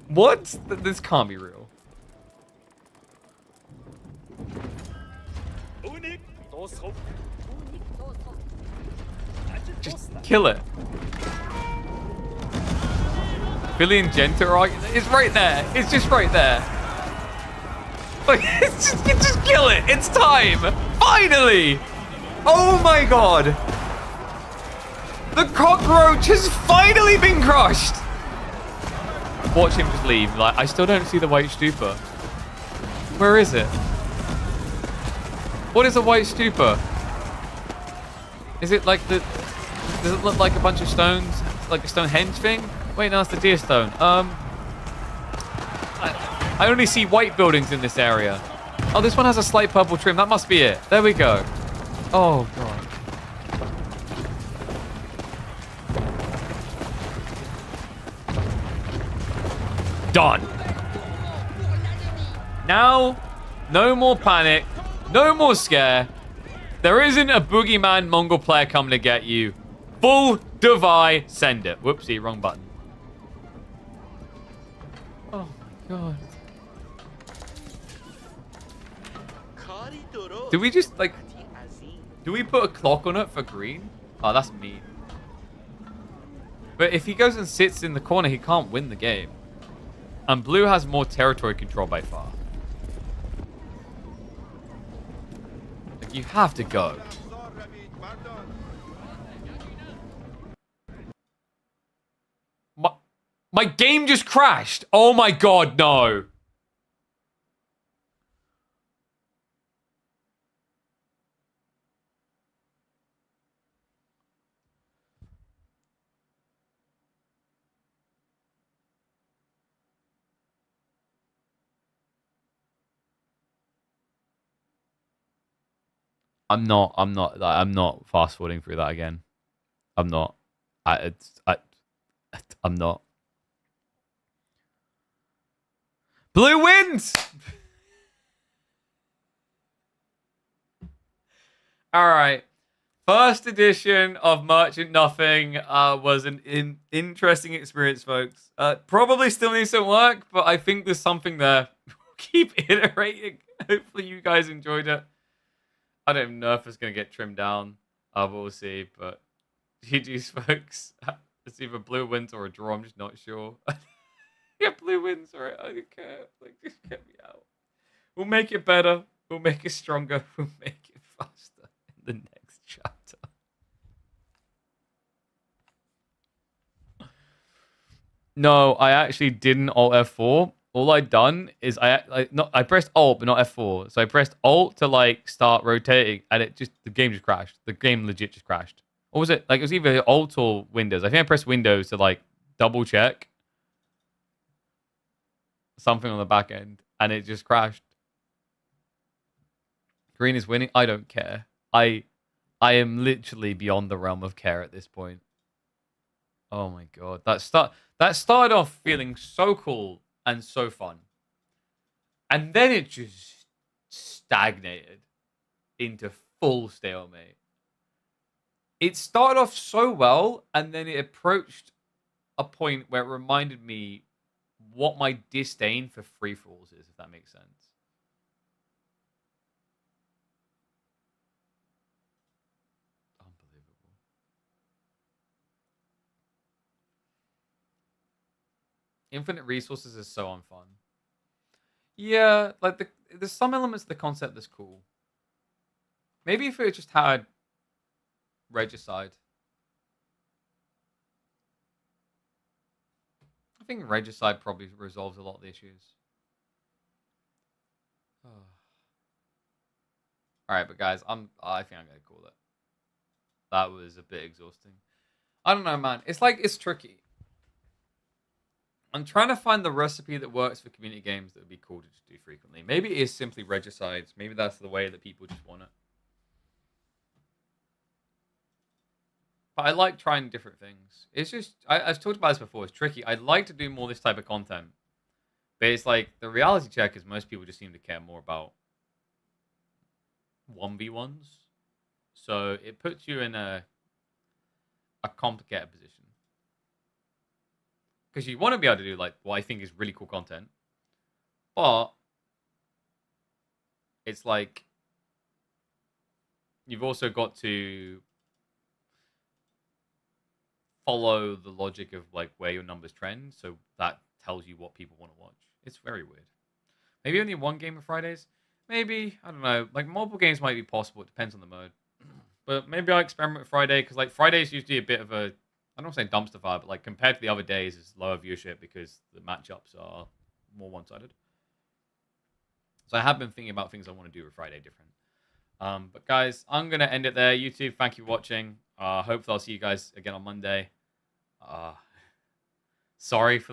Speaker 1: what? This can't be real. Just kill it. Billy and Genta are arguing. It's right there. It's just right there. Like, just kill it. It's time. Finally. Oh my god. The cockroach has finally been crushed. Watch him just leave. Like, I still don't see the White Stupa. Where is it? What is a White Stupa? Is it like the... Does it look like a bunch of stones? Like a Stonehenge thing? Wait, no, that's the deer stone. I only see white buildings in this area. Oh, this one has a slight purple trim. That must be it. There we go. Oh, God. Done. Now, no more panic. No more scare. There isn't a boogeyman Mongol player coming to get you. Full Devi, send it. Whoopsie, wrong button. Oh my god. Do we just, like... Do we put a clock on it for green? Oh, that's mean. But if he goes and sits in the corner, he can't win the game. And blue has more territory control by far. Like, you have to go. My game just crashed. Oh my god, no. I'm not fast forwarding through that again. I'm not. I'm not. Blue wins! Alright. First edition of Merchant Nothing was an interesting experience, folks. Probably still needs some work, but I think there's something there. We'll keep iterating. Hopefully you guys enjoyed it. I don't even know if it's going to get trimmed down. We'll see, but GG's, folks. It's either blue wins or a draw. I'm just not sure. Yeah, blue wins, alright. I don't care. Like, just get me out. We'll make it better. We'll make it stronger. We'll make it faster in the next chapter. No, I actually didn't Alt F4. All I'd done is I pressed Alt but not F4. So I pressed Alt to like start rotating, and the game just crashed. The game legit just crashed. Or was it like it was either Alt or Windows? I think I pressed Windows to like double check something on the back end, and it just crashed. Green is winning. I don't care. I am literally beyond the realm of care at this point. Oh my god, that started off feeling so cool and so fun, and then it just stagnated into full stalemate. It started off so well, and then it approached a point where it reminded me what my disdain for free for alls is, if that makes sense. Unbelievable. Infinite resources is so unfun. Yeah, like there's some elements of the concept that's cool. Maybe if it just had regicide. I think regicide probably resolves a lot of the issues. All right, but guys, I think I'm gonna call it. That was a bit exhausting. I don't know, man. It's tricky. I'm trying to find the recipe that works for community games that would be cool to just do frequently. Maybe it is simply regicides. Maybe that's the way that people just want it. But I like trying different things. It's just I've talked about this before. It's tricky. I'd like to do more this type of content, but it's like the reality check is most people just seem to care more about 1v1s. So it puts you in a complicated position because you want to be able to do like what I think is really cool content, but it's like you've also got to follow the logic of like where your numbers trend, so that tells you what people want to watch. It's very weird. Maybe only one game on Fridays. Maybe, I don't know. Like multiple games might be possible. It depends on the mode. But maybe I'll experiment with Friday because like Friday's usually a bit of a, I don't want to say dumpster fire, but like compared to the other days, it's lower viewership because the matchups are more one-sided. So I have been thinking about things I want to do with Friday different. But guys, I'm gonna end it there. YouTube, thank you for watching. Hopefully I'll see you guys again on Monday. Sorry for